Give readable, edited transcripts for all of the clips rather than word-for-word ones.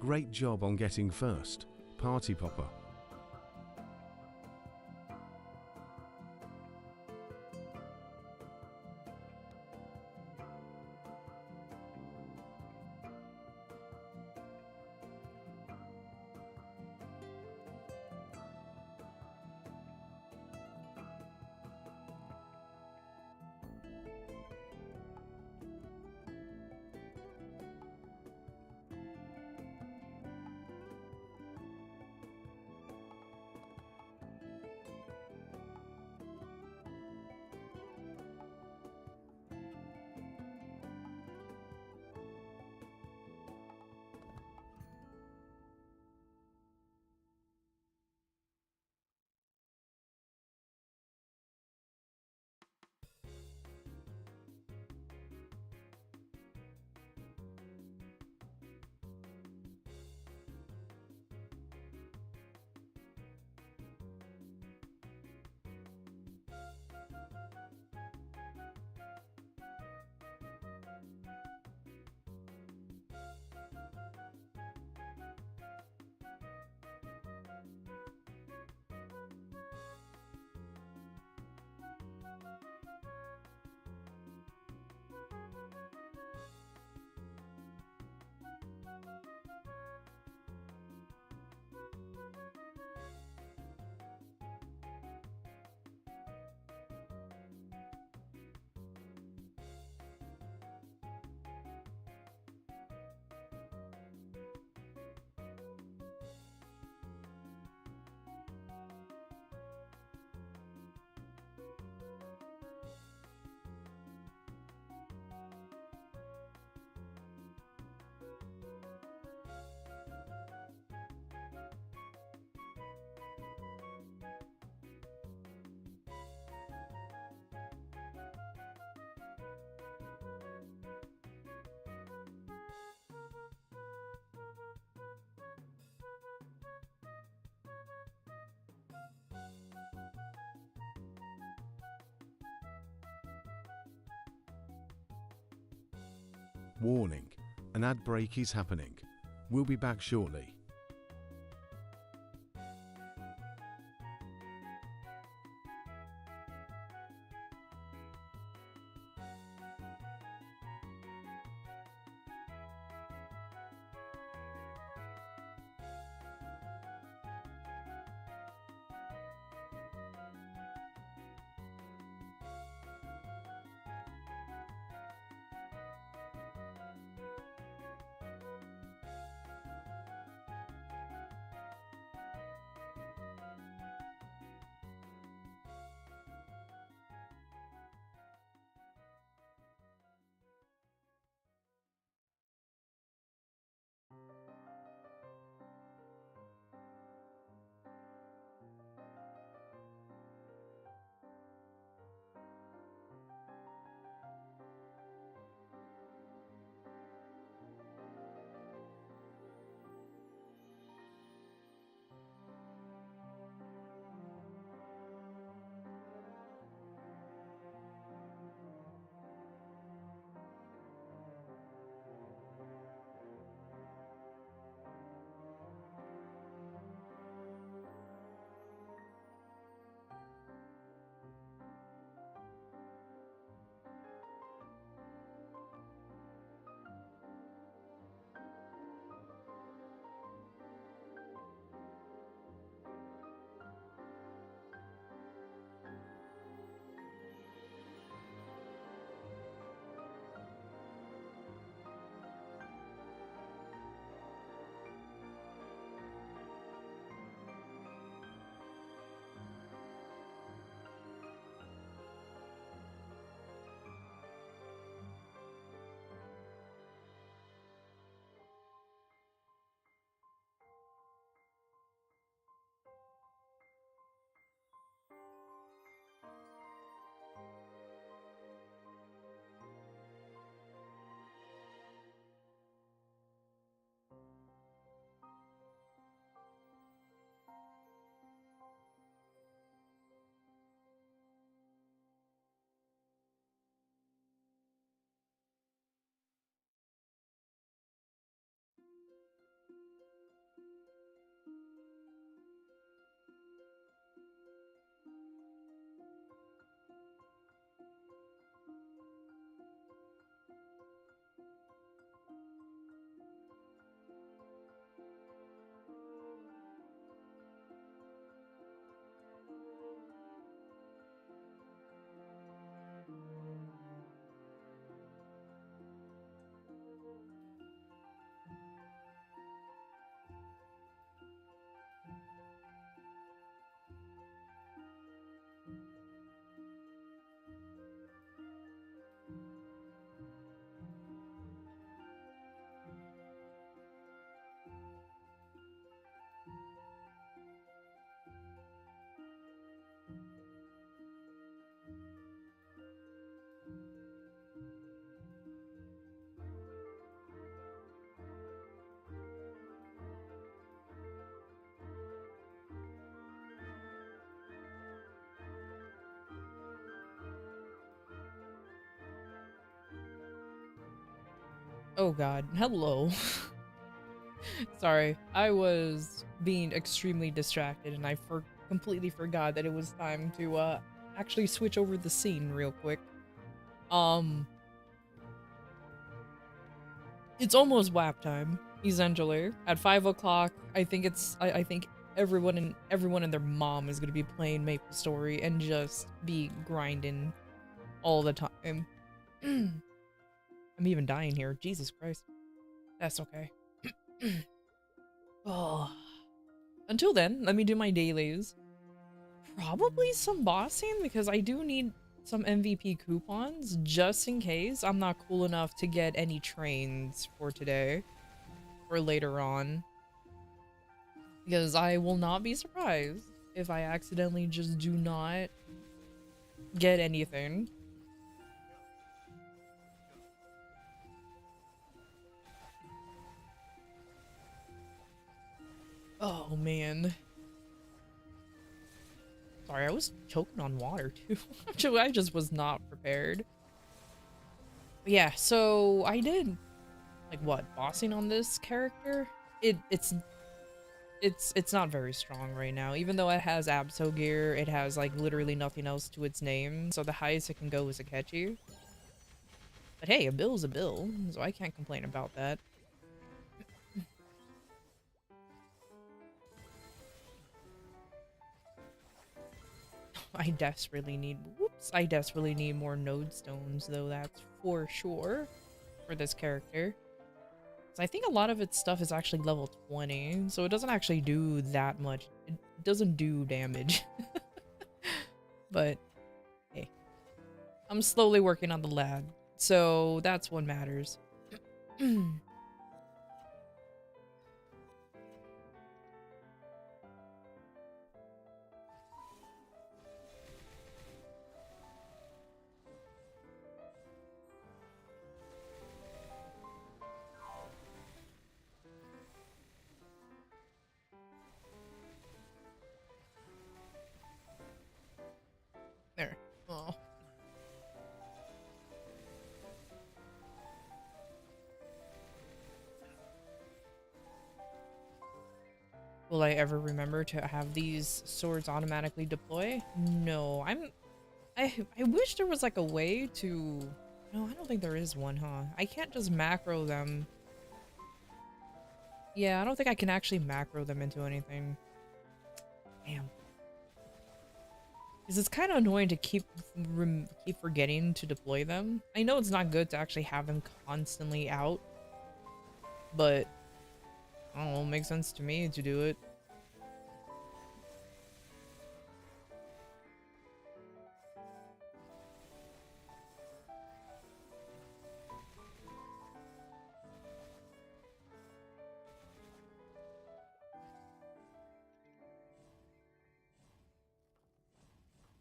Great job on getting first, party popper. Warning, an ad break is happening. We'll be back shortly. Oh god, hello. Sorry, I was being extremely distracted and I completely forgot that it was time to actually switch over the scene real quick. Um it's almost WAP time, essentially. At 5 o'clock, I think I think everyone and their mom is gonna be playing Maple Story and just be grinding all the time. I'm even dying here. Jesus Christ. That's okay. Oh. Until then, let me do my dailies. Probably some bossing because I do need some MVP coupons just in case I'm not cool enough to get any trains for today or later on. Because I will not be surprised if I accidentally just do not get anything. Oh man. Sorry, I was choking on water too. I just was not prepared. But yeah, so I did like what, bossing on this character? It's not very strong right now. Even though it has Abso gear, it has like literally nothing else to its name. So the highest it can go is a Akechi. But hey, a bill's a bill, so I can't complain about that. I desperately need more node stones though, that's for sure for this character. So I think a lot of its stuff is actually level 20, so it doesn't actually do that much. It doesn't do damage. But hey, I'm slowly working on the lab, so that's what matters. There. Oh. Will I ever remember to have these swords automatically deploy? No, I wish there was like a way to... No, I don't think there is one, huh? I can't just macro them. Yeah, I don't think I can actually macro them into anything. Damn. Because it's kind of annoying to keep forgetting to deploy them. I know it's not good to actually have them constantly out, but I don't know, it makes sense to me to do it.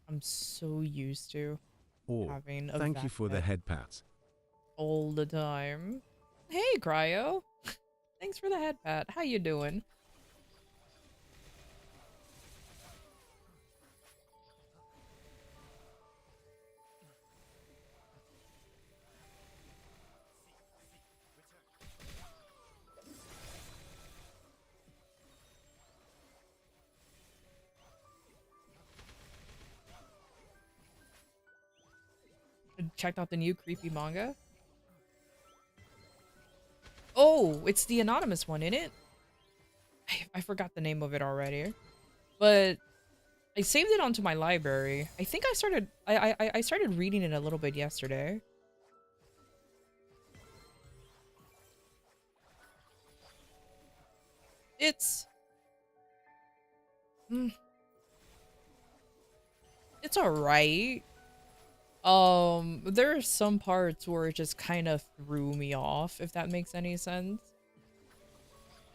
I'm so used to Or, having a thank you vac for the pet head pat. all the time. Hey, Cryo. Thanks for the head pat. How you doing? checked out the new creepy manga? Oh, it's the anonymous one, in it? I forgot the name of it already. But I saved it onto my library. I think I started reading it a little bit yesterday. It's it's alright. There are some parts where it just kind of threw me off, if that makes any sense.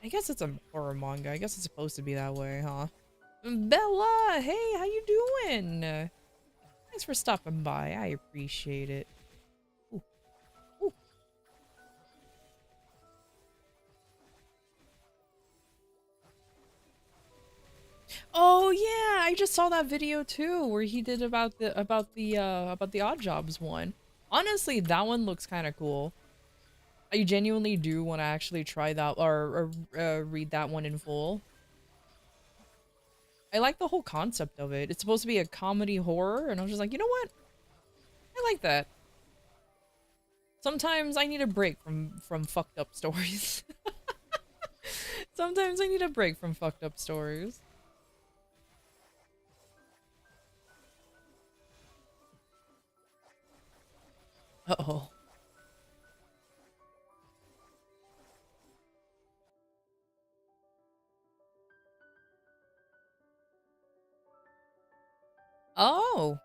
I guess it's a horror manga. I guess it's supposed to be that way, huh? Bella, hey, how you doing? Thanks for stopping by. I appreciate it. Ooh, ooh. Oh yeah, I just saw that video too, where he did about the Odd Jobs one. Honestly, that one looks kind of cool. I genuinely do want to actually try that or read that one in full. I like the whole concept of it. It's supposed to be a comedy horror, and I was just like, you know what? I like that. Sometimes I need a break from fucked up stories. Sometimes I need a break from fucked up stories. Uh-oh. Oh!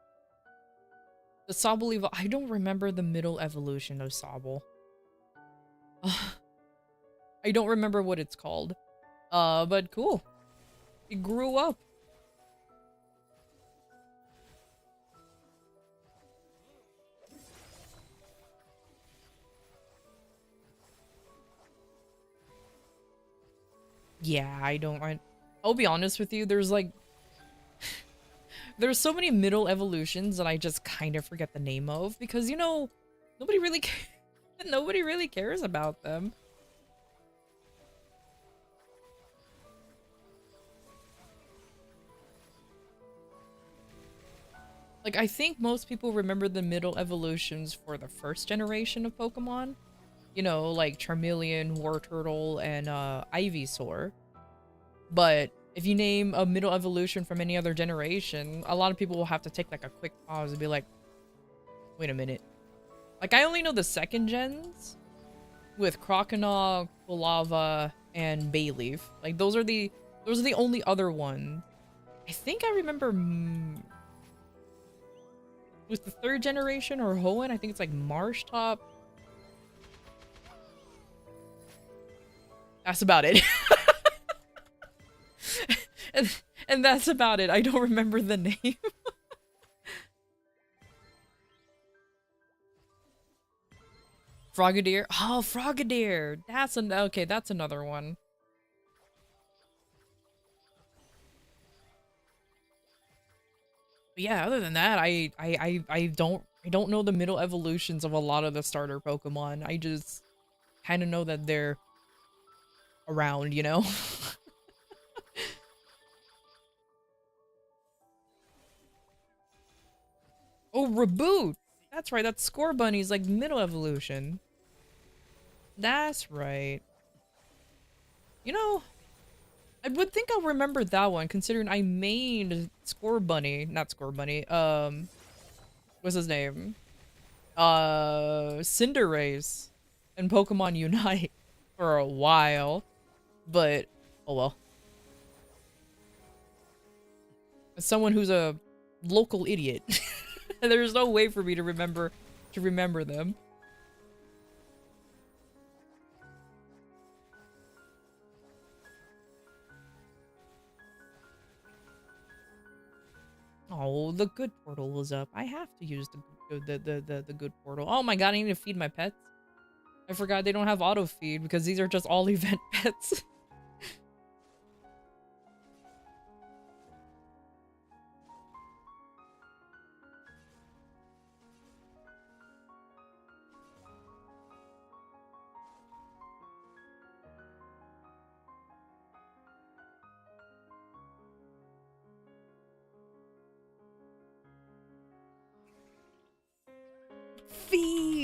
The Sobble I don't remember the middle evolution of Sobble. I don't remember what it's called. But cool. It grew up. Yeah, I'll be honest with you, there's like there's so many middle evolutions that I just kind of forget the name of because you know, nobody really nobody really cares about them. Like I think most people remember the middle evolutions for the first generation of Pokemon. You know, like Charmeleon, Wartortle, and Ivysaur. But if you name a middle evolution from any other generation, a lot of people will have to take like a quick pause and be like, wait a minute. Like I only know the second gens with Croconaw, Quilava, and Bayleaf. Like those are the only other ones. I think I remember with the third generation or Hoenn, I think it's like Marshtop. That's about it. and that's about it. I don't remember the name. Frogadier. Oh, Frogadier. Okay, that's another one. But yeah, other than that, I don't know the middle evolutions of a lot of the starter Pokemon. I just kind of know that they're around, you know? Oh, Reboot! That's right, that's Scorbunny's like middle evolution. That's right. You know, I would think I'll remember that one, considering I mained Scorbunny, not Scorbunny, what's his name? Cinderace and Pokemon Unite for a while, but oh well. As someone who's a local idiot, there's no way for me to remember them. Oh, the good portal was up. I have to use the good portal. Oh my god, I need to feed my pets. I forgot they don't have auto feed because these are just all event pets.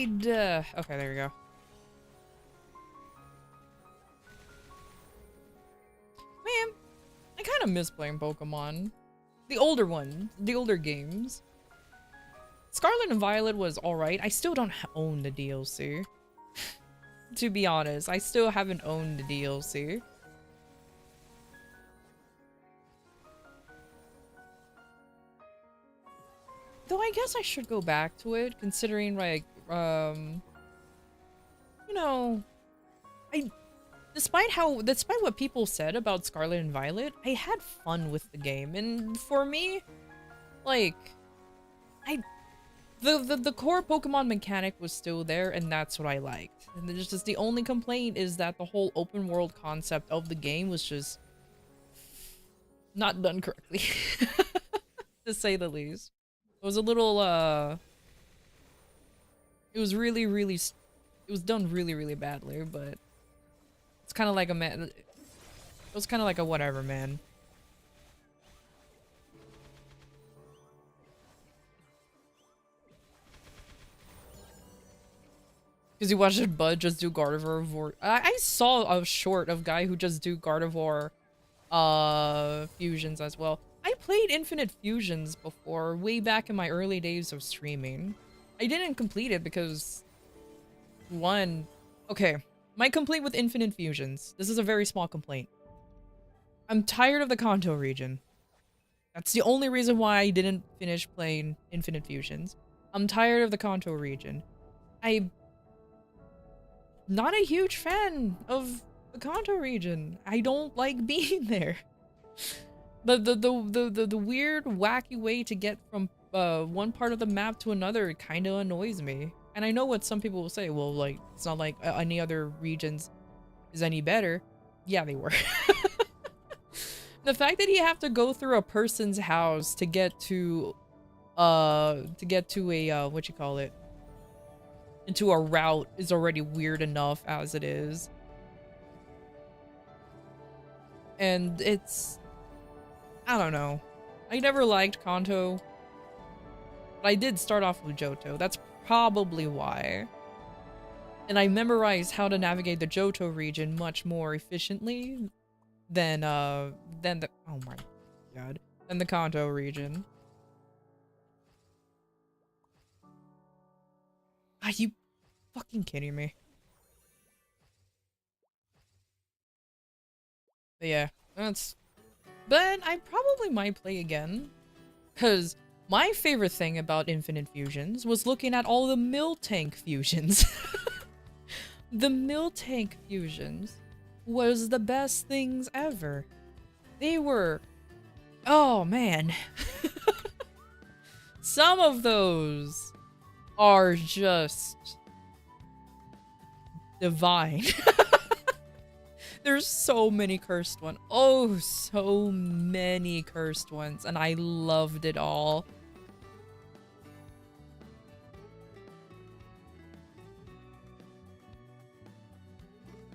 need... okay, there we go. Man, I kind of miss playing Pokemon. The older one. The older games. Scarlet and Violet was alright. I still don't own the DLC. To be honest, I still haven't owned the DLC. Though I guess I should go back to it, considering, like, you know, despite what people said about Scarlet and Violet, I had fun with the game, and for me, like, the core Pokemon mechanic was still there, and that's what I liked. And there's just the only complaint is that the whole open world concept of the game was just not done correctly, to say the least. It was a little, it was done really badly, but it's kind of like it was kind of like a whatever, man. Because you watched Bud just do Gardevoir. I saw a short of guy who just do Gardevoir, fusions as well. I played Infinite Fusions before, way back in my early days of streaming. I didn't complete it because... Okay, my complaint with Infinite Fusions. This is a very small complaint. I'm tired of the Kanto region. That's the only reason why I didn't finish playing Infinite Fusions. I'm tired of the Kanto region. I'm not a huge fan of the Kanto region. I don't like being there. The weird, wacky way to get from one part of the map to another kind of annoys me. And I know what some people will say, well, like, it's not like any other regions is any better. Yeah, they were. The fact that you have to go through a person's house to get to a, what you call it? Into a route is already weird enough as it is. And it's... I don't know. I never liked Kanto. But I did start off with Johto. That's probably why. And I memorized how to navigate the Johto region much more efficiently than the... Oh my god. Than the Kanto region. Are you fucking kidding me? But yeah, that's... But I probably might play again. Because my favorite thing about Infinite Fusions was looking at all the Miltank fusions. The Miltank fusions was the best things ever. They were... Oh, man. Some of those are just... divine. There's so many cursed ones. Oh, so many cursed ones. And I loved it all.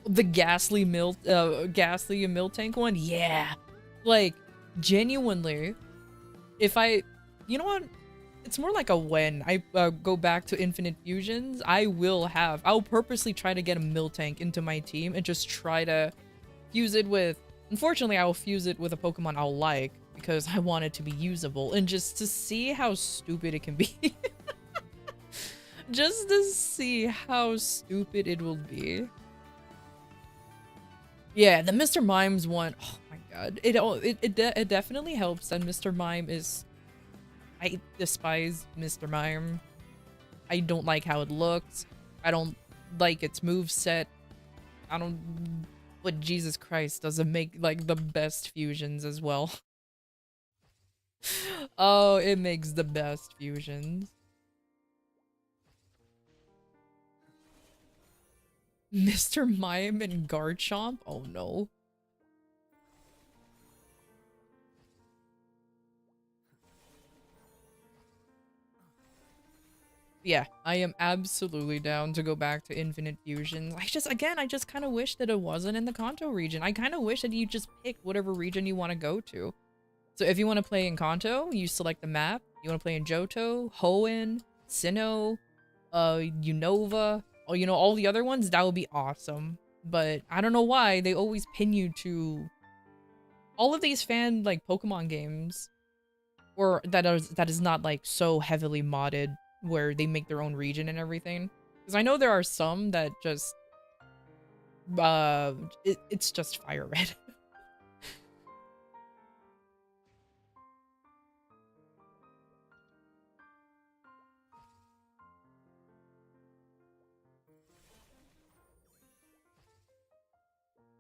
The Ghastly and Miltank one? Yeah. Like, genuinely, if I... You know what? It's more like a when I go back to Infinite Fusions, I'll purposely try to get a Miltank into my team and just try to fuse it with... Unfortunately, I will fuse it with a Pokemon I'll like because I want it to be usable and just to see how stupid it can be. Just to see how stupid it will be. Yeah, the Mr. Mime's one, oh my god. It definitely helps that Mr. Mime is... I despise Mr. Mime. I don't like how it looks. I don't like its moveset. I don't... But Jesus Christ, does it make, like, the best fusions as well. Oh, it makes the best fusions. Mr. Mime and Garchomp? Oh no. Yeah, I am absolutely down to go back to Infinite Fusions. I just kind of wish that it wasn't in the Kanto region. I kind of wish that you just pick whatever region you want to go to. So if you want to play in Kanto, you select the map. You want to play in Johto, Hoenn, Sinnoh, Unova, or, you know, all the other ones, that would be awesome. But I don't know why they always pin you to all of these fan, like, Pokemon games, or that is not, like, so heavily modded, where they make their own region and everything. Because I know there are some that just, it's just Fire Red.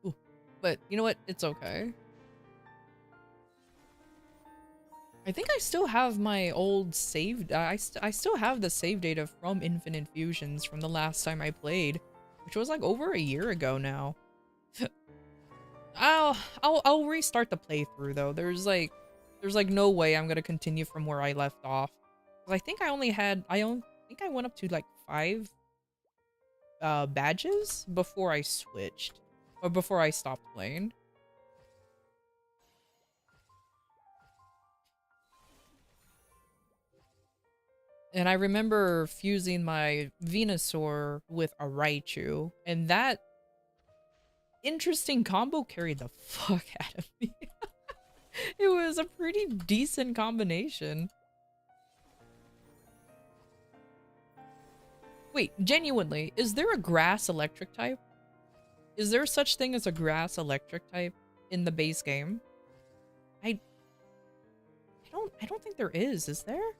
Ooh, but you know what? It's okay. I think I still have my old save. I still have the save data from Infinite Fusions from the last time I played, which was like over a year ago now. I'll restart the playthrough though. There's like no way I'm gonna continue from where I left off. 'Cause I think I only had I think I went up to like 5 badges before I switched, or before I stopped playing. And I remember fusing my Venusaur with a Raichu, and that interesting combo carried the fuck out of me. It was a pretty decent combination. Wait, genuinely, is there a grass electric type? Is there such thing as a grass electric type in the base game? I don't think there is there?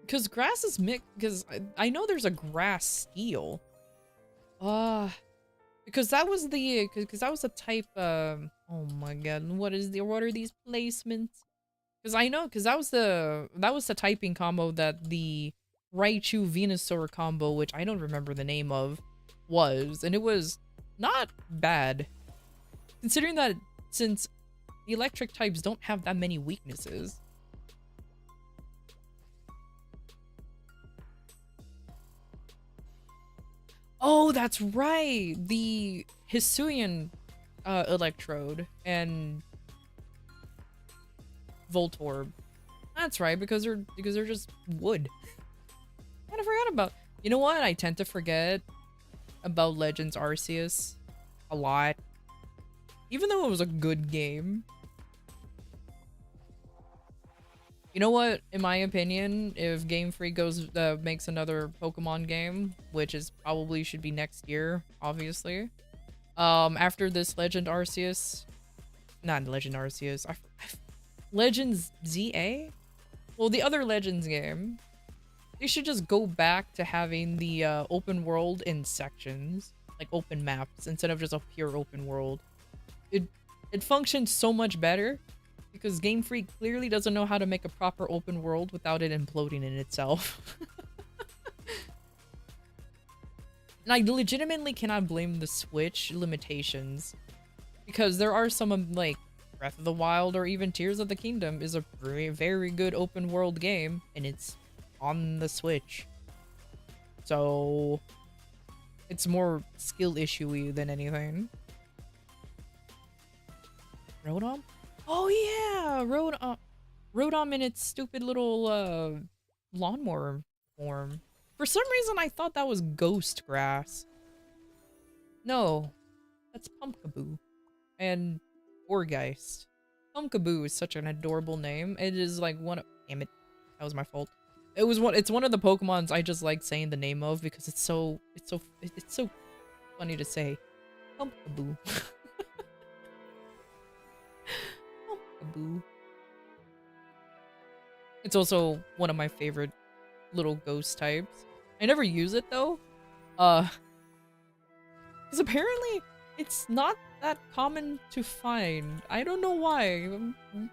Because grass is mixed, because I know there's a grass steel. Because that was the type, oh my god, what are these placements? Because I know, because that was the typing combo that the Raichu Venusaur combo, which I don't remember the name of, was, and it was not bad. Considering that, since the electric types don't have that many weaknesses. Oh, that's right! The Hisuian Electrode and Voltorb. That's right, because they're just wood. I kind of forgot about. You know what? I tend to forget about Legends Arceus a lot, even though it was a good game. You know what? In my opinion, if Game Freak makes another Pokemon game, which is probably should be next year, obviously. After this Legend Arceus, not Legend Arceus, Legends ZA? Well, the other Legends game. They should just go back to having the open world in sections, like open maps, instead of just a pure open world. It functions so much better, because Game Freak clearly doesn't know how to make a proper open world without it imploding in itself. And I legitimately cannot blame the Switch limitations, because there are some, like, Breath of the Wild or even Tears of the Kingdom is a very, very good open world game, and it's on the Switch. So it's more skill issue-y than anything. Rotom? Oh yeah! Rotom in its stupid little lawnmower form. For some reason I thought that was ghost grass. No, that's Pumpkaboo. And Orgeist. Pumpkaboo is such an adorable name. It is like damn it. That was my fault. It's one of the Pokemons I just like saying the name of because it's so funny to say. Pumpkaboo. Pumpkaboo. It's also one of my favorite little ghost types. I never use it though. Because apparently it's not that common to find. I don't know why.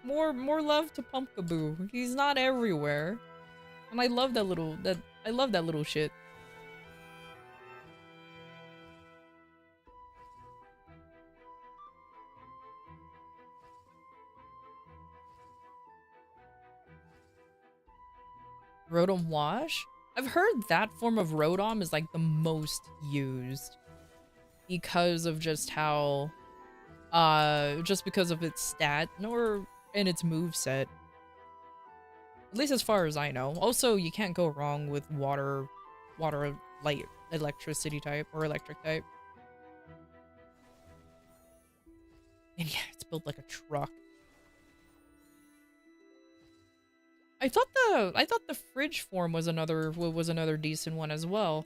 More love to Pumpkaboo. He's not everywhere. And I love that little shit. Rotom Wash? I've heard that form of Rotom is like the most used because of just how just because of its stat, or and its moveset. At least as far as I know. Also, you can't go wrong with water, light, electricity type, or electric type. And yeah, it's built like a truck. I thought the fridge form was another decent one as well.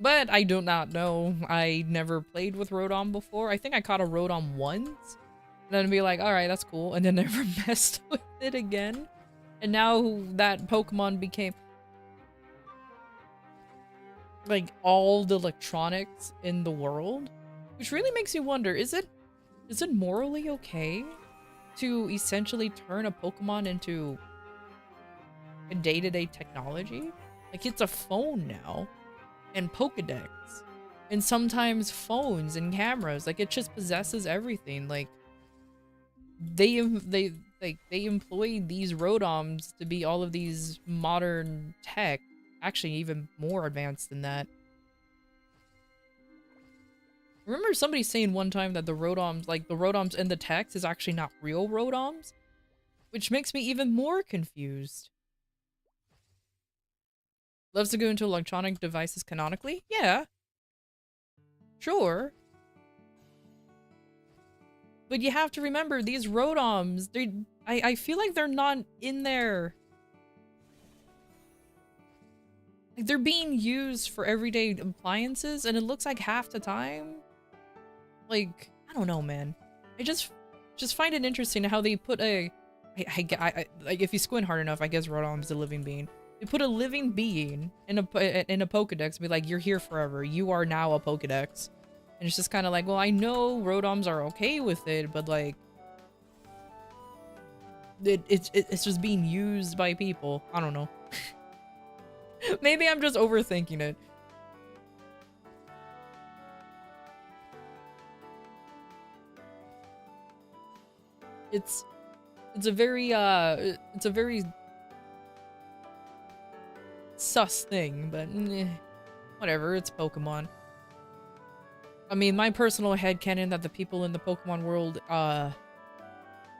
But I do not know. I never played with Rotom before. I think I caught a Rotom once. And then be like, alright, that's cool. And then never messed with it again. And now that Pokemon became like all the electronics in the world. Which really makes you wonder, is it morally okay to essentially turn a Pokemon into a day-to-day technology? Like, it's a phone now. And Pokedex. And sometimes phones and cameras. Like, it just possesses everything. Like, they employ these Rotoms to be all of these modern tech. Actually, even more advanced than that. Remember somebody saying one time that the Rotoms in the text is actually not real Rotoms? Which makes me even more confused. Loves to go into electronic devices canonically? Yeah. Sure. But you have to remember, these Rotoms, I feel like they're not in there. Like, they're being used for everyday appliances, and it looks like half the time. Like, I don't know, man. I just find it interesting how they put like, if you squint hard enough, I guess Rotom's a living being. They put a living being in a Pokedex and be like, you're here forever. You are now a Pokedex. And it's just kind of like, well, I know Rotoms are okay with it, but like, it's just being used by people. I don't know. Maybe I'm just overthinking it. It's a very sus thing, but whatever, it's Pokemon. I mean, my personal headcanon that the people in the Pokemon world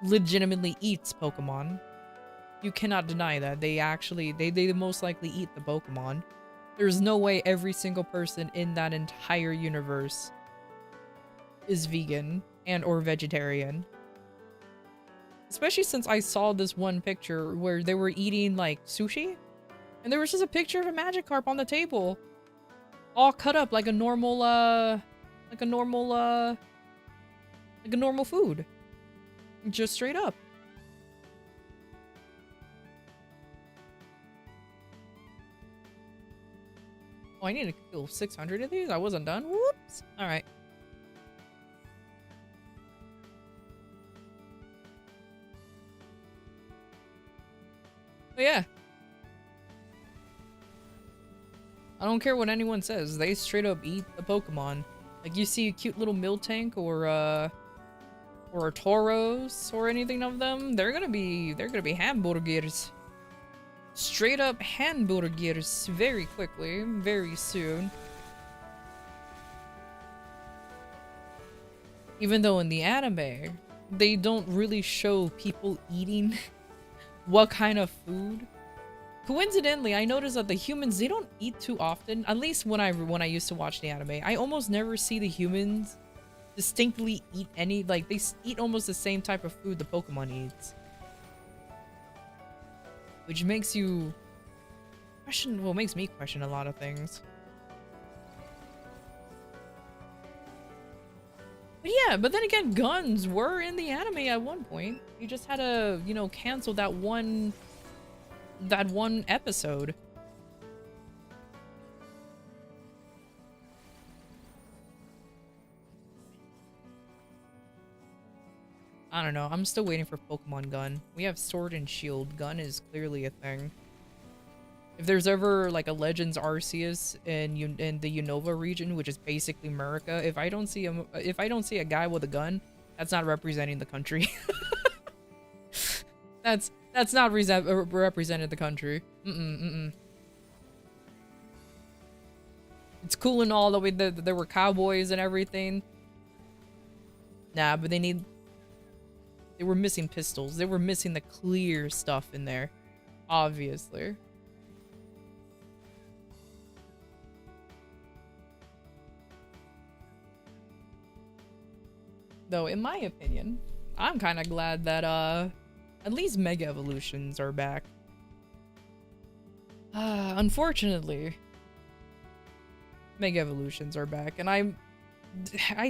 legitimately eats Pokemon. You cannot deny that. They most likely eat the Pokemon. There's no way every single person in that entire universe is vegan and or vegetarian. Especially since I saw this one picture where they were eating like sushi, and there was just a picture of a Magikarp on the table, all cut up like a normal food, just straight up. Oh, I need to kill 600 of these? I wasn't done? Whoops. Alright. But yeah. I don't care what anyone says. They straight up eat the Pokemon. Like, you see a cute little Miltank or a Tauros or anything of them, they're gonna be hamburgers. Straight up hamburgers very quickly, very soon. Even though in the anime, they don't really show people eating what kind of food. Coincidentally, I noticed that the humans, they don't eat too often. At least when I used to watch the anime, I almost never see the humans distinctly eat any, like, they eat almost the same type of food the Pokemon eats. Which makes you question, well, makes me question a lot of things. But yeah, but then again, guns were in the anime at one point. You just had to, you know, cancel that one episode. I don't know. I'm still waiting for Pokemon Gun. We have Sword and Shield. Gun is clearly a thing. If there's ever like a Legends Arceus in the Unova region, which is basically America, if I don't see a guy with a gun, that's not representing the country. That's not represented the country. It's cool and all the way that there were cowboys and everything. Nah, but they need They were missing pistols. They were missing the clear stuff in there. Obviously. Though, in my opinion, I'm kind of glad that, at least Mega Evolutions are back. Unfortunately, Mega Evolutions are back, and I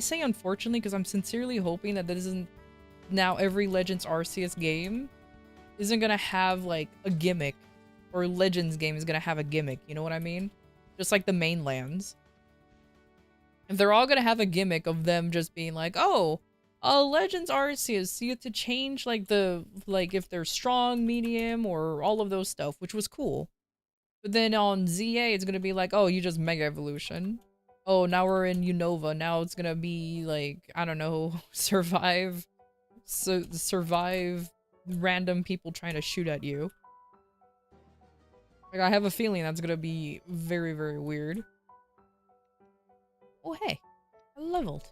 say unfortunately because I'm sincerely hoping that this isn't now every Legends Arceus game isn't gonna have like a gimmick, or Legends game is gonna have a gimmick, you know what I mean? Just like the mainlands. If they're all gonna have a gimmick of them just being like, oh, Legends Arceus, so you have to change like if they're strong, medium, or all of those stuff, which was cool. But then on ZA, it's gonna be like, oh, you just Mega Evolution. Oh, now we're in Unova. Now it's gonna be like, I don't know, survive random people trying to shoot at you. Like, I have a feeling that's gonna be very, very weird. Oh, hey, I leveled.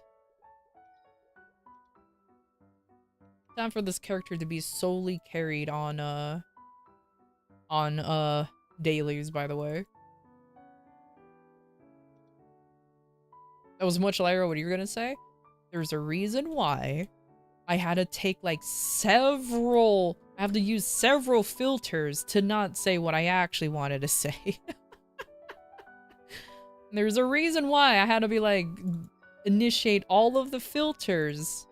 Time for this character to be solely carried on dailies, by the way. That was much lighter. What are you gonna say? There's a reason why I had to take like I have to use several filters to not say what I actually wanted to say. There's a reason why I had to be like, initiate all of the filters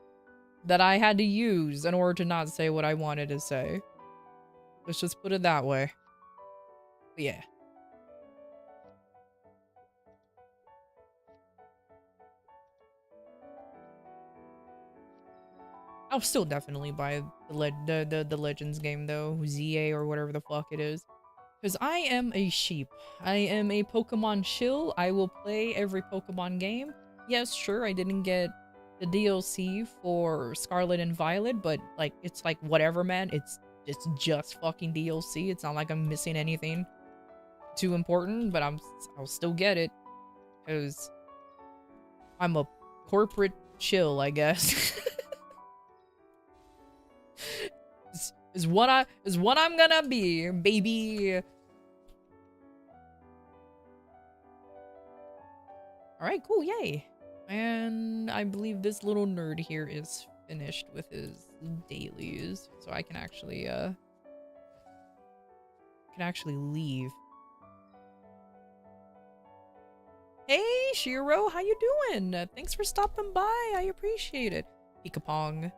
that I had to use in order to not say what I wanted to say. Let's just put it that way. But yeah. I'll still definitely buy the Legends game though, ZA or whatever the fuck it is. Because I am a sheep. I am a Pokemon shill. I will play every Pokemon game. Yes, sure, I didn't get the DLC for Scarlet and Violet, but like, it's like whatever, man. It's just fucking DLC. It's not like I'm missing anything too important, but I'll still get it because I'm a corporate shill, I guess. is what I'm gonna be, baby. All right, cool, yay. And I believe this little nerd here is finished with his dailies, so I can actually leave. Hey, Shiro, how you doing? Thanks for stopping by. I appreciate it. Pika-pong.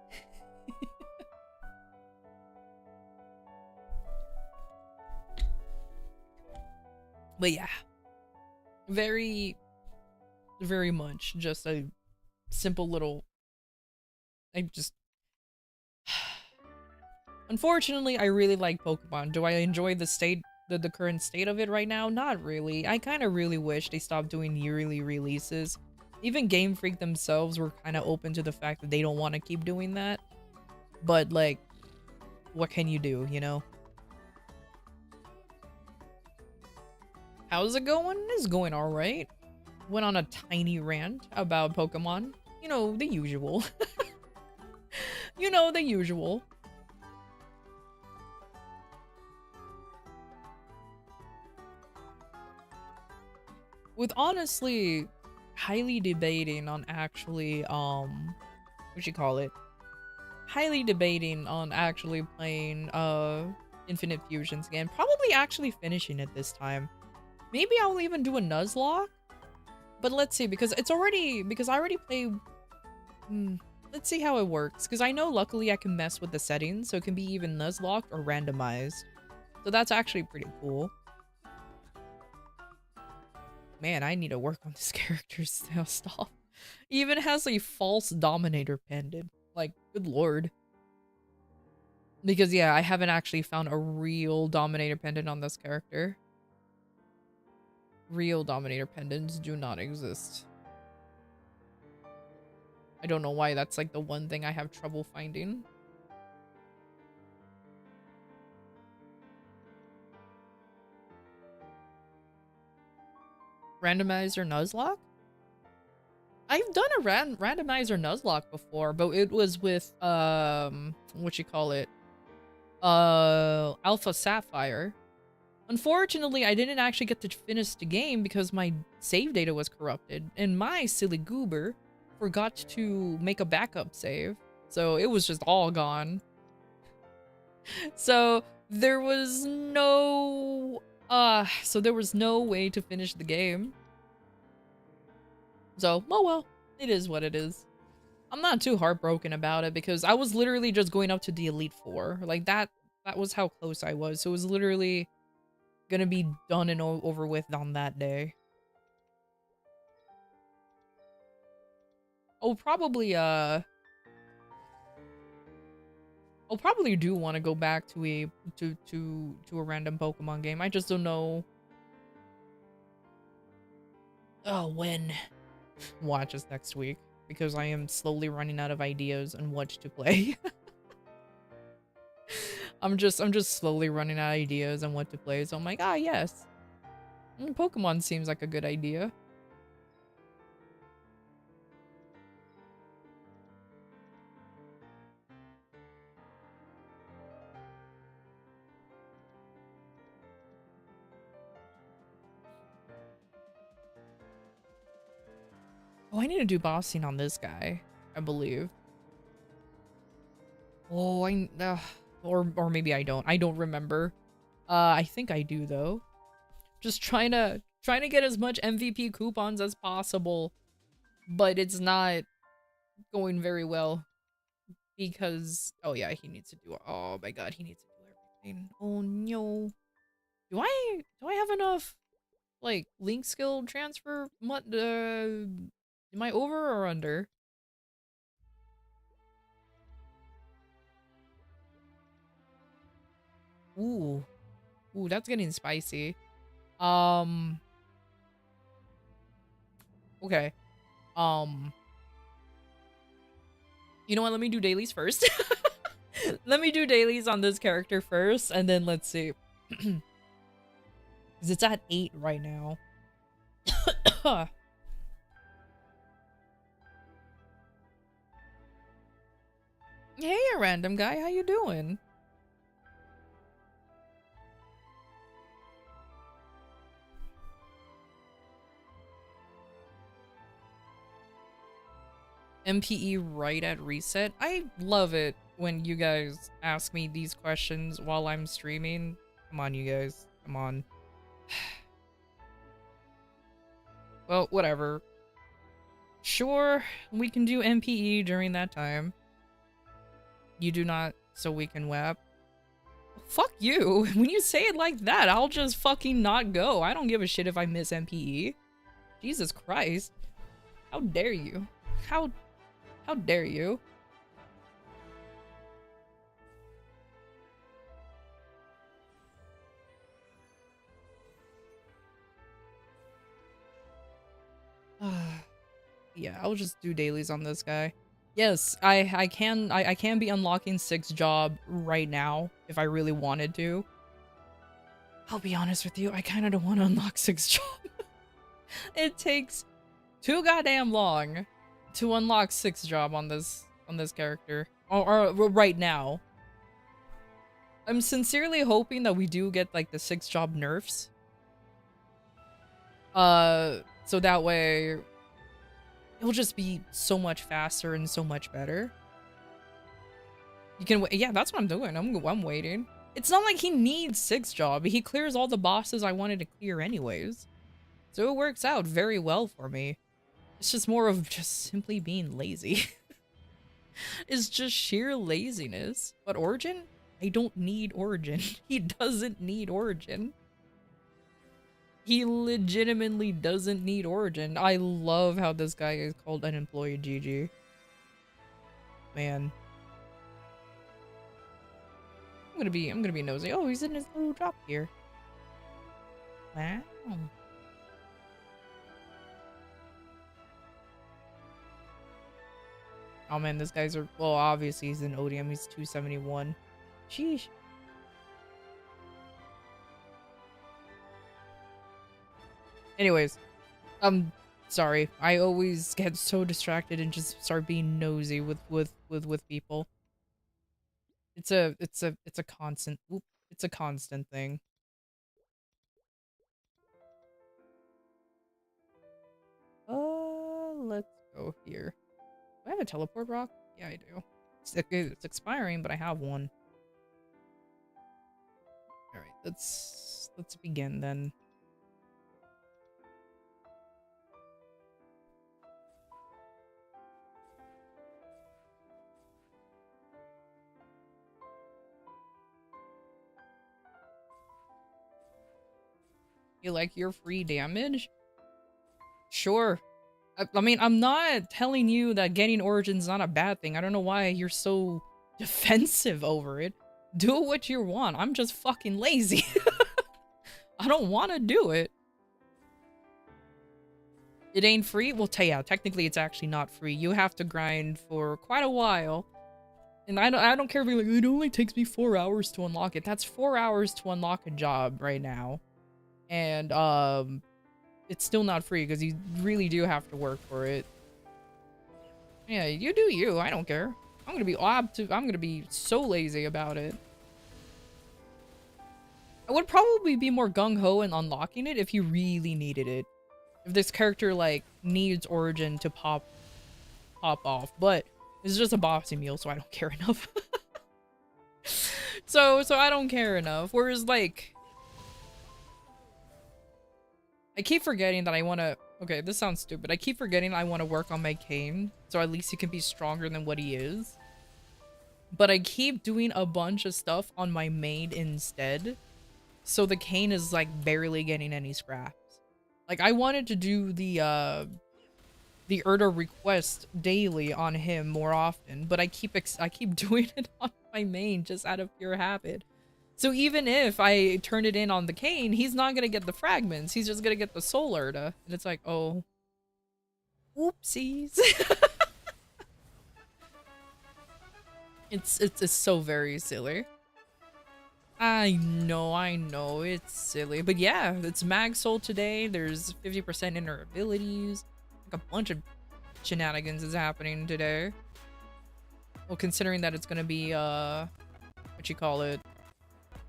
But yeah, very much just a simple little. Unfortunately, I really like Pokemon. Do I enjoy the current state of it right now? Not really. I kind of really wish they stopped doing yearly releases. Even Game Freak themselves were kind of open to the fact that they don't want to keep doing that. But like, what can you do, you know? How's it going? It's going alright. Went on a tiny rant about Pokemon. You know, the usual. You know, the usual. With honestly highly debating on actually, what you call it? Highly debating on actually playing, Infinite Fusions again. Probably actually finishing it this time. Maybe I'll even do a Nuzlocke. But let's see, because I already play. Let's see how it works. Because I know luckily I can mess with the settings, so it can be even Nuzlocke or randomized. So that's actually pretty cool. Man, I need to work on this character stuff. He even has a false Dominator pendant. Like, good lord. Because yeah, I haven't actually found a real Dominator pendant on this character. Real Dominator pendants do not exist. I don't know why that's like the one thing I have trouble finding. Randomizer Nuzlocke? I've done a randomizer Nuzlocke before, but it was with what you call it? Alpha Sapphire. Unfortunately, I didn't actually get to finish the game because my save data was corrupted, and my silly goober forgot to make a backup save, so it was just all gone. So there was no way to finish the game. So, oh well, it is what it is. I'm not too heartbroken about it because I was literally just going up to the Elite Four. Like that was how close I was. So it was literally gonna be done and over with on that day. I'll probably do want to go back to a random Pokemon game. I just don't know when. Watch us next week because I am slowly running out of ideas on what to play. I'm just slowly running out of ideas on what to play. So I'm like, yes. Pokemon seems like a good idea. Oh, I need to do bossing on this guy, I believe. Oh, or maybe I don't. I don't remember. I think I do though. Just trying to get as much MVP coupons as possible, but it's not going very well because oh yeah, he needs to do. Oh my god, he needs to do everything. Oh no. Do I have enough like link skill transfer? What am I over or under? Ooh, that's getting spicy. Okay. You know what? Let me do dailies first. Let me do dailies on this character first, and then let's see. Because it's at 8 right now. Hey, a random guy. How you doing? MPE right at reset. I love it when you guys ask me these questions while I'm streaming. Come on, you guys. Come on. Well, whatever. Sure, we can do MPE during that time. You do not, so we can WAP. Fuck you. When you say it like that, I'll just fucking not go. I don't give a shit if I miss MPE. Jesus Christ. How dare you? How dare you? Yeah, I'll just do dailies on this guy. Yes, I can be unlocking 6th job right now if I really wanted to. I'll be honest with you, I kind of don't want to unlock 6th job. It takes too goddamn long to unlock 6th job on this character. Or right now. I'm sincerely hoping that we do get like the 6th job nerfs. So that way it'll just be so much faster and so much better. You can yeah, that's what I'm doing. I'm waiting. It's not like he needs 6th job. He clears all the bosses I wanted to clear anyways. So it works out very well for me. It's just more of just simply being lazy. It's just sheer laziness. But Origin? I don't need Origin. He doesn't need Origin. He legitimately doesn't need Origin. I love how this guy is called unemployed GG. Man. I'm gonna be nosy. Oh, he's in his little drop here. Wow. Oh man, this guy's well, obviously he's an Odium. He's 271. Sheesh. Anyways, Sorry, I always get so distracted and just start being nosy with people. It's a constant. Oop, it's a constant thing. Let's go here. Do I have a teleport rock? Yeah, I do. It's expiring, but I have one. All right, let's begin then. You like your free damage? Sure. I mean, I'm not telling you that getting Origin's not a bad thing. I don't know why you're so defensive over it. Do what you want. I'm just fucking lazy. I don't want to do it. It ain't free? Well, yeah, technically it's actually not free. You have to grind for quite a while. And I don't care if you're like, it only takes me 4 hours to unlock it. That's 4 hours to unlock a job right now. And, it's still not free because you really do have to work for it. Yeah, you do you. I don't care. I'm gonna be so lazy about it. I would probably be more gung-ho in unlocking it if you really needed it. If this character, like, needs Origin to pop off. But it's just a bossy meal, so I don't care enough. So I don't care enough. Whereas, like, I keep forgetting that I want to... Okay, this sounds stupid. I keep forgetting I want to work on my Kane, so at least he can be stronger than what he is. But I keep doing a bunch of stuff on my main instead, so the Kane is, like, barely getting any scraps. Like, I wanted to do the Erda request daily on him more often, but I keep doing it on my main just out of pure habit. So even if I turn it in on the Kane, he's not gonna get the fragments. He's just gonna get the soul Erda. And it's like, oh. Oopsies. It's so very silly. I know, it's silly. But yeah, it's Mag Soul today. There's 50% in her abilities. Like a bunch of shenanigans is happening today. Well, considering that it's gonna be, what you call it?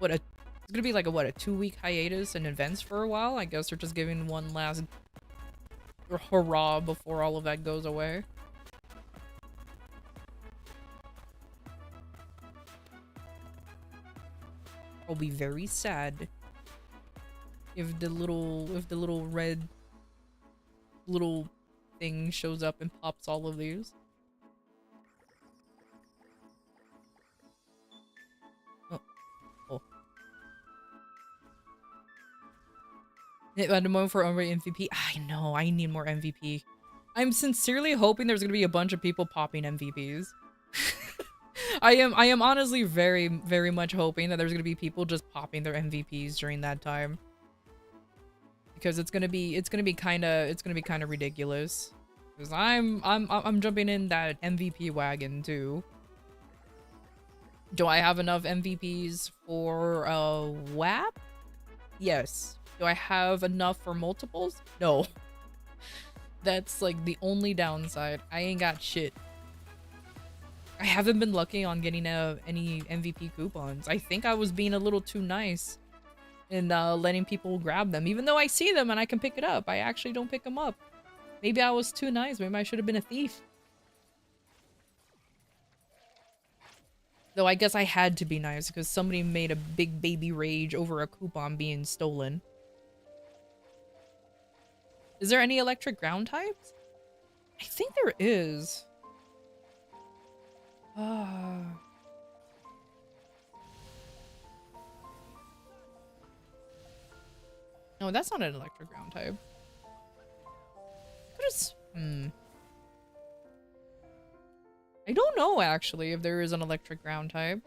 It's gonna be like a 2-week hiatus and events for a while. I guess they're just giving one last hurrah before all of that goes away. I'll be very sad if the little red little thing shows up and pops all of these. At the moment for MVP, I know, I need more MVP. I'm sincerely hoping there's gonna be a bunch of people popping MVPs. I am honestly very, very much hoping that there's gonna be people just popping their MVPs during that time. Because it's gonna be kinda ridiculous. Because I'm jumping in that MVP wagon too. Do I have enough MVPs for WAP? Yes. Do I have enough for multiples? No. That's like the only downside. I ain't got shit. I haven't been lucky on getting any MVP coupons. I think I was being a little too nice in letting people grab them. Even though I see them and I can pick it up, I actually don't pick them up. Maybe I was too nice. Maybe I should have been a thief. Though I guess I had to be nice because somebody made a big baby rage over a coupon being stolen. Is there any electric ground types? I think there is. No, that's not an electric ground type. I don't know actually if there is an electric ground type.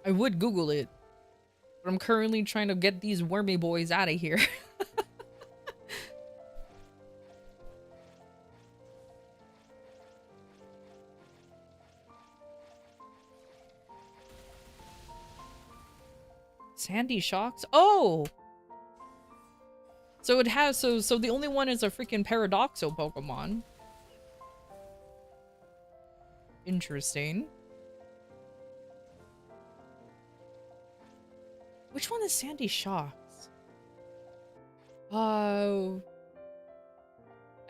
I would Google it, but I'm currently trying to get these wormy boys out of here. Sandy Shocks? Oh! So it has, so the only one is a freaking Paradoxo Pokemon. Interesting. Which one is Sandy Shocks? I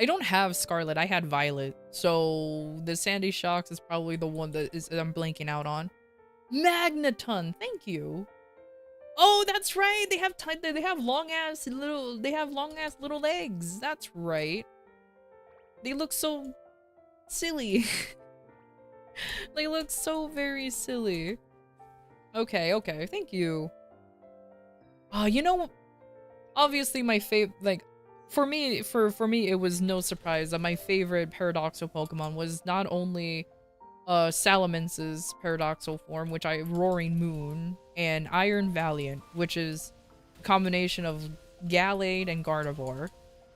don't have Scarlet, I had Violet. So the Sandy Shocks is probably the one that I'm blanking out on. Magneton, thank you. Oh, that's right. They have long ass little legs. That's right. They look so silly. They look so very silly. Okay, okay. Thank you. You know, obviously my favorite, for me it was no surprise that my favorite Paradoxal Pokemon was not only Salamance's Paradoxal form, which Roaring Moon, and Iron Valiant, which is a combination of Gallade and Gardevoir.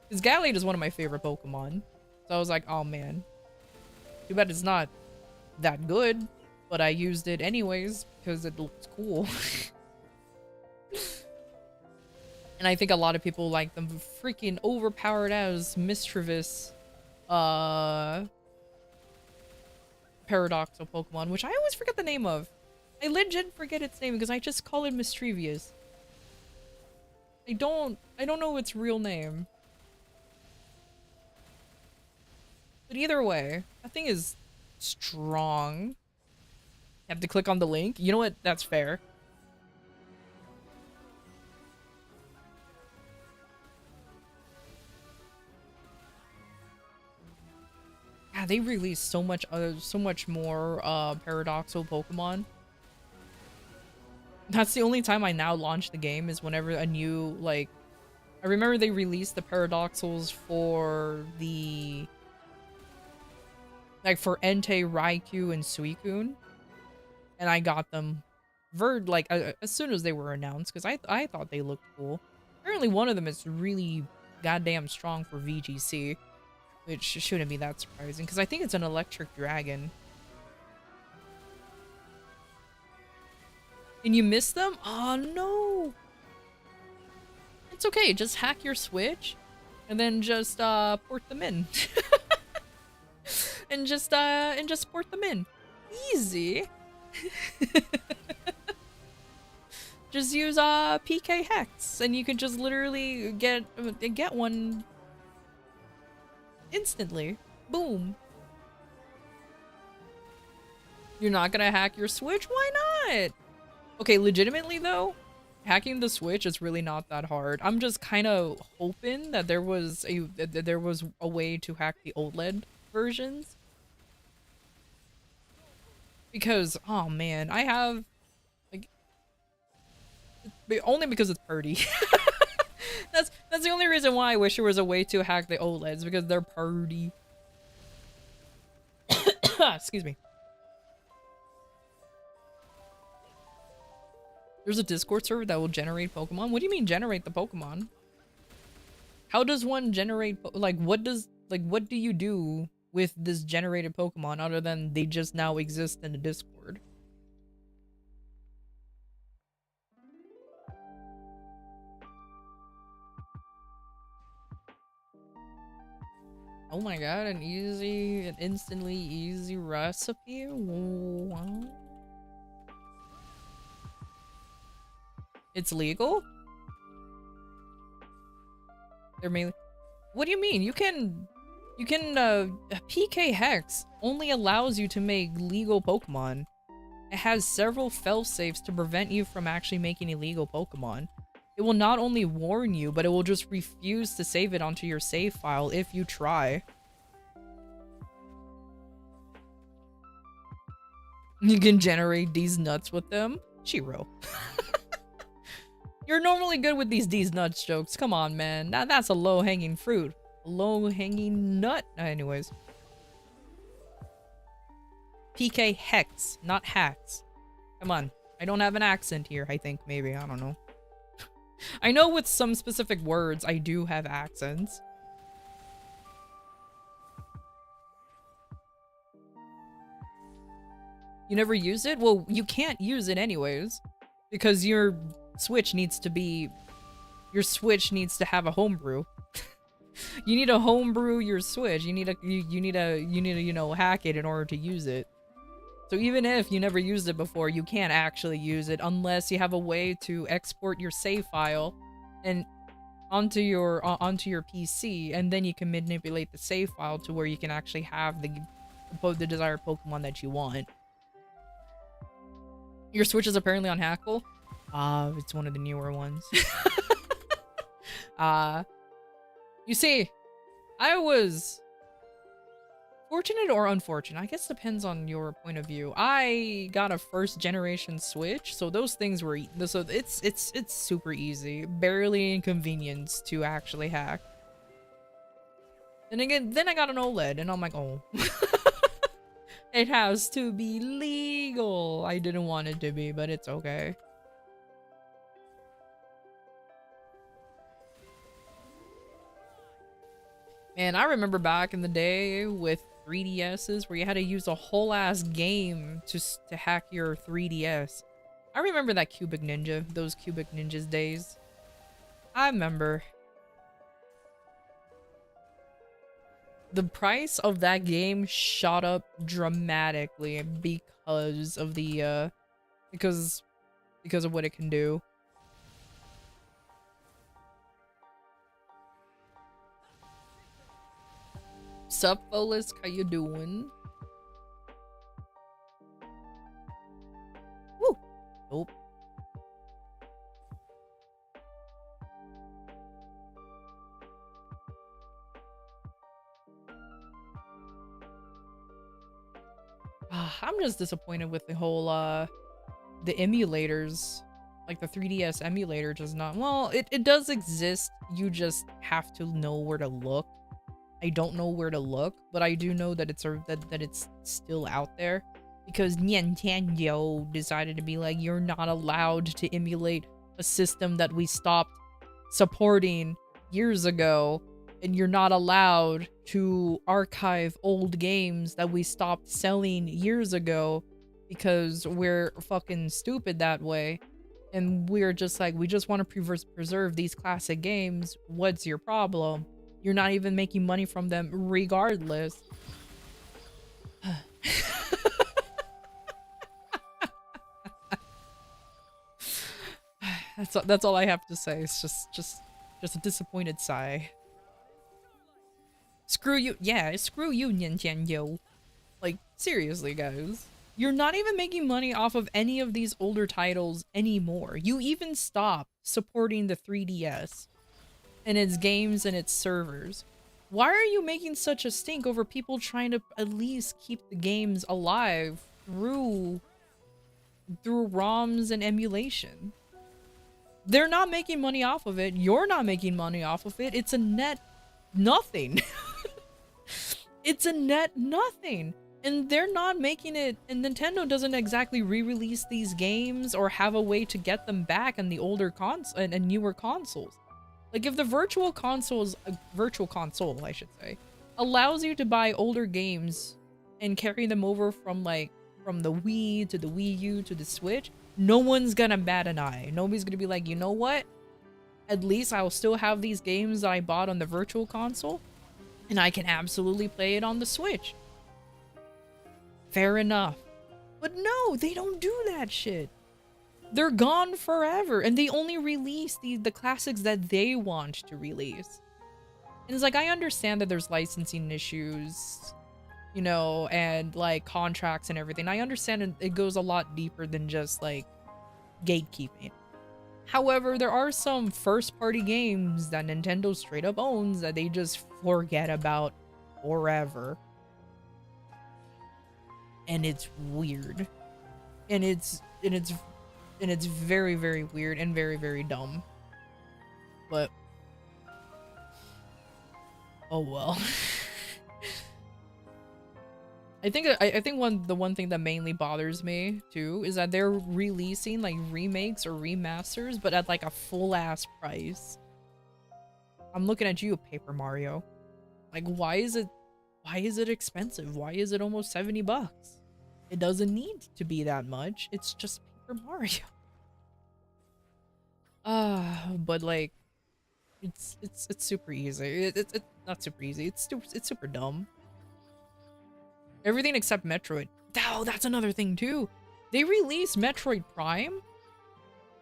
Because Gallade is one of my favorite Pokemon. So I was like, oh man. Too bad it's not that good, but I used it anyways because it looks cool. And I think a lot of people like them freaking overpowered as Mischievous Paradoxal Pokemon, which I always forget the name of. I legit forget its name because I just call it Mischievous. I don't know its real name. But either way, that thing is strong. You have to click on the link. You know what? That's fair. Yeah, they released so much more Paradoxal Pokemon. That's the only time I now launch the game is whenever a new, like, I remember they released the Paradoxals for the, like, for Entei, Raikou, and Suicune. And I got them as soon as they were announced because I thought they looked cool. Apparently one of them is really goddamn strong for VGC, which shouldn't be that surprising because I think it's an electric dragon. And you missed them? Oh no! It's okay, just hack your Switch and then just port them in. and just port them in. Easy. Just use PK Hex and you can just literally get one instantly. Boom. You're not gonna hack your Switch? Why not? Okay, legitimately though, hacking the Switch is really not that hard. I'm just kind of hoping that there was a way to hack the OLED versions. Because, oh man, I have, like, only because it's pretty. That's the only reason why I wish there was a way to hack the OLEDs, because they're pretty. Excuse me. There's a Discord server that will generate Pokemon? What do you mean generate the Pokemon? How does one generate, like, what do you do with this generated Pokemon other than they just now exist in the Discord? Oh my god, an instantly easy recipe? Wow. It's legal? They're mainly— what do you mean? You can PK Hex only allows you to make legal Pokemon. It has several fail-safes to prevent you from actually making illegal Pokemon. It will not only warn you, but it will just refuse to save it onto your save file if you try. You can generate these nuts with them? Shiro. You're normally good with these nuts jokes. Come on, man. That's a low-hanging fruit. A low-hanging nut. Anyways. PK Hex, not hacks. Come on. I don't have an accent here, I think. Maybe. I don't know. I know with some specific words, I do have accents. You never use it? Well, you can't use it anyways. Because you're Switch needs to be, your Switch needs to have a homebrew. You need to homebrew your Switch. You need to, you know, hack it in order to use it. So even if you never used it before, you can't actually use it unless you have a way to export your save file and onto your PC, and then you can manipulate the save file to where you can actually have the desired Pokemon that you want. Your Switch is apparently unhackable. It's one of the newer ones. You see, I was fortunate or unfortunate, I guess depends on your point of view. I got a first generation Switch, so those things were, so it's super easy, barely inconvenience to actually hack. And again, then I got an OLED, and I'm like, oh. It has to be legal. I didn't want it to be, but it's okay. Man, I remember back in the day with 3DSs where you had to use a whole ass game to hack your 3DS. I remember that Cubic Ninja, those Cubic Ninjas days. I remember. The price of that game shot up dramatically because of the because of what it can do. Sup, Folisk? How you doing? Woo! Nope. I'm just disappointed with the whole the emulators. Like the 3DS emulator does not, well, it does exist, you just have to know where to look. I don't know where to look, but I do know that it's that it's still out there, because Nintendo decided to be like, you're not allowed to emulate a system that we stopped supporting years ago, and you're not allowed to archive old games that we stopped selling years ago because we're fucking stupid that way. And we're just like, we just want to preserve these classic games. What's your problem? You're not even making money from them regardless. That's all I have to say. It's just a disappointed sigh. Screw you. Yeah, screw you, Nintendo. Like, seriously, guys. You're not even making money off of any of these older titles anymore. You even stopped supporting the 3DS and its games and its servers. Why are you making such a stink over people trying to at least keep the games alive through ROMs and emulation? They're not making money off of it. You're not making money off of it. It's a net nothing. It's a net nothing. And they're not making it, and Nintendo doesn't exactly re-release these games or have a way to get them back on the older and newer consoles. Like, if the virtual console, I should say, allows you to buy older games and carry them over from the Wii to the Wii U to the Switch, no one's gonna bat an eye. Nobody's gonna be like, you know what? At least I'll still have these games that I bought on the virtual console, and I can absolutely play it on the Switch. Fair enough. But no, they don't do that shit. They're gone forever, and they only release the classics that they want to release. And it's like, I understand that there's licensing issues, you know, and like contracts and everything. I understand it goes a lot deeper than just like gatekeeping. However, there are some first-party games that Nintendo straight up owns that they just forget about forever. And it's weird. And it's very, very weird and very, very dumb. But oh well. I think the one thing that mainly bothers me too is that they're releasing like remakes or remasters, but at like a full ass price. I'm looking at you, Paper Mario. Like, why is it expensive? Why is it almost $70? It doesn't need to be that much. It's just Paper Mario. But like, it's super easy. It's not super easy. It's super dumb. Everything except Metroid. Oh, that's another thing too. They released Metroid Prime,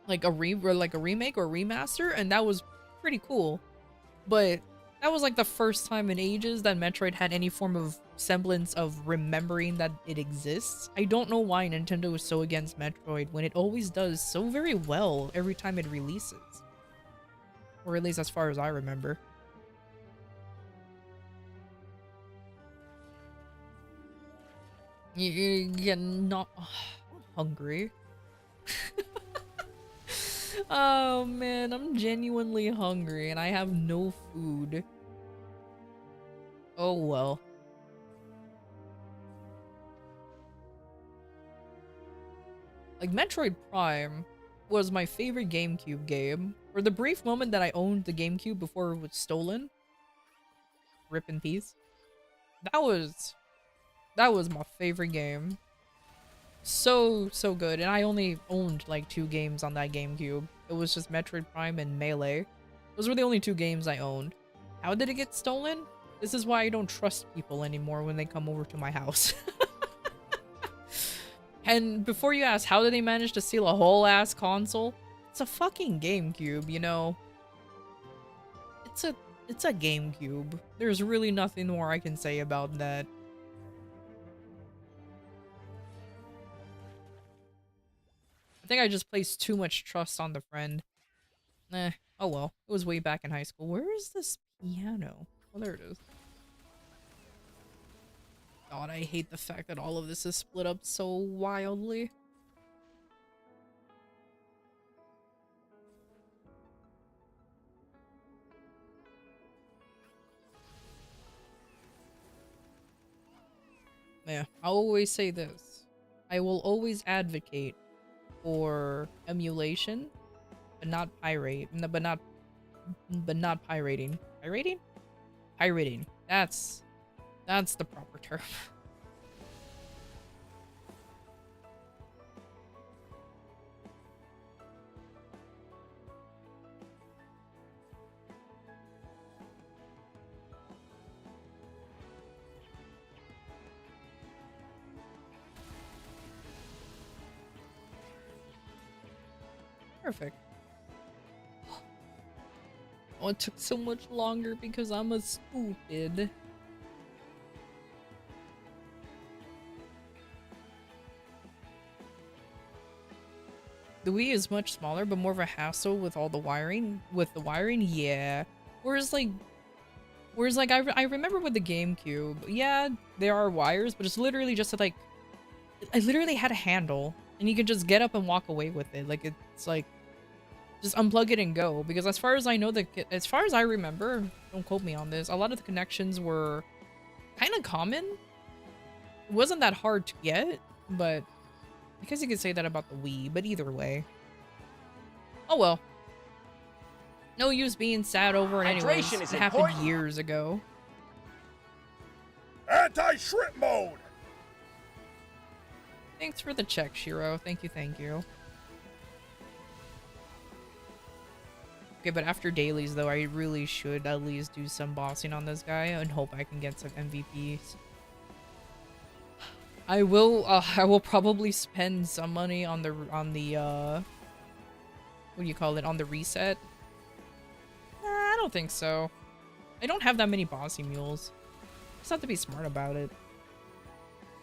like a remake or remaster, and that was pretty cool. But that was like the first time in ages that Metroid had any form of semblance of remembering that it exists. I don't know why Nintendo is so against Metroid when it always does so very well every time it releases. Or at least as far as I remember. You're not hungry. Oh man, I'm genuinely hungry and I have no food. Oh well. Like, Metroid Prime was my favorite GameCube game. For the brief moment that I owned the GameCube before it was stolen, rip in peace. That was my favorite game. So good. And I only owned like 2 games on that GameCube. It was just Metroid Prime and Melee. Those were the only 2 games I owned. How did it get stolen? This is why I don't trust people anymore when they come over to my house. And before you ask, how did they manage to steal a whole ass console? It's a fucking GameCube, you know. It's a GameCube. There's really nothing more I can say about that. I think I just placed too much trust on the friend. Eh, oh well. It was way back in high school. Where is this piano? Oh, there it is. God, I hate the fact that all of this is split up so wildly. Yeah, I'll always say this. I will always advocate for emulation, but not not pirating. Pirating? Pirating. That's the proper term. Perfect. Oh, it took so much longer because I'm a stupid. The Wii is much smaller, but more of a hassle with all the wiring. With the wiring, yeah. Whereas like I remember with the GameCube, yeah, there are wires, but it's literally just like, I literally had a handle, and you can just get up and walk away with it. Like, it's like, just unplug it and go. Because as far as I know, as far as I remember, don't quote me on this, a lot of the connections were kind of common. It wasn't that hard to get, but I guess you could say that about the Wii, but either way. Oh well. No use being sad over it anyways. It happened years ago. Anti-shrimp mode! Thanks for the check, Shiro. Thank you, thank you. Okay, but after dailies, though, I really should at least do some bossing on this guy and hope I can get some MVPs. I will probably spend some money on the, what do you call it, on the reset. Nah, I don't think so. I don't have that many bossy mules. Just have to be smart about it.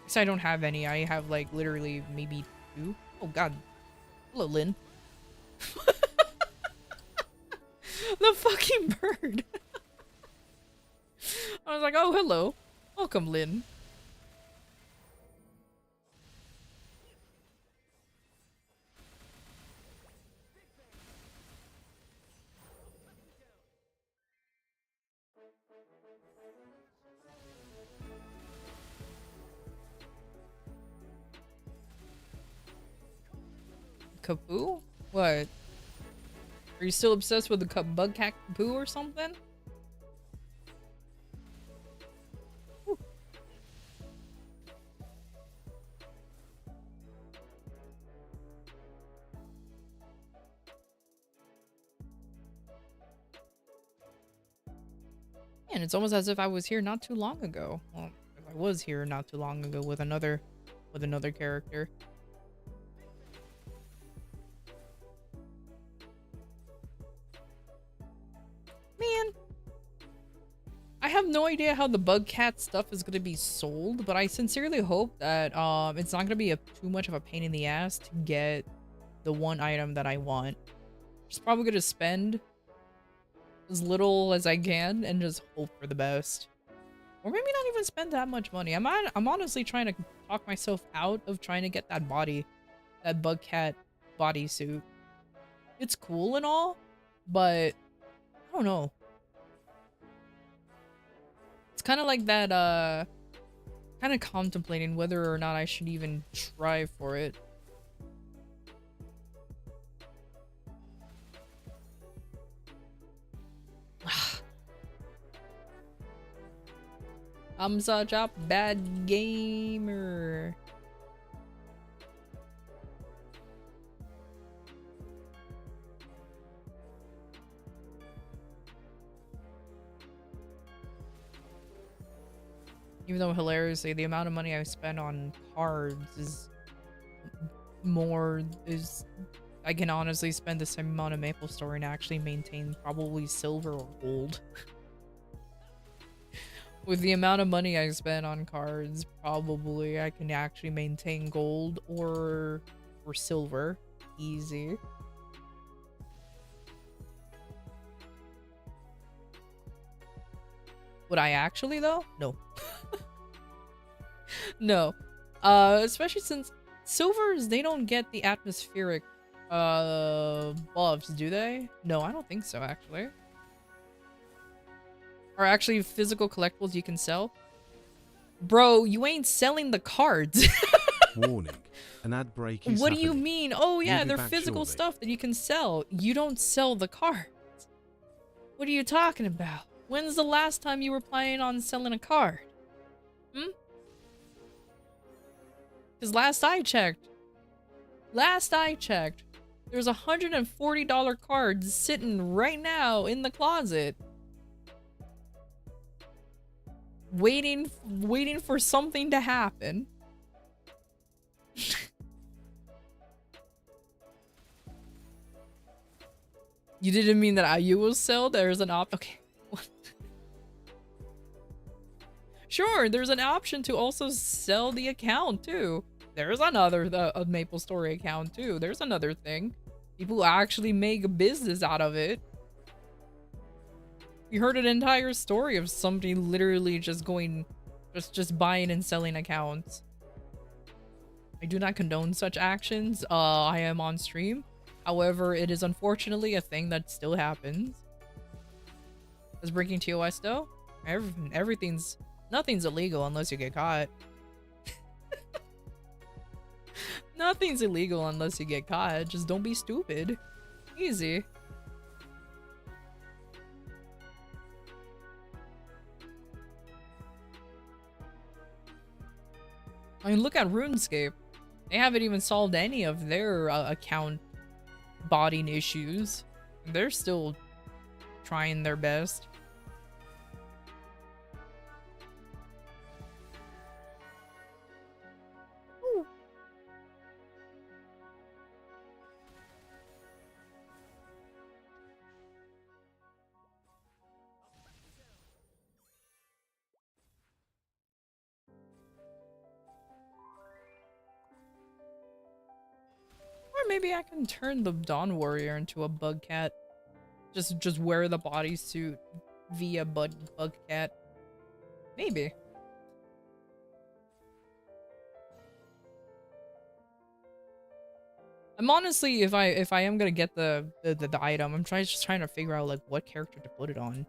Because I don't have any. I have, like, literally maybe 2. Oh, God. Hello, Lynn. The fucking bird. I was like, oh, hello. Welcome, Lynn. Kapoo? What? Are you still obsessed with the bug cat Kapoo or something? Whew. And it's almost as if I was here not too long ago. Well, I was here not too long ago with another character. Man, I have no idea how the bug cat stuff is gonna be sold, but I sincerely hope that it's not gonna be too much of a pain in the ass to get the one item that I want. Just probably gonna spend as little as I can and just hope for the best. Or maybe not even spend that much money. I'm honestly trying to talk myself out of trying to get that bug cat bodysuit. It's cool and all, but I don't know. It's kind of like that, kind of contemplating whether or not I should even try for it. I'm such a bad gamer. Even though hilariously, the amount of money I spend on cards is I can honestly spend the same amount of MapleStory and actually maintain probably silver or gold. With the amount of money I spend on cards, probably I can actually maintain gold or silver. Easy. Would I actually though? No. No. Especially since silvers, they don't get the atmospheric buffs, do they? No, I don't think so actually. Or actually physical collectibles you can sell? Bro, you ain't selling the cards. Warning. An ad break is What do you happening. mean? Oh yeah, We'll be they're back physical shortly. stuff that you can sell. You don't sell the cards. What are you talking about? When's the last time you were planning on selling a card? Hmm? Because last I checked, there's $140 cards sitting right now in the closet. Waiting for something to happen. You didn't mean that you will sell? There's an okay. Sure, there's an option to also sell the account too. There's another a MapleStory account too. There's another thing. People actually make a business out of it. We heard an entire story of somebody literally just buying and selling accounts. I do not condone such actions. I am on stream. However, it is unfortunately a thing that still happens. Is breaking TOS though? Nothing's illegal unless you get caught. Nothing's illegal unless you get caught. Just don't be stupid. Easy. I mean, look at RuneScape. They haven't even solved any of their account botting issues. They're still trying their best. Ooh. Or maybe I can turn the Dawn Warrior into a bug cat. Just wear the bodysuit via bug cat. Maybe. I'm honestly, if I am gonna get the item, I'm just trying to figure out like what character to put it on.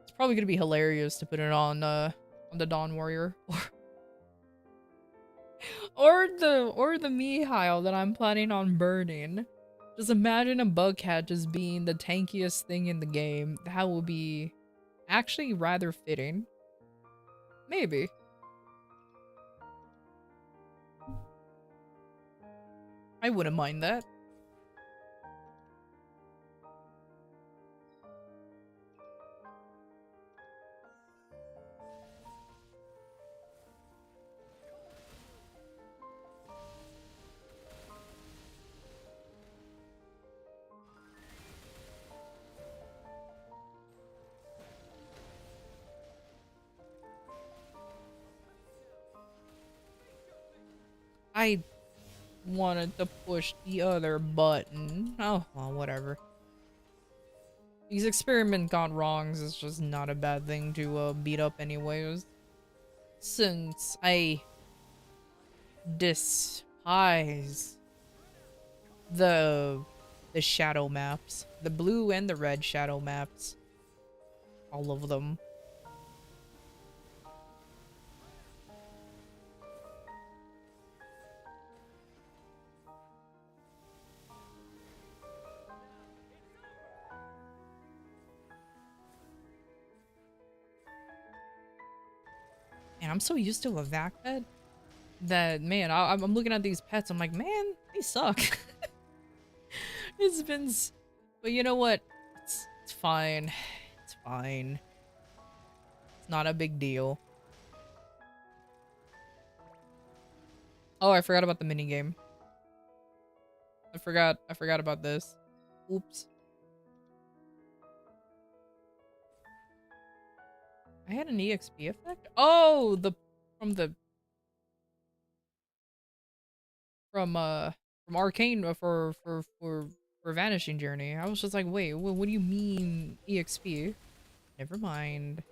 It's probably gonna be hilarious to put it on the Dawn Warrior or the Mihile that I'm planning on burning. Just imagine a bug cat just being the tankiest thing in the game. That will be actually rather fitting. Maybe. I wouldn't mind that. I wanted to push the other button. Oh, well, whatever. These experiment gone wrongs is just not a bad thing to beat up anyways. Since I despise the shadow maps. The blue and the red shadow maps. All of them. And I'm so used to a vac pet that, man, I'm looking at these pets, I'm like, man, they suck. It's been... But you know what? It's fine. It's fine. It's not a big deal. Oh, I forgot about the minigame. I forgot about this. Oops. I had an EXP effect? Oh, from Arcane for Vanishing Journey. I was just like, wait, what do you mean EXP? Never mind.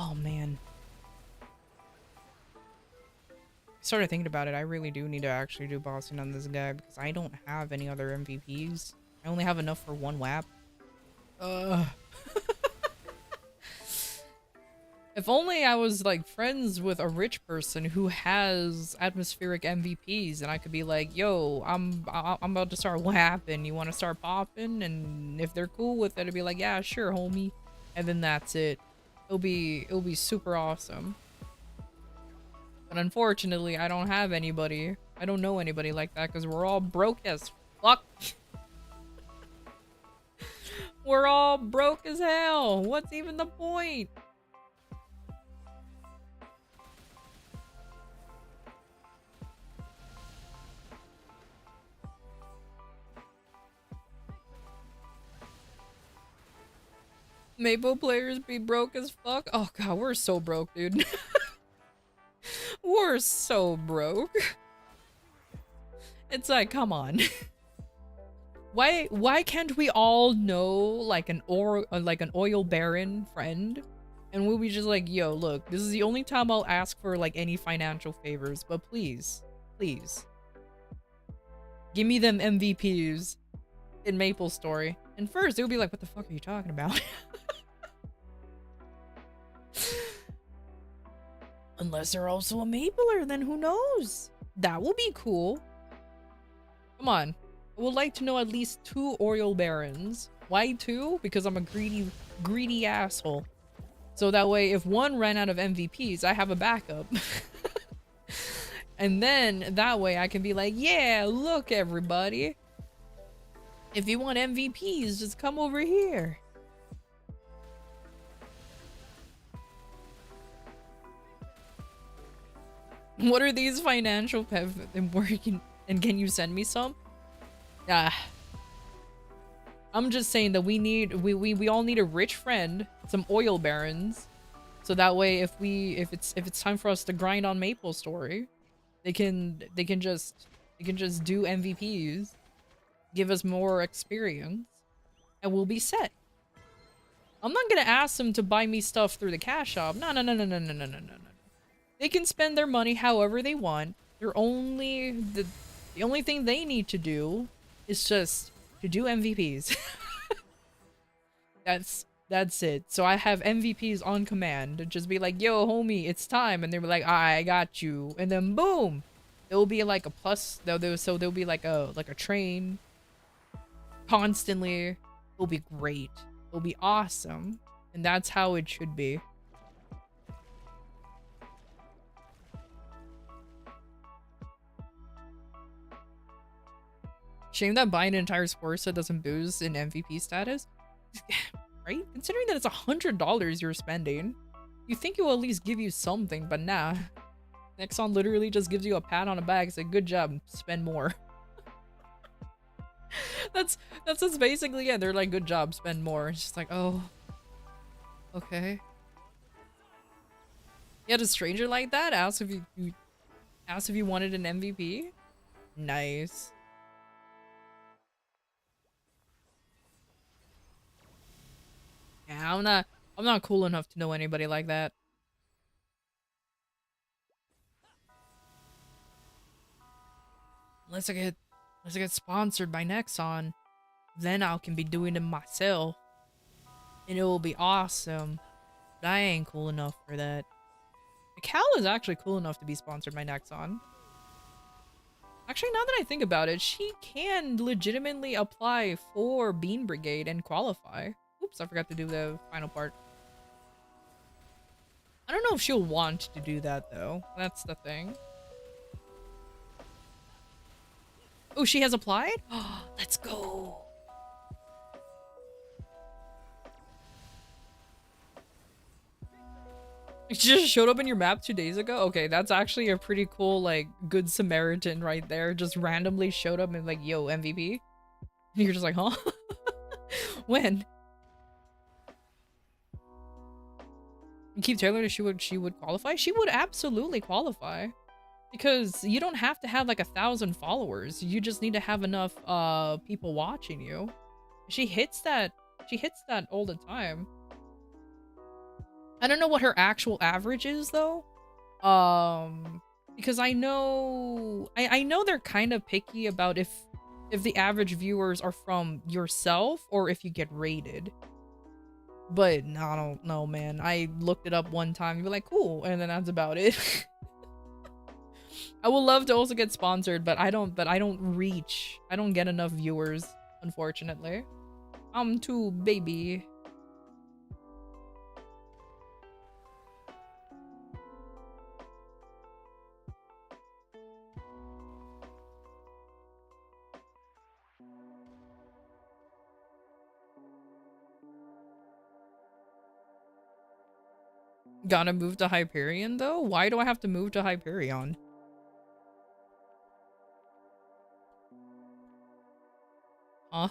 Oh man. I started thinking about it. I really do need to actually do bossing on this guy because I don't have any other MVPs. I only have enough for one WAP. If only I was like friends with a rich person who has atmospheric MVPs and I could be like, yo, I'm about to start WAPing. You want to start popping? And if they're cool with it, I'd be like, yeah, sure, homie. And then that's it. It'll be super awesome. But unfortunately, I don't have anybody. I don't know anybody like that because we're all broke as fuck. We're all broke as hell. What's even the point? Maple players be broke as fuck? Oh god, we're so broke, dude. We're so broke. It's like, come on. Why can't we all know like an oil baron friend? And we'll be just like, yo, look, this is the only time I'll ask for like any financial favors, but please, please. Give me them MVPs in Maple Story. And first, it would be like, what the fuck are you talking about? Unless they're also a Mapler, then who knows? That will be cool. Come on. I would like to know at least 2 Oriole Barons. Why 2? Because I'm a greedy asshole. So that way, if one ran out of MVPs, I have a backup. And then, that way, I can be like, yeah, look, everybody. If you want MVPs, just come over here. What are these financial working? And can you send me some? I'm just saying that we all need a rich friend, some oil barons, so that way if it's time for us to grind on Maple Story, they can just do MVPs, give us more experience, and we'll be set. I'm not gonna ask them to buy me stuff through the cash shop. No. They can spend their money however they want. The only thing they need to do is just to do MVPs. That's it. So I have MVPs on command. Just be like, yo, homie, it's time. And they'll be like, I got you. And then boom, there'll be like a plus though, so there'll be like a train constantly. It'll be great. It'll be awesome. And that's how it should be. Shame that buying an entire sports set doesn't boost in MVP status. Right? Considering that it's $100 you're spending, you think it will at least give you something, but nah. Nexon literally just gives you a pat on the back and say, good job, spend more. that's basically it. They're like, good job, spend more. It's just like, oh, okay. You had a stranger like that ask if you wanted an MVP. Nice. Yeah, I'm not cool enough to know anybody like that. Unless I get sponsored by Nexon, then I can be doing it myself. And it will be awesome. But I ain't cool enough for that. Cal is actually cool enough to be sponsored by Nexon. Actually, now that I think about it, she can legitimately apply for Bean Brigade and qualify. Oops, I forgot to do the final part. I don't know if she'll want to do that, though. That's the thing. Oh, she has applied? Oh, let's go. She just showed up in your map 2 days ago? Okay, that's actually a pretty cool, like, good Samaritan right there. Just randomly showed up and like, yo, MVP? And you're just like, huh? When? You keep telling her she would qualify? She would absolutely qualify. Because you don't have to have like 1,000 followers. You just need to have enough people watching you. She hits that all the time. I don't know what her actual average is though. Because I know they're kind of picky about if the average viewers are from yourself or if you get rated. But no, I don't know, man. I looked it up one time. You're like, cool, and then that's about it. I would love to also get sponsored, but I don't get enough viewers, unfortunately. I'm too baby. Gotta move to Hyperion though? Why do I have to move to Hyperion? Huh?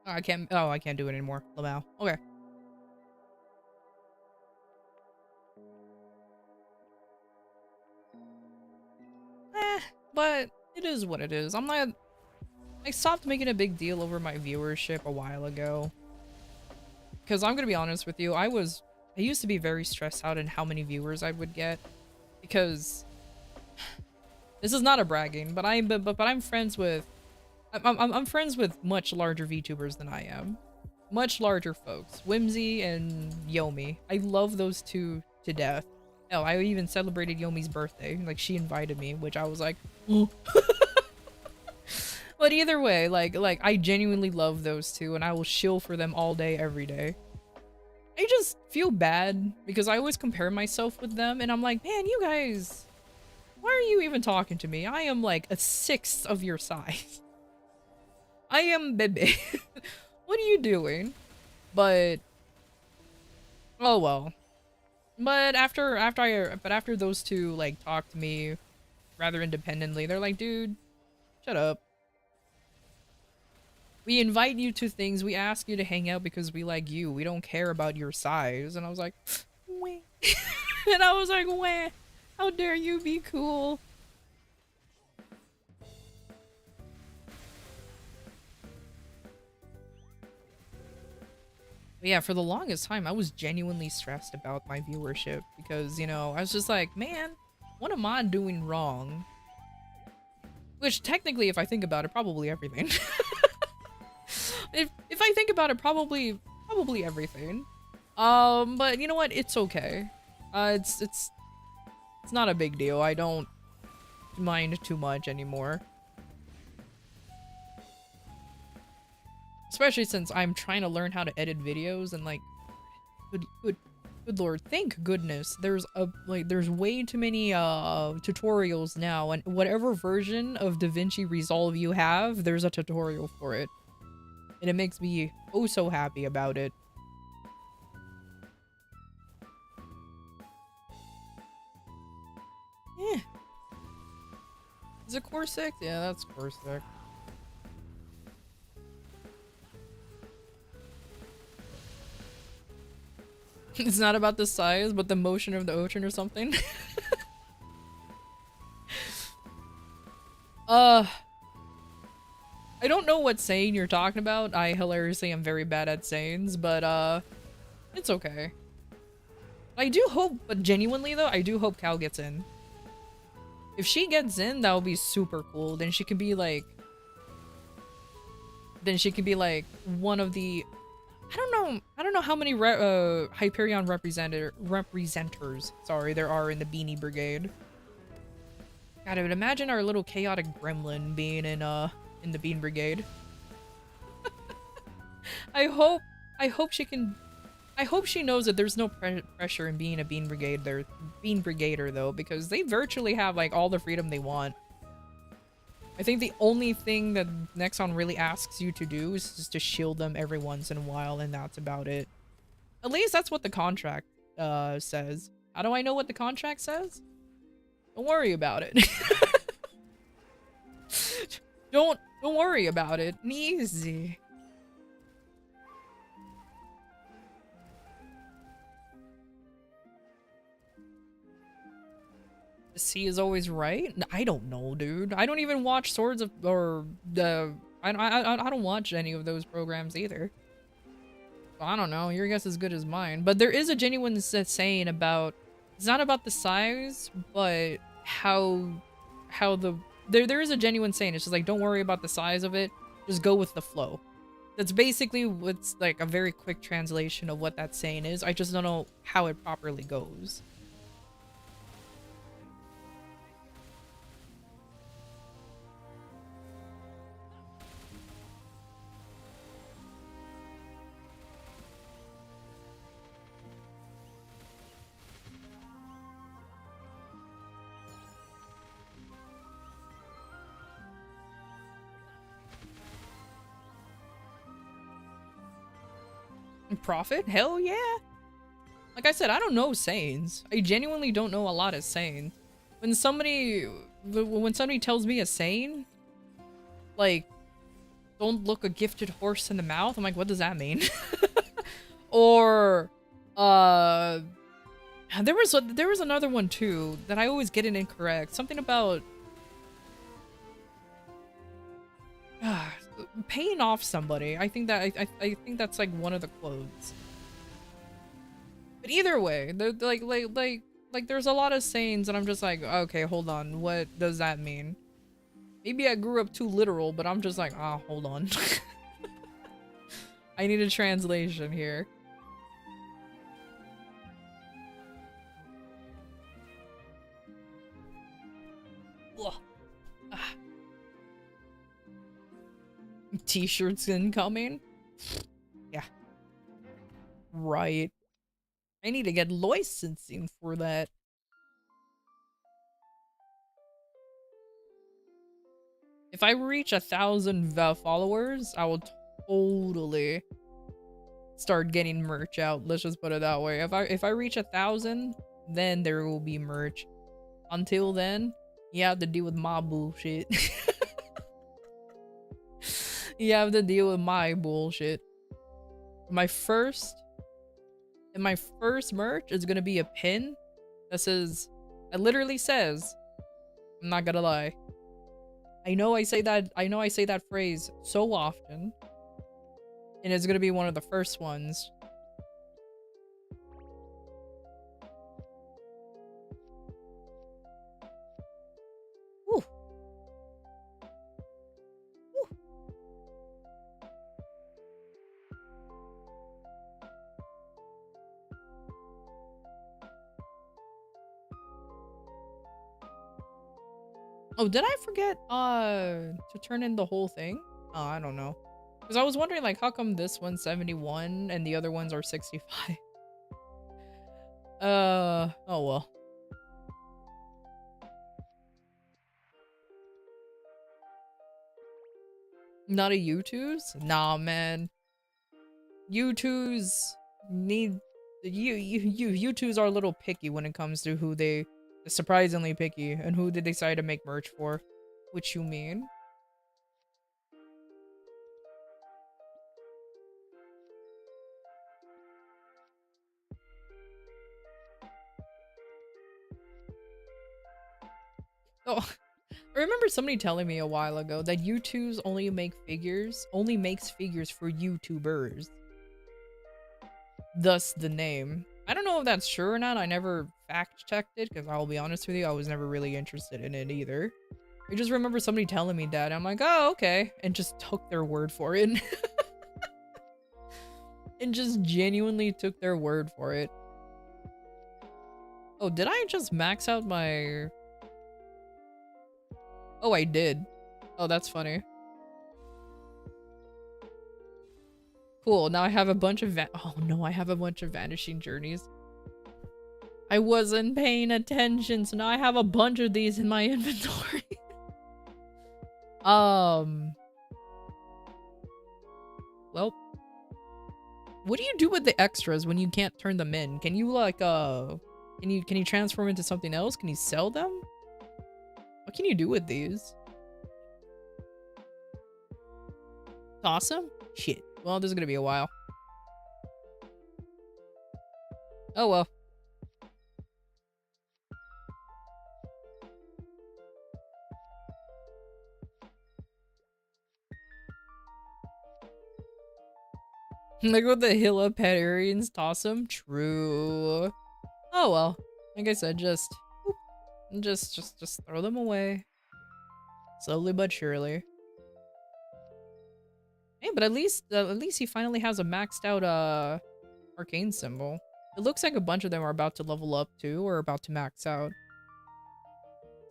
I can't do it anymore. Lamau. Okay. But it is what it is. I stopped making a big deal over my viewership a while ago. Because I'm gonna be honest with you, I used to be very stressed out in how many viewers I would get. Because this is not a bragging, but I'm friends with I'm friends with much larger VTubers than I am. Much larger folks. Whimsy and Yomi. I love those two to death. Hell, I even celebrated Yomi's birthday. Like, she invited me, which I was like, oh. But either way, like I genuinely love those two, and I will shill for them all day, every day. I just feel bad because I always compare myself with them, and I'm like, man, you guys, why are you even talking to me? I am like 1/6 of your size. I am baby. What are you doing? But oh well. But after those two like talk to me rather independently, they're like, dude, shut up. We invite you to things, we ask you to hang out because we like you. We don't care about your size. And I was like, wah. And I was like, wah, how dare you be cool? But yeah, for the longest time, I was genuinely stressed about my viewership because, you know, I was just like, man, what am I doing wrong? Which technically, if I think about it, probably everything. if I think about it, probably everything. But you know what? It's okay. It's not a big deal. I don't mind too much anymore. Especially since I'm trying to learn how to edit videos and like, good lord, thank goodness there's there's way too many tutorials now, and whatever version of DaVinci Resolve you have, there's a tutorial for it. And it makes me oh so happy about it. Yeah. Is it core 6? Yeah, that's core 6. It's not about the size, but the motion of the ocean or something. I don't know what saying you're talking about. I hilariously am very bad at sayings, but it's okay. I do hope, but genuinely though, I do hope Cal gets in. If she gets in, that would be super cool. Then she can be like one of the, I don't know how many Hyperion representers, sorry, there are in the Beanie Brigade. God, I would imagine our little chaotic gremlin being in the Bean Brigade. I hope she knows that there's no pressure in being a Bean Brigader though, because they virtually have like all the freedom they want. I think the only thing that Nexon really asks you to do is just to shield them every once in a while, and that's about it. At least that's what the contract says. How do I know what the contract says? Don't worry about it. Don't worry about it. Easy. The C is always right? I don't know, dude. I don't even watch Swords of, or the I don't watch any of those programs either. So I don't know. Your guess is as good as mine. But there is a genuine saying about, it's not about the size, but how the there is a genuine saying. It's just like, don't worry about the size of it. Just go with the flow. That's basically what's like a very quick translation of what that saying is. I just don't know how it properly goes. Profit? Hell yeah. Like I said, I don't know sayings. I genuinely don't know a lot of sayings. When somebody tells me a saying, like, don't look a gifted horse in the mouth, I'm like, what does that mean? Or, there was another one too that I always get it incorrect. Something about paying off somebody. I think that I think that's like one of the quotes. But either way, like there's a lot of sayings and I'm just like, okay, hold on, what does that mean? Maybe I grew up too literal, but I'm just like, hold on. I need a translation here. T-shirts incoming? Yeah. Right. I need to get licensing for that. If I reach 1,000 followers, I will totally start getting merch out. Let's just put it that way. If I reach 1,000, then there will be merch. Until then, you have to deal with my bullshit. You have to deal with my bullshit. My first merch is gonna be a pin that says, it literally says, I'm not gonna lie. I know I say that phrase so often, and it's gonna be one of the first ones. Whew. Oh, did I forget to turn in the whole thing? Oh, I don't know. Because I was wondering, like, how come this one's 71 and the other ones are 65? Oh well. Not a U2's? Nah, man. U2's need U2's are a little picky when it comes to who they surprisingly picky and who they decide to make merch for. Which you mean? Oh, I remember somebody telling me a while ago that U2's only makes figures for YouTubers. Thus the name. I don't know if that's true or not. I never fact checked it because I'll be honest with you, I was never really interested in it either. I just remember somebody telling me that. I'm like, oh, okay. And just took their word for it. And just genuinely took their word for it. Oh, did I just max out my... Oh, I did. Oh, that's funny. Cool, now I have a bunch of oh no, I have a bunch of vanishing journeys. I wasn't paying attention, so now I have a bunch of these in my inventory. Well, what do you do with the extras when you can't turn them in? Can you like can you transform into something else? Can you sell them? What can you do with these? Toss them? Shit. Well, this is gonna be a while. Oh well. Like with the hill of pet Aryans, toss them? True. Oh well. Like I said, just throw them away. Slowly but surely. Hey, but at least he finally has a maxed out arcane symbol. It looks like a bunch of them are about to level up too, or about to max out.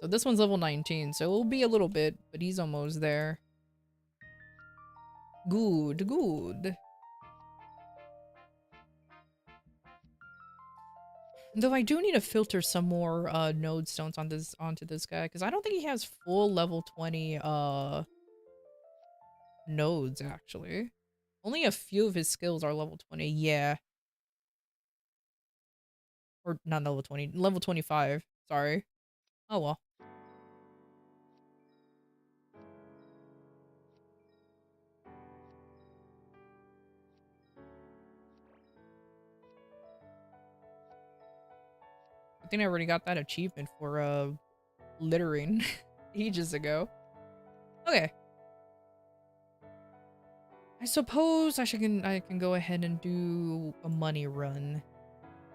So this one's level 19, so it'll be a little bit, but he's almost there. Good, good. Though I do need to filter some more node stones onto this guy, because I don't think he has full level 20 nodes actually. Only a few of his skills are level 20, yeah. Or not level 20, level 25, sorry. Oh well. I think I already got that achievement for littering ages ago. Okay. I suppose I can go ahead and do a money run.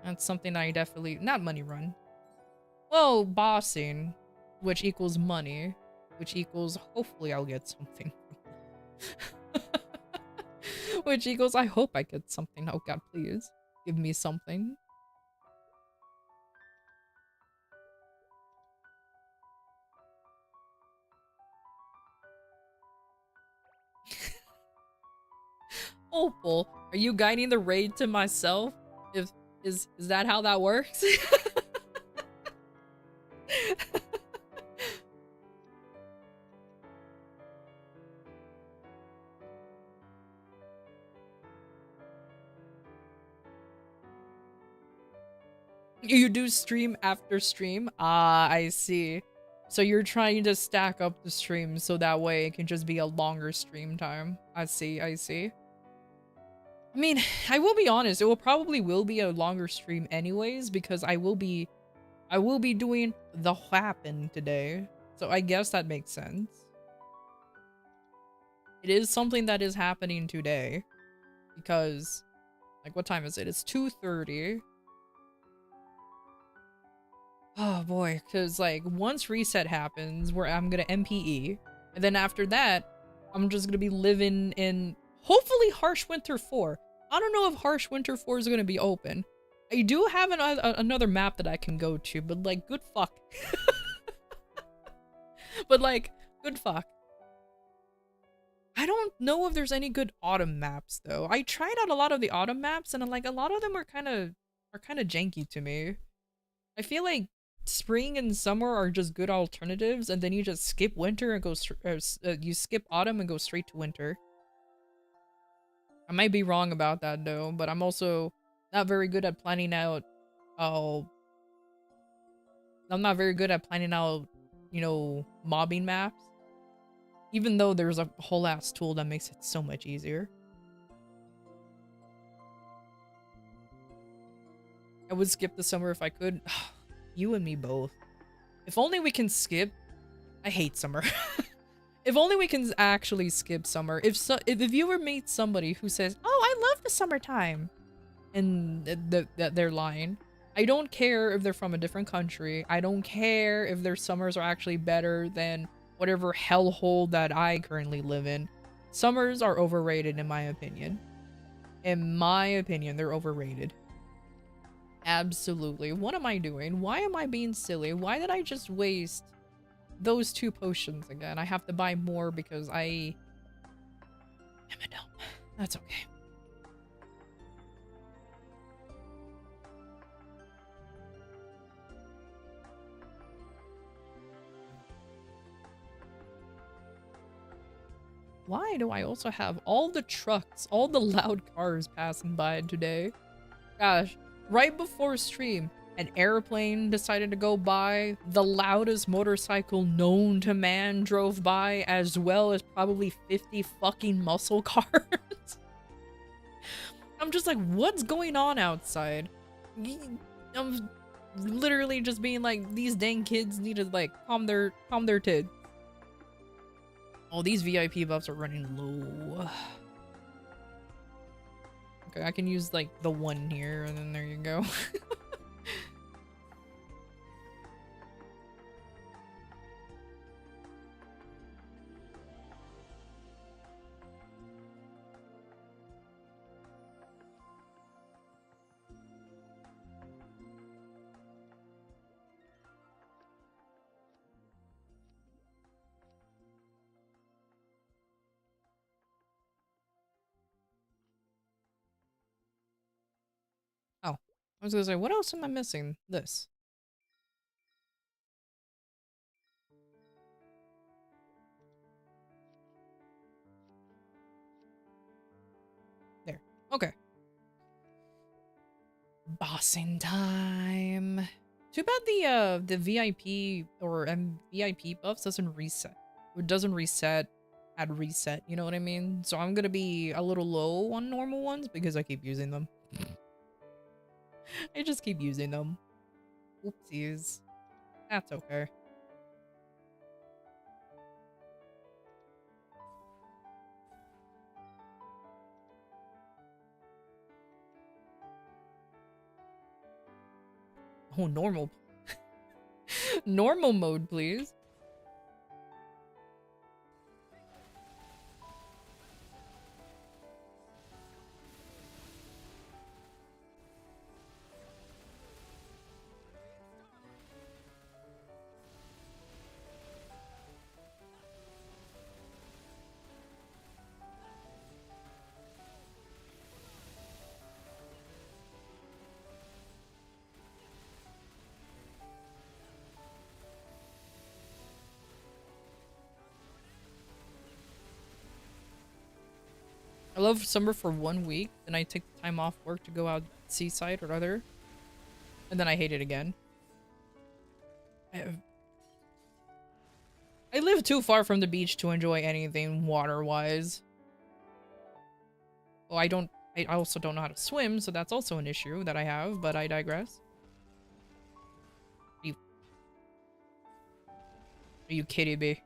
That's something I definitely not money run. Well, bossing, which equals money, which equals hopefully I'll get something. Which equals I hope I get something. Oh god, please give me something. Hopeful. Are you guiding the raid to myself? Is that how that works? You do stream after stream? Ah, I see. So you're trying to stack up the streams so that way it can just be a longer stream time. I see, I see. I mean, I will be honest, it will be a longer stream anyways because I will be doing the happen today. So I guess that makes sense. It is something that is happening today because like what time is it? It's 2:30. Oh boy, because like once reset happens where I'm gonna MPE, and then after that, I'm just gonna be living in hopefully Harsh Winter 4. I don't know if Harsh Winter 4 is gonna be open. I do have another map that I can go to, but like good fuck. But like, good fuck. I don't know if there's any good autumn maps though. I tried out a lot of the autumn maps and like a lot of them are kind of janky to me. I feel like spring and summer are just good alternatives, and then you just skip winter and go you skip autumn and go straight to winter. I might be wrong about that though, but I'm also not very good at planning out. Oh, I'm not very good at planning out, you know, mobbing maps. Even though there's a whole ass tool that makes it so much easier. I would skip the summer if I could. You and me both. If only we can skip. I hate summer. If only we can actually skip summer. If the viewer meets somebody who says, "Oh, I love the summertime," and they're lying. I don't care if they're from a different country. I don't care if their summers are actually better than whatever hellhole that I currently live in. Summers are overrated in my opinion. In my opinion, they're overrated. Absolutely. What am I doing? Why am I being silly? Why did I just waste those 2 potions again? I have to buy more because I am a dumb. That's okay. Why do I also have all the trucks, all the loud cars passing by today? Gosh, right before stream, an airplane decided to go by, the loudest motorcycle known to man drove by, as well as probably 50 fucking muscle cars. I'm just like, what's going on outside? I'm literally just being like, these dang kids need to like calm their tits. Oh, these VIP buffs are running low. Okay, I can use like the 1 here, and then there you go. Oh, I was gonna say, what else am I missing? This. There. Okay. Bossing time. Too bad the VIP or VIP buffs doesn't reset. It doesn't reset at reset, you know what I mean? So I'm gonna be a little low on normal ones because I keep using them. I just keep using them. Oopsies. That's okay. Oh, normal. Normal mode, please. I love summer for 1 week, then I take the time off work to go out seaside or other, and then I hate it again. I live too far from the beach to enjoy anything water-wise. Well, I also don't know how to swim, so that's also an issue that I have, but I digress. Are you kidding me?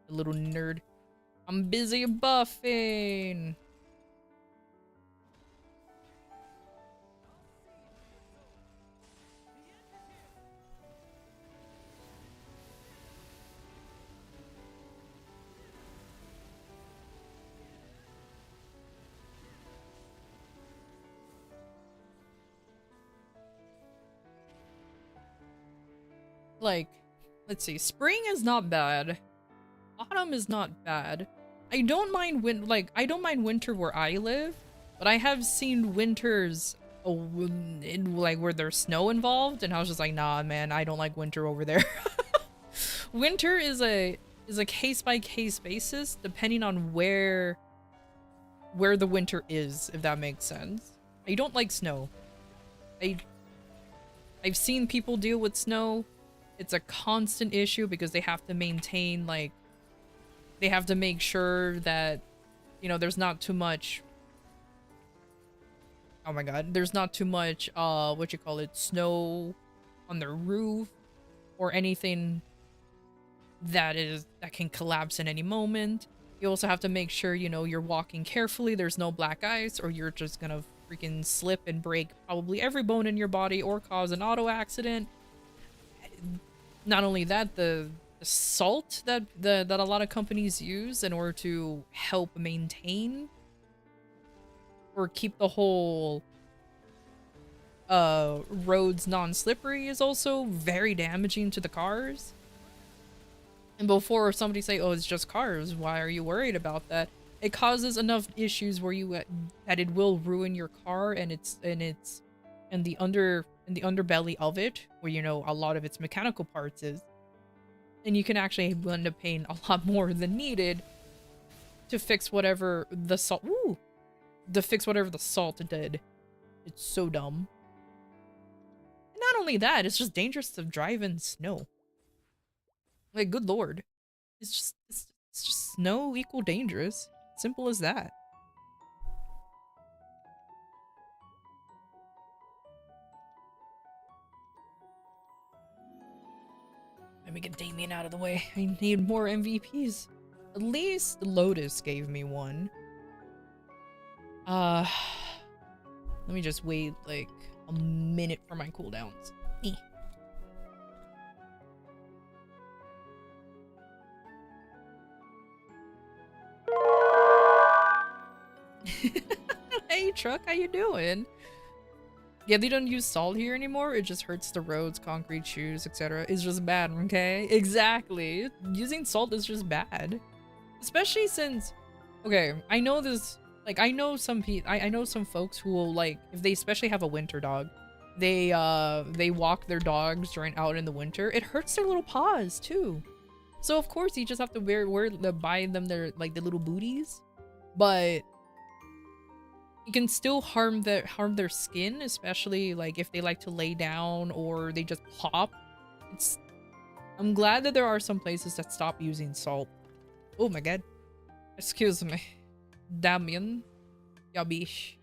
A little nerd. I'm busy buffing! Like, Let's see. Spring is not bad. Autumn is not bad. I don't mind I don't mind winter where I live, but I have seen winters like where there's snow involved, and I was just like, nah, man, I don't like winter over there. Winter is a case by case basis, depending on where the winter is, if that makes sense. I don't like snow. I've seen people deal with snow. It's a constant issue because they have to maintain, like, they have to make sure that, you know, there's not too much, oh my god, there's not too much, what you call it, snow on their roof or anything that can collapse in any moment. You also have to make sure, you know, you're walking carefully, there's no black ice, or you're just gonna freaking slip and break probably every bone in your body or cause an auto accident. Not only that, the salt that a lot of companies use in order to help maintain or keep the whole roads non-slippery is also very damaging to the cars. And before somebody say, oh, it's just cars, why are you worried about that? It causes enough issues where that it will ruin your car, and the underbelly of it, where, you know, a lot of its mechanical parts is. And you can actually end up paying a lot more than needed to fix whatever the salt did. It's so dumb. And not only that, it's just dangerous to drive in snow. Like, good lord. It's just snow equal dangerous. Simple as that. Let me get Damien out of the way. I need more MVPs. At least Lotus gave me one. Let me just wait like a minute for my cooldowns. Hey truck, how you doing? Yeah, they don't use salt here anymore. It just hurts the roads, concrete, shoes, etc. It's just bad, okay? Exactly. Using salt is just bad. Especially since, okay, I know this, like, I know some folks who will, like, if they especially have a winter dog, they walk their dogs during out in the winter. It hurts their little paws too. So of course you just have to buy them their, like, the little booties. But you can still harm their skin, especially like if they like to lay down or they just plop. I'm glad that there are some places that stop using salt. Oh my god. Excuse me. Damien. Yabish.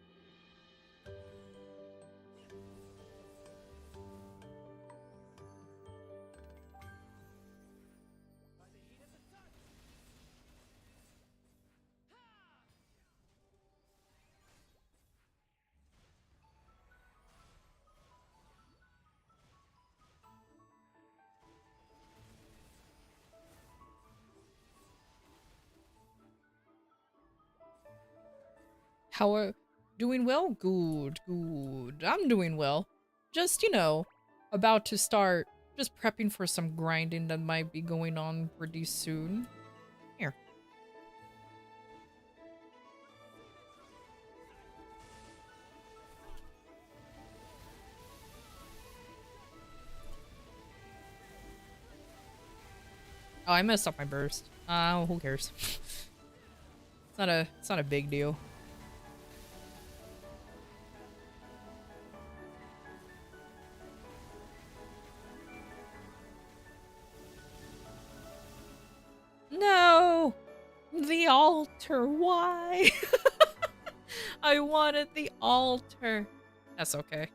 How are doing well? Good, good. I'm doing well. Just, you know, about to start just prepping for some grinding that might be going on pretty soon. Here. Oh, I messed up my burst. Who cares? It's not a big deal. No! The altar, why? I wanted the altar. That's okay.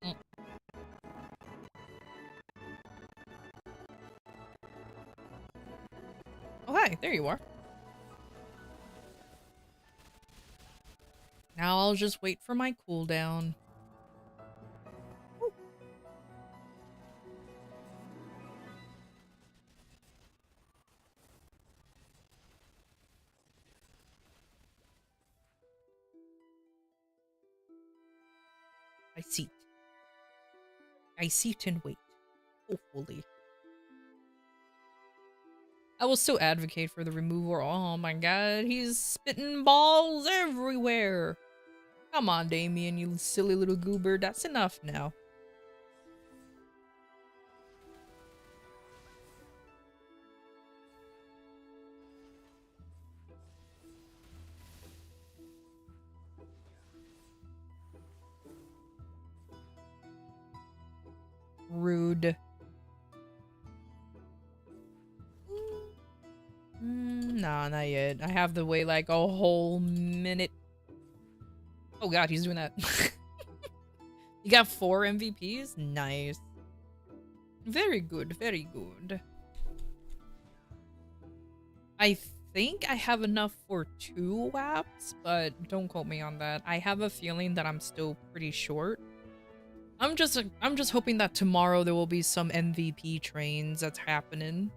Mm. Oh, hi, there you are. Now I'll just wait for my cooldown. seat. I seat and wait. Hopefully. I will still advocate for the removal. Oh my god, he's spitting balls everywhere. Come on, Damien, you silly little goober. That's enough now. Rude. Nah, not yet. I have to wait like a whole minute. Oh god, he's doing that. You got 4 MVPs? Nice. Very good, very good. I think I have enough for 2 WAPs, but don't quote me on that. I have a feeling that I'm still pretty short. I'm just hoping that tomorrow there will be some MVP trains that's happening.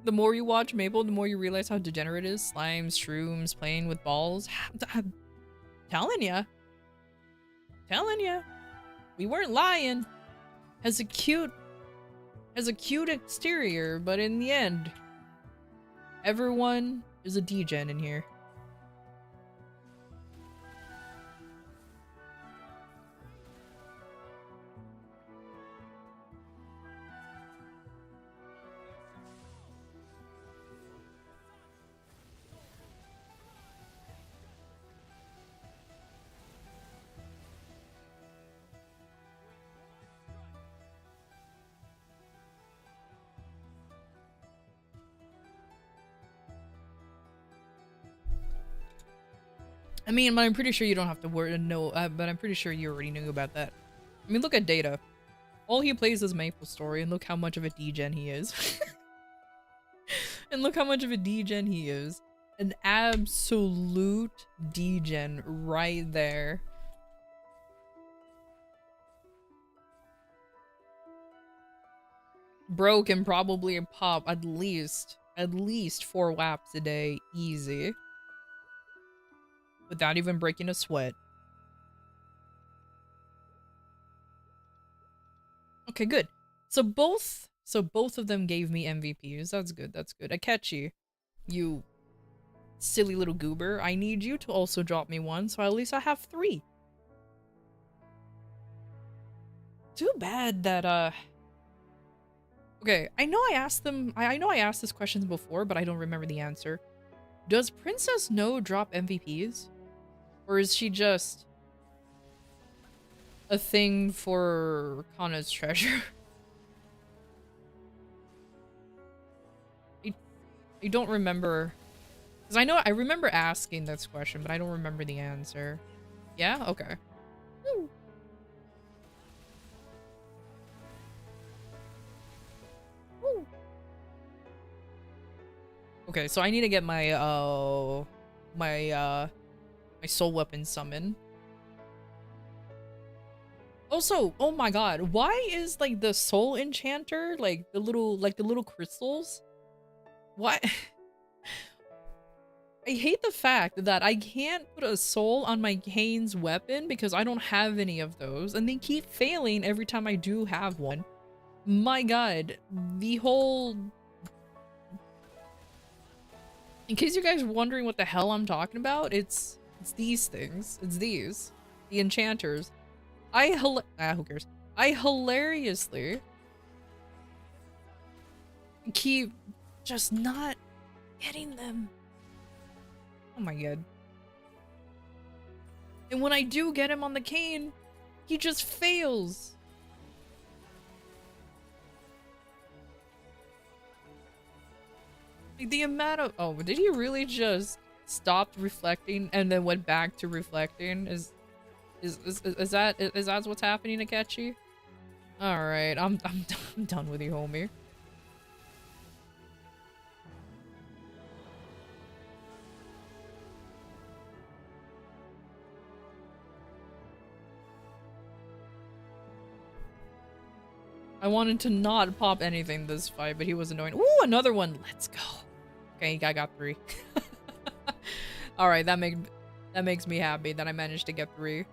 The more you watch Maple, the more you realize how degenerate it is. Slimes, shrooms, playing with balls. I'm telling ya. Telling ya. We weren't lying. Has a cute exterior, but in the end, everyone is a degen in here. I mean, but I'm pretty sure you don't have to know, but I'm pretty sure you already knew about that. I mean, look at Data. All he plays is Maple Story, and look how much of a degen he is. And look how much of a degen he is. An absolute degen right there. Bro can probably pop at least 4 WAPs a day, easy. Without even breaking a sweat. Okay, good. So both of them gave me MVPs. That's good, that's good. Akechi, you silly little goober, I need you to also drop me one, so at least I have 3. Too bad that, okay, I know I asked them, I know I asked this question before, but I don't remember the answer. Does Princess No drop MVPs? Or is she just a thing for Kana's treasure? I don't remember. Because I remember asking this question, but I don't remember the answer. Yeah? Okay. Woo. Woo. Okay, so I need to get my my soul weapon summon. Also, oh my god, why is like the soul enchanter like the little crystals? What? I hate the fact that I can't put a soul on my Kane's weapon because I don't have any of those, and they keep failing every time I do have one. My god, the whole... In case you guys are wondering what the hell I'm talking about, it's these things. It's these. The enchanters. Who cares? I hilariously keep just not getting them. Oh my god. And when I do get him on the cane, he just fails. Like the amount of... Oh, did he really just stop reflecting and then went back to reflecting? Is that what's happening, Akechi? Alright, I'm done with you, homie. I wanted to not pop anything this fight, but he was annoying. Ooh, another one. Let's go. Okay, I got 3. Alright, that makes me happy that I managed to get 3.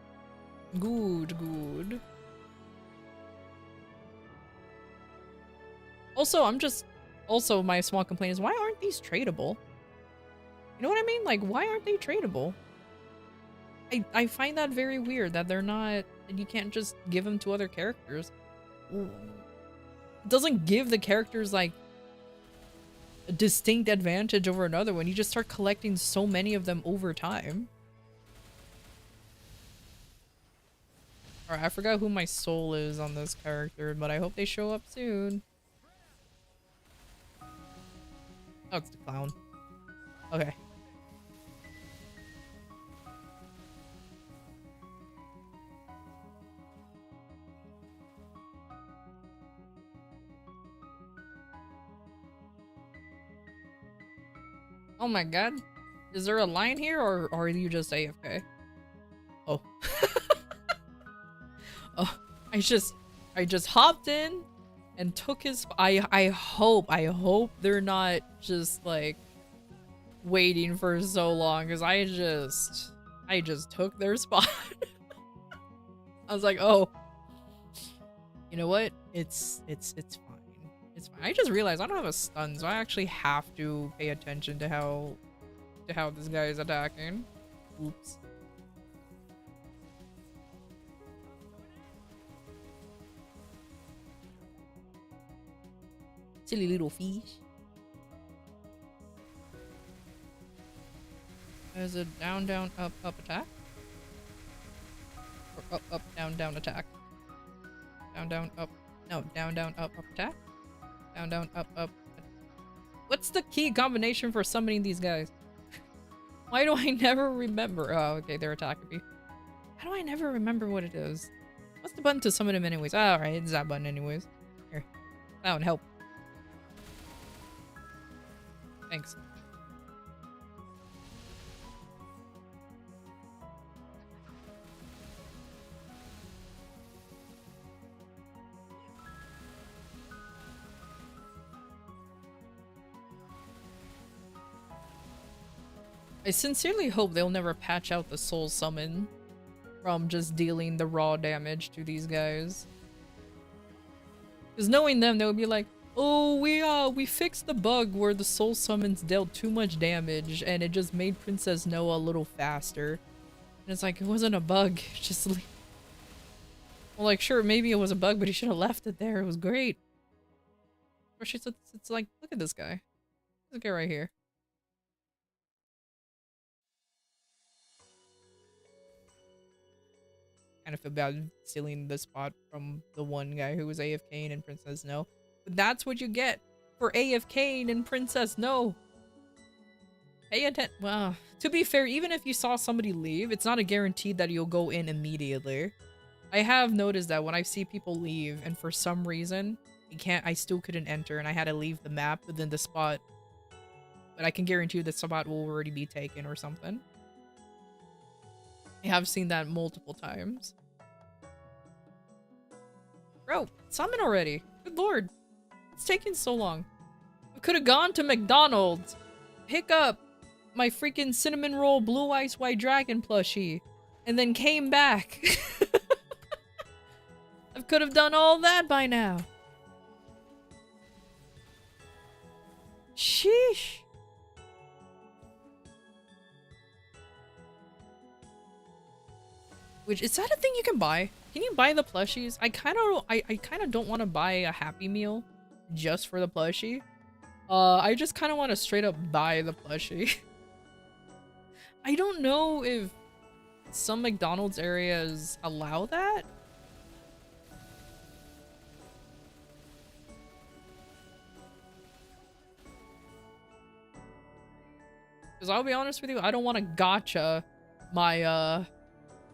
Good, good. Also, my small complaint is, why aren't these tradable? You know what I mean? Like, why aren't they tradable? I find that very weird that they're not, that you can't just give them to other characters. It doesn't give the characters, like, a distinct advantage over another when you just start collecting so many of them over time. Alright, I forgot who my soul is on this character, but I hope they show up soon. Oh, it's the clown. Okay. Oh my god. Is there a line here, or are you just AFK? Oh. Oh, I just hopped in and took his I hope they're not just like waiting for so long, because I just took their spot. I was like, oh, you know what? It's fine. It's fine. I just realized I don't have a stun, so I actually have to pay attention to how this guy is attacking. Oops. Silly little fish. There's a down, down, up, up attack. Or up, up, down attack. Down, down, up. No, down, down, up, up attack. Down, down, up, up. What's the key combination for summoning these guys? Why do I never remember? Oh, okay, they're attacking me. How do I never remember what it is? What's the button to summon him anyways? Alright, it's that button anyways. Here. That would help. Thanks. I sincerely hope they'll never patch out the soul summon from just dealing the raw damage to these guys. Because knowing them, they would be like, oh, we fixed the bug where the soul summons dealt too much damage and it just made Princess Noah a little faster. And it's like, it wasn't a bug. Just well, like, sure, maybe it was a bug, but he should have left it there. It was great. Especially it's like, look at this guy. This guy right here. Kind of feel bad stealing the spot from the one guy who was AFKing and Princess No. But that's what you get for AFKing and Princess No. Pay attention. Well, to be fair, even if you saw somebody leave, it's not a guarantee that you'll go in immediately. I have noticed that when I see people leave and for some reason I still couldn't enter and I had to leave the map within the spot. But I can guarantee you the spot will already be taken or something. I have seen that multiple times. Bro, summon already. Good lord. It's taking so long. I could have gone to McDonald's. Pick up my freaking cinnamon roll blue ice white dragon plushie. And then came back. I could have done all that by now. Sheesh. Which, is that a thing you can buy? Can you buy the plushies? I kind of don't want to buy a Happy Meal just for the plushie. I just kind of want to straight up buy the plushie. I don't know if some McDonald's areas allow that. Because I'll be honest with you, I don't want to gotcha my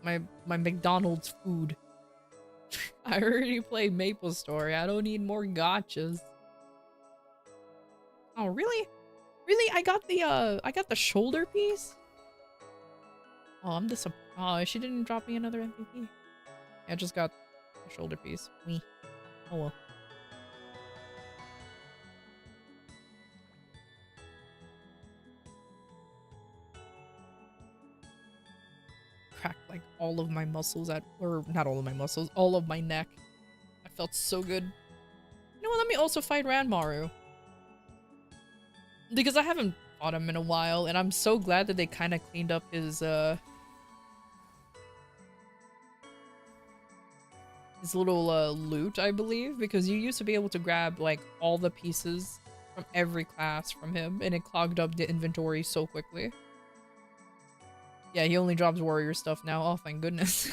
my McDonald's food. I already played Maple Story. I don't need more gotchas. Oh, really? Really? I got the shoulder piece? Oh, I'm disappointed. Oh, she didn't drop me another MVP. I just got a shoulder piece. Me. Oh well. all of my muscles or not all of my muscles, all of my neck. I felt so good. You know what, let me also fight Ranmaru. Because I haven't fought him in a while, and I'm so glad that they kind of cleaned up his little loot, I believe, because you used to be able to grab like all the pieces from every class from him, and it clogged up the inventory so quickly. Yeah, he only drops warrior stuff now. Oh, thank goodness.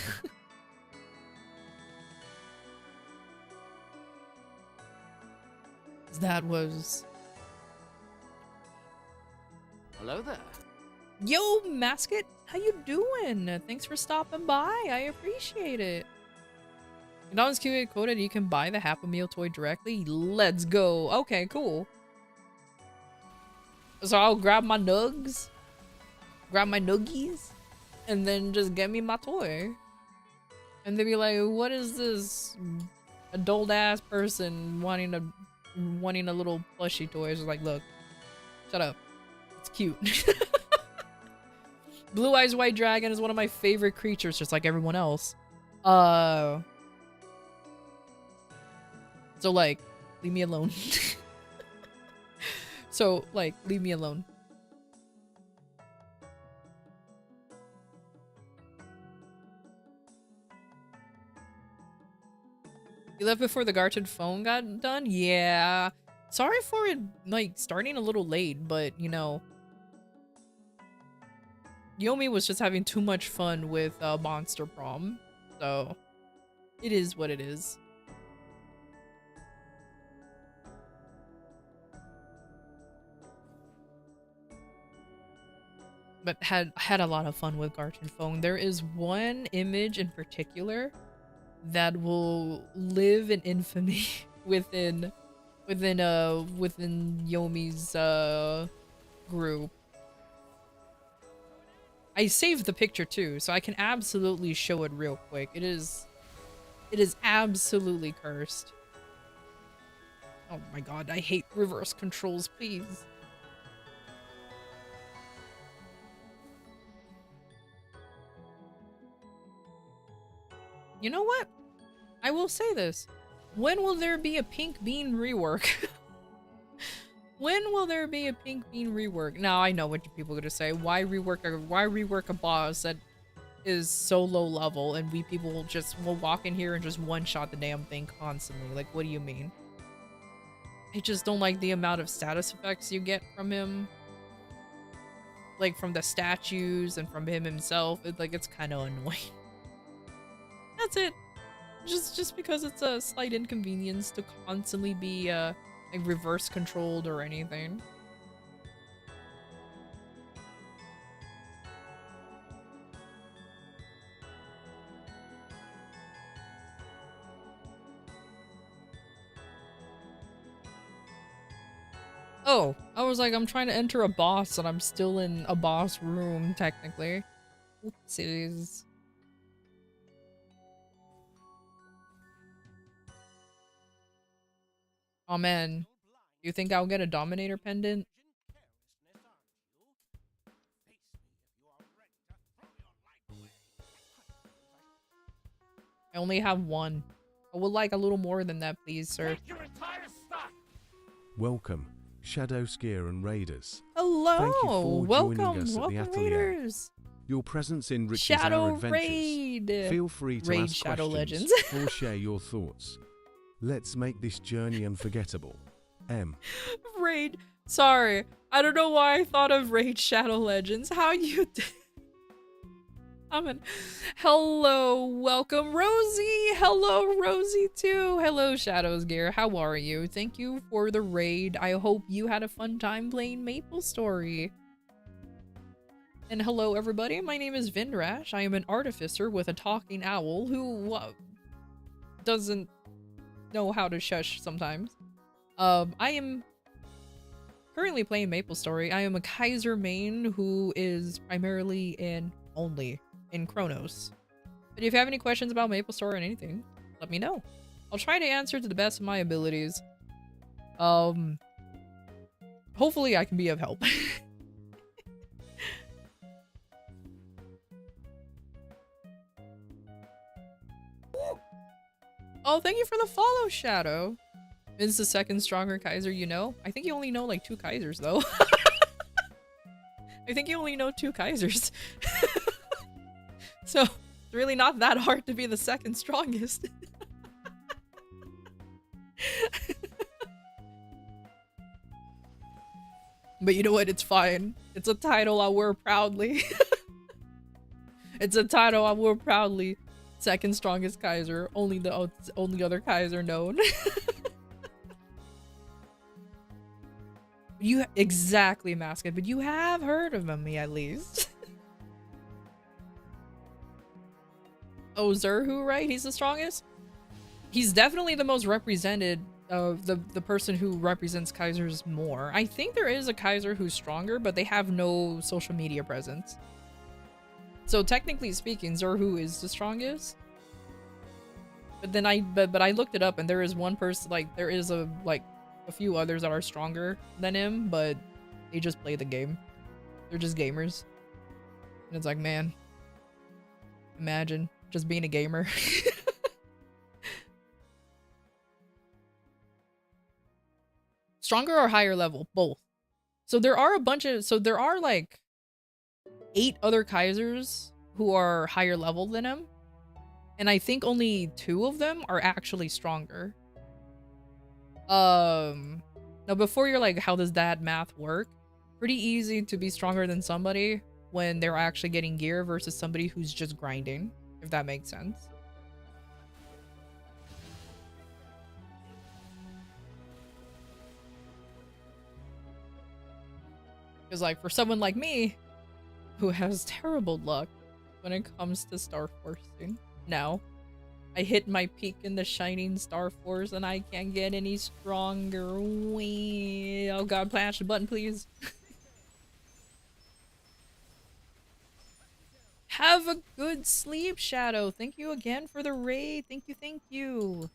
That was... Hello there. Yo, Mascot! How you doing? Thanks for stopping by. I appreciate it. McDonald's QA quoted you can buy the Happy Meal toy directly. Let's go. Okay, cool. So I'll grab my nugs. Grab my nuggies. And then just get me my toy. And they'd be like, what is this adult ass person wanting a little plushie toy? It's like, look, shut up. It's cute. Blue Eyes White Dragon is one of my favorite creatures, just like everyone else. So like, leave me alone. So like, leave me alone. You left before the Garten phone got done? Yeah. Sorry for it, like, starting a little late, but, you know. Yomi was just having too much fun with Monster Prom. So, it is what it is. But had a lot of fun with Garten phone. There is one image in particular that will live in infamy within Yomi's group. I saved the picture too, so I can absolutely show it real quick. It is absolutely cursed. Oh my god, I hate reverse controls, please. You know what? I will say this. When will there be a Pink Bean rework? When will there be a Pink Bean rework? Now I know what you people are gonna say. Why rework a boss that is so low level and we people will walk in here and just one-shot the damn thing constantly? Like, what do you mean? I just don't like the amount of status effects you get from him. Like, from the statues and from him himself. It's kind of annoying. That's it. Just because it's a slight inconvenience to constantly be like reverse controlled or anything. Oh, I was like, I'm trying to enter a boss and I'm still in a boss room technically. Oopsies. Oh man, you think I'll get a Dominator pendant? I only have one. I would like a little more than that, please, sir. Welcome, Shadow Skier and Raiders. Hello! Thank you for joining us at the Welcome, atelier. Raiders! Your presence enriches Shadow our adventures. Raid! Feel free to Raid ask Shadow questions Legends. or share your thoughts. Let's make this journey unforgettable. Raid. Sorry. I don't know why I thought of Raid Shadow Legends. How you Hello, welcome Rosie. Hello Rosie too. Hello Shadows Gear. How are you? Thank you for the raid. I hope you had a fun time playing Maple Story. And hello everybody. My name is Vindrash. I am an artificer with a talking owl who doesn't know how to shush sometimes. I am currently playing Maple Story. I am a Kaiser main who is primarily only in Kronos. But if you have any questions about Maple Story or anything, let me know. I'll try to answer to the best of my abilities. Hopefully I can be of help. Oh, thank you for the follow, Shadow. Is the second stronger Kaiser you know? I think you only know like 2 Kaisers though. I think you only know 2 Kaisers. So, it's really not that hard to be the second strongest. But you know what? It's fine. It's a title I wear proudly. It's a title I wear proudly. Second strongest Kaiser. Only the only other Kaiser known. You exactly, Mascot, but you have heard of him, at least. Oh, Zerhu, right? He's the strongest? He's definitely the most represented of the person who represents Kaisers more. I think there is a Kaiser who's stronger, but they have no social media presence. So technically speaking, Zerhu is the strongest. But then I looked it up and there is one person, like there is a few others that are stronger than him, but they just play the game. They're just gamers. And it's like, man, imagine just being a gamer. Stronger or higher level? Both. So there are like 8 other Kaisers who are higher level than him. And I think only 2 of them are actually stronger. Now before you're like, how does that math work? Pretty easy to be stronger than somebody when they're actually getting gear versus somebody who's just grinding, if that makes sense. Because like for someone like me, who has terrible luck when it comes to Star Forcing, now I hit my peak in the Shining Star Force and I can't get any stronger. Wee. Oh god, flash the button, please. Have a good sleep, Shadow. Thank you again for the raid. Thank you, thank you.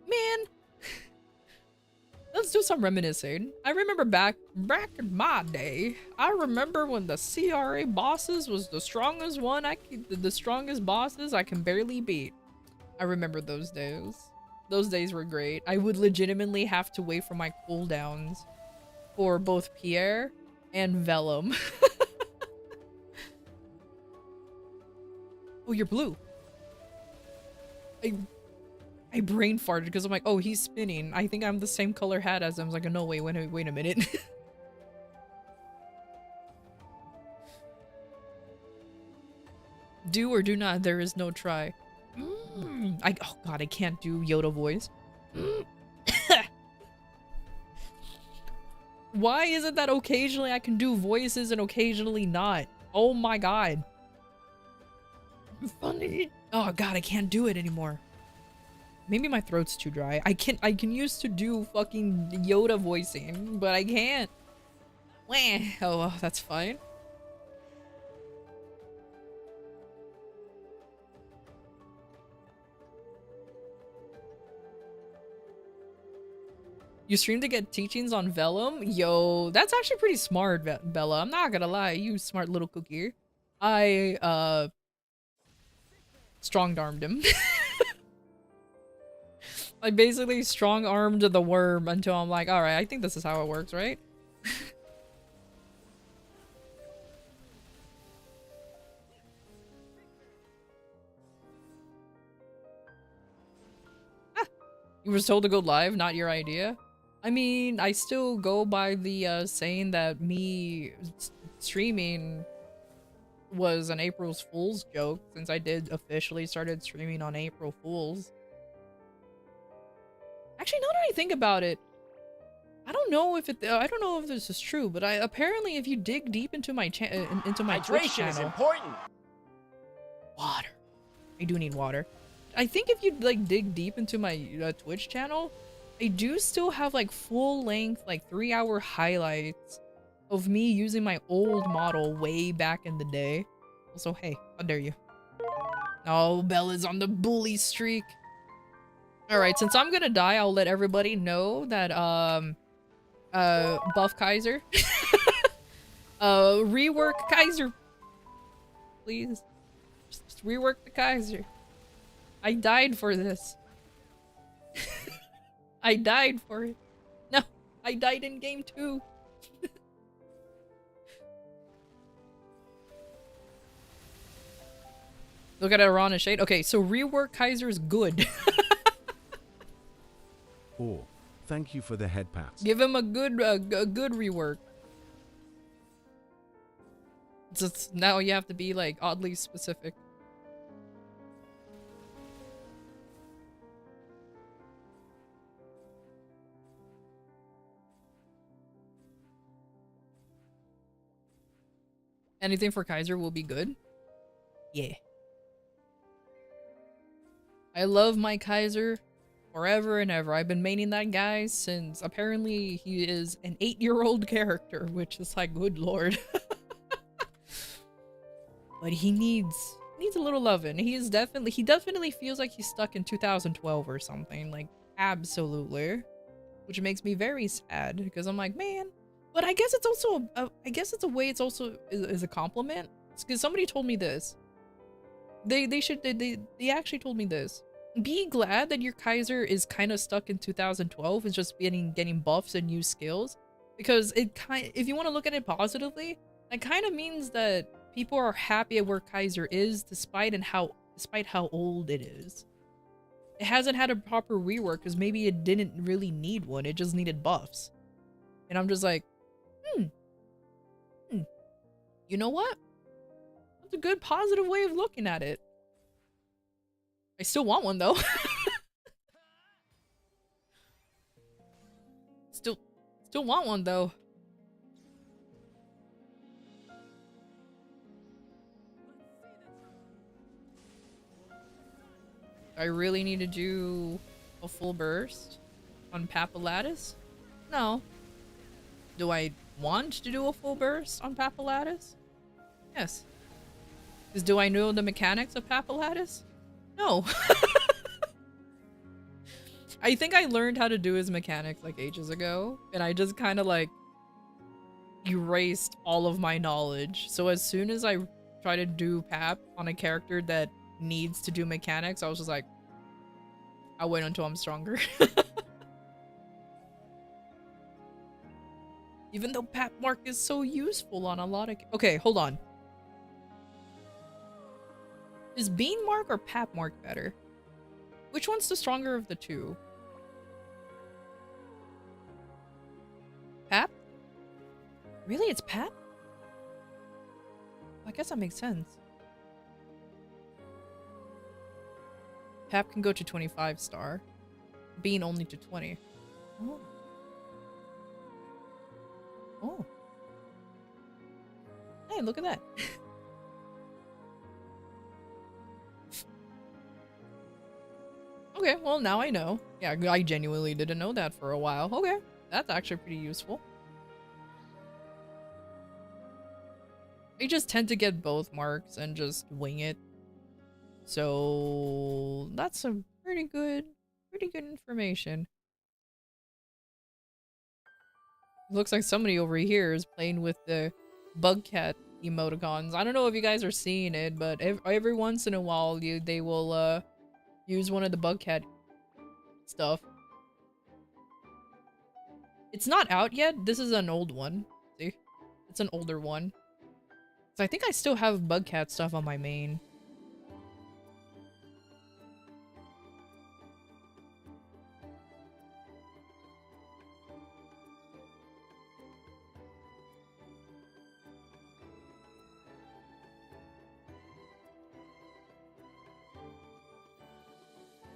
Man. Let's do some reminiscing. I remember back in my day, I remember when the CRA bosses was the strongest the strongest bosses I can barely beat. I remember those days. Those days were great. I would legitimately have to wait for my cooldowns for both Pierre and Vellum. Oh, you're blue. I brain farted because I'm like, oh, he's spinning. I think I'm the same color hat as him. I was like, no, wait a minute. Do or do not, there is no try. Oh god, I can't do Yoda voice. Why is it that occasionally I can do voices and occasionally not? Oh my god. Funny. Oh god, I can't do it anymore. Maybe my throat's too dry. I can used to do fucking Yoda voicing, but I can't. Wah. Oh, well, that's fine. You stream to get teachings on Vellum? Yo, that's actually pretty smart, Bella. I'm not gonna lie, you smart little cookie. I, strong-armed him. I basically strong-armed the worm until I'm like, alright, I think this is how it works, right? Ah, you were told to go live, not your idea? I mean, I still go by the saying that me streaming was an April Fool's joke, since I did officially started streaming on April Fool's. Actually, now that I think about it, I don't know if this is true, but apparently if you dig deep into my Twitch channel, is important. Water. I do need water. I think if you like dig deep into my Twitch channel, I do still have like full length, like 3-hour highlights of me using my old model way back in the day. Also, hey, how dare you? Oh, Bella's on the bully streak. Alright, since I'm gonna die, I'll let everybody know that, Buff Kaiser. Rework Kaiser. Please. Just rework the Kaiser. I died for this. I died for it. No, I died in game 2. Look at Iran and Shade. Okay, so rework Kaiser is good. Or, thank you for the head pats. Give him a good rework. Just now you have to be like oddly specific. Anything for Kaiser will be good. Yeah. I love my Kaiser forever and ever. I've been maining that guy since apparently he is an 8-year-old character, which is like, good lord. But he needs a little loving. He definitely feels like he's stuck in 2012 or something. Like, absolutely. Which makes me very sad because I'm like, man. But I guess it's also I guess it's a way it's also is a compliment. Because somebody told me this. They actually told me this. Be glad that your Kaiser is kind of stuck in 2012 and just getting buffs and new skills, because if you want to look at it positively, that kind of means that people are happy at where Kaiser is despite how old it is. It hasn't had a proper rework because maybe it didn't really need one. It just needed buffs. And I'm just like, you know what? That's a good positive way of looking at it. I still want one though. Still want one though. I really need to do a full burst on Papillardus? No. Do I want to do a full burst on Papillardus? Yes. Because do I know the mechanics of Papillardus? No. I think I learned how to do his mechanics like ages ago, and I just kind of like erased all of my knowledge. So as soon as I try to do Pap on a character that needs to do mechanics, I was just like, I'll wait until I'm stronger. Even though Pap Mark is so useful on a lot of... Okay, hold on. Is Bean Mark or Pap Mark better? Which one's the stronger of the two? Pap? Really? It's Pap? I guess that makes sense. Pap can go to 25 star. Bean only to 20. Oh. Oh. Hey, look at that. Okay, well now I know. Yeah, I genuinely didn't know that for a while. Okay, that's actually pretty useful. I just tend to get both marks and just wing it. So that's some pretty good information. Looks like somebody over here is playing with the bug cat emoticons. I don't know if you guys are seeing it, but every once in a while they will use one of the bug cat stuff. It's not out yet. This is an old one. See? It's an older one. So I think I still have bug cat stuff on my main.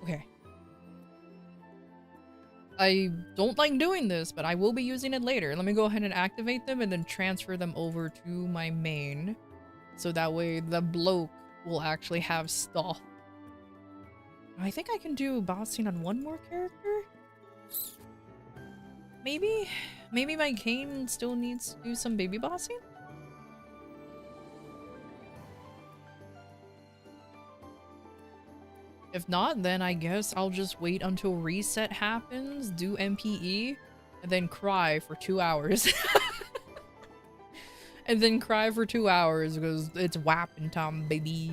Okay. I don't like doing this, but I will be using it later. Let me go ahead and activate them and then transfer them over to my main. So that way the bloke will actually have stuff. I think I can do bossing on one more character? Maybe? Maybe my Kane still needs to do some baby bossing? If not, then I guess I'll just wait until reset happens, do MPE, and then cry for 2 hours. And then cry for 2 hours because it's whapping time, baby.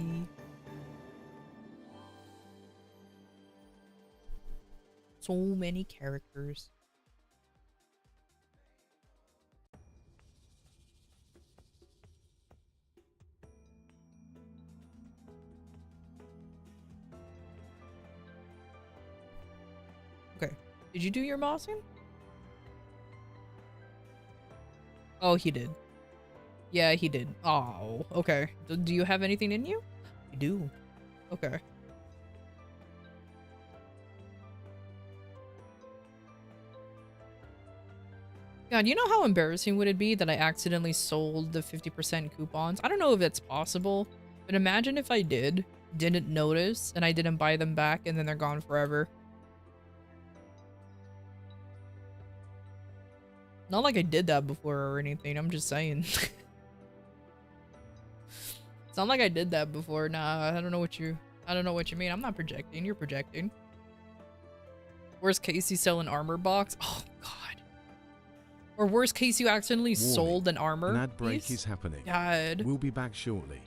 So many characters. Okay. Did you do your mossing? Oh, he did. Yeah, he did. Oh, okay. Do you have anything in you? You do. Okay. God, you know how embarrassing would it be that I accidentally sold the 50% coupons? I don't know if it's possible, but imagine if I didn't notice, and I didn't buy them back, and then they're gone forever. Not like I did that before or anything, I'm just saying. It's not like I did that before. Nah, I don't know what you mean. I'm not projecting, you're projecting. Worst case, you sell an armor box. Oh, God. Or worst case, you accidentally sold an armor An ad break piece? is happening. God. We'll be back shortly.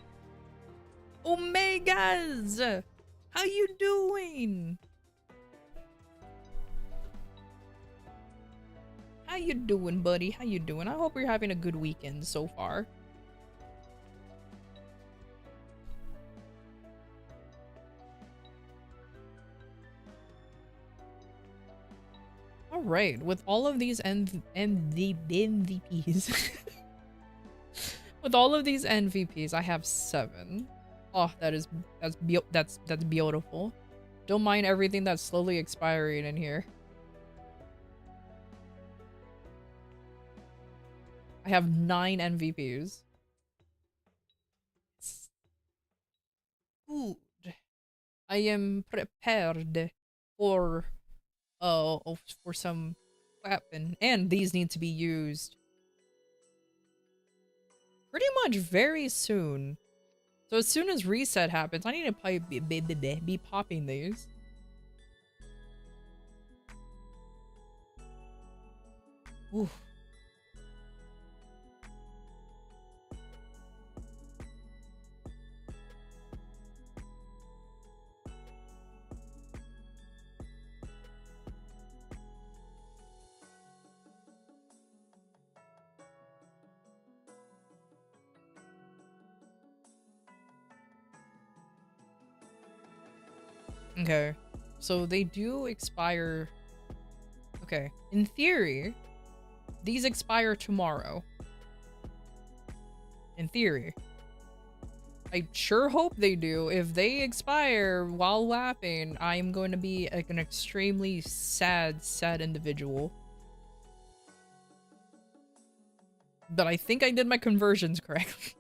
Omegas! How you doing? How you doing, buddy? How you doing? I hope you're having a good weekend so far. Alright, with all of these MVPs. With all of these MVPs, I have 7. Oh, that's beautiful. Don't mind everything that's slowly expiring in here. I have 9 MVPs. Good. I am prepared for some weapon, and these need to be used pretty much very soon. So as soon as reset happens, I need to be popping these. Ooh. Okay, so they do expire. Okay, in theory, these expire tomorrow. In theory. I sure hope they do. If they expire while whapping, I am going to be like an extremely sad individual. But I think I did my conversions correctly.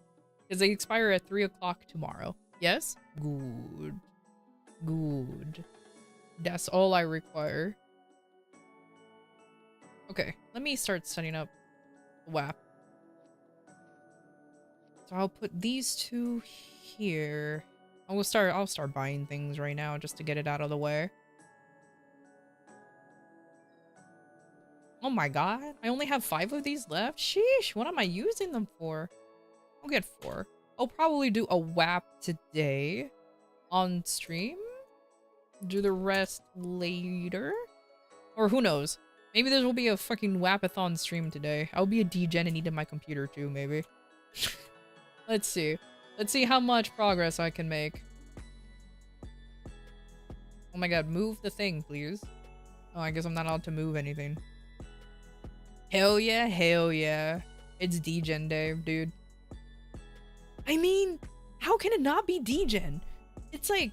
Because they expire at 3 o'clock tomorrow. Yes? Good. Good. That's all I require. Okay, let me start setting up WAP. So I'll put these 2 here. I'll start buying things right now just to get it out of the way. Oh my god, I only have 5 of these left? Sheesh, what am I using them for? I'll get 4. I'll probably do a WAP today on stream. Do the rest later. Or who knows? Maybe there will be a fucking WAP-a-thon stream today. I'll be a degen and need my computer too, maybe. Let's see. Let's see how much progress I can make. Oh my god, move the thing, please. Oh, I guess I'm not allowed to move anything. Hell yeah, hell yeah. It's degen day, dude. I mean, how can it not be degen? It's like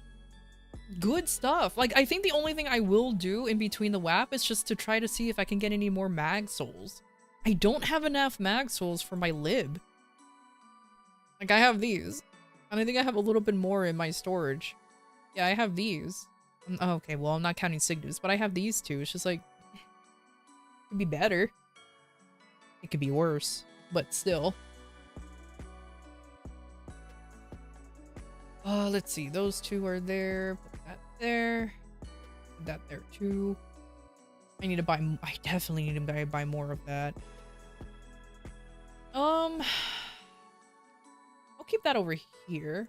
good stuff. Like, I think the only thing I will do in between the WAP is just to try to see if I can get any more mag souls. I don't have enough mag souls for my lib. Like, I have these. And I think I have a little bit more in my storage. Yeah, I have these. Oh, okay, well, I'm not counting Cygnus, but I have these 2. It's just like, it could be better. It could be worse, but still. Let's see. Those 2 are there. Put that there. Put that there too. I need to buy, I definitely need to buy more of that. I'll keep that over here.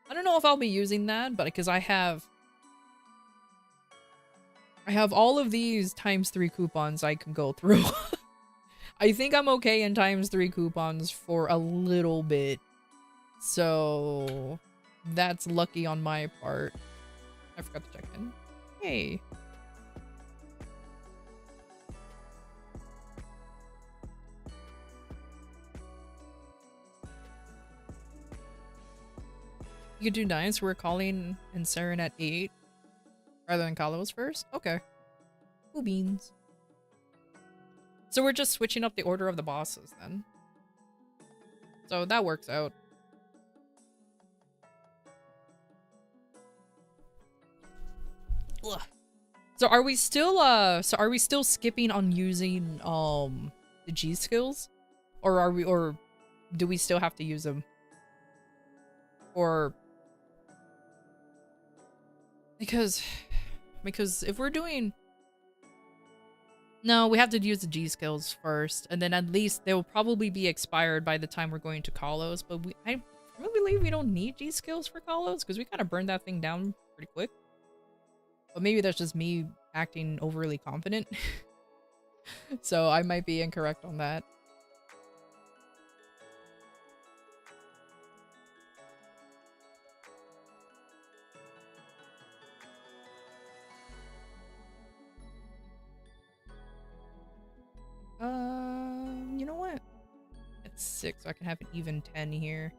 I don't know if I'll be using that, but because I have all of these ×3 coupons I can go through. I think I'm okay in ×3 coupons for a little bit. So that's lucky on my part. I forgot to check in. Hey. You could do 9, so we're calling and Saren at 8 rather than Kalos first? Okay. Cool beans. So we're just switching up the order of the bosses then. So that works out. Ugh. So are we still skipping on using the G skills? Or do we still have to use them? Or because if we're doing, no, we have to use the G skills first, and then at least they will probably be expired by the time we're going to Kalos. But I really believe we don't need G skills for Kalos because we kind of burned that thing down pretty quick. But maybe that's just me acting overly confident. So I might be incorrect on that. You know what? It's 6, so I can have an even 10 here.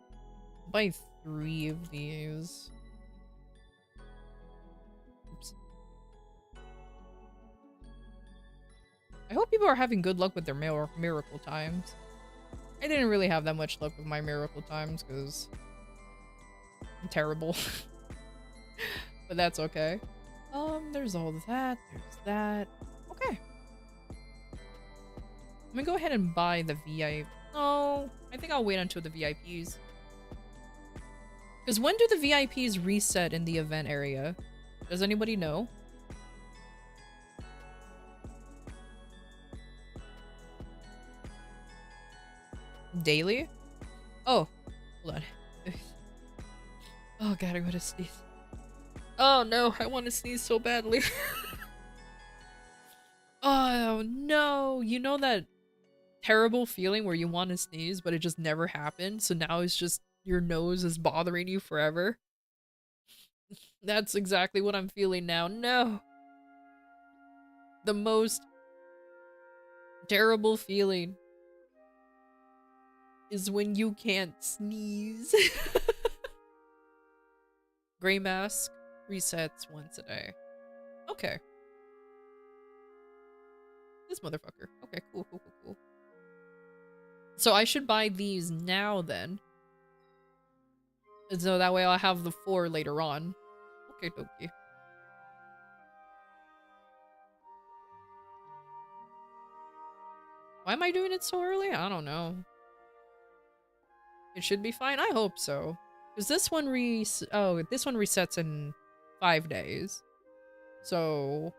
I'll buy 3 of these. Oops. I hope people are having good luck with their miracle times. I didn't really have that much luck with my miracle times because I'm terrible. But that's okay. There's all that. There's that. Okay. I'm gonna go ahead and buy the VIP. No, I think I'll wait until the VIPs. Because when do the VIPs reset in the event area? Does anybody know? Daily? Oh, hold on. Oh god, I gotta sneeze. Oh no, I want to sneeze so badly. Oh no, you know that terrible feeling where you want to sneeze but it just never happened, so now it's just your nose is bothering you forever? That's exactly what I'm feeling now. No. The most terrible feeling is when you can't sneeze. Gray mask resets once a day. Okay. This motherfucker. Okay, cool. So I should buy these now then. And so that way I'll have the 4 later on. Okay, dokie. Why am I doing it so early? I don't know. It should be fine. I hope so. Because this one this one resets in 5 days. So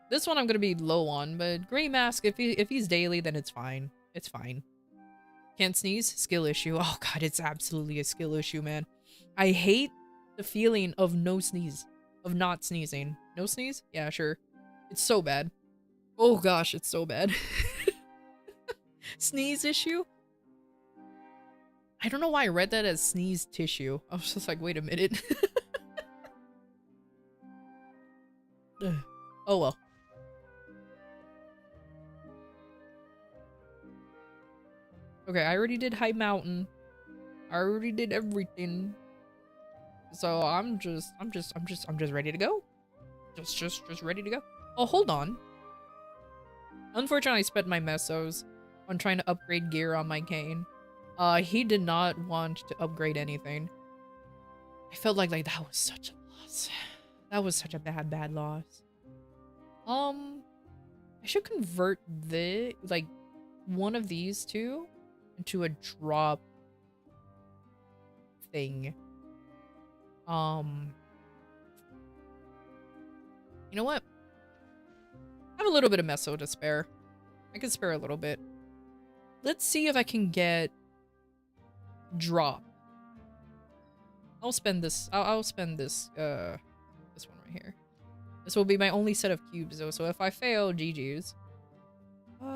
this one I'm gonna be low on, but Gray Mask, if he's daily, then it's fine. It's fine. Can't sneeze? Skill issue. Oh god, it's absolutely a skill issue, man. I hate the feeling of no sneeze. Of not sneezing. No sneeze? Yeah, sure. It's so bad. Oh gosh, it's so bad. Sneeze issue? I don't know why I read that as sneeze tissue. I was just like, wait a minute. Oh well. Okay, I already did High Mountain. I already did everything. So I'm just ready to go. Just ready to go. Oh, hold on. Unfortunately, I spent my mesos on trying to upgrade gear on my cane. He did not want to upgrade anything. I felt like that was such a loss. That was such a bad loss. I should convert one of these two into a drop thing. You know what? I have a little bit of meso to spare. I can spare a little bit. Let's see if I can get drop. I'll spend this. I'll spend this. This one right here. This will be my only set of cubes though. So if I fail, GG's.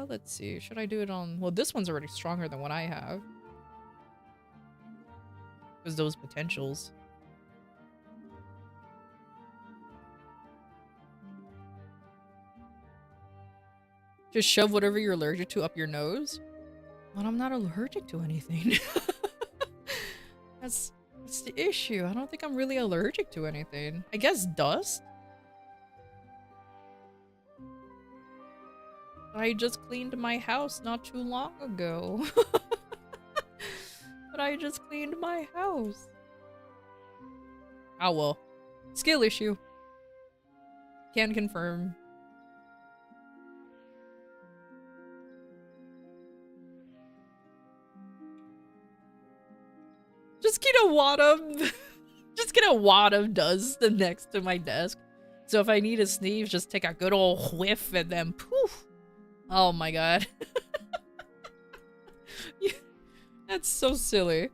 Let's see. Should I do it on? Well, this one's already stronger than what I have. Because those potentials. Just shove whatever you're allergic to up your nose. But I'm not allergic to anything. That's the issue. I don't think I'm really allergic to anything. I guess dust? I just cleaned my house not too long ago. But I just cleaned my house. Oh well. Skill issue. Can confirm. Just get a wad of just get a wad of dust next to my desk. So if I need to sneeze, just take a good old whiff and then poof. Oh my god. Yeah, that's so silly.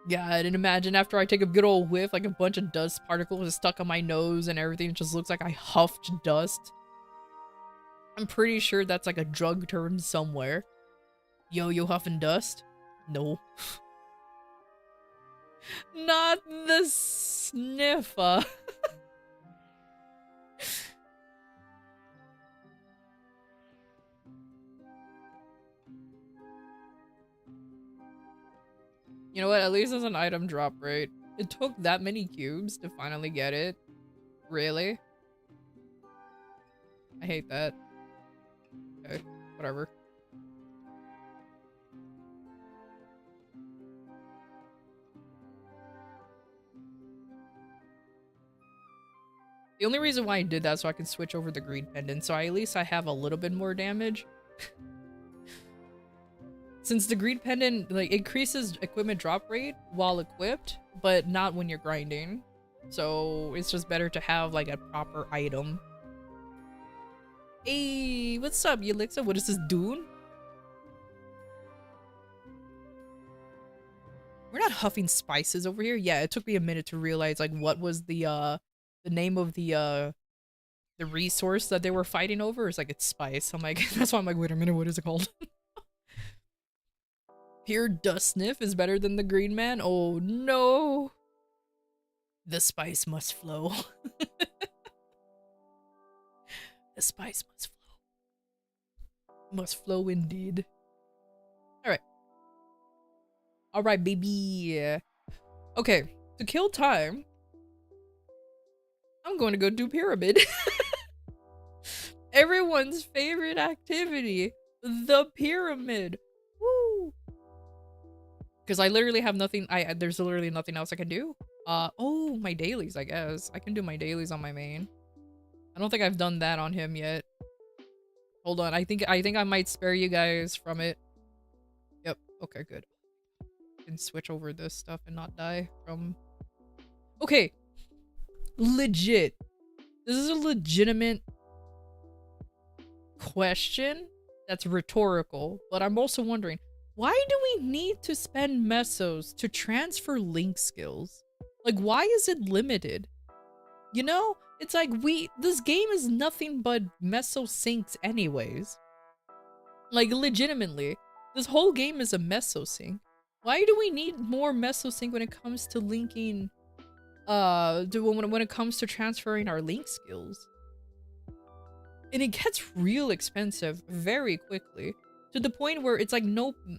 God, and imagine after I take a good old whiff, like a bunch of dust particles is stuck on my nose and everything just looks like I huffed dust. I'm pretty sure that's like a drug term somewhere. Yo, you huffing dust? No. Not the sniffer. You know what? At least there's an item drop rate. It took that many cubes to finally get it. Really? I hate that. Okay, whatever. The only reason why I did that is so I can switch over the greed pendant, so at least I have a little bit more damage. Since the greed pendant like increases equipment drop rate while equipped, but not when you're grinding. So it's just better to have like a proper item. Hey, what's up, Yelixa? What is this, Dune? We're not huffing spices over here. Yeah, it took me a minute to realize like what was the name of the resource that they were fighting over. It's like it's spice. I'm like, that's why I'm like, wait a minute, what is it called? Pure dust sniff is better than the green man? Oh no! The spice must flow. The spice must flow. Must flow indeed. Alright. Alright, baby. Okay, to kill time, I'm going to go do pyramid. Everyone's favorite activity. The pyramid. Woo! Because I literally have nothing. There's literally nothing else I can do. Oh, my dailies, I guess. I can do my dailies on my main. I don't think I've done that on him yet. Hold on, I think I might spare you guys from it. Yep, okay, good. I can switch over this stuff and not die from... Okay. Legit. This is a legitimate question that's rhetorical, but I'm also wondering, why do we need to spend mesos to transfer link skills? Like, why is it limited? You know, it's like this game is nothing but meso syncs anyways. Like, legitimately, this whole game is a meso sync. Why do we need more meso sync when it comes to linking, when it comes to transferring our link skills? And it gets real expensive very quickly. To the point where it's like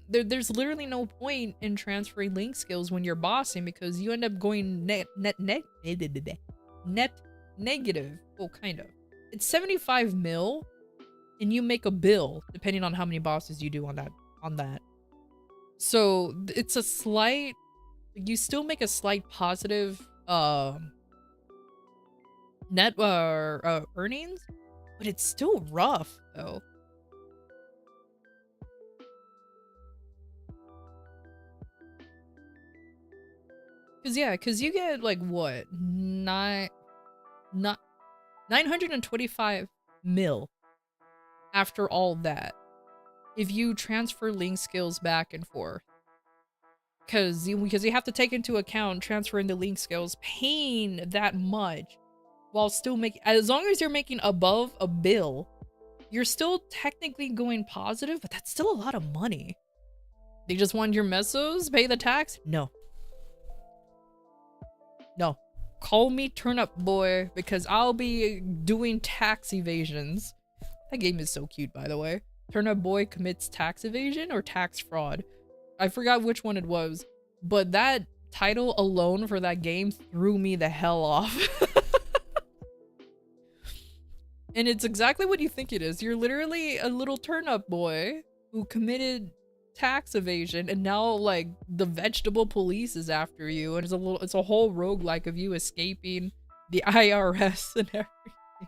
there's literally no point in transferring link skills when you're bossing because you end up going net negative. Well, kind of. It's 75 mil, and you make a bill depending on how many bosses you do on that. So it's a slight. You still make a slight positive net earnings, but it's still rough though. Cause you get like what 9 925 mil after all that. If you transfer link skills back and forth. Because you have to take into account transferring the link skills, paying that much while still making, as long as you're making above a bill, you're still technically going positive, but that's still a lot of money. They just want your mesos, pay the tax? No. No. Call me turnip boy, because I'll be doing tax evasions. That game is so cute, by the way. Turnip boy commits tax evasion or tax fraud. I forgot which one it was, but that title alone for that game threw me the hell off. And it's exactly what you think it is. You're literally a little turnip boy who committed tax evasion, and now like the vegetable police is after you, and it's a whole roguelike of you escaping the IRS and everything.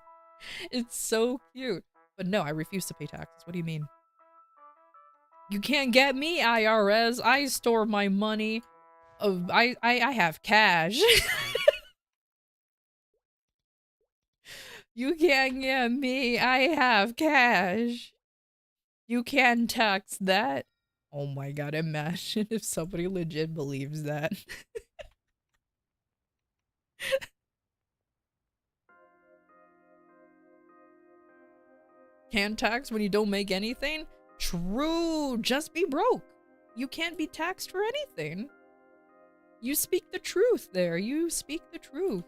It's so cute. But no, I refuse to pay taxes. What do you mean? You can't get me, IRS. I store my money. I have cash. You can't get me. I have cash. You can't tax that. Oh my god, imagine if somebody legit believes that. Can't tax when you don't make anything? True, just be broke. You can't be taxed for anything. You speak the truth there. You speak the truth.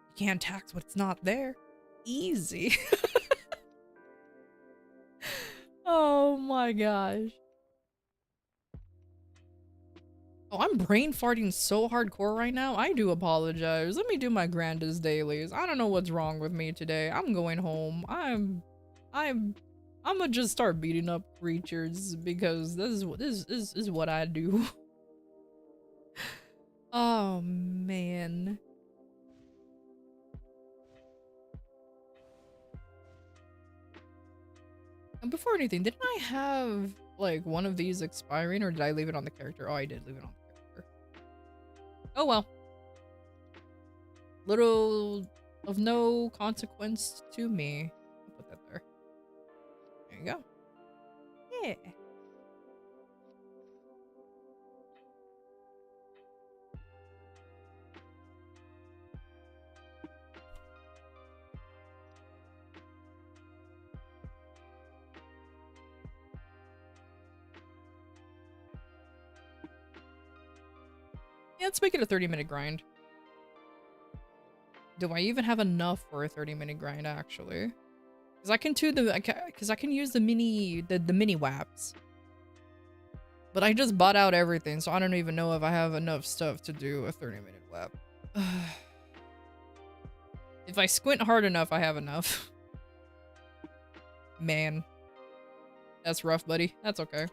You can't tax what's not there. Easy. Oh my gosh. Oh, I'm brain farting so hardcore right now. I do apologize. Let me do my grandest dailies. I don't know what's wrong with me today. I'm going home. I'm gonna just start beating up creatures because this is what I do. Oh man. And before anything, didn't I have like one of these expiring, or did I leave it on the character? Oh, I did leave it on the character. Oh well. Little of no consequence to me. I'll put that there. There you go. Yeah. Yeah, let's make it a 30-minute grind. Do I even have enough for a 30-minute grind, actually? Because I can do I can use the mini waps. But I just bought out everything, so I don't even know if I have enough stuff to do a 30-minute wap. If I squint hard enough, I have enough. Man. That's rough, buddy. That's okay.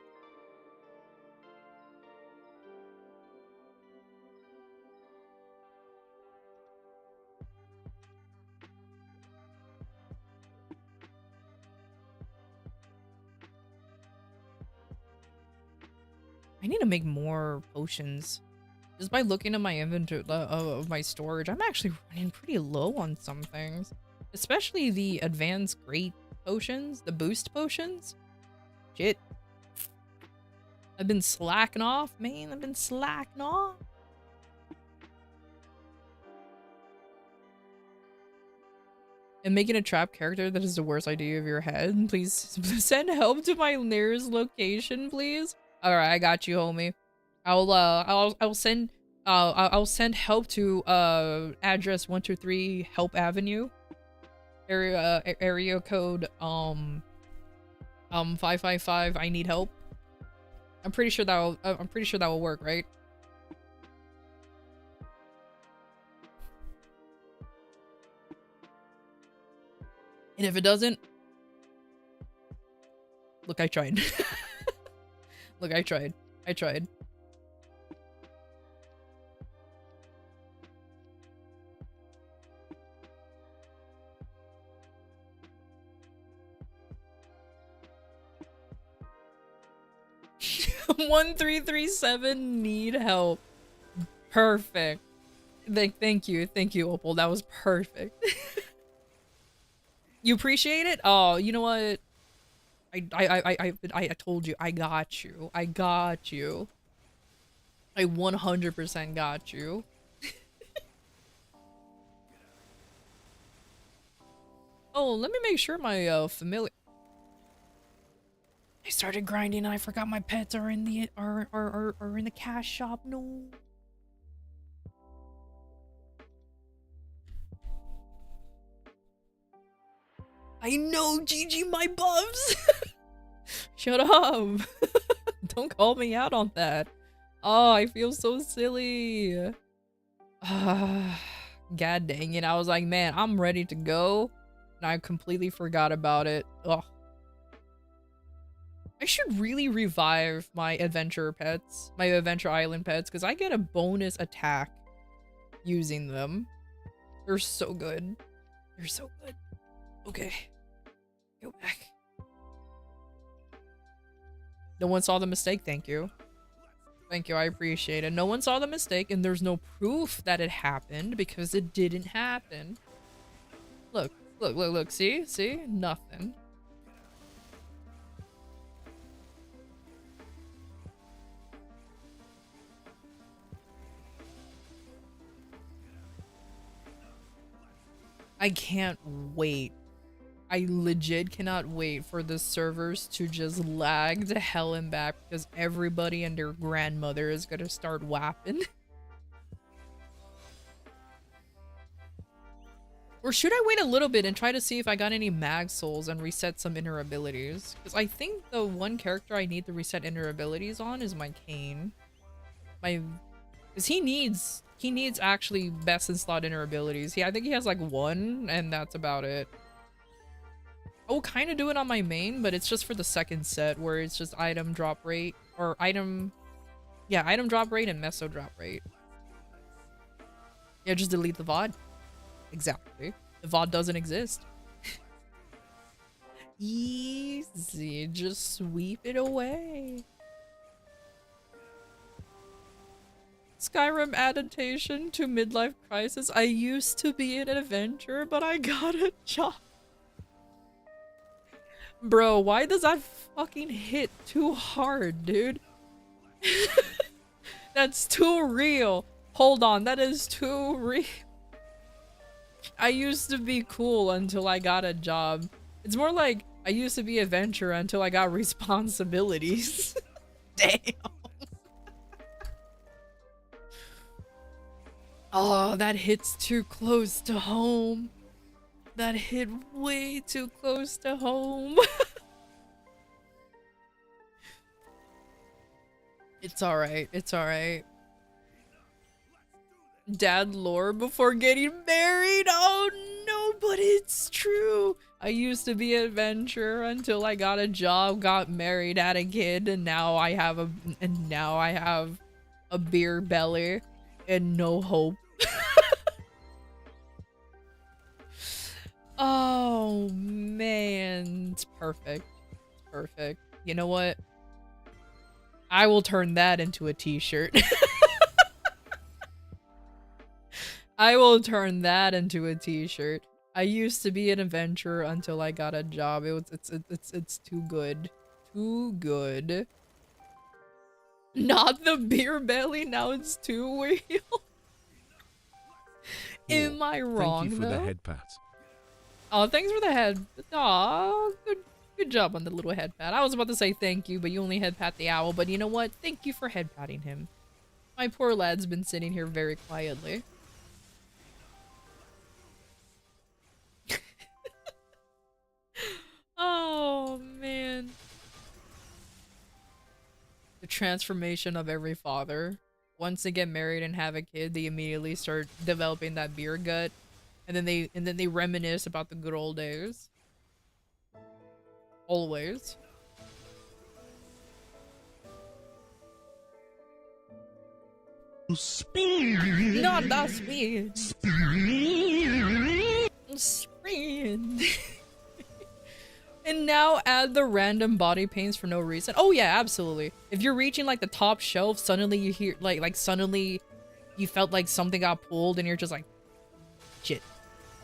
I need to make more potions. Just by looking at my inventory of my storage, I'm actually running pretty low on some things. Especially the advanced great potions, the boost potions. Shit. I've been slacking off, man. I've been slacking off. And making a trap character that is the worst idea of your head. Please send help to my nearest location, please. All right, I got you, homie. I'll send help to address 123 Help Avenue. Area code 555. I need help. I'm pretty sure that will work, right? And if it doesn't, look, I tried. Look, I tried. I tried. One 337 need help. Perfect. Thank you, Opal. That was perfect. You appreciate it? Oh, you know what? I told you, I got you. I got you. I 100% got you. Oh, let me make sure my familiar. I started grinding and I forgot my pets are in the are in the cash shop. No. I know, Gigi, my buffs. Shut up. Don't call me out on that. Oh, I feel so silly. God dang it. I was like, man, I'm ready to go. And I completely forgot about it. Ugh. I should really revive my adventure pets, my adventure island pets, because I get a bonus attack using them. They're so good. They're so good. Okay. Go back. No one saw the mistake, thank you. Thank you, I appreciate it. No one saw the mistake, and there's no proof that it happened because it didn't happen. Look, look, look, look, see? See? Nothing. I can't wait. I legit cannot wait for the servers to just lag to hell and back because everybody and their grandmother is gonna start whapping. Or should I wait a little bit and try to see if I got any mag souls and reset some inner abilities? Because I think the one character I need to reset inner abilities on is my Kane. Because he needs actually best in slot inner abilities. I think he has like one and that's about it. I will kind of do it on my main, but it's just for the second set where it's just item drop rate or item drop rate and meso drop rate. Yeah, just delete the VOD. Exactly. The VOD doesn't exist. Easy. Just sweep it away. Skyrim adaptation to midlife crisis. I used to be an adventurer, but I got a job. Bro, why does that fucking hit too hard, dude? That's too real. Hold on, that is too real. I used to be cool until I got a job. It's more like I used to be an adventurer until I got responsibilities. Damn. Oh, that hits too close to home. That hit way too close to home. It's alright. It's alright. Dad lore before getting married? Oh no, but it's true. I used to be an adventurer until I got a job, got married, had a kid, and now I have a beer belly and no hope. Oh man, it's perfect. It's perfect. You know what? I will turn that into a t-shirt. I will turn that into a t-shirt. I used to be an adventurer until I got a job. It's too good. Too good. Not the beer belly, now it's too real. Am I wrong? Thank you for though? the head pat. Oh, thanks for the head. Aw, good job on the little head pat. I was about to say thank you, but you only head pat the owl. But you know what? Thank you for head patting him. My poor lad's been sitting here very quietly. Oh, man. The transformation of every father. Once they get married and have a kid, they immediately start developing that beer gut. And then they reminisce about the good old days. Always. Speed. Not that speed. Speed. Speed. And now add the random body paints for no reason. Oh yeah, absolutely. If you're reaching like the top shelf, suddenly you hear like suddenly you felt like something got pulled and you're just like, shit,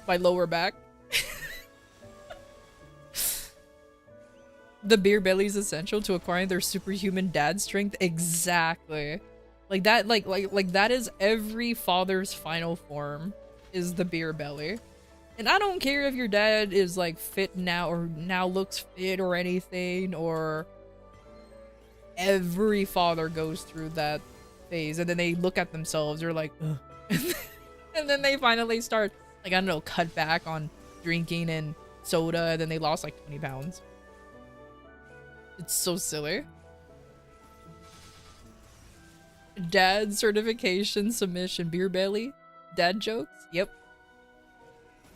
my lower back. The beer belly is essential to acquiring their superhuman dad strength. Exactly. Like that, like that is every father's final form, is the beer belly. And I don't care if your dad is like fit now or now looks fit or anything, or every father goes through that phase and then they look at themselves, they're like, ugh. And then they finally start, like, I don't know, cut back on drinking and soda, and then they lost like 20 pounds. It's so silly. Dad certification submission, beer belly, dad jokes. Yep.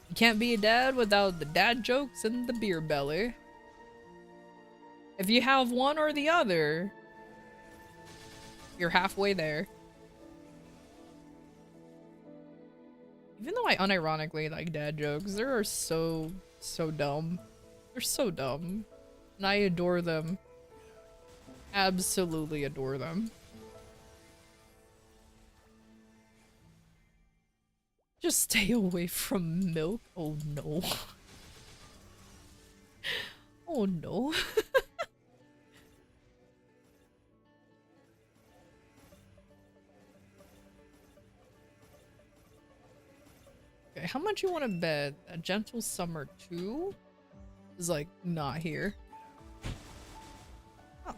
You can't be a dad without the dad jokes and the beer belly. If you have one or the other, you're halfway there. Even though I unironically like dad jokes, they are so dumb. They're so dumb. And I adore them. Absolutely adore them. Just stay away from milk. Oh no. Oh no. Okay, how much you want to bet that Gentle Summer 2 is like not here? Oh.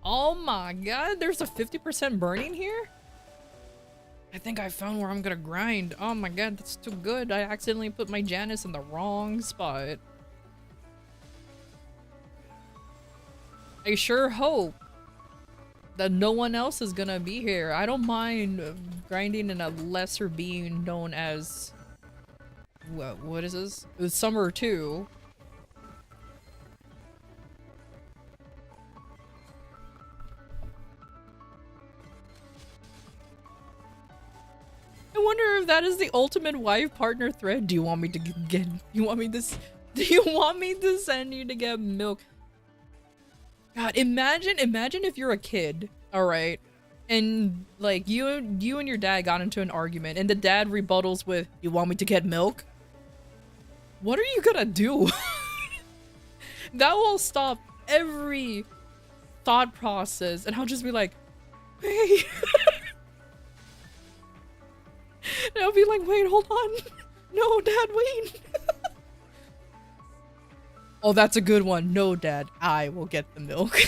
Oh my god, there's a 50% burning here? I think I found where I'm gonna grind. Oh my god, that's too good. I accidentally put my Janice in the wrong spot. I sure hope that no one else is gonna be here. I don't mind grinding in a lesser being known as... What is this? It was Summer 2. I wonder if that is the ultimate wife partner thread. Do you want me to get... Do you want me to send you to get milk? God, imagine if you're a kid, alright? And like you and your dad got into an argument and the dad rebuttals with, "You want me to get milk?" What are you gonna do? That will stop every thought process and I'll just be like, "Hey." And I'll be like, "Wait, hold on. No, dad, wait." Oh, that's a good one. No, dad, I will get the milk.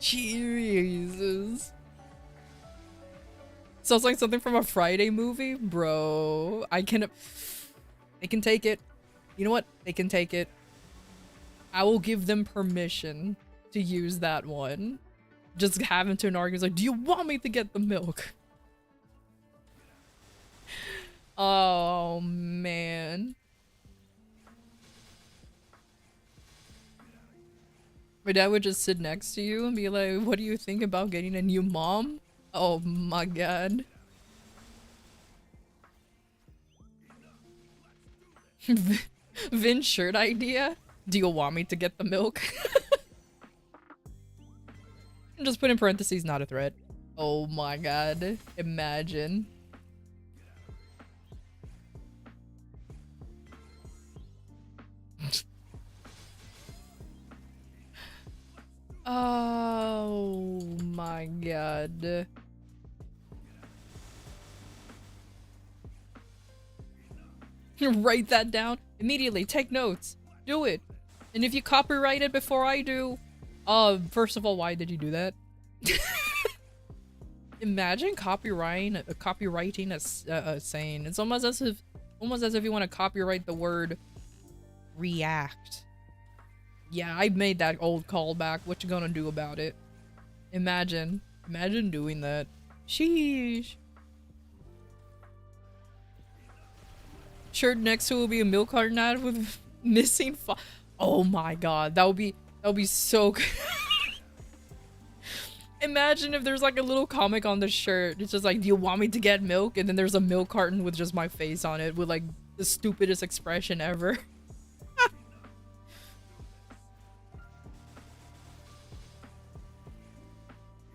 Jesus. Sounds like something from a Friday movie? Bro, they can take it. You know what? They can take it. I will give them permission to use that one. Just have into an argument like, "Do you want me to get the milk?" Oh, man. My dad would just sit next to you and be like, "What do you think about getting a new mom?" Oh my god. Vin's shirt idea? "Do you want me to get the milk?" Just put in parentheses, "not a threat." Oh my god. Imagine. Oh my god. Write that down immediately. Take notes. Do it. And if you copyright it before I do, first of all, why did you do that? Imagine copyrighting a saying. It's almost as if you want to copyright the word react. Yeah, I made that old callback. What you gonna do about it? Imagine doing that. Sheesh. Shirt next to will be a milk carton ad with missing oh my god, that would be so good. Imagine if there's like a little comic on the shirt. It's just like, "Do you want me to get milk?" And then there's a milk carton with just my face on it with like the stupidest expression ever.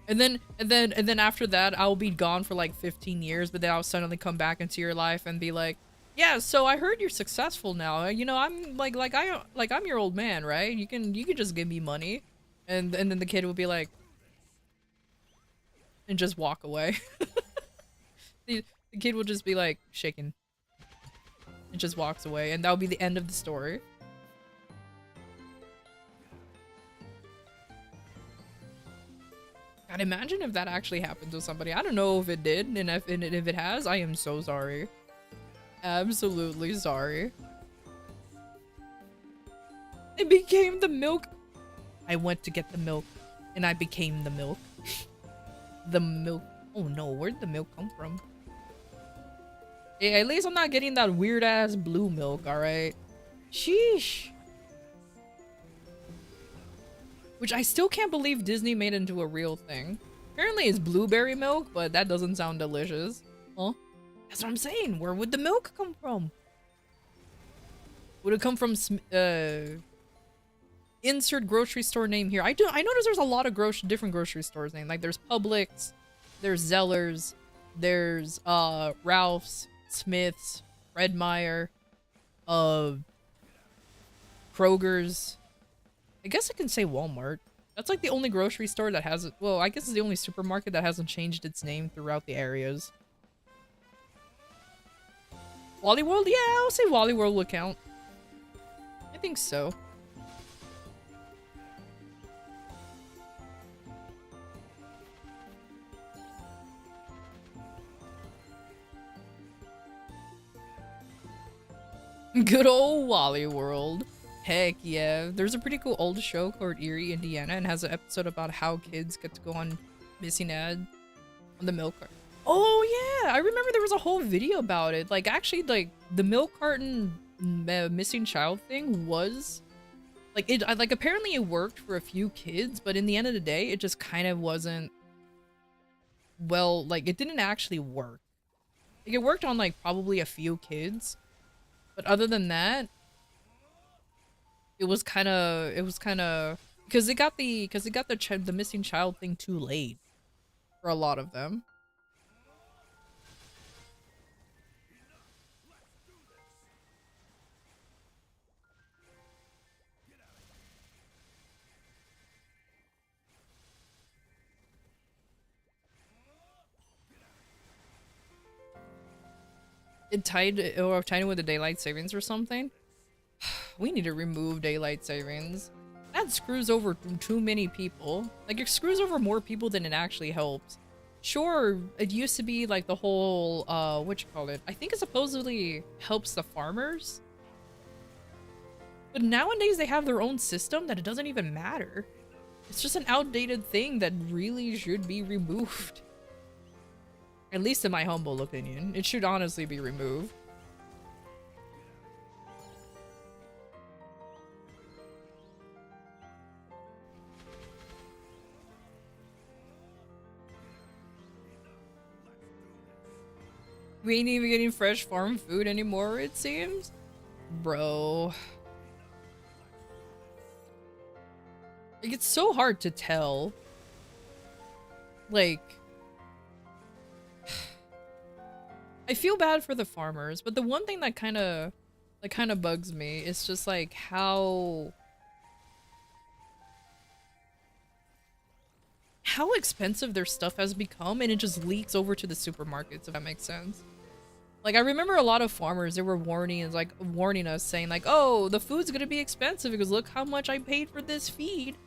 And then after that, I'll be gone for like 15 years, but then I'll suddenly come back into your life and be like, yeah, so I heard you're successful now. You know, I'm I'm your old man, right? You can just give me money. And then the kid will be like, and just walk away. The kid will just be like shaken. It just walks away, and that'll be the end of the story. God, imagine if that actually happened to somebody. I don't know if it did, and if it has, I am so sorry. Absolutely sorry. It became the milk. I went to get the milk, and I became the milk. The milk. Oh no, where'd the milk come from? Hey, at least I'm not getting that weird ass blue milk, alright? Sheesh. Which I still can't believe Disney made into a real thing. Apparently it's blueberry milk, but that doesn't sound delicious. Huh? That's what I'm saying. Where would the milk come from? Would it come from insert grocery store name here? I notice there's a lot of different grocery stores named. Like there's Publix, there's Zellers, there's Ralph's, Smith's, Fred Meyer, Kroger's. I guess I can say Walmart. That's like the only grocery store that hasn't, well, I guess it's the only supermarket that hasn't changed its name throughout the areas. Wally World? Yeah, I'll say Wally World will count. I think so. Good old Wally World. Heck yeah. There's a pretty cool old show called Erie, Indiana, and has an episode about how kids get to go on missing ad on the milk carton. Oh yeah, I remember there was a whole video about it. Like actually, like the milk carton missing child thing was like like apparently it worked for a few kids, but in the end of the day, it just kind of wasn't, well, like it didn't actually work. Like it worked on like probably a few kids, but other than that, it was kind of because it got the missing child thing too late for a lot of them. It tied in with the daylight savings or something. We need to remove daylight savings. That screws over too many people. Like, it screws over more people than it actually helps. Sure, it used to be like the whole, what you call it? I think it supposedly helps the farmers. But nowadays they have their own system that it doesn't even matter. It's just an outdated thing that really should be removed. At least in my humble opinion. It should honestly be removed. We ain't even getting fresh farm food anymore, it seems. Bro. Like, it's so hard to tell. Like, I feel bad for the farmers, but the one thing that kind of bugs me is just like how expensive their stuff has become, and it just leaks over to the supermarkets, if that makes sense. Like, I remember a lot of farmers, they were warning us, saying like, oh, the food's gonna be expensive because look how much I paid for this feed.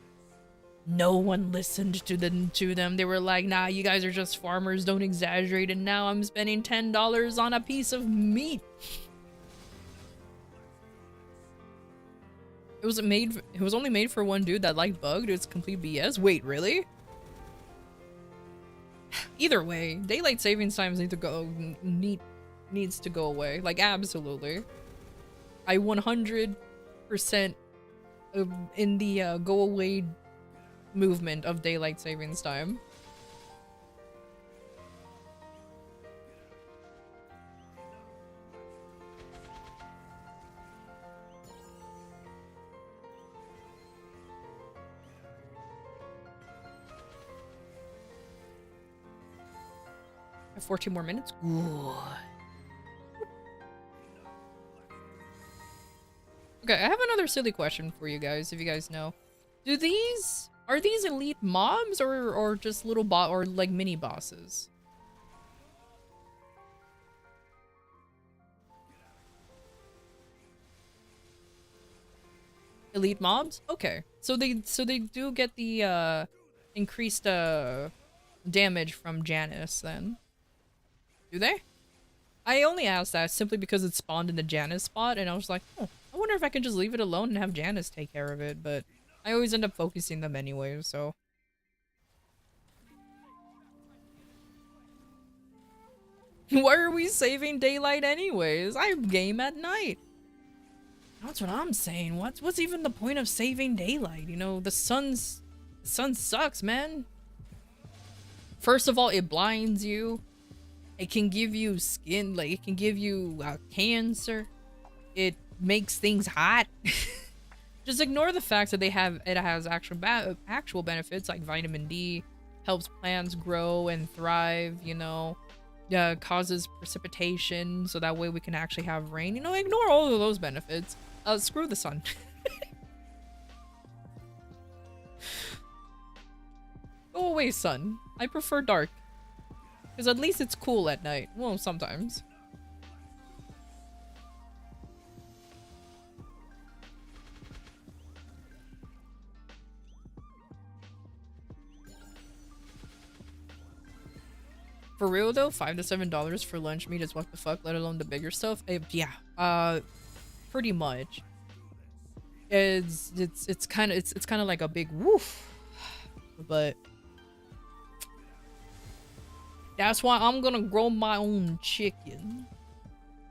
No one listened to them. They were like, nah, you guys are just farmers, don't exaggerate, and now I'm spending $10 on a piece of meat. It was only made for one dude that liked bugged. It's complete BS. Wait, really? Either way, daylight savings times needs to go away. Like, absolutely. I 100% in the go away movement of daylight savings time. Have 14 more minutes. Ooh. Okay, I have another silly question for you guys, if you guys know. Are these elite mobs or just little or like mini bosses? Elite mobs? Okay. So they do get the increased damage from Janice then. Do they? I only asked that simply because it spawned in the Janice spot and I was like, oh, I wonder if I can just leave it alone and have Janice take care of it, but I always end up focusing them anyway, so. Why are we saving daylight anyways? I game at night. That's what I'm saying. What's even the point of saving daylight? You know, the sun sucks, man. First of all, it blinds you. It can give you skin, like it can give you cancer. It makes things hot. Just ignore the fact that it has actual benefits like vitamin D, helps plants grow and thrive, you know, causes precipitation so that way we can actually have rain. You know, ignore all of those benefits. Screw the sun. Go away, sun. I prefer dark. Because at least it's cool at night. Well, sometimes. For real though, $5 to $7 for lunch meat is what the fuck, let alone the bigger stuff. Yeah, pretty much. It's kind of like a big woof, but that's why I'm gonna grow my own chicken.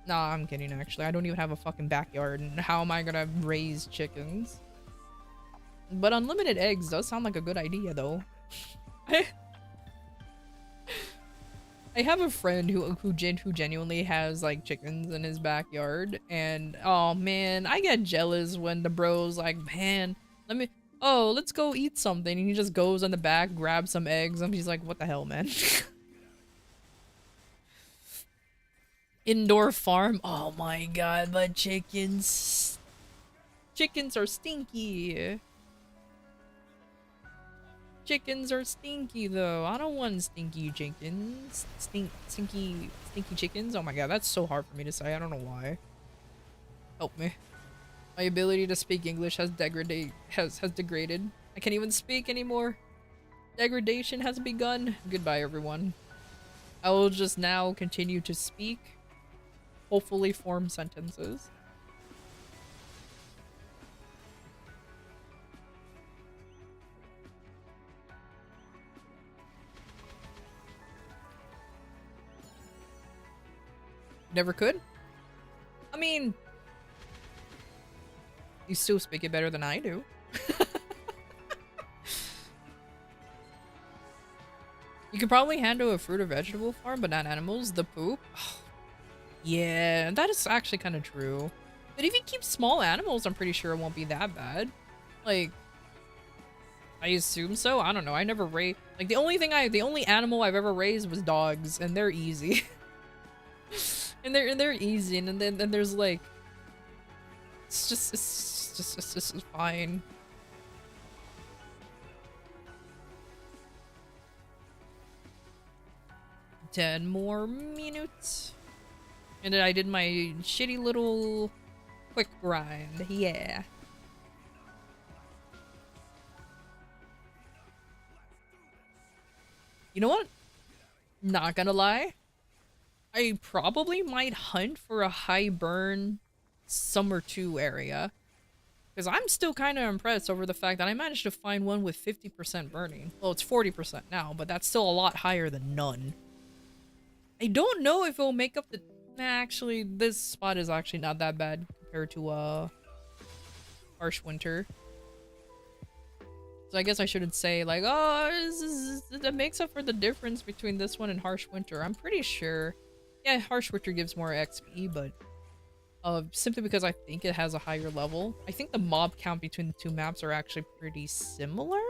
Nah, I'm kidding. Actually, I don't even have a fucking backyard, and how am I gonna raise chickens? But unlimited eggs does sound like a good idea, though. I have a friend who genuinely has like chickens in his backyard, and oh man, I get jealous when the bro's like, man, let's go eat something, and he just goes in the back, grabs some eggs, and he's like, what the hell, man? Indoor farm? Oh my god, but chickens are stinky. Chickens are stinky though. I don't want stinky chickens. Stinky chickens. Oh my god, that's so hard for me to say. I don't know why. Help me. My ability to speak English has degraded. I can't even speak anymore. Degradation has begun. Goodbye, everyone. I will just now continue to speak. Hopefully form sentences. Never could? I mean, you still speak it better than I do. You could probably handle a fruit or vegetable farm, but not animals. The poop? Oh, yeah, that is actually kind of true. But if you keep small animals, I'm pretty sure it won't be that bad. Like, I assume so. I don't know. I never raised, like, the only animal I've ever raised was dogs, and they're easy. and they're easy, and then there's like, it's just fine. Ten more minutes. And then I did my shitty little quick grind. Yeah. You know what? Not gonna lie. I probably might hunt for a high burn Summer 2 area. Because I'm still kind of impressed over the fact that I managed to find one with 50% burning. Well, it's 40% now, but that's still a lot higher than none. I don't know if it'll make up the... Nah, actually, this spot is actually not that bad compared to, Harsh Winter. So I guess I shouldn't say, like, oh, that makes up for the difference between this one and Harsh Winter. I'm pretty sure... Yeah, Harsh Winter gives more XP, but... simply because I think it has a higher level. I think the mob count between the two maps are actually pretty similar?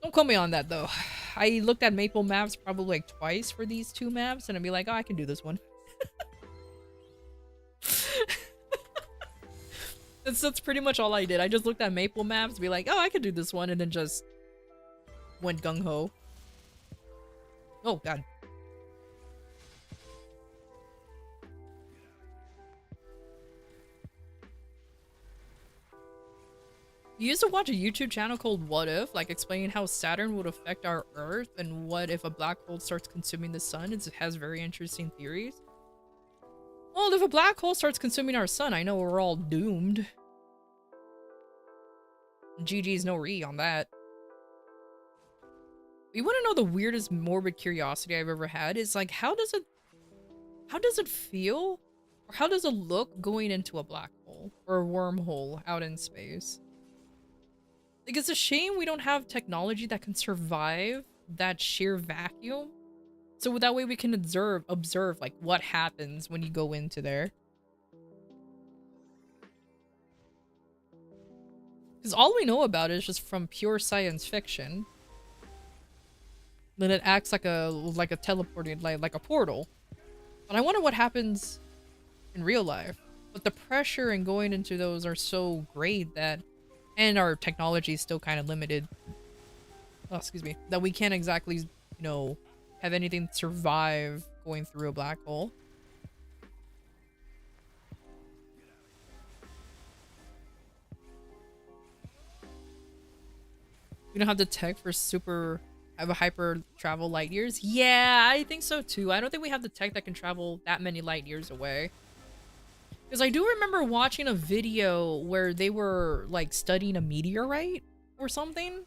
Don't quote me on that, though. I looked at Maple maps probably like twice for these two maps, and I'd be like, oh, I can do this one. That's pretty much all I did. I just looked at Maple maps, be like, oh, I could do this one, and then just went gung-ho. Oh, God. You used to watch a YouTube channel called What If, like explaining how Saturn would affect our Earth and what if a black hole starts consuming the sun. It has very interesting theories. Well, if a black hole starts consuming our sun, I know we're all doomed. GG's no re on that. You want to know the weirdest morbid curiosity I've ever had? Is like, how does it feel? Or how does it look going into a black hole or a wormhole out in space? Like, it's a shame we don't have technology that can survive that sheer vacuum. So that way we can observe like what happens when you go into there. Because all we know about it is just from pure science fiction. Then it acts like a teleporting, like a portal. But I wonder what happens in real life. But the pressure in going into those are so great that, and our technology is still kind of limited. Oh, excuse me. That we can't exactly, you know, have anything survive going through a black hole. We don't have the tech for have a hyper travel light years. Yeah, I think so too. I don't think we have the tech that can travel that many light years away. Because I do remember watching a video where they were like studying a meteorite or something.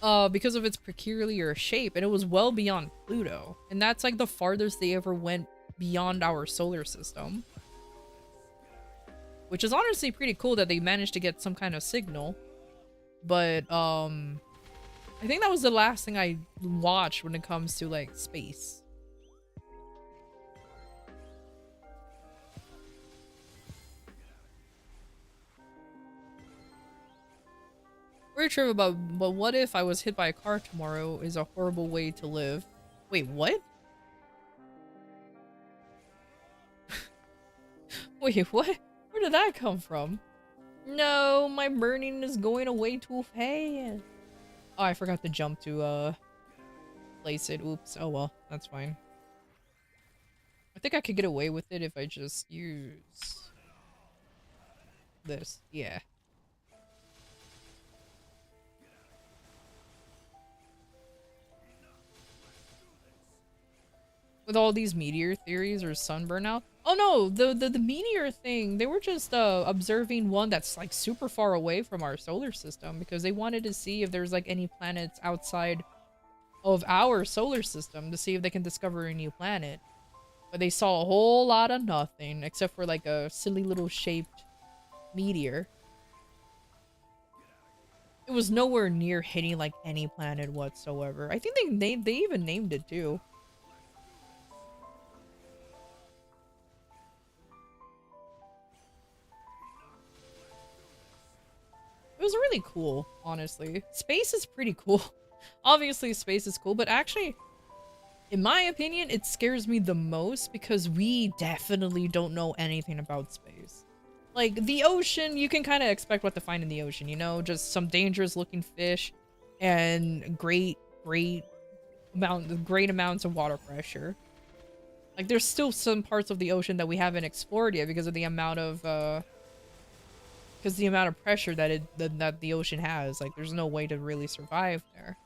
Because of its peculiar shape, and it was well beyond Pluto. And that's like the farthest they ever went beyond our solar system. Which is honestly pretty cool that they managed to get some kind of signal. But, I think that was the last thing I watched when it comes to, like, space. Very true about, but what if I was hit by a car tomorrow is a horrible way to live. Wait, what? Wait, what? Where did that come from? No, my burning is going away too fast. Oh, I forgot to jump to, place it. Oops. Oh well, that's fine. I think I could get away with it if I just use this. Yeah. With all these meteor theories or sun burnout. Oh no, the meteor thing, they were just observing one that's like super far away from our solar system because they wanted to see if there's like any planets outside of our solar system to see if they can discover a new planet. But they saw a whole lot of nothing except for like a silly little shaped meteor. It was nowhere near hitting like any planet whatsoever. I think they even named it too. It was really cool, honestly. Space is pretty cool. Obviously, space is cool, but actually, in my opinion, it scares me the most because we definitely don't know anything about space. Like, the ocean, you can kind of expect what to find in the ocean, you know? Just some dangerous looking fish and great amounts of water pressure. Like, there's still some parts of the ocean that we haven't explored yet because of the amount of, pressure that the ocean has. Like, there's no way to really survive there.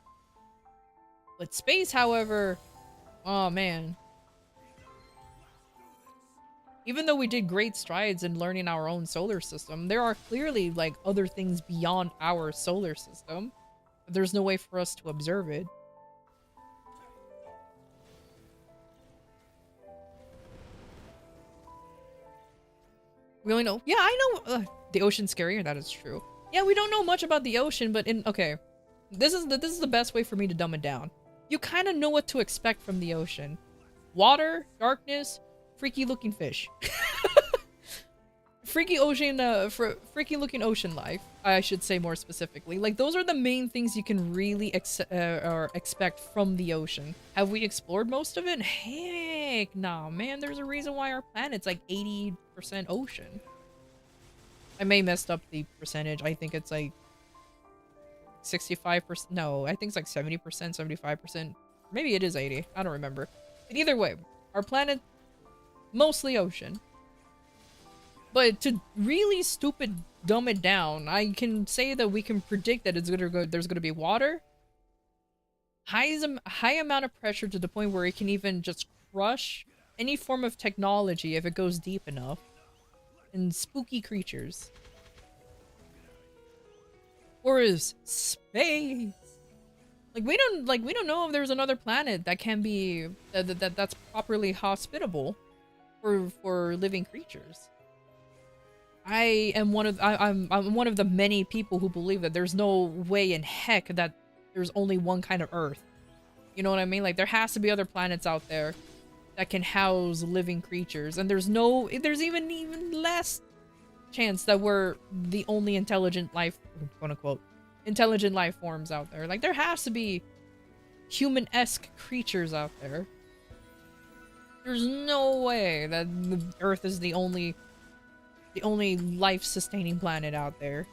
But space, however, oh man. Even though we did great strides in learning our own solar system, there are clearly, like, other things beyond our solar system. But there's no way for us to observe it. We only know, yeah, I know, the ocean's scarier, that is true. Yeah, we don't know much about the ocean, but okay. This is the best way for me to dumb it down. You kind of know what to expect from the ocean. Water, darkness, freaky looking fish. freaky ocean, freaky looking ocean life, I should say more specifically. Like, those are the main things you can really or expect from the ocean. Have we explored most of it? Heck nah, man. There's a reason why our planet's like 80% ocean. I may messed up the percentage. I think it's like 65%. No, I think it's like 70%, 75%. Maybe it is 80. I don't remember. But either way, our planet, mostly ocean. But to really stupid dumb it down, I can say that we can predict that there's gonna be water, high amount of pressure to the point where it can even just crush any form of technology if it goes deep enough, and spooky creatures. Or is space? Like we don't know if there's another planet that can be that's properly hospitable for living creatures. I'm one of the many people who believe that there's no way in heck that there's only one kind of Earth. You know what I mean? Like, there has to be other planets out there that can house living creatures, and there's even less chance that we're the only intelligent life, quote unquote, intelligent life forms out there. Like, there has to be human-esque creatures out there. There's no way that the Earth is the only life-sustaining planet out there.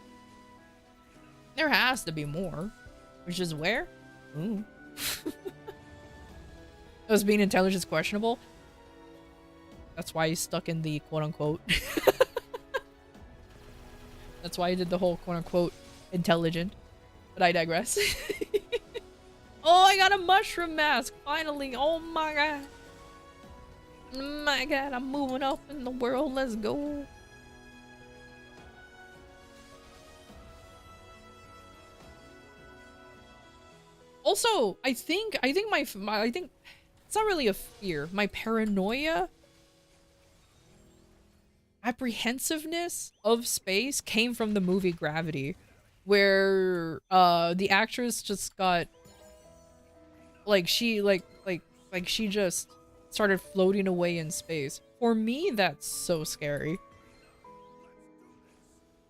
There has to be more. Which is where? Ooh. Does being intelligent is questionable? That's why he's stuck in the quote-unquote. That's why he did the whole quote-unquote intelligent. But I digress. Oh, I got a mushroom mask! Finally! Oh my god! My god, I'm moving up in the world. Let's go! Also, I think it's not really a fear. My paranoia, apprehensiveness of space came from the movie Gravity, where the actress just got she just started floating away in space. For me, that's so scary.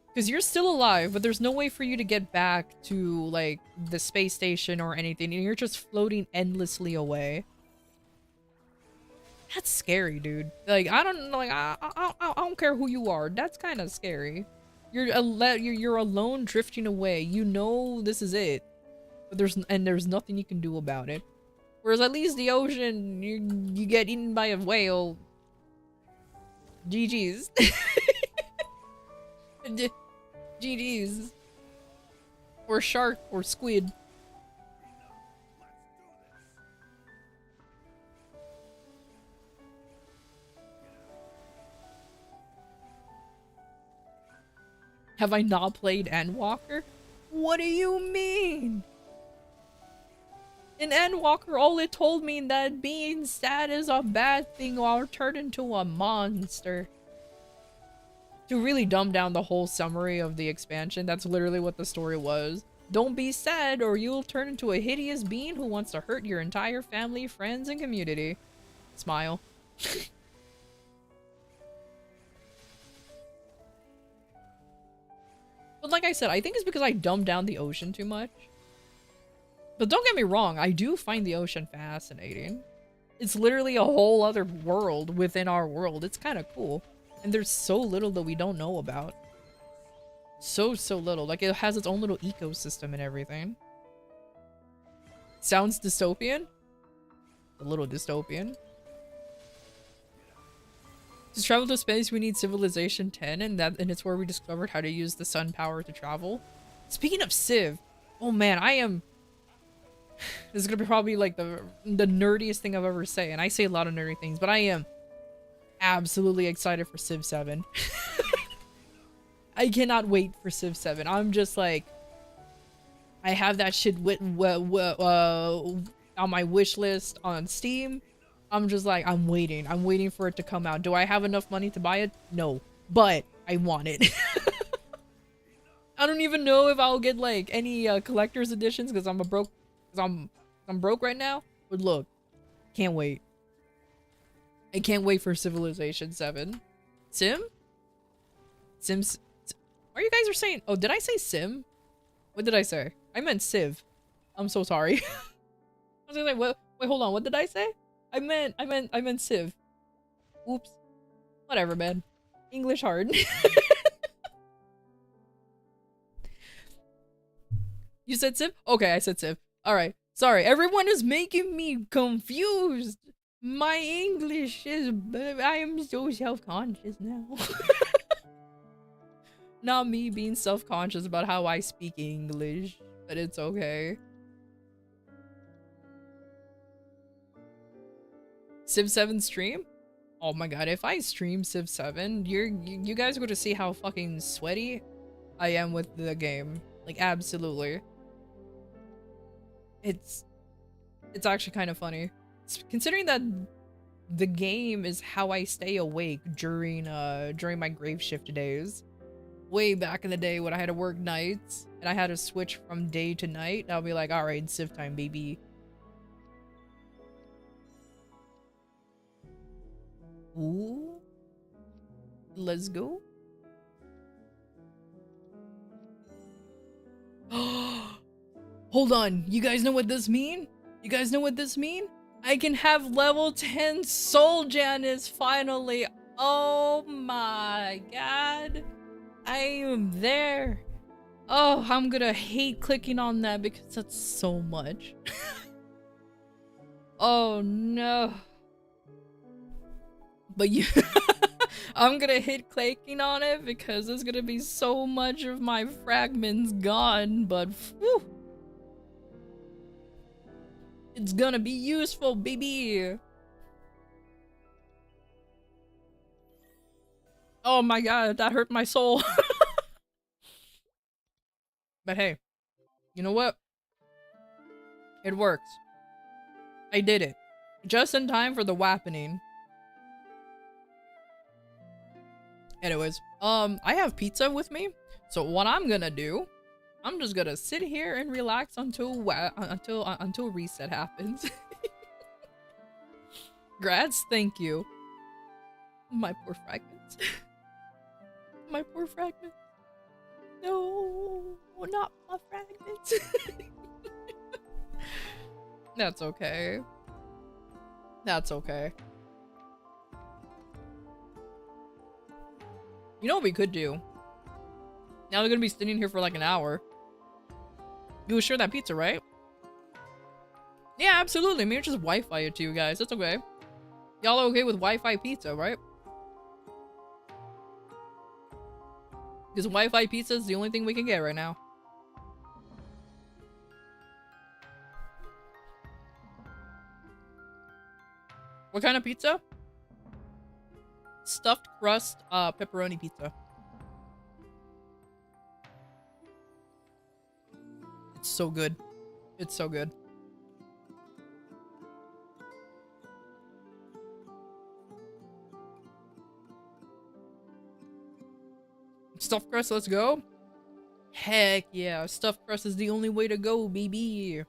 Because you're still alive, but there's no way for you to get back to, like, the space station or anything, and you're just floating endlessly away. That's scary, dude. Like, I don't care who you are. That's kind of scary. You're alone drifting away. You know this is it, but there's nothing you can do about it. Whereas at least the ocean, you get eaten by a whale. GG's. GG's. Or shark or squid. Have I not played Endwalker? What do you mean? In Endwalker, all it told me that being sad is a bad thing or turn into a monster. To really dumb down the whole summary of the expansion, that's literally what the story was. Don't be sad or you'll turn into a hideous being who wants to hurt your entire family, friends, and community. Smile. But like I said, I think it's because I dumbed down the ocean too much. But don't get me wrong, I do find the ocean fascinating. It's literally a whole other world within our world. It's kind of cool. And there's so little that we don't know about. So little. Like, it has its own little ecosystem and everything. Sounds dystopian? A little dystopian. To travel to space, we need Civilization 10, and it's where we discovered how to use the sun power to travel. Speaking of Civ, oh man, I am... This is gonna be probably like the nerdiest thing I've ever said, and I say a lot of nerdy things, but I am absolutely excited for Civ 7. I cannot wait for Civ 7. I'm just like, I have that shit on my wish list on Steam. I'm just like, I'm waiting for it to come out. Do I have enough money to buy it? No, but I want it. I don't even know if I'll get like any collector's editions because I'm broke right now. But look, can't wait. I can't wait for Civilization 7. Sim? Sims. Are you guys are saying? Oh, did I say Sim? What did I say? I meant Civ. I'm so sorry. I was like, what? Wait, hold on. What did I say? I meant Civ. Oops. Whatever, man. English hard. You said Civ? Okay, I said Civ. Alright. Sorry, everyone is making me confused. My English is... I am so self-conscious now. Not me being self-conscious about how I speak English, but it's okay. Civ 7 stream? Oh my god, if I stream Civ 7, you guys are going to see how fucking sweaty I am with the game. Like, absolutely. It's actually kind of funny. Considering that the game is how I stay awake during my grave shift days. Way back in the day when I had to work nights and I had to switch from day to night, I'll be like, alright, Civ time, baby. Ooh. Let's go. Hold on, you guys know what this mean? You guys know what this mean? I can have level 10 Soul Janice finally. Oh my god. I am there. Oh, I'm gonna hate clicking on that because that's so much. Oh no. But you I'm gonna hit clicking on it because there's gonna be so much of my fragments gone, but whew, it's gonna be useful, baby. Oh my god, that hurt my soul. But hey, you know what? It works. I did it. Just in time for the wappening. Anyways, I have pizza with me. So what I'm gonna do, I'm just gonna sit here and relax until reset happens. Grats, thank you. My poor fragments. My poor fragments. No, not my fragments. That's okay. That's okay. You know what we could do? Now we're gonna be sitting here for like an hour. You will share that pizza, right? Yeah, absolutely. Maybe just Wi-Fi it to you guys. That's okay. Y'all are okay with Wi-Fi pizza, right? Because Wi-Fi pizza is the only thing we can get right now. What kind of pizza? Stuffed crust, pepperoni pizza. It's so good. It's so good. Stuffed crust, let's go. Heck yeah, stuffed crust is the only way to go, baby.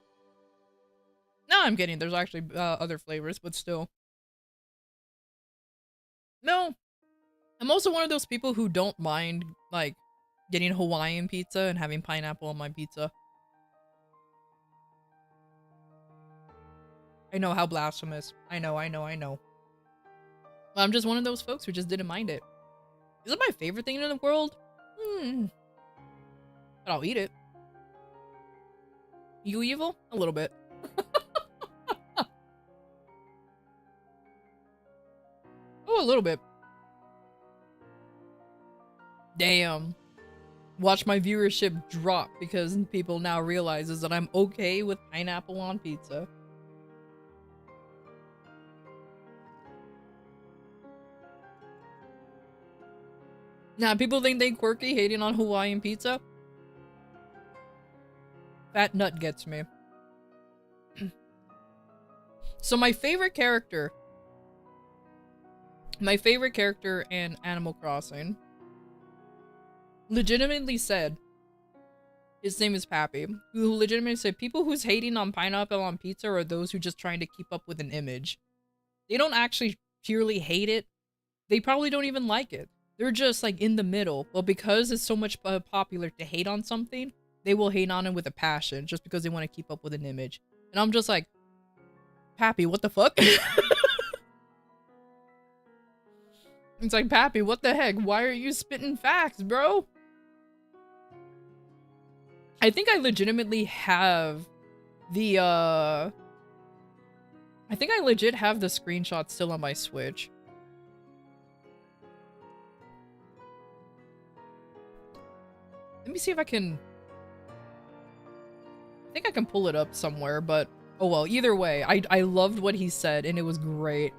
No, I'm kidding. There's actually other flavors, but still. No, I'm also one of those people who don't mind, like, getting Hawaiian pizza and having pineapple on my pizza. I know, how blasphemous. I know. But I'm just one of those folks who just didn't mind it. Is it my favorite thing in the world? But I'll eat it. You evil? A little bit. Oh, a little bit. Damn. Watch my viewership drop because people now realizes that I'm okay with pineapple on pizza. Now, people think they quirky hating on Hawaiian pizza. Fat nut gets me. So my favorite character in Animal Crossing legitimately said, his name is Pappy, who legitimately said people who's hating on pineapple on pizza are those who just trying to keep up with an image. They don't actually purely hate it. They probably don't even like it. They're just like in the middle. But because it's so much popular to hate on something, they will hate on it with a passion just because they want to keep up with an image. And I'm just like, Pappy, what the fuck? It's like, Pappy, what the heck? Why are you spitting facts, bro? I think I legitimately have the, I think I legit have the screenshot still on my Switch. Let me see if I can... I think I can pull it up somewhere, but... Oh well, either way, I loved what he said, and it was great.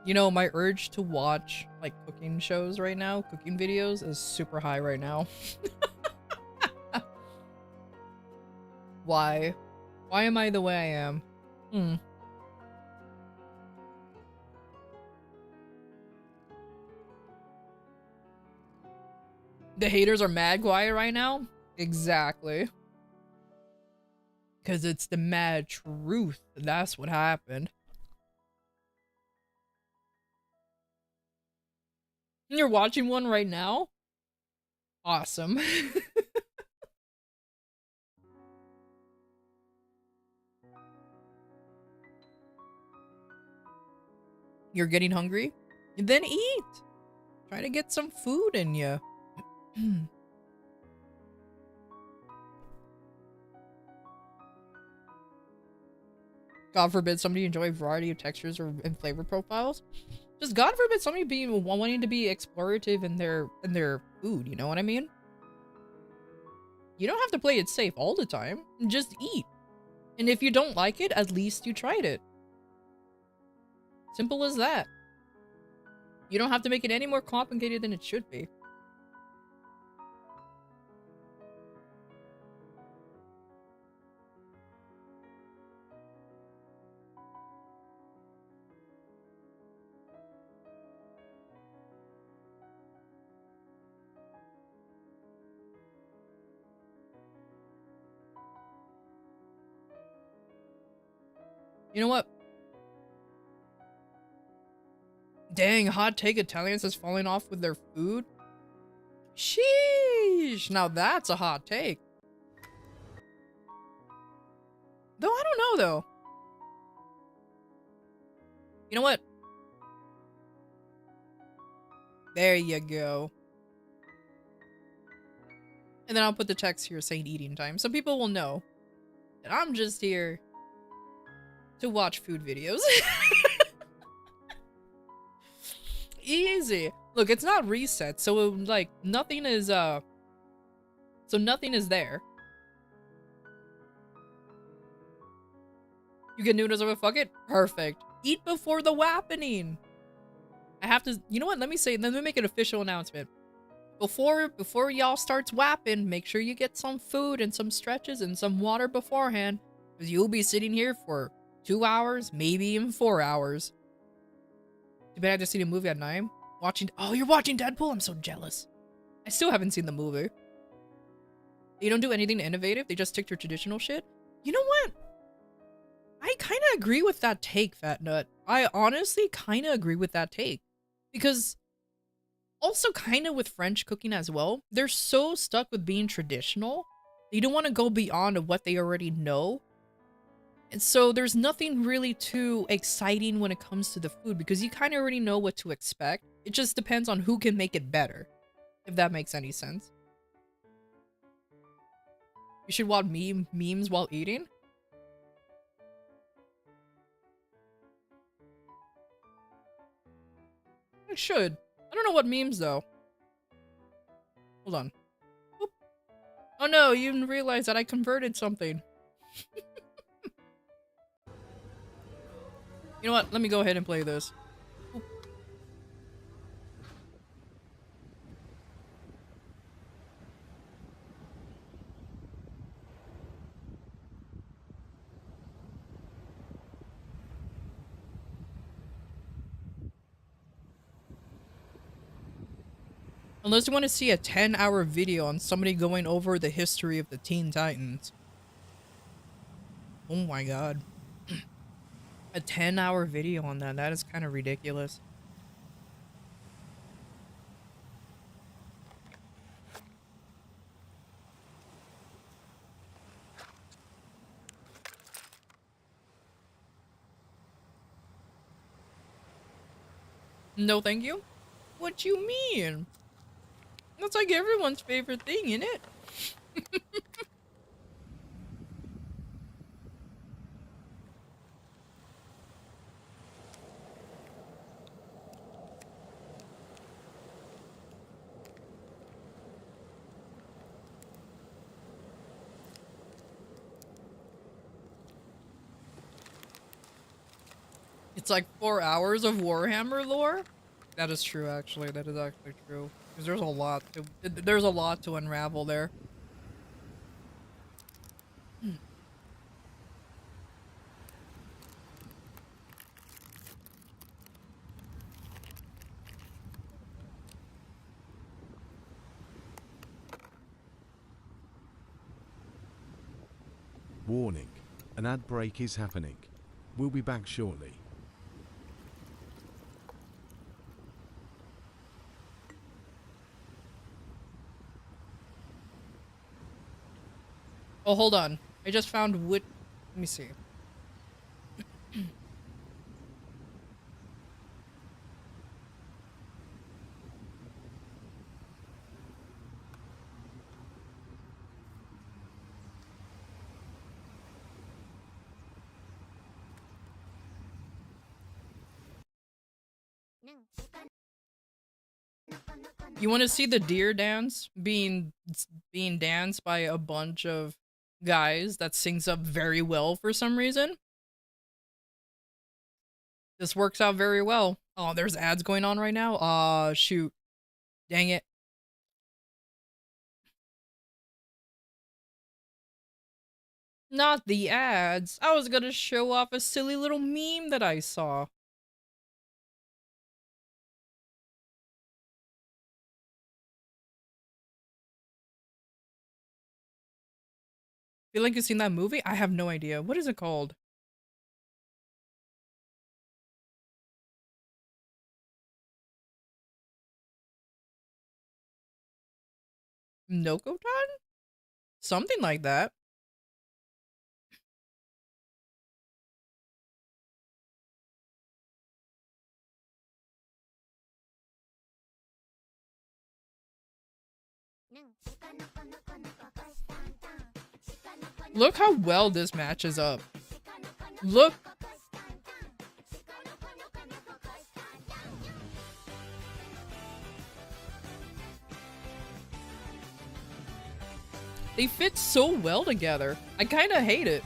You know, my urge to watch, like, cooking shows right now, cooking videos, is super high right now. Why? Why am I the way I am? The haters are mad quiet right now? Exactly. Because it's the mad truth. That's what happened. You're watching one right now? Awesome. You're getting hungry? Then eat! Try to get some food in you. God forbid somebody enjoy a variety of textures and flavor profiles. Just God forbid somebody wanting to be explorative in their food, you know what I mean? You don't have to play it safe all the time. Just eat. And if you don't like it, at least you tried it. Simple as that. You don't have to make it any more complicated than it should be. You know what? Dang, hot take, Italians is falling off with their food? Sheesh! Now that's a hot take. Though I don't know, though. You know what? There you go. And then I'll put the text here saying eating time, so people will know that I'm just here to watch food videos. Easy. Look, it's not reset, so like nothing is so nothing is there. You get noodles over fuck it? Perfect. Eat before the wappening. I have to, you know what? Let me make an official announcement. Before y'all starts whapping, make sure you get some food and some stretches and some water beforehand, because you'll be sitting here for 2 hours, maybe even 4 hours. Too bad I just seen a movie at 9. Oh, you're watching Deadpool? I'm so jealous. I still haven't seen the movie. They don't do anything innovative. They just stick to traditional shit. You know what? I kind of agree with that take, Fat Nut. I honestly kind of agree with that take. Because also kind of with French cooking as well, they're so stuck with being traditional. They don't want to go beyond what they already know. And so there's nothing really too exciting when it comes to the food because you kind of already know what to expect. It just depends on who can make it better, if that makes any sense. You should watch memes while eating. I should. I don't know what memes though. Hold on. Oop. Oh no, you didn't realize that I converted something. You know what? Let me go ahead and play this. Oop. Unless you want to see a 10-hour video on somebody going over the history of the Teen Titans. Oh my god. A 10-hour video on that. That is kind of ridiculous. No thank you? What you mean? That's like everyone's favorite thing, isn't it? It's like 4 hours of Warhammer lore? That is true, actually. That is actually true. Because there's a lot to unravel there. Warning. An ad break is happening. We'll be back shortly. Oh, hold on. I just found what... Let me see. You want to see the deer dance being danced by a bunch of guys that sings up very well for some reason? This works out very well. Oh, there's ads going on right now? Aw, shoot. Dang it. Not the ads. I was gonna show off a silly little meme that I saw. Feel like you've seen that movie? I have no idea. What is it called? Nokotan? Something like that. Look how well this matches up. Look. They fit so well together. I kind of hate it.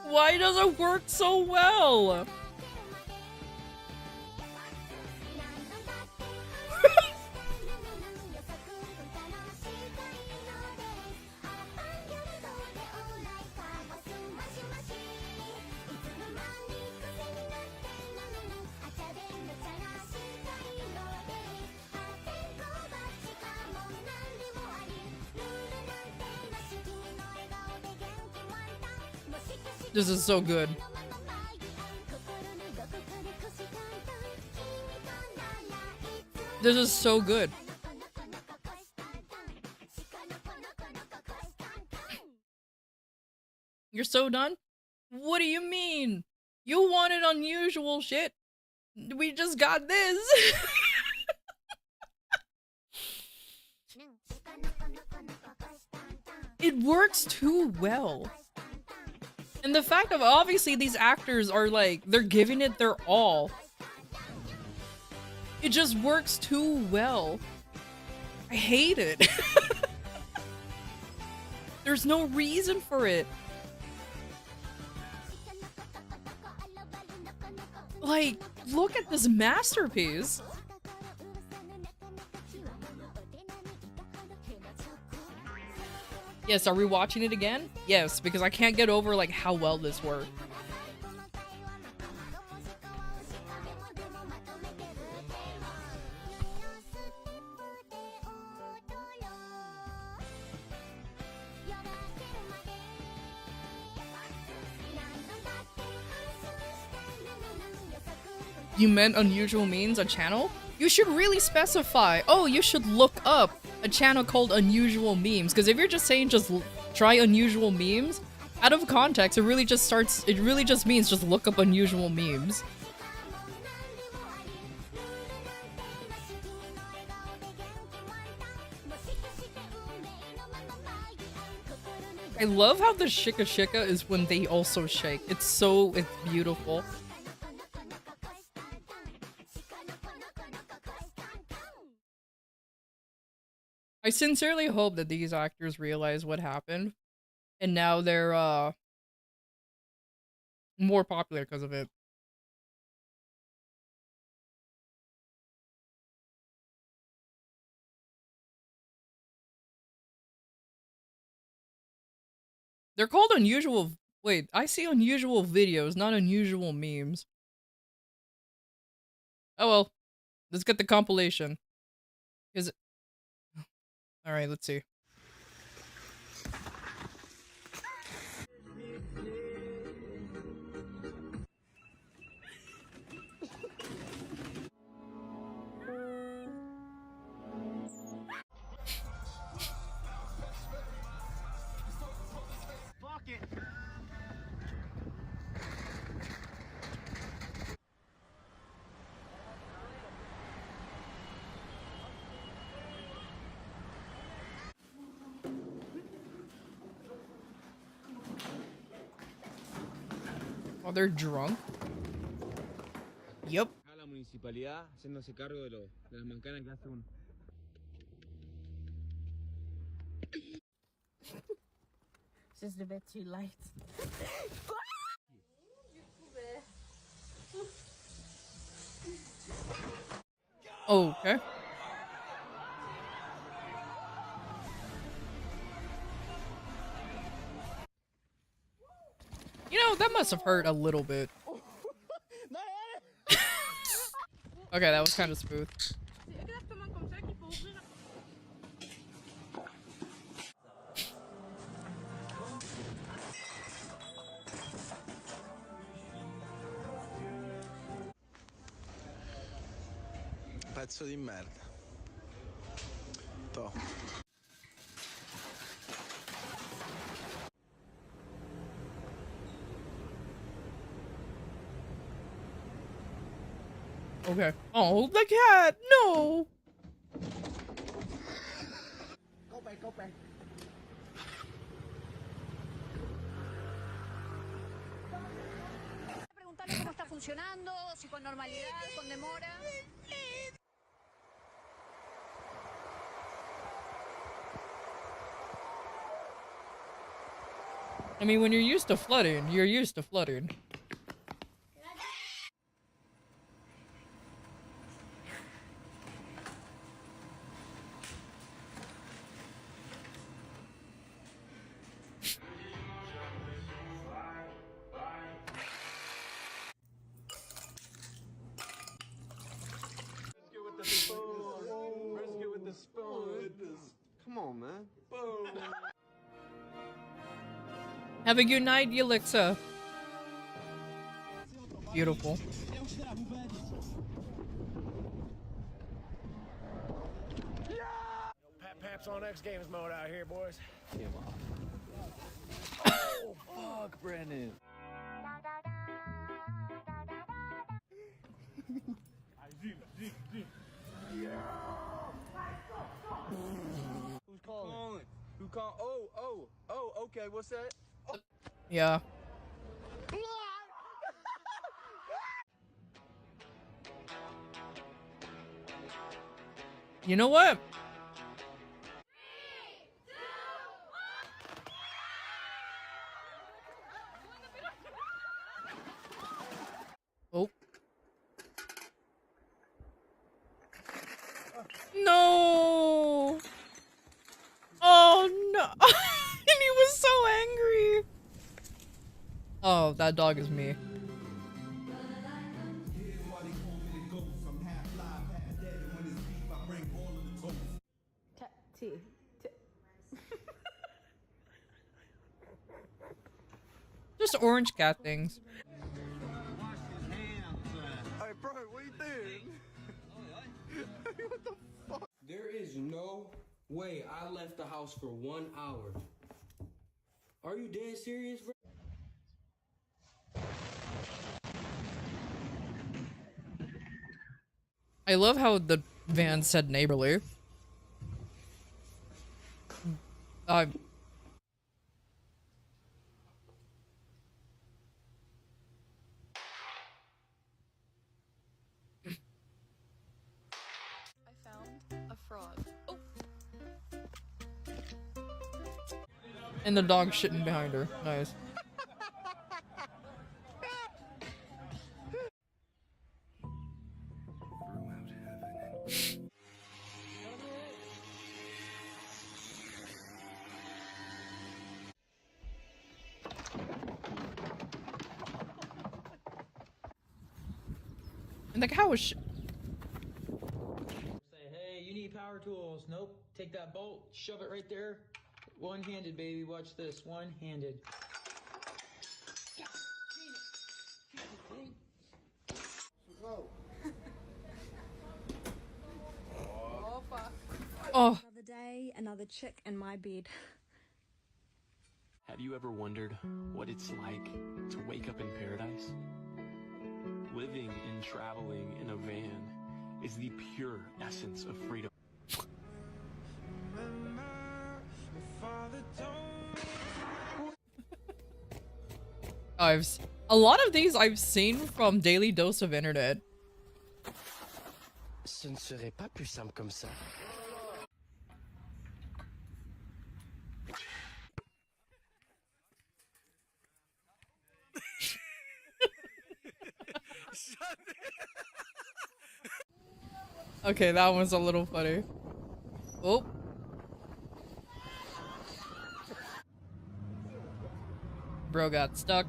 Why does it work so well? This is so good. This is so good. You're so done? What do you mean? You wanted unusual shit? We just got this. It works too well. And the fact of obviously these actors are like, they're giving it their all. It just works too well. I hate it. There's no reason for it. Like, look at this masterpiece. Yes, are we watching it again? Yes, because I can't get over like how well this worked. You meant unusual memes, a channel? You should really specify. Oh, you should look up a channel called Unusual Memes. Because if you're just saying just try unusual memes, out of context, it really just means just look up unusual memes. I love how the shika shika is when they also shake. It's beautiful. I sincerely hope that these actors realize what happened, and now they're more popular because of it. They're called unusual. Wait, I see unusual videos, not unusual memes. Oh well, let's get the compilation. Is it? All right, let's see. Oh, they're drunk? Yep. La municipalidad haciéndose cargo de las mancanas que hace un... Just a bit too light. Okay. You know, that must have hurt a little bit. Okay, that was kind of smooth. Pezzo di merda. Toh. Okay. Oh, the cat! No! Go back. Preguntarle cómo está funcionando, si con normalidad, con demora. I mean, when you're used to flooding, you're used to flooding. Brisket with the spoon. Come on, man. Boom. Have a good night, Yelixa. Beautiful. Paps on X Games mode out here, boys. Oh, fuck, Brandon. Who's calling? Who called? Oh, okay, what's that? Oh. Yeah. You know what? No! Oh no! And he was so angry! Oh, that dog is me. Just orange cat things. Hey, bro, what you doing? What the fuck? There is no way I left the house for 1 hour. Are you dead serious, bro? I love how the van said neighborly. A frog. Oh. And the dog shitting behind her. Nice. And the cow was Say, hey, you need power tools. Nope. Take that bolt, shove it right there. One-handed, baby. Watch this. One-handed. Oh. Another day, another chick in my bed. Have you ever wondered what it's like to wake up in paradise? Living and traveling in a van is the pure essence of freedom. A lot of these I've seen from Daily Dose of Internet. Ce ne serait pas plus simple comme ça. Okay, that one's a little funny. Oh. Bro got stuck.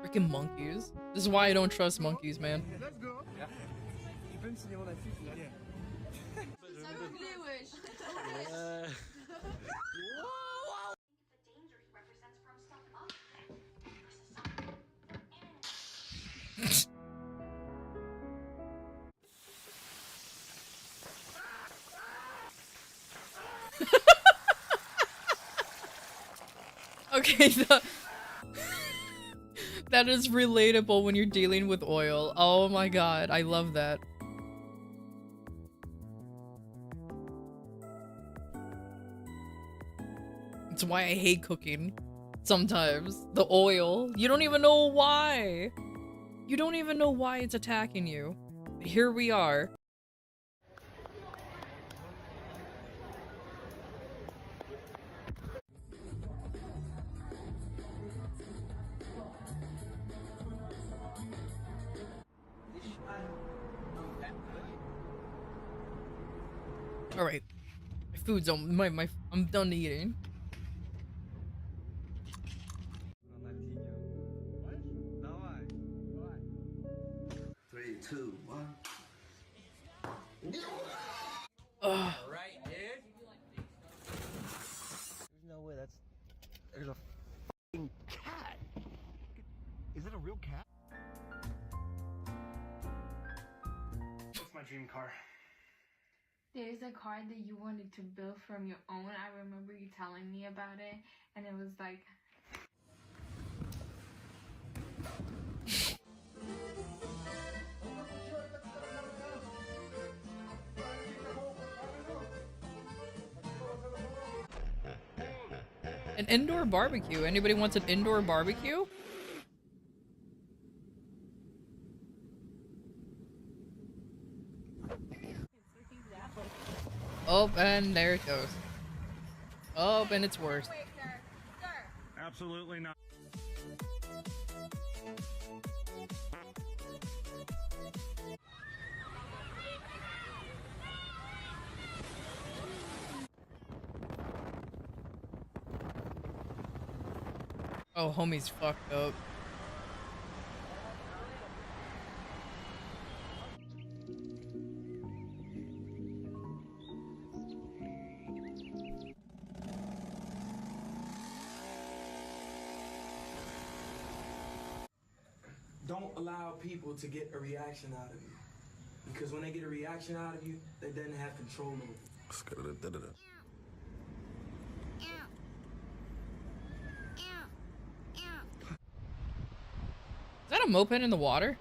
Freaking monkeys. This is why I don't trust monkeys, man. Let's go. Ja. Ich bin zu jemand, der fühlt sich an. Okay, that is relatable when you're dealing with oil. Oh my god, I love that. It's why I hate cooking. Sometimes. The oil. You don't even know why. You don't even know why it's attacking you. But here we are. Alright. My food's on I'm done eating. Three, two, one. Right, dude. There's no way there's a f***ing cat. Is it a real cat? What's my dream car? There's a car that you wanted to build from your own. I remember you telling me about it, and it was like... An indoor barbecue. Anybody wants an indoor barbecue? Oh, and there it goes. Oh, and it's worse. Absolutely not. Oh, homie's fucked up. Don't allow people to get a reaction out of you. Because when they get a reaction out of you, they then have control over you. Is that a moped in the water?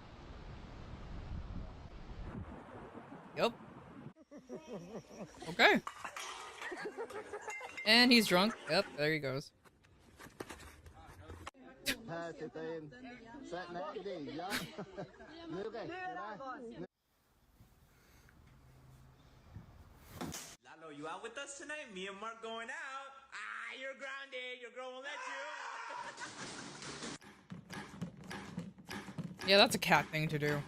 Yep. Okay. And he's drunk. Yep, there he goes. Lalo, you out with us tonight? Me and Mark going out. Ah, you're grounded. Your girl won't let you. Yeah, that's a cat thing to do.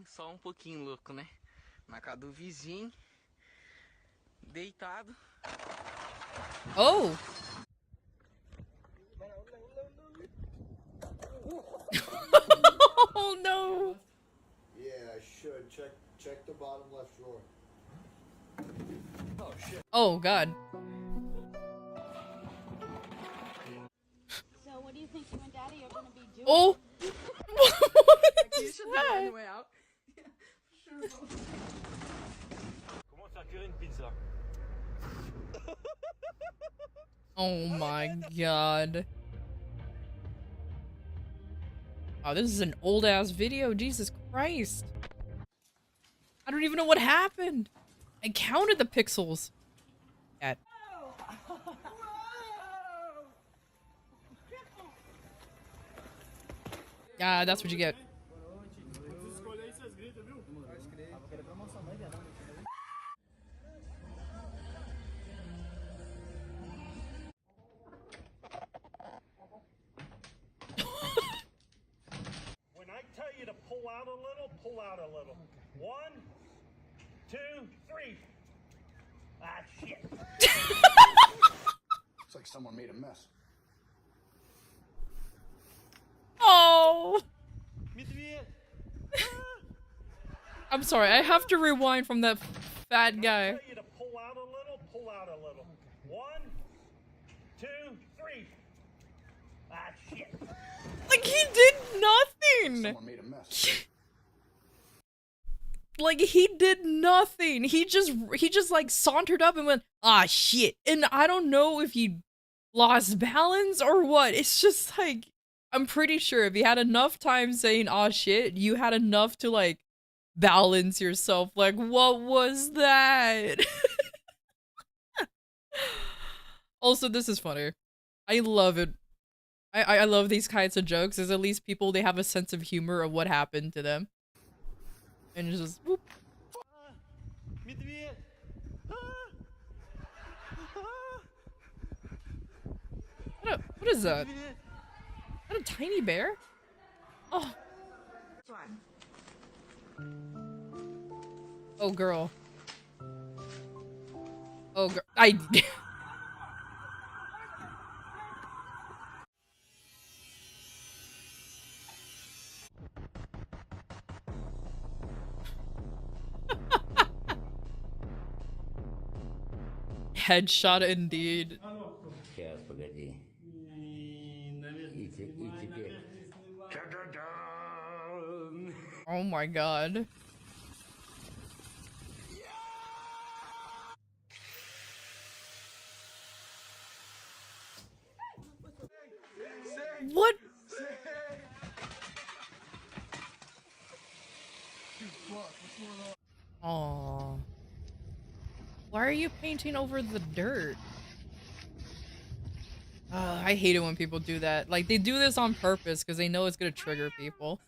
Só pouquinho louco, né? Na casa do vizinho. Deitado. Oh! Oh no! Yeah, I should. Check the bottom left drawer. Oh shit. Oh god. So what do you think you and Daddy are gonna be doing? Oh! You should be on the way out. Comment faire cuire une pizza? Oh my god. Oh, this is an old ass video. Jesus Christ. I don't even know what happened. I counted the pixels. Cat. Yeah, that's what you get. When I tell you to pull out a little, pull out a little. 1, 2, 3. Ah, shit. Looks like someone made a mess. Oh! I'm sorry, I have to rewind from that fat guy. I tell you to pull out a little, pull out a little. 1, 2, 3. Ah, shit. Like, he did nothing! Someone made a mess. Like, he did nothing. He just like sauntered up and went, ah, shit. And I don't know if he lost balance or what. It's just like, I'm pretty sure if you had enough time saying, ah, shit, you had enough to like balance yourself. Like, what was that? Also, this is funny. I love it. I love these kinds of jokes. Is at least people, they have a sense of humor of what happened to them. And it's just whoop. What is that? Is that a tiny bear? Oh. Oh girl. Oh girl. Headshot indeed. Oh my god. What? Aww. Why are you painting over the dirt? I hate it when people do that. Like, they do this on purpose because they know it's gonna trigger people.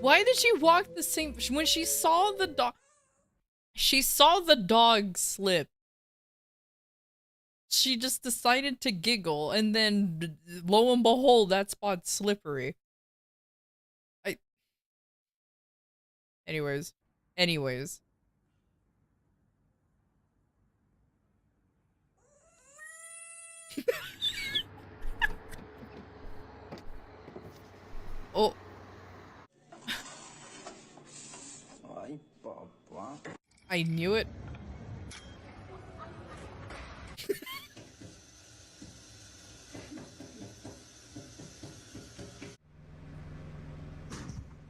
Why did she walk the same when she saw the dog? She saw the dog slip. She just decided to giggle, and then lo and behold, that spot's slippery. Anyways. Oh. I knew it.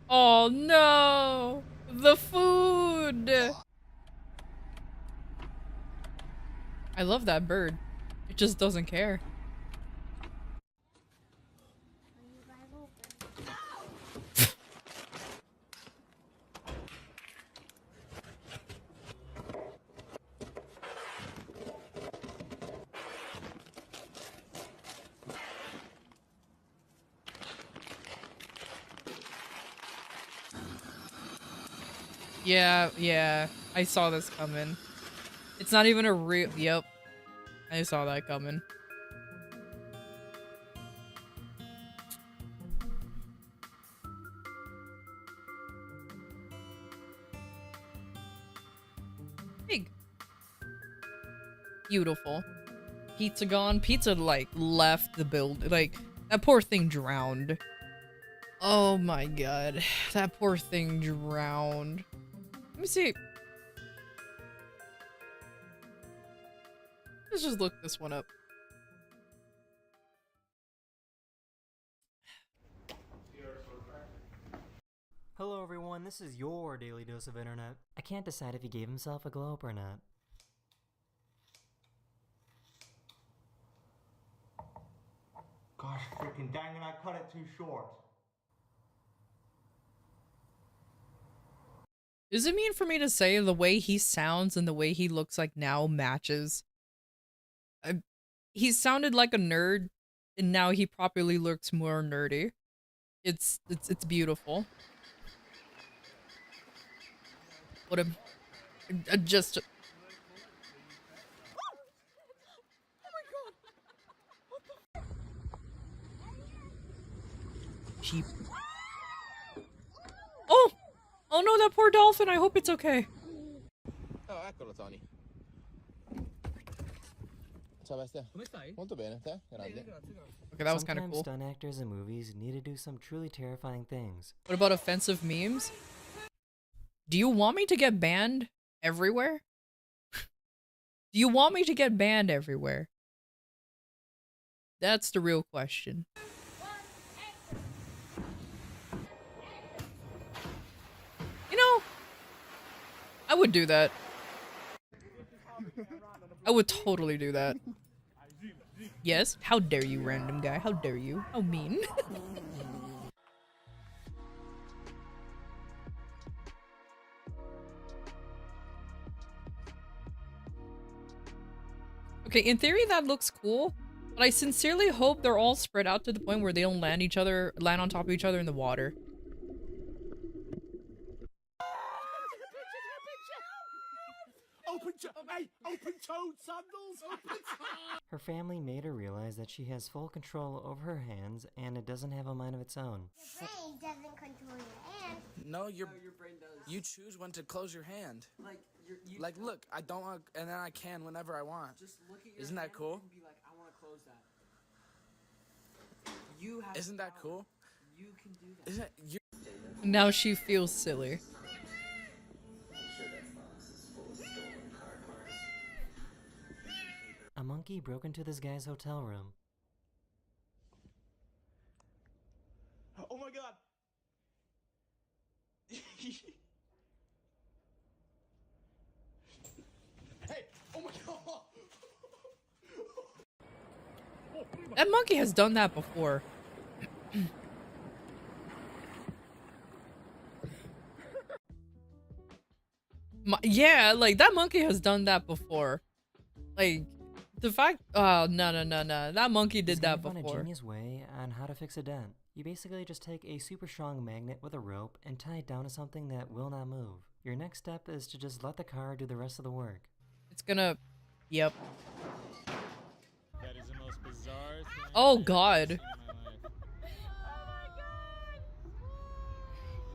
Oh no! The food! I love that bird. It just doesn't care. Yeah, I saw this coming. It's not even a real- Yep. I saw that coming. Pig. Beautiful. Pizza gone. Pizza, like, left the build. Like, that poor thing drowned. Oh my god. That poor thing drowned. Let me see. Let's just look this one up. Hello everyone, this is your daily dose of internet. I can't decide if he gave himself a glow up or not. Gosh freaking dang it, I cut it too short. Does it mean for me to say the way he sounds and the way he looks like now matches? He sounded like a nerd, and now he properly looks more nerdy. It's beautiful. What a just. Cheap. Oh! Oh no, that poor dolphin, I hope it's okay. Oh, eccolo Tony. Ciao bestia. Come stai? Molto bene, te? Grande. Okay, that was kind of cool. Sometimes stunt actors in movies need to do some truly terrifying things. What about offensive memes? Do you want me to get banned everywhere? Do you want me to get banned everywhere? That's the real question. You know, I would do that. I would totally do that. Yes? How dare you, random guy? How dare you? How mean? Okay, in theory that looks cool, but I sincerely hope they're all spread out to the point where they don't land on top of each other in the water. Open-toed sandals! Her family made her realize that she has full control over her hands and it doesn't have a mind of its own. Your brain doesn't control your hand. No, your brain does. You choose when to close your hand. Like, look, I don't want, and then I can whenever I want. Just look at your Isn't that cool? And be like, I want to close that. Isn't that cool? You can do that. Now she feels silly. A monkey broke into this guy's hotel room. Oh my god! Hey! Oh my god! That monkey has done that before. Yeah, like, that monkey has done that before. Like, the fact- oh, no. That monkey did that before. Found a genius way on how to fix a dent. You basically just take a super strong magnet with a rope and tie it down to something that will not move. Your next step is to just let the car do the rest of the work. It's gonna... Yep. That is the most bizarre thing Oh I've god. ever seen in my life.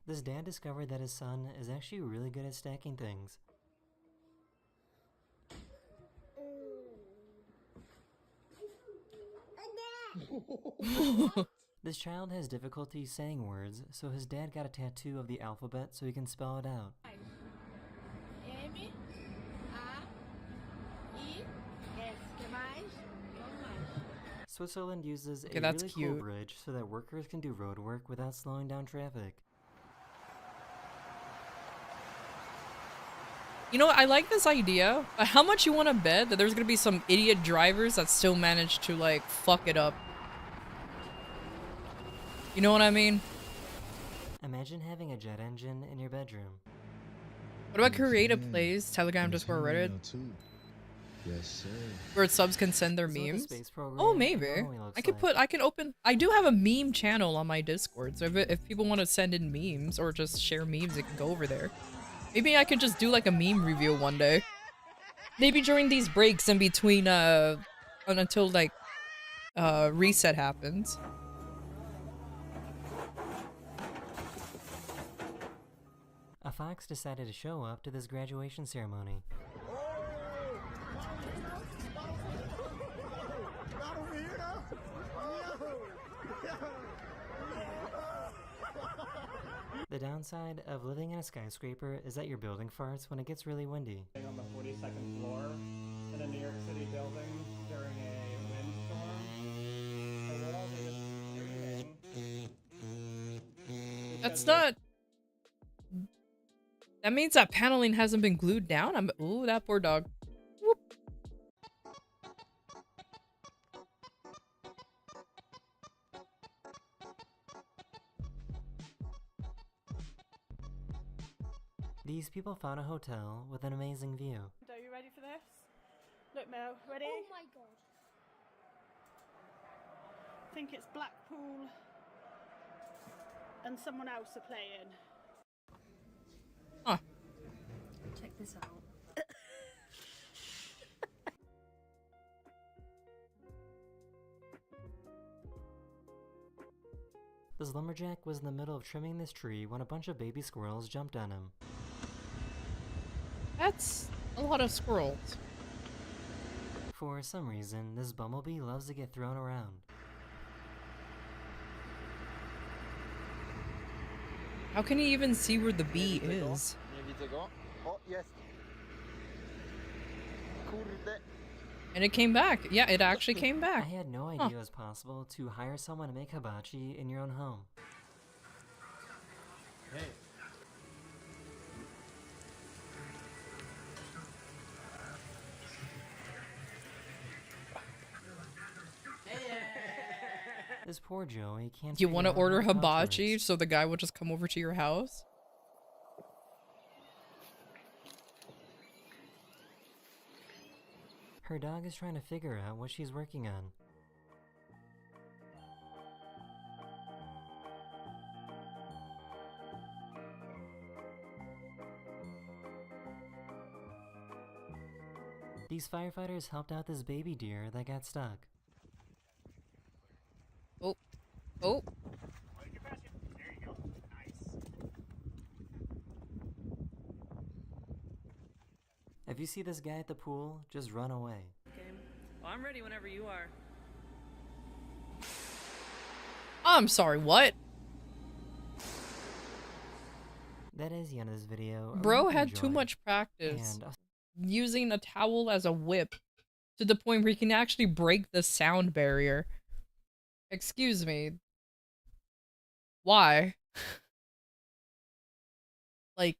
This dad discovered that his son is actually really good at stacking things. This child has difficulty saying words, so his dad got a tattoo of the alphabet so he can spell it out. Switzerland uses a that's really cute. cool bridge so that workers can do road work without slowing down traffic. You know what? I like this idea, but how much you want to bet that there's gonna be some idiot drivers that still manage to, like, fuck it up? You know what I mean? Imagine having a jet engine in your bedroom. What about creative plays, Telegram, Discord, Reddit? Yes, sir. Where subs can send their This is what the memes? space program Oh, maybe. normally looks I could like. put, I can open, I do have a meme channel on my Discord, so if people want to send in memes or just share memes, they can go over there. Maybe I could just do like a meme review one day. Maybe during these breaks in between, until like, reset happens. A fox decided to show up to this graduation ceremony. The downside of living in a skyscraper is that your building farts when it gets really windy. On the 42nd floor in a New York City building during a windstorm. And we're all just screaming. That's not... That means that paneling hasn't been glued down? Ooh, that poor dog. Whoop. These people found a hotel with an amazing view. Are you ready for this? Look, Mel, ready? Oh my god. I think it's Blackpool and someone else are playing. Huh. Check this out. This lumberjack was in the middle of trimming this tree when a bunch of baby squirrels jumped on him. That's a lot of squirrels. For some reason, this bumblebee loves to get thrown around. How can he even see where the bee is? Oh, yes. And it came back. Yeah, it actually came I back. had no idea it was possible to hire someone to make hibachi in your own home. Hey. This poor Joey can't. You want to figure out order how to couch hibachi works. so the guy will just come over to your house? Her dog is trying to figure out what she's working on. These firefighters helped out this baby deer that got stuck. Oh. Oh. There you go. Nice. If you see this guy at the pool, just run away. Oh, I'm ready whenever you are. I'm sorry, what? That is the end of this video. I Bro hope you had too enjoyed. much practice And using a towel as a whip to the point where he can actually break the sound barrier. Excuse me. Why? like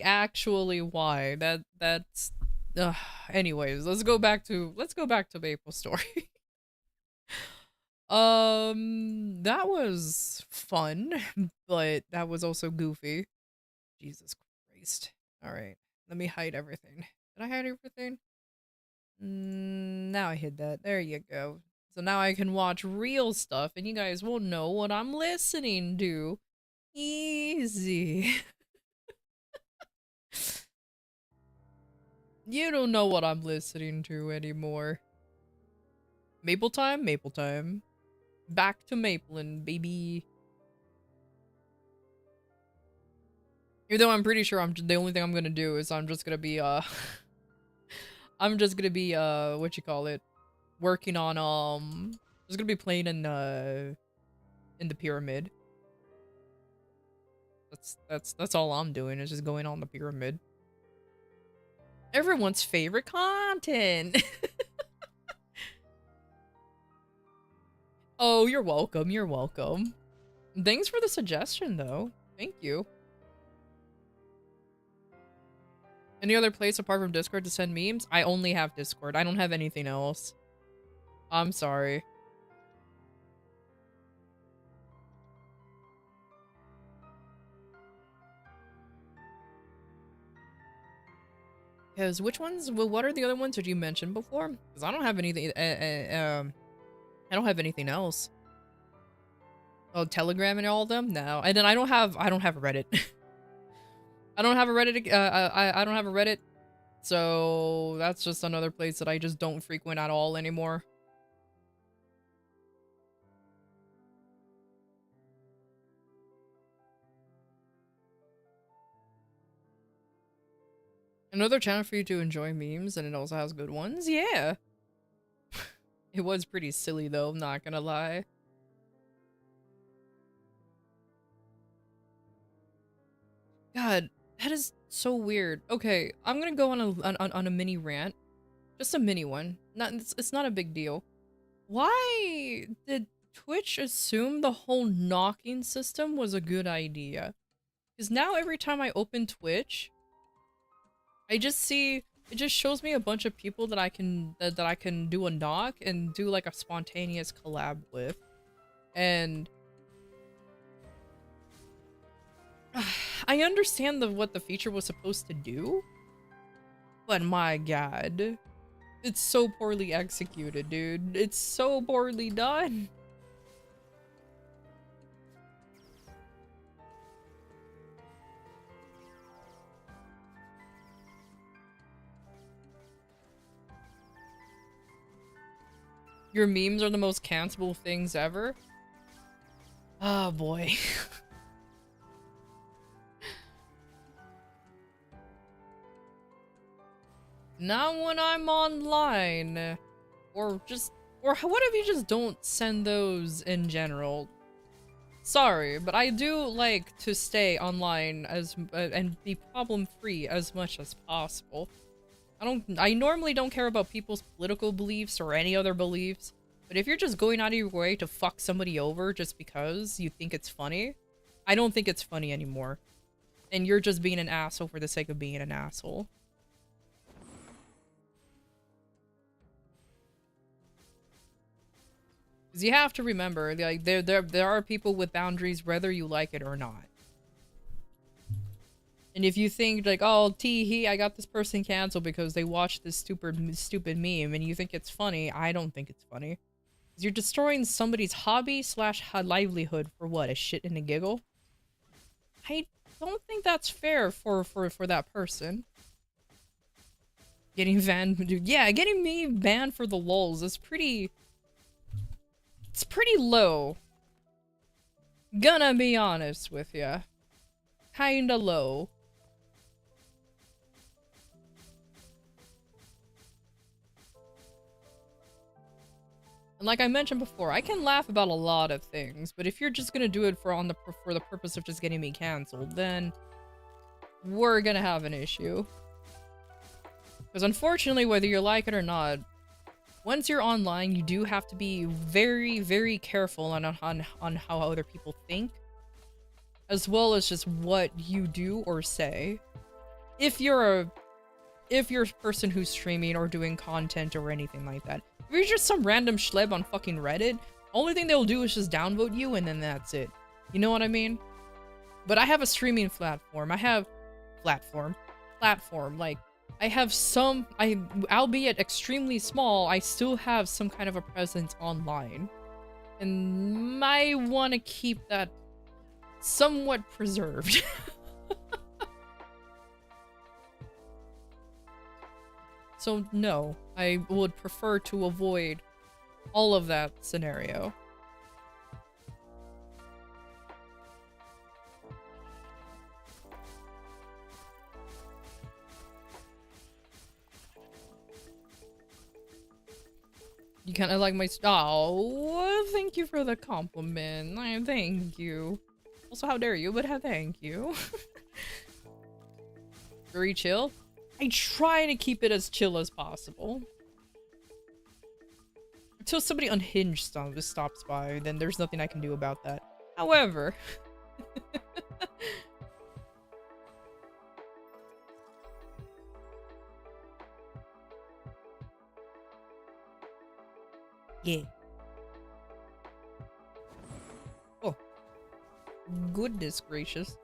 actually why? That's anyways, let's go back to Maple Story. That was fun, but that was also goofy. Jesus Christ. All right. Let me hide everything. Did I hide everything? Now I hid that. There you go. So now I can watch real stuff and you guys won't know what I'm listening to. Easy. You don't know what I'm listening to anymore. Maple time? Maple time. Back to Maplein, baby. Even though I'm pretty sure the only thing I'm gonna do is I'm just gonna be, what you call it? Working on, just gonna be playing in the pyramid. That's all I'm doing, is just going on the pyramid. Everyone's favorite content. Oh, you're welcome. You're welcome. Thanks for the suggestion, though. Thank you. Any other place apart from Discord to send memes? I only have Discord. I don't have anything else. I'm sorry. Because which ones? Well, what are the other ones that you mentioned before? Because I don't have anything. I don't have anything else. Oh, Telegram and all of them? No. And then I don't have Reddit. I don't have a Reddit. I don't have a Reddit. So that's just another place that I just don't frequent at all anymore. Another channel for you to enjoy memes, and it also has good ones? Yeah. It was pretty silly though, I'm not gonna lie. God, that is so weird. Okay, I'm gonna go on a mini rant. Just a mini one. It's not a big deal. Why did Twitch assume the whole knocking system was a good idea? Because now every time I open Twitch, I just see, it just shows me a bunch of people that I can do a knock and do like a spontaneous collab with. And I understand what the feature was supposed to do, but my god, it's so poorly executed, dude. It's so poorly done. Your memes are the most cancelable things ever? Oh boy. Not when I'm online. Or what if you just don't send those in general? Sorry, but I do like to stay online and be problem-free as much as possible. I normally don't care about people's political beliefs or any other beliefs, but if you're just going out of your way to fuck somebody over just because you think it's funny, I don't think it's funny anymore. And you're just being an asshole for the sake of being an asshole. Because you have to remember, like, there are people with boundaries whether you like it or not. And if you think like, oh, I got this person canceled because they watched this stupid meme and you think it's funny, I don't think it's funny. Because you're destroying somebody's hobby / livelihood for what, a shit and a giggle? I don't think that's fair for that person. Getting banned, dude. Yeah, getting me banned for the lulz is pretty... It's pretty low. Gonna be honest with ya. Kinda low. And like I mentioned before, I can laugh about a lot of things, but if you're just gonna do it for the purpose of just getting me canceled, then we're gonna have an issue. Because unfortunately, whether you like it or not, once you're online, you do have to be very, very careful on how other people think, as well as just what you do or say. If you're a person who's streaming or doing content or anything like that. If you're just some random schleb on fucking Reddit, only thing they'll do is just downvote you and then that's it. You know what I mean? But I have a streaming platform. I have platform. Like, I have some, albeit extremely small, I still have some kind of a presence online. And might want to keep that somewhat preserved. So no, I would prefer to avoid all of that scenario. You kind of like my oh, thank you for the compliment. Thank you. Also, how dare you, but thank you. Very chill. I try to keep it as chill as possible. Until somebody unhinged stops by, then there's nothing I can do about that. However... yeah. Oh. Goodness gracious.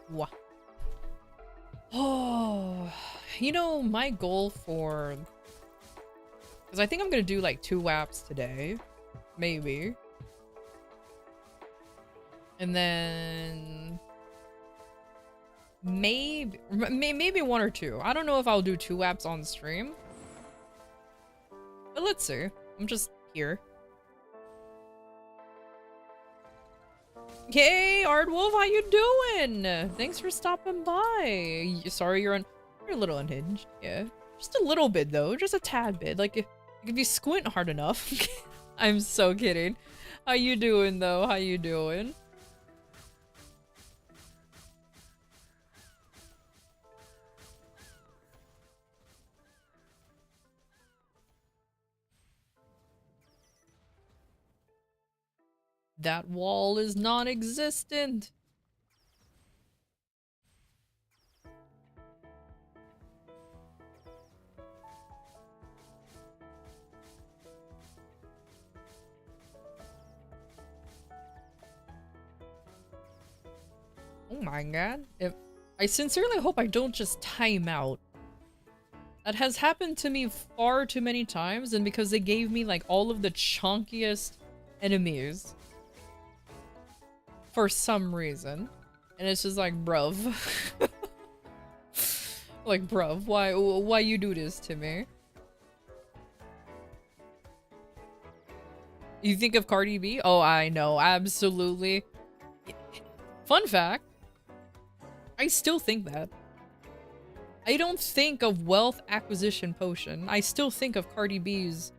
Wow. Oh, you know, my goal for... Because I think I'm gonna do like 2 WAPs today. Maybe. And then... Maybe 1 or 2. I don't know if I'll do 2 WAPs on stream. But let's see. I'm just here. Hey, Ardwolf, how you doing? Thanks for stopping by. Sorry, you're a little unhinged. Yeah, just a little bit though, just a tad bit. Like if you squint hard enough. I'm so kidding. How you doing though? How you doing? That wall is non-existent. Oh my god. I sincerely hope I don't just time out. That has happened to me far too many times, and because they gave me like all of the chunkiest enemies. For some reason. And it's just like, bruv. Like, bruv, why you do this to me? You think of Cardi B? Oh, I know, absolutely. Fun fact. I still think that. I don't think of wealth acquisition potion. I still think of Cardi B's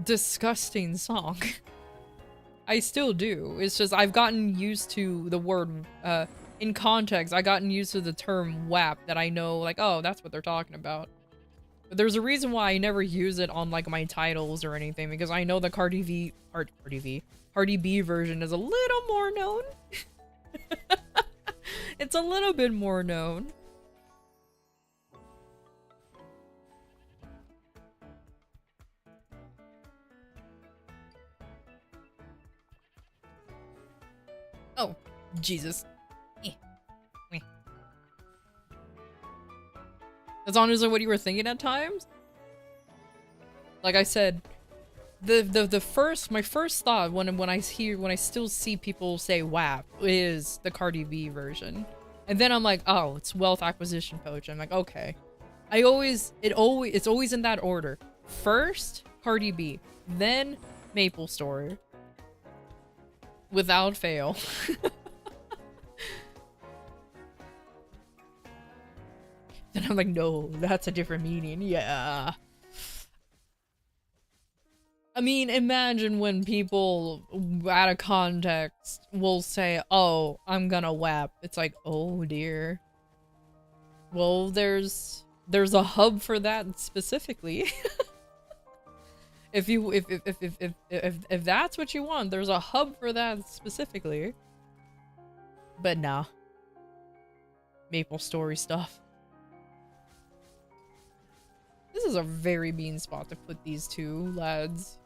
disgusting song. I still do. It's just I've gotten used to the word, in context, I gotten used to the term WAP that I know, like, oh, that's what they're talking about. But there's a reason why I never use it on, like, my titles or anything, because I know the Cardi B version is a little more known. It's a little bit more known. Oh, Jesus. That's honestly what you were thinking at times? Like I said, my first thought when I still see people say WAP is the Cardi B version. And then I'm like, oh, it's wealth acquisition potion. I'm like, okay. It's always in that order. First, Cardi B, then Maple Story. Without fail. Then I'm like, no, that's a different meaning. Yeah. I mean, imagine when people out of context will say, oh, I'm gonna WAP. It's like, oh dear. Well, there's a hub for that specifically. If that's what you want, there's a hub for that specifically. But nah. Maple Story stuff. is a very mean spot to put these two lads.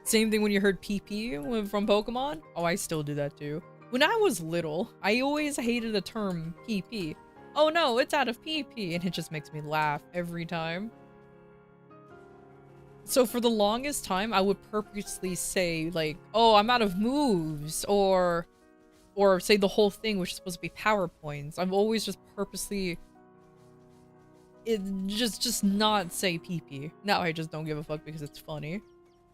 Same thing when you heard PP from Pokemon. Oh, I still do that too. When I was little, I always hated the term PP. Oh no, it's out of PP, and it just makes me laugh every time. So for the longest time, I would purposely say like, oh, I'm out of moves, or say the whole thing, which is supposed to be PowerPoints. I've always just purposely just not say PP. Now I just don't give a fuck because it's funny.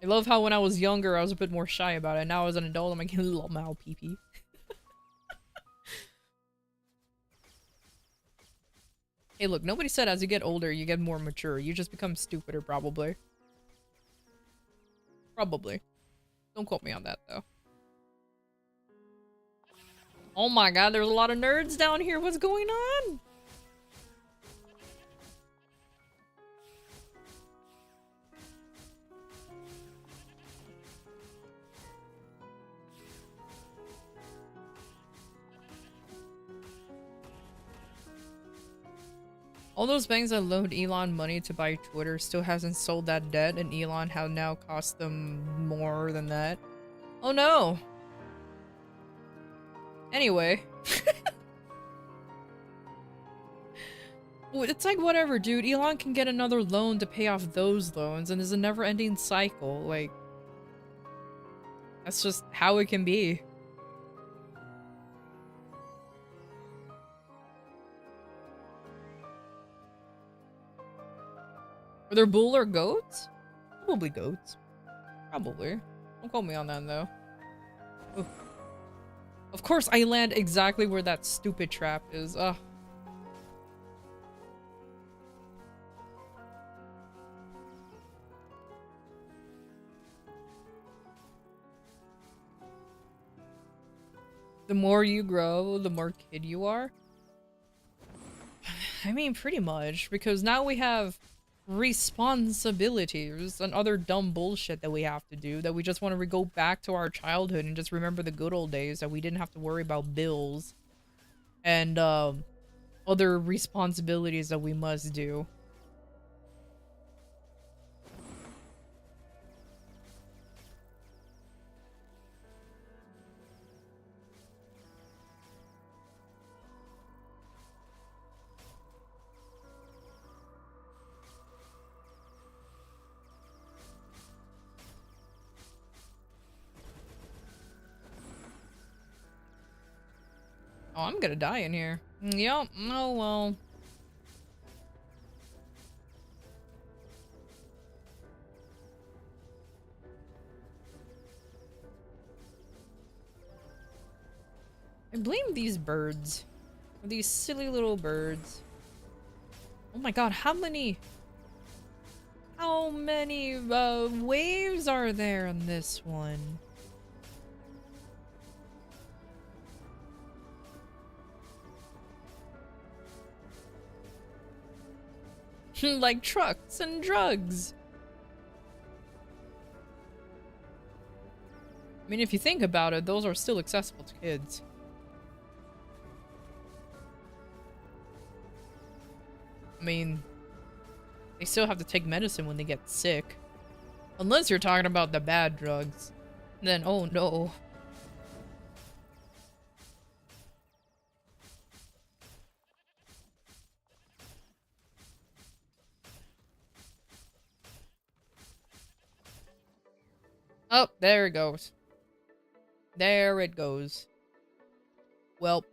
I love how when I was younger, I was a bit more shy about it. Now as an adult, I'm like, little mal PP. Hey, look, nobody said as you get older, you get more mature. You just become stupider, probably. Probably. Don't quote me on that, though. Oh my god, there's a lot of nerds down here. What's going on? All those banks that loaned Elon money to buy Twitter still hasn't sold that debt, and Elon has now cost them more than that. Oh no! Anyway. It's like whatever, dude. Elon can get another loan to pay off those loans, and there's a never-ending cycle. Like, that's just how it can be. Are there bull or goats? Probably goats. Probably. Don't quote me on that, though. Oof. Of course, I land exactly where that stupid trap is. Ugh. The more you grow, the more kid you are? I mean, pretty much. Because now we have responsibilities and other dumb bullshit that we have to do, that we just want to go back to our childhood and just remember the good old days that we didn't have to worry about bills and other responsibilities that we must do. Oh, I'm gonna die in here. Yep. Oh, well. I blame these birds. These silly little birds. Oh my god, how many waves are there in this one? Like trucks and drugs. I mean, if you think about it, those are still accessible to kids. I mean, they still have to take medicine when they get sick. Unless you're talking about the bad drugs. Then, oh no. Oh, there it goes. There it goes. Well,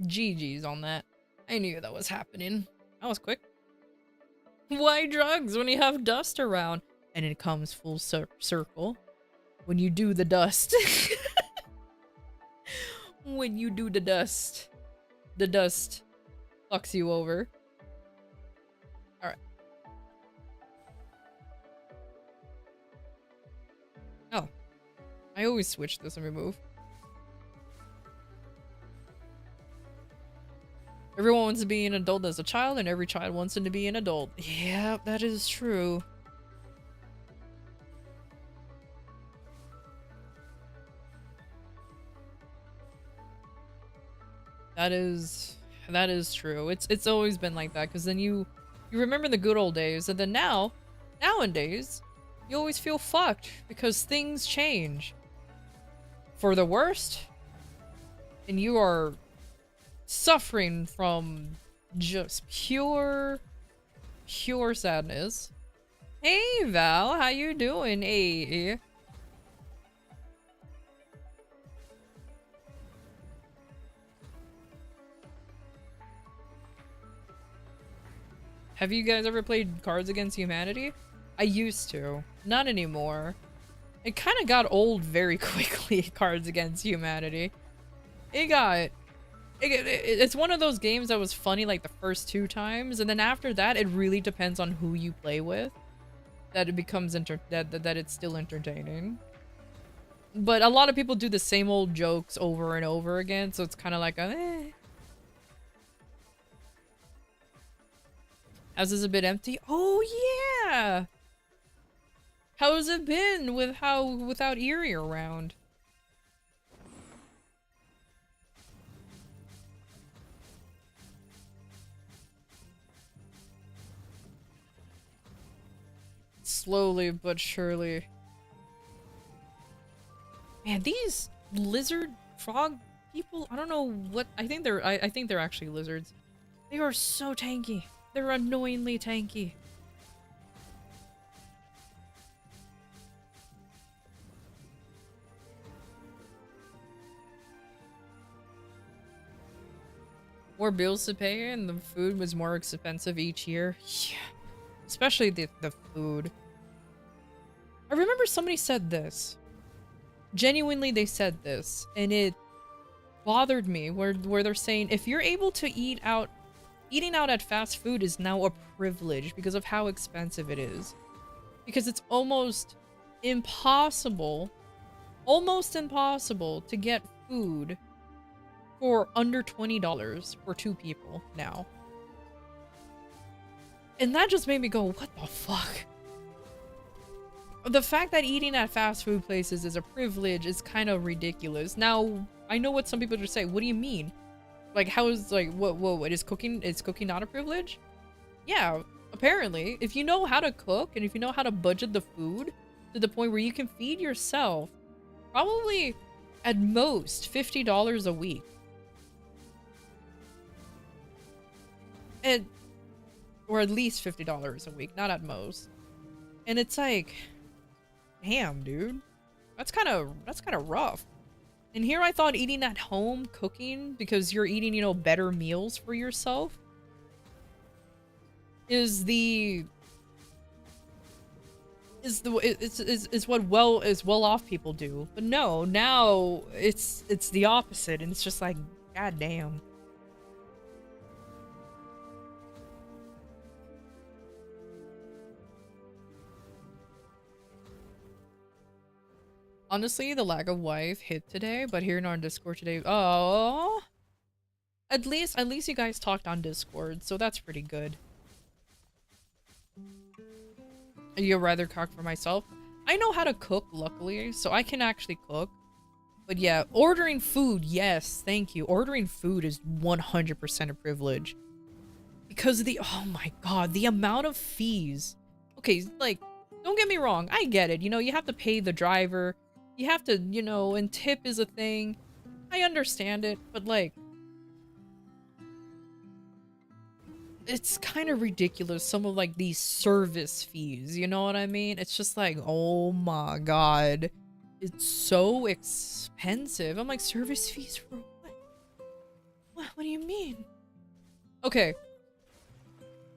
GG's on that. I knew that was happening. That was quick. Why drugs when you have dust around? And it comes full circle. When you do the dust. When you do the dust fucks you over. Alright. Oh. I always switch this and remove. Everyone wants to be an adult as a child, and every child wants to be an adult. Yeah, that is true. That is That is true. It's always been like that, because then you remember the good old days, and then nowadays, you always feel fucked because things change for the worst, and you are suffering from just pure sadness. Hey Val, how you doing? Hey. Have you guys ever played Cards Against Humanity? I used to. Not anymore. It kind of got old very quickly, Cards Against Humanity. It's one of those games that was funny like the first 2 times, and then after that, it really depends on who you play with. That it becomes that it's still entertaining. But a lot of people do the same old jokes over and over again, so it's kind of like House is a bit empty. Oh yeah. How's it been without Eerie around? Slowly but surely. Man, these lizard frog people, I don't know what I think they're actually lizards. They are so tanky. They're annoyingly tanky. More bills to pay and the food was more expensive each year. Yeah. Especially the food. I remember somebody said this. Genuinely, they said this, and it bothered me where they're saying if you're able to eating out at fast food is now a privilege because of how expensive it is. Because it's almost impossible to get food for under $20 for 2 people now. And that just made me go, what the fuck? The fact that eating at fast food places is a privilege is kind of ridiculous. Now, I know what some people just say. What do you mean? Like, how is, like, what is cooking not a privilege? Yeah, apparently. If you know how to cook and if you know how to budget the food to the point where you can feed yourself, probably at most $50 a week. Or at least $50 a week, not at most. And it's like, damn, dude. That's kind of rough. And here I thought eating at home, cooking, because you're eating, you know, better meals for yourself, is what well off people do. But no, now it's the opposite, and it's just like, god damn. Honestly, the lack of wife hit today, but here in our Discord today, oh, at least you guys talked on Discord, so that's pretty good. You'd rather cook for myself? I know how to cook, luckily, so I can actually cook. But yeah, ordering food, yes, thank you. Ordering food is 100% a privilege. Because oh my god, the amount of fees. Okay, like, don't get me wrong, I get it. You know, you have to pay the driver. You have to, you know, and tip is a thing. I understand it, but like, it's kind of ridiculous, some of like these service fees, you know what I mean? It's just like, oh my god, it's so expensive. I'm like, service fees for what? What do you mean? Okay.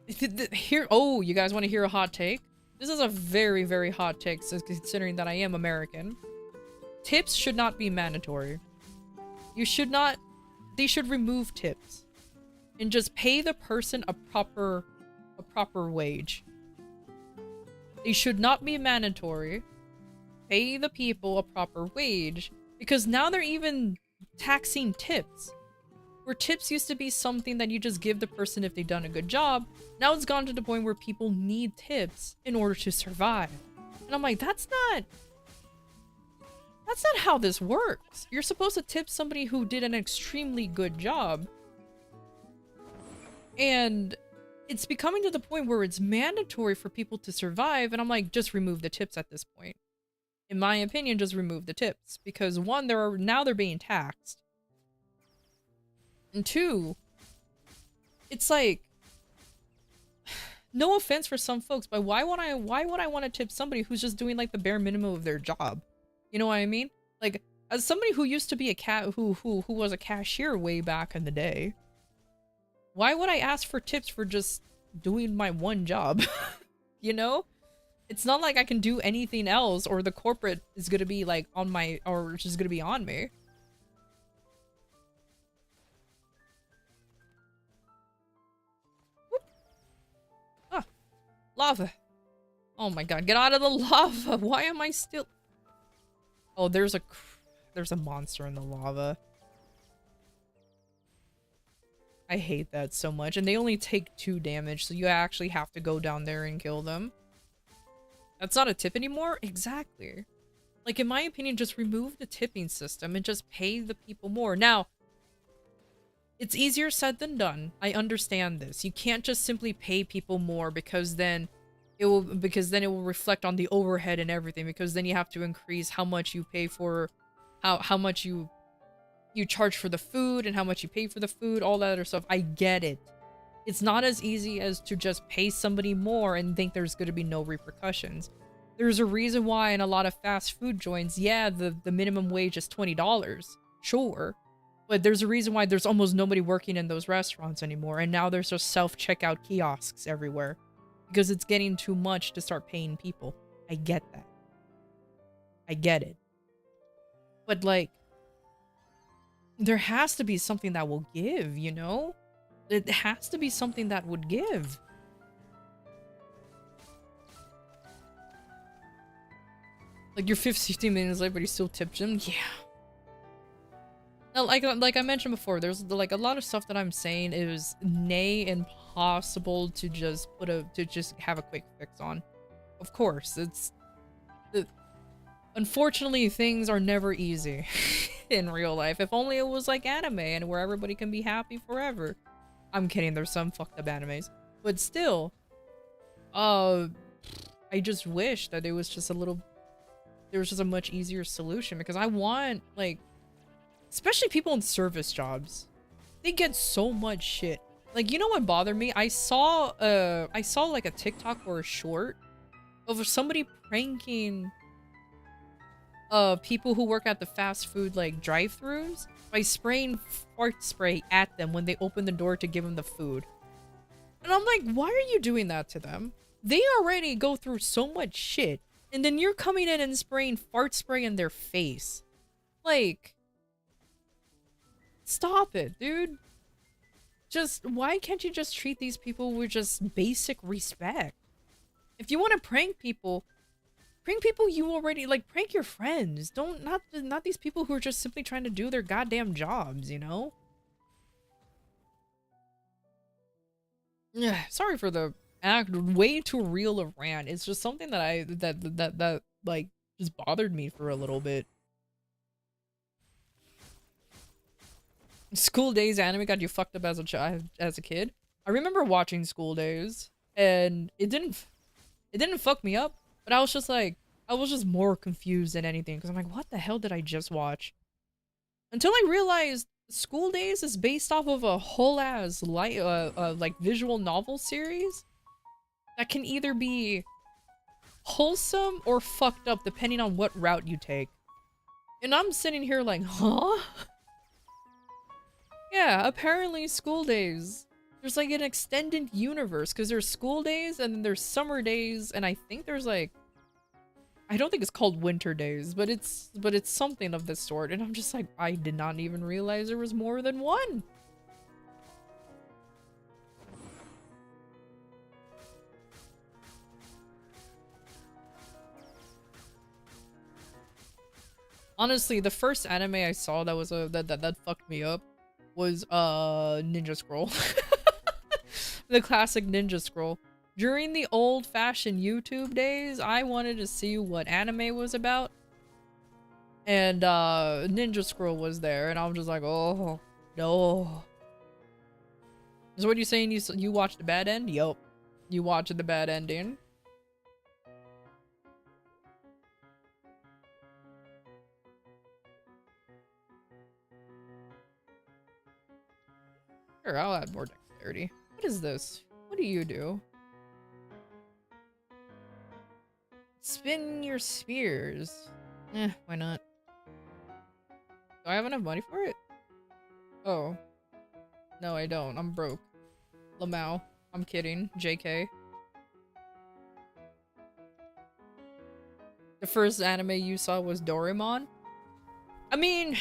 Here, oh, you guys want to hear a hot take? This is a very, very hot take, considering that I am American. Tips should not be mandatory. They should remove tips and just pay the person a proper wage. They should not be mandatory. Pay the people a proper wage, because now they're even taxing tips. Where tips used to be something that you just give the person if they've done a good job, now it's gone to the point where people need tips in order to survive. And I'm like, that's not how this works. You're supposed to tip somebody who did an extremely good job. And it's becoming to the point where it's mandatory for people to survive, and I'm like, just remove the tips at this point. In my opinion, just remove the tips. Because one, now they're being taxed. And two, it's like, no offense for some folks, but why would I want to tip somebody who's just doing like the bare minimum of their job? You know what I mean? Like, as somebody who used to be who was a cashier way back in the day, why would I ask for tips for just doing my one job? You know? It's not like I can do anything else, or the corporate is gonna be like on my, or just gonna be on me. Whoop. Ah, lava. Oh my god, get out of the lava. Why am I still... Oh, there's a monster in the lava. I hate that so much. And they only take 2 damage, so you actually have to go down there and kill them. That's not a tip anymore? Exactly. Like, in my opinion, just remove the tipping system and just pay the people more. Now, it's easier said than done. I understand this. You can't just simply pay people more because then it will reflect on the overhead and everything, because then you have to increase how much you pay for how much you charge for the food and how much you pay for the food, all that other stuff. I get it. It's not as easy as to just pay somebody more and think there's going to be no repercussions. There's a reason why in a lot of fast food joints, yeah, the minimum wage is $20. Sure. But there's a reason why there's almost nobody working in those restaurants anymore. And now there's just self-checkout kiosks everywhere. Because it's getting too much to start paying people. I get that. I get it. But like, there has to be something that will give, you know? It has to be something that would give. Like, you're 15 minutes late, but you still tipped him? Yeah. Now, like I mentioned before, there's like a lot of stuff that I'm saying is impossible to just have a quick fix on. Of course, unfortunately, things are never easy in real life. If only it was like anime and where everybody can be happy forever. I'm kidding, there's some fucked up animes. But still, I just wish that there was just a much easier solution, because I want, like, especially people in service jobs, they get so much shit. Like, you know what bothered me? I saw like a TikTok or a short of somebody pranking people who work at the fast food, like, drive-thrus by spraying fart spray at them when they open the door to give them the food. And I'm like, why are you doing that to them? They already go through so much shit, and then you're coming in and spraying fart spray in their face. Like, stop it, dude. Just, why can't you just treat these people with just basic respect? If you want to prank people you already, like, prank your friends. Not these people who are just simply trying to do their goddamn jobs, you know? Yeah, sorry for the way too real a rant. It's just something that like just bothered me for a little bit. School Days anime got you fucked up as a kid. I remember watching School Days, and it didn't fuck me up, but I was just more confused than anything, because I'm like, what the hell did I just watch? Until I realized School Days is based off of a whole ass like visual novel series that can either be wholesome or fucked up depending on what route you take. And I'm sitting here like, huh? Yeah, apparently School Days, there's like an extended universe, because there's School Days and then there's Summer Days, and I think there's like, I don't think it's called Winter Days, but it's something of this sort. And I'm just like, I did not even realize there was more than one. Honestly, the first anime I saw that was that fucked me up was Ninja Scroll. The classic Ninja Scroll. During the old-fashioned YouTube days, I wanted to see what anime was about. And Ninja Scroll was there, and I was just like, oh, no. Is what you saying? You watched the bad end? Yup. You watched the bad ending. Sure, I'll add more dexterity. What is this? What do you do? Spin your spears. Why not? Do I have enough money for it? Oh. No, I don't. I'm broke. Lamau. I'm kidding. JK. The first anime you saw was Doraemon? I mean,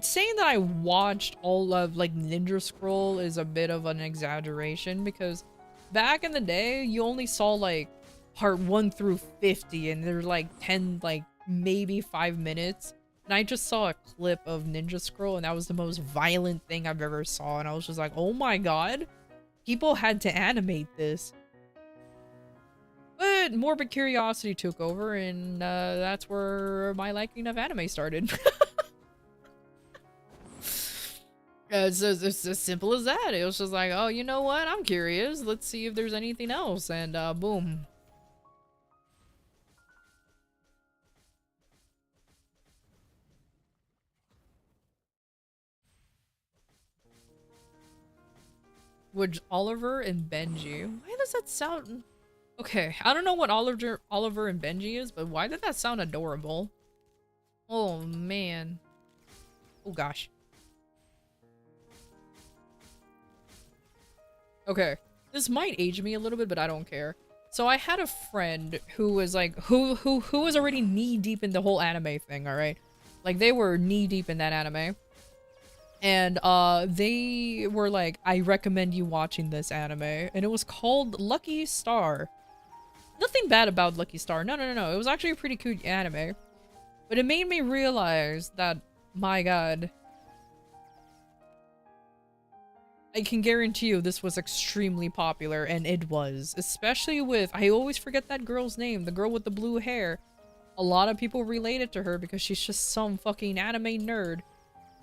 saying that I watched all of, like, Ninja Scroll is a bit of an exaggeration because back in the day, you only saw, like, part 1 through 50 and they're, like, 10, like, maybe 5 minutes. And I just saw a clip of Ninja Scroll and that was the most violent thing I've ever saw. And I was just like, oh my god. People had to animate this. But morbid curiosity took over and that's where my liking of anime started. It's as simple as that. It was just like, oh, you know what? I'm curious. Let's see if there's anything else. And boom. Would Oliver and Benji. Why does that sound... Okay, I don't know what Oliver and Benji is, but why did that sound adorable? Oh, man. Oh, gosh. Okay, this might age me a little bit, but I don't care. So I had a friend who was like, who was already knee deep in the whole anime thing, alright? Like, they were knee deep in that anime. And, they were like, I recommend you watching this anime. And it was called Lucky Star. Nothing bad about Lucky Star. No. It was actually a pretty cool anime. But it made me realize that, my god. I can guarantee you this was extremely popular, and it was. Especially with, I always forget that girl's name, the girl with the blue hair. A lot of people related to her because she's just some fucking anime nerd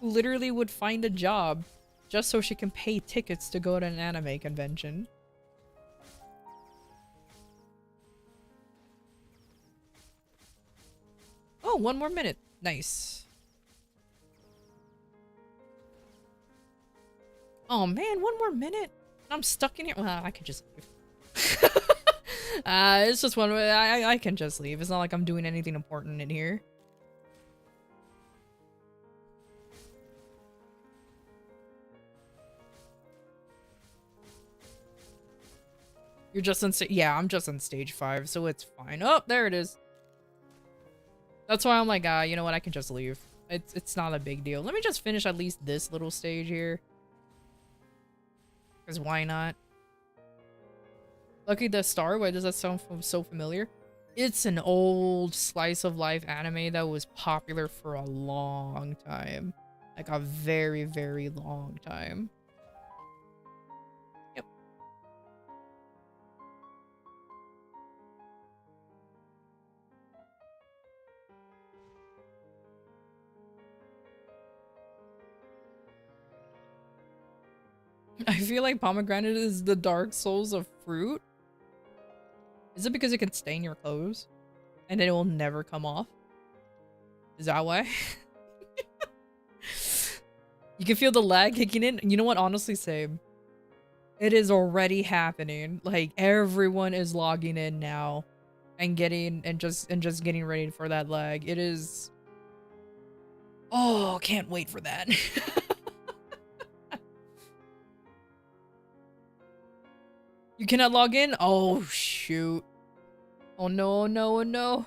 who literally would find a job just so she can pay tickets to go to an anime convention. Oh, 1 more minute. Nice. Oh man, 1 more minute. I'm stuck in here. Well, I could just leave. It's just one way. I can just leave. It's not like I'm doing anything important in here. You're just on yeah, I'm just on stage 5, so it's fine. Oh, there it is. That's why I'm like, you know what? I can just leave. It's not a big deal. Let me just finish at least this little stage here. Because why not? Lucky the Star? Why does that sound so familiar? It's an old slice of life anime that was popular for a long time. Like a very, very long time. Yep. I feel like pomegranate is the Dark Souls of fruit. Is it because it can stain your clothes? And it will never come off? Is that why? You can feel the lag kicking in. You know what? Honestly, same. It is already happening. Like, everyone is logging in now. And just getting ready for that lag. It is... Oh, can't wait for that. You cannot log in? Oh, shoot. Oh, no, no, no.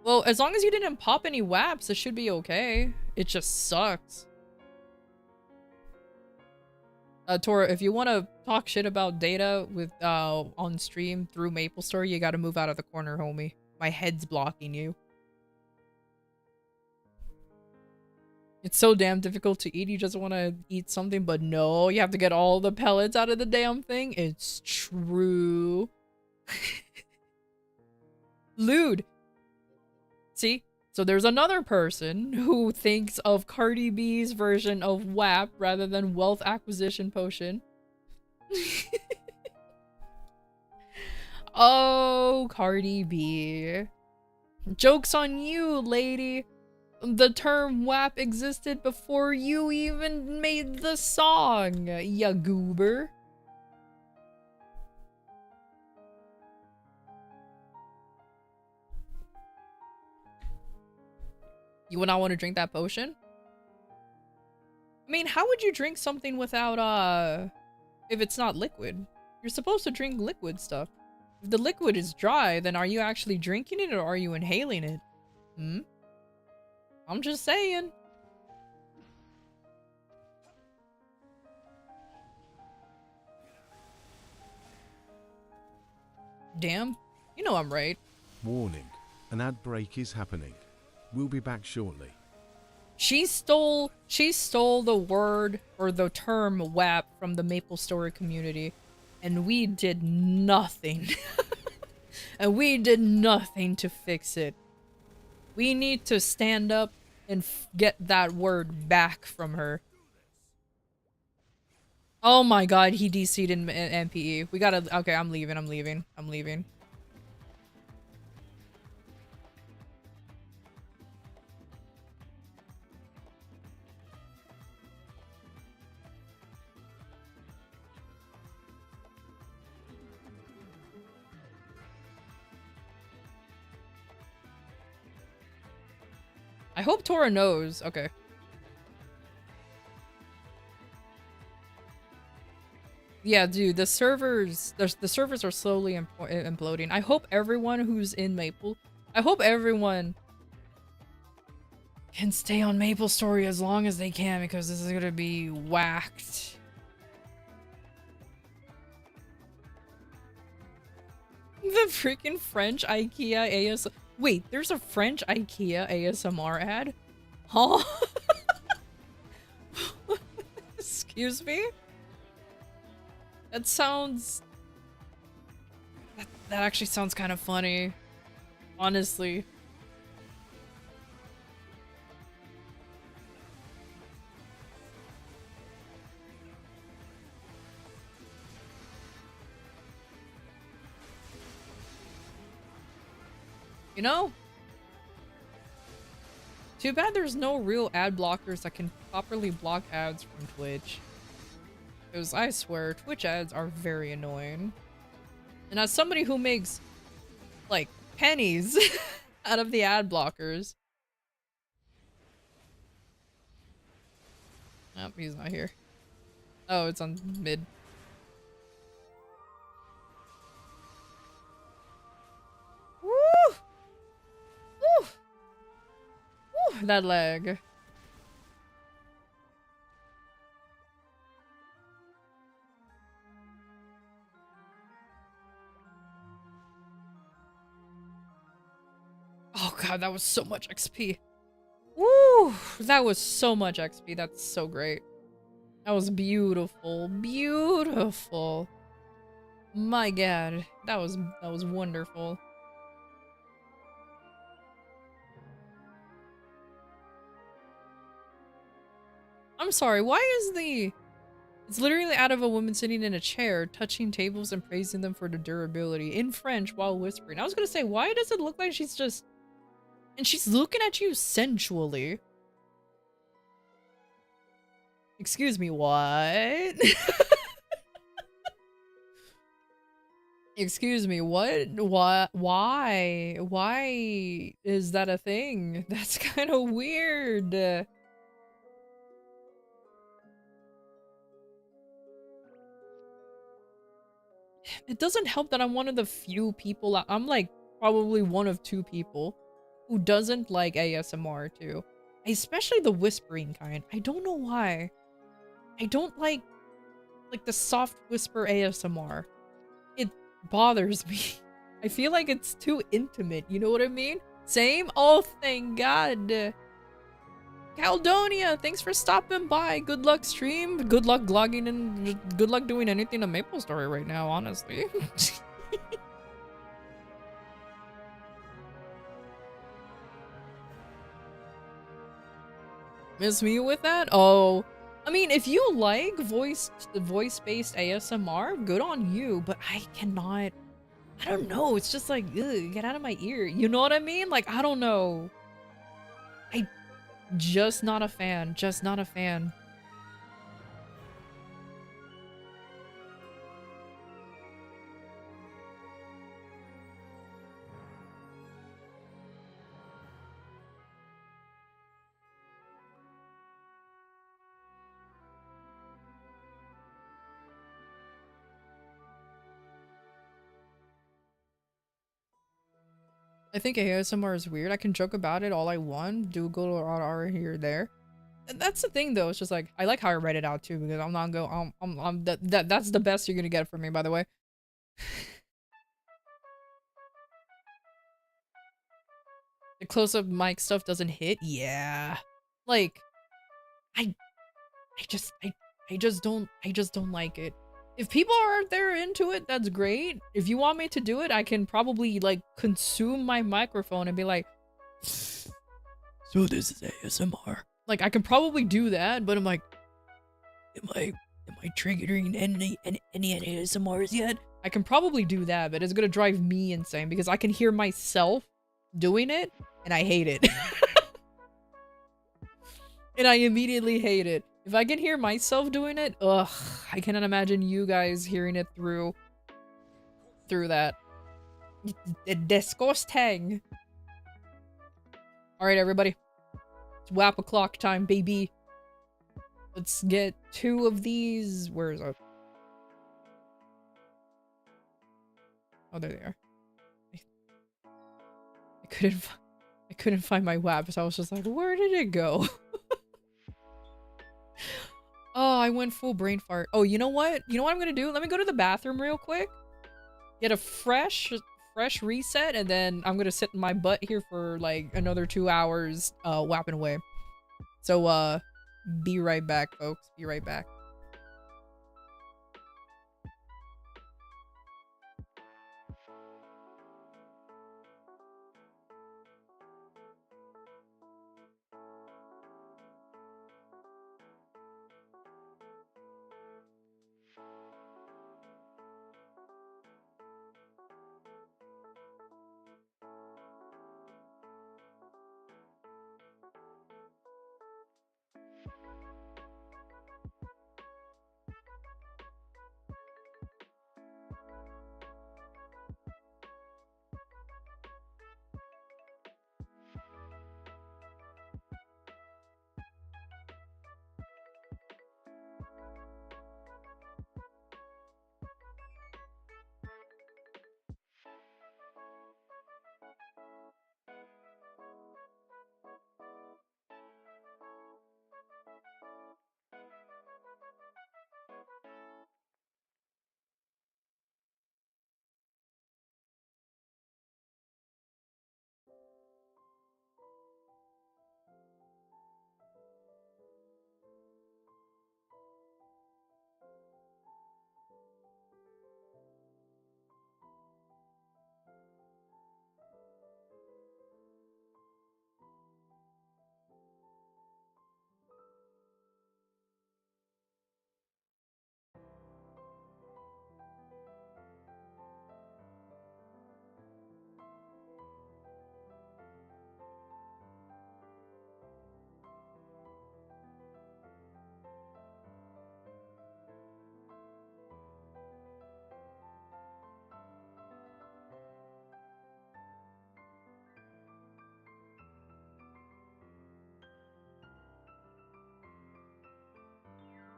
Well, as long as you didn't pop any WAPs, it should be okay. It just sucks. Tora, if you want to talk shit about data with on stream through MapleStory, you gotta move out of the corner, homie. My head's blocking you. It's so damn difficult to eat, you just want to eat something, but no, you have to get all the pellets out of the damn thing. It's true. Lewd. See? So there's another person who thinks of Cardi B's version of WAP rather than wealth acquisition potion. Oh, Cardi B. Joke's on you, lady. The term WAP existed before you even made the song, ya goober. You would not want to drink that potion? I mean, how would you drink something without, if it's not liquid? You're supposed to drink liquid stuff. If the liquid is dry, then are you actually drinking it or are you inhaling it? Hmm? I'm just saying. Damn. You know I'm right. Warning. An ad break is happening. We'll be back shortly. She stole the word or the term WAP from the MapleStory community, and we did nothing. And we did nothing to fix it. We need to stand up and get that word back from her. Oh my god, he DC'd in MPE. We gotta- okay, I'm leaving. I hope Tora knows. Okay. Yeah, dude, the servers are slowly imploding. I hope everyone who's in Maple, I hope everyone can stay on MapleStory as long as they can, because this is gonna be whacked. The freaking French IKEA AS. Wait, there's a French IKEA ASMR ad? Huh? Excuse me? That sounds... That actually sounds kind of funny. Honestly. You know? Too bad there's no real ad blockers that can properly block ads from Twitch. Because I swear, Twitch ads are very annoying. And as somebody who makes, like, pennies out of the ad blockers. Oh, he's not here. Oh, it's on mid. Woo! Woo! Woo! That leg. Oh god, that was so much XP. Woo! That was so much XP. That's so great. That was beautiful. Beautiful. My god. That was wonderful. I'm sorry, why is the... It's literally out of a woman sitting in a chair, touching tables and praising them for their durability in French while whispering. I was gonna say, why does it look like she's just... And she's looking at you sensually. Excuse me, what? Excuse me, what? Why? Why is that a thing? That's kind of weird. It doesn't help that I'm one of the few people, I'm like probably one of two people who doesn't like ASMR too. Especially the whispering kind. I don't know why. I don't like the soft whisper ASMR. It bothers me. I feel like it's too intimate, you know what I mean? Same? Oh, thank God. Caldonia, thanks for stopping by. Good luck stream. Good luck vlogging and good luck doing anything to MapleStory right now, honestly. Miss me with that? Oh, I mean, if you like voice-based ASMR, good on you, but I cannot. I don't know. It's just like, ugh, get out of my ear. You know what I mean? Like, I don't know. Just not a fan. Just not a fan. I think ASMR is weird. I can joke about it all I want, do a little RR here or there. And that's the thing though, it's just like, I like how I read it out too, because I'm not going, that's the best you're gonna get from me, by the way. The close-up mic stuff doesn't hit? Yeah. Like, I just don't like it. If people are there into it, that's great. If you want me to do it, I can probably like consume my microphone and be like, so this is ASMR. Like I can probably do that, but I'm like, am I triggering any ASMRs yet? I can probably do that, but it's gonna drive me insane because I can hear myself doing it and I hate it. And I immediately hate it. If I can hear myself doing it, ugh, I cannot imagine you guys hearing it through that. Disgusting. Alright, everybody. It's WAP o'clock time, baby. Let's get 2 of these. Where is it? Oh, there they are. I couldn't find my WAP, so I was just like, where did it go? Oh, I went full brain fart. Oh, you know what? You know what I'm gonna do? Let me go to the bathroom real quick. Get a fresh reset, and then I'm gonna sit in my butt here for like another 2 hours, whapping away. So, be right back, folks. Be right back.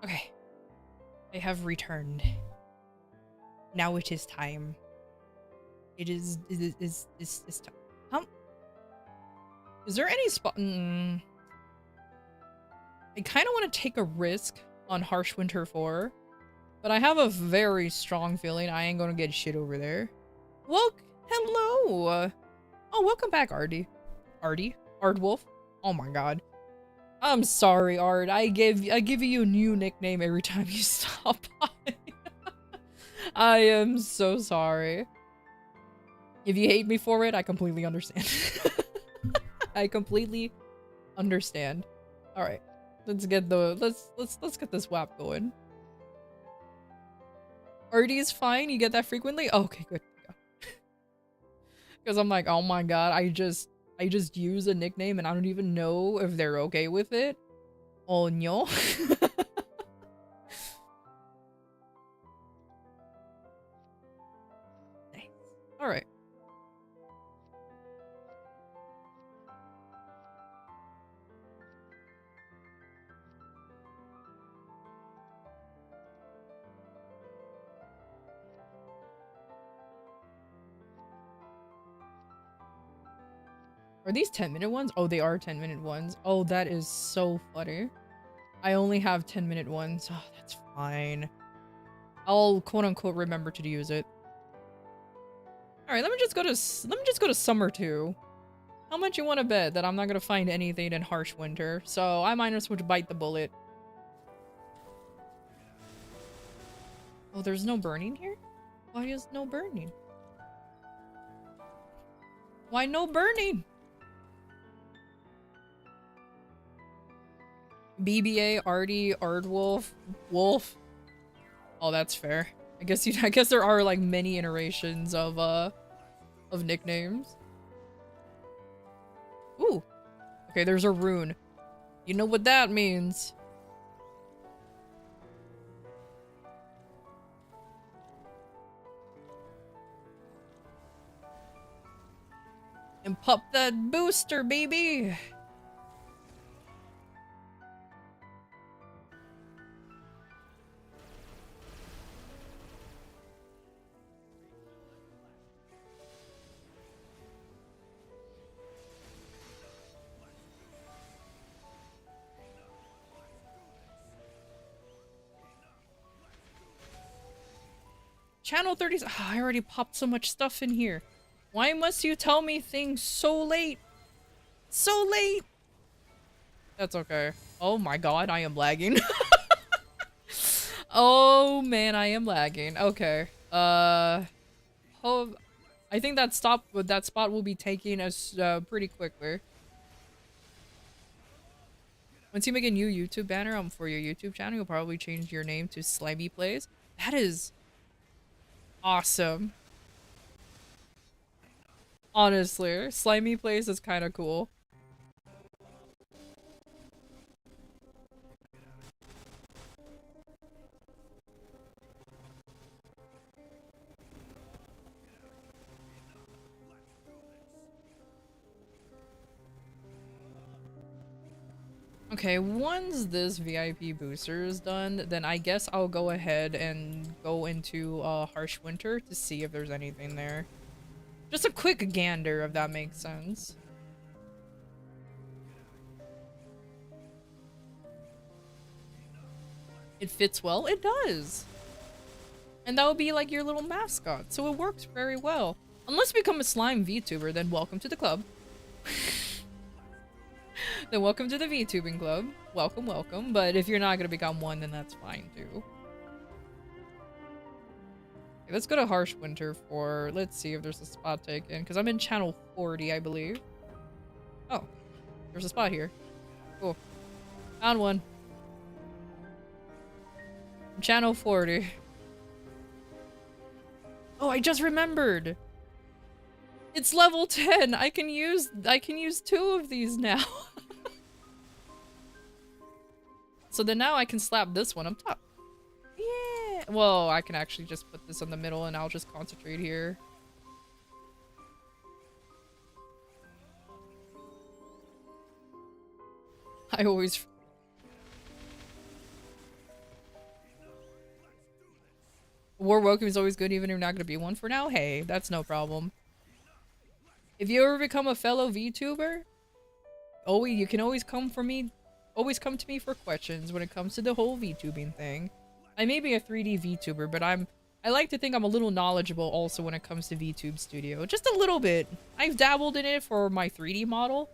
Okay. I have returned. Now it is time. It is time. Is there any spot? I kind of want to take a risk on Harsh Winter 4, but I have a very strong feeling I ain't gonna get shit over there. Hello! Oh, welcome back, Ardy. Ardwolf? Oh my god. I'm sorry, Art. I give you a new nickname every time you stop by. I am so sorry. If you hate me for it, I completely understand. I completely understand. All right, let's get this WAP going. RD is fine. You get that frequently? Oh, okay, good. Because I'm like, oh my god, I just use a nickname and I don't even know if they're okay with it. Oh no. Nice. All right. Are these 10-minute ones? Oh, they are 10-minute ones. Oh, that is so funny. I only have 10-minute ones. Oh, that's fine. I'll quote-unquote remember to use it. All right, let me just go to summer 2. How much you want to bet that I'm not gonna find anything in harsh winter? So I might as well bite the bullet. Oh, there's no burning here? Why is no burning? Why no burning? BBA, Artie, Ardwolf, Wolf. Oh, that's fair. I guess there are like many iterations of nicknames. Ooh. Okay, there's a rune. You know what that means. And pop that booster, baby! Channel 30. Oh, I already popped so much stuff in here. Why must you tell me things so late? So late! That's okay. Oh my god, I am lagging. Oh man, I am lagging. Okay. Oh, I think that spot will be taken as pretty quickly. Once you make a new YouTube banner for your YouTube channel, you'll probably change your name to Slimy Plays. That is awesome. Honestly, Slimy Plays is kind of cool. Okay, once this VIP booster is done, then I guess I'll go ahead and go into Harsh Winter to see if there's anything there. Just a quick gander, if that makes sense. It fits well? It does! And that would be like your little mascot, so it works very well. Unless you become a slime VTuber, then welcome to the club. Then welcome to the VTubing club. Welcome, welcome. But if you're not gonna become one, then that's fine too. Okay, let's go to Harsh Winter for... Let's see if there's a spot taken. Because I'm in channel 40, I believe. Oh. There's a spot here. Cool. Found one. Channel 40. Oh, I just remembered! It's level 10! I can use 2 of these now. So then now I can slap this one up top. Yeah! Well, I can actually just put this in the middle and I'll just concentrate here. I always... War welcome is always good even if you're not gonna be one for now. Hey, that's no problem. If you ever become a fellow VTuber, you can always come for me. Always come to me for questions when it comes to the whole VTubing thing. I may be a 3D VTuber, but I like to think I'm a little knowledgeable also when it comes to VTube Studio. Just a little bit. I've dabbled in it for my 3D model.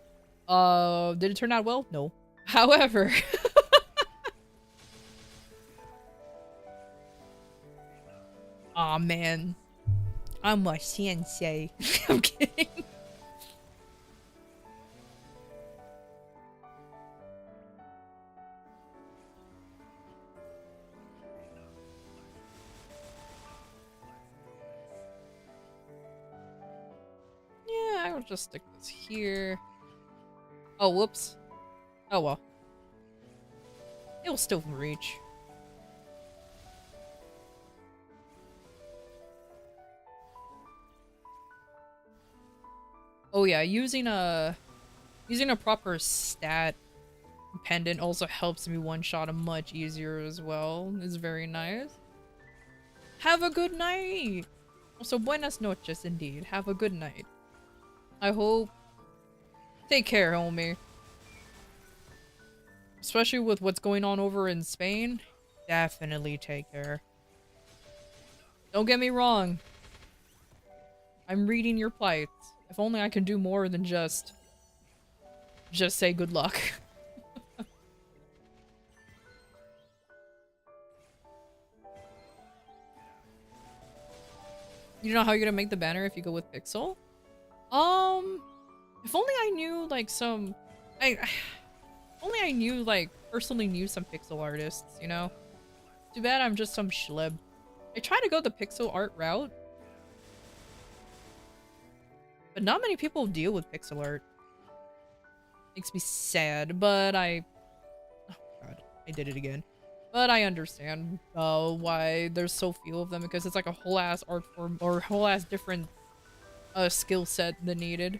Did it turn out well? No. However... Aw, man. I'm a sensei. I'm kidding. I'll just stick this here. Oh, whoops. Oh well. It'll still reach. Oh yeah, using a proper stat pendant also helps me one-shot him much easier as well. It's very nice. Have a good night! Also, buenas noches indeed. Have a good night. I hope... Take care, homie. Especially with what's going on over in Spain. Definitely take care. Don't get me wrong. I'm reading your plights. If only I could do more than just say good luck. You know how you're gonna make the banner if you go with Pixel? If only I knew like some... only I knew like, personally knew some pixel artists, you know? Too bad I'm just some schleb. I try to go the pixel art route. But not many people deal with pixel art. Makes me sad, but I... Oh god, I did it again. But I understand why there's so few of them, because it's like a whole ass art form, or whole ass different skill set than needed.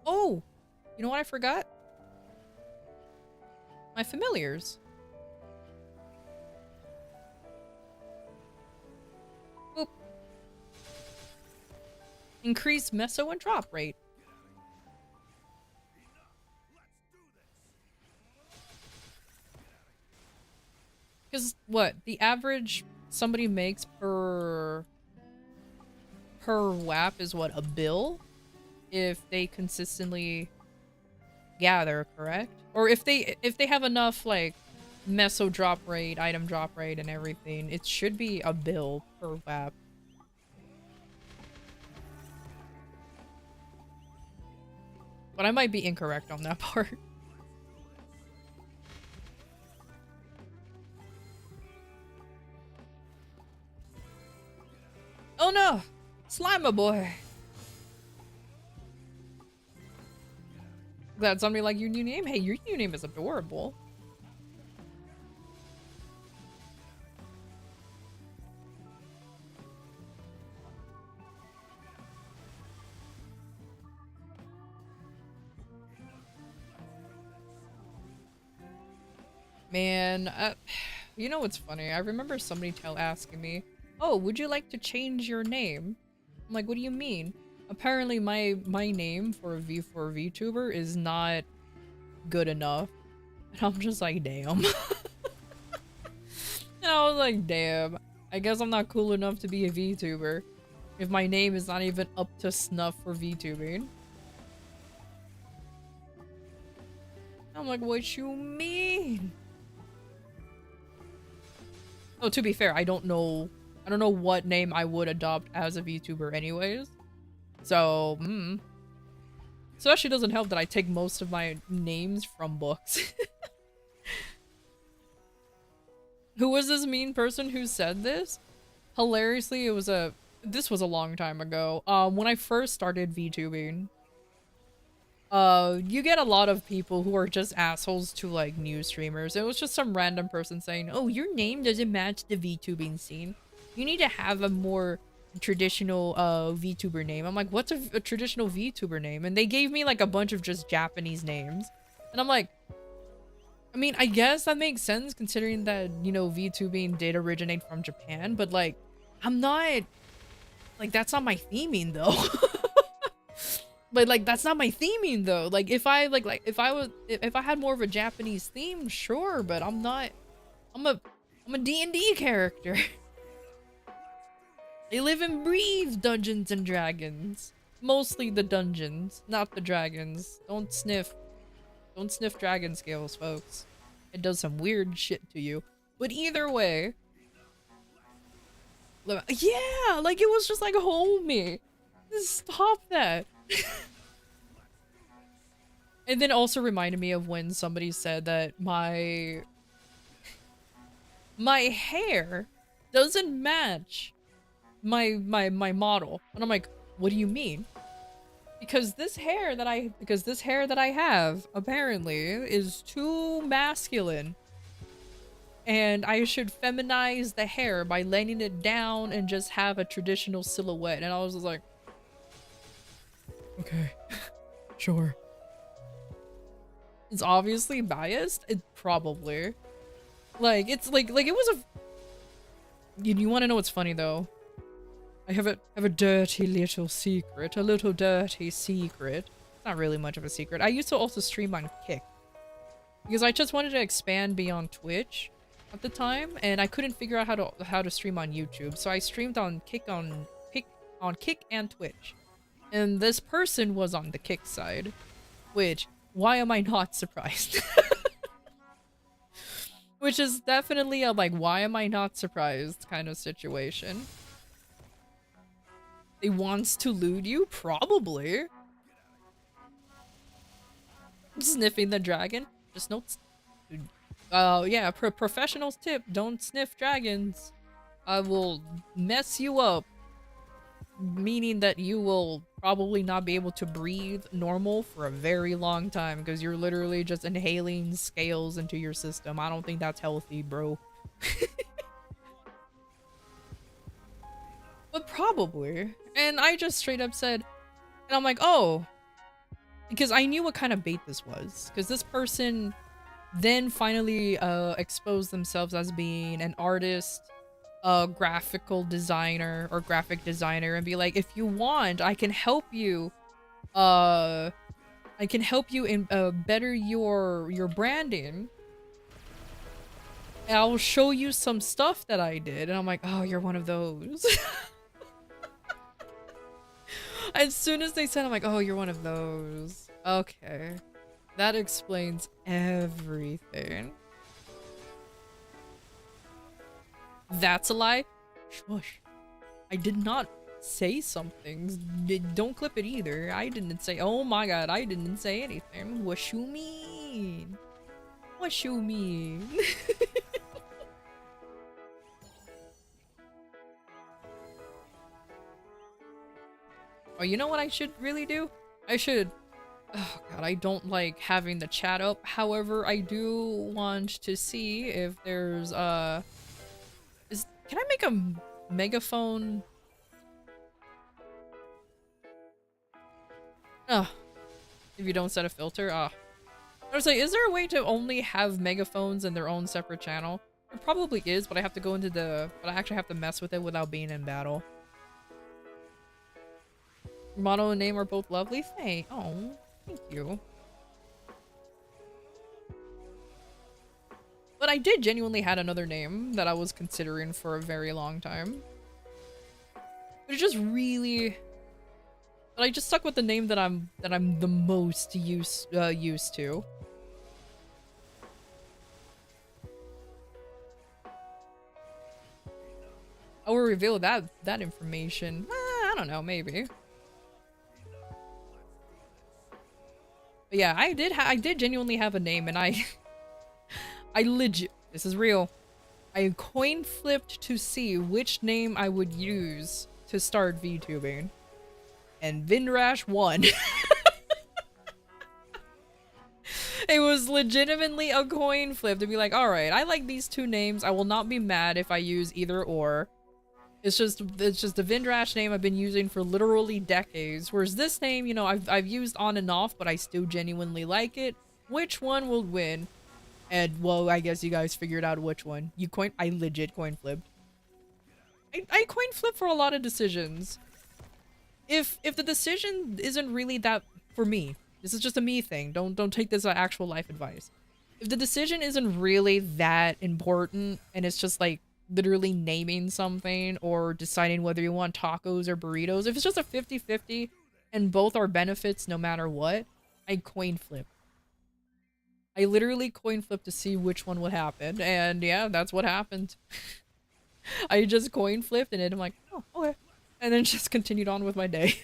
Oh! You know what I forgot? My familiars. Boop. Increase meso and drop rate. Because what? The average somebody makes per WAP is what? A bill? If they consistently gather, correct? Or if they have enough like meso drop rate, item drop rate, and everything, it should be a bill per WAP. But I might be incorrect on that part. Oh no! Slimer boy! Glad somebody liked your new name. Hey, your new name is adorable. Man, you know what's funny? I remember somebody asking me, "Oh, would you like to change your name?" I'm like, "What do you mean?" Apparently my name for a Vtuber is not good enough. And I'm just like, damn. And I was like, damn. I guess I'm not cool enough to be a Vtuber if my name is not even up to snuff for Vtubing. I'm like, what you mean? Oh, to be fair, I don't know what name I would adopt as a Vtuber anyways. So, So it actually doesn't help that I take most of my names from books. Who was this mean person who said this? Hilariously, this was a long time ago. When I first started VTubing, you get a lot of people who are just assholes to like new streamers. It was just some random person saying, "Oh, your name doesn't match the VTubing scene. You need to have a more traditional VTuber name." I'm like, what's a traditional VTuber name? And they gave me like a bunch of just Japanese names. And I'm like, I mean, I guess that makes sense considering that, you know, VTubing did originate from Japan, but like, I'm not, like, that's not my theming though. But like, that's not my theming though. Like, if I if I had more of a Japanese theme, sure, but I'm not, I'm a D&D character. They live and breathe Dungeons and Dragons. Mostly the dungeons, not the dragons. Don't sniff dragon scales, folks. It does some weird shit to you. But either way, yeah, like it was just like, homie, stop that. And then also reminded me of when somebody said that my hair doesn't match my model. And I'm like, what do you mean? Because this hair that I have apparently is too masculine. And I should feminize the hair by laying it down and just have a traditional silhouette. And I was just like, okay, sure. It's obviously biased. It probably. Like, it's like it was a... You want to know what's funny though? I have a dirty little secret. A little dirty secret. It's not really much of a secret. I used to also stream on Kick. Because I just wanted to expand beyond Twitch at the time, and I couldn't figure out how to stream on YouTube. So I streamed on Kick and Twitch. And this person was on the Kick side. Which, why am I not surprised? Which is definitely a like, why am I not surprised kind of situation. He wants to loot you? Probably. Sniffing the dragon? Just notes. Yeah, professional's tip. Don't sniff dragons. I will mess you up. Meaning that you will probably not be able to breathe normal for a very long time because you're literally just inhaling scales into your system. I don't think that's healthy, bro. But probably. And I just straight up said, and I'm like, oh, because I knew what kind of bait this was. Because this person then finally exposed themselves as being an artist, a graphical designer or graphic designer, and be like, if you want, I can help you. I can help you in better your branding. And I'll show you some stuff that I did. And I'm like, oh, you're one of those. As soon as they said, I'm like, oh, you're one of those. Okay. That explains everything. That's a lie? Shush. I did not say something. Don't clip it either. I didn't say, oh my god, I didn't say anything. What you mean? What you mean? Oh, you know what I should really do? I should... Oh god, I don't like having the chat up. However, I do want to see if there's, can I make a megaphone? Oh. If you don't set a filter? Ah. I was like, is there a way to only have megaphones in their own separate channel? There probably is, but I have to go into the... But I actually have to mess with it without being in battle. Motto and name are both lovely. Thank you. But I did genuinely had another name that I was considering for a very long time. But it just really... But I just stuck with the name that I'm the most used to. I will reveal that information. I don't know, maybe. But yeah, I did genuinely have a name, and I legit, this is real. I coin flipped to see which name I would use to start VTubing. And Vindrash won. It was legitimately a coin flip to be like, alright, I like these two names. I will not be mad if I use either or. It's just the Vindrash name I've been using for literally decades. Whereas this name, you know, I've used on and off, but I still genuinely like it. Which one will win? And well, I guess you guys figured out which one. I legit coin flipped. I coin flip for a lot of decisions. If the decision isn't really that for me, this is just a me thing. Don't take this as actual life advice. If the decision isn't really that important and it's just like literally naming something or deciding whether you want tacos or burritos, if it's just a 50-50 and both are benefits no matter what, I coin flip. I literally coin flip to see which one would happen, and yeah, that's what happened. I just coin flipped and then I'm like, oh, okay. And then just continued on with my day.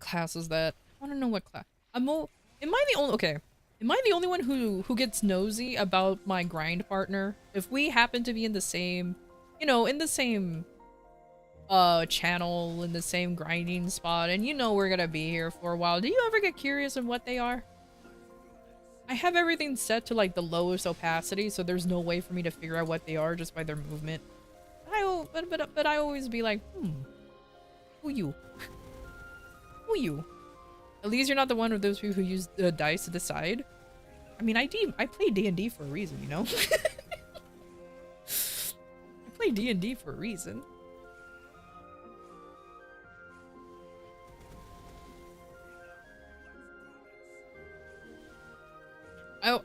class is that? I want to know what class. Am I the only? Okay. Am I the only one who gets nosy about my grind partner? If we happen to be in the same, you know, in the same channel, in the same grinding spot, and you know we're gonna be here for a while, do you ever get curious on what they are? I have everything set to like the lowest opacity, so there's no way for me to figure out what they are just by their movement. But I always be like, who you? Who you? At least you're not the one of those people who use the dice to decide. I mean, I play D&D for a reason, you know? I play D&D for a reason.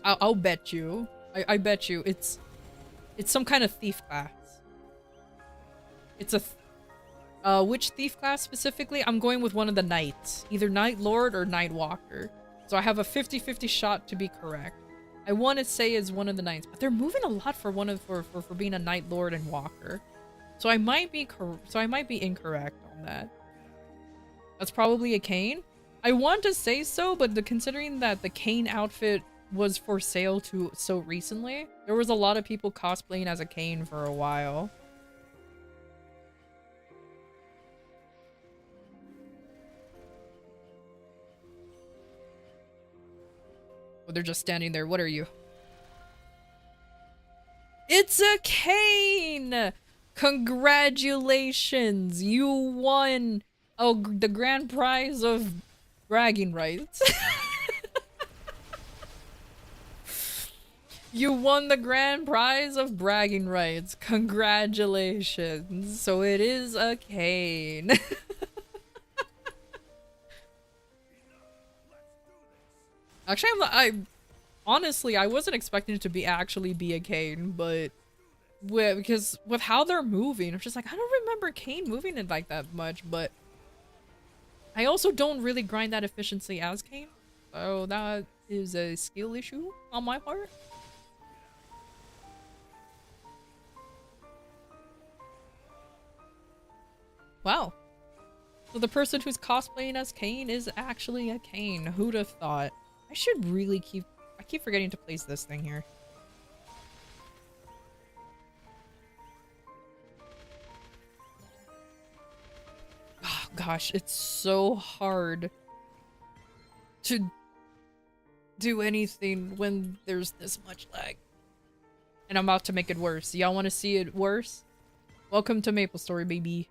I'll bet you. I bet you it's some kind of thief class. It's a which thief class specifically? I'm going with one of the knights. Either Night Lord or Night Walker. So I have a 50-50 shot to be correct. I want to say it's one of the knights, but they're moving a lot for being a Night Lord and Walker. So I might be incorrect on that. That's probably a Kane. I want to say so, but considering that the Kane outfit was for sale so recently, there was a lot of people cosplaying as a Kane for a while. Well, they're just standing there. What are you? It's a Kane! Congratulations! You won the grand prize of bragging rights. You won the grand prize of bragging rights. Congratulations. So it is a Kane. Actually, honestly, I wasn't expecting it to actually be a Kane, but because with how they're moving, I'm just like, I don't remember Kane moving it like that much, but I also don't really grind that efficiency as Kane, so that is a skill issue on my part. Wow. So the person who's cosplaying as Kane is actually a Kane. Who'd have thought? I should really I keep forgetting to place this thing here. Oh gosh, it's so hard to do anything when there's this much lag. And I'm about to make it worse. Y'all want to see it worse? Welcome to Maple Story, baby.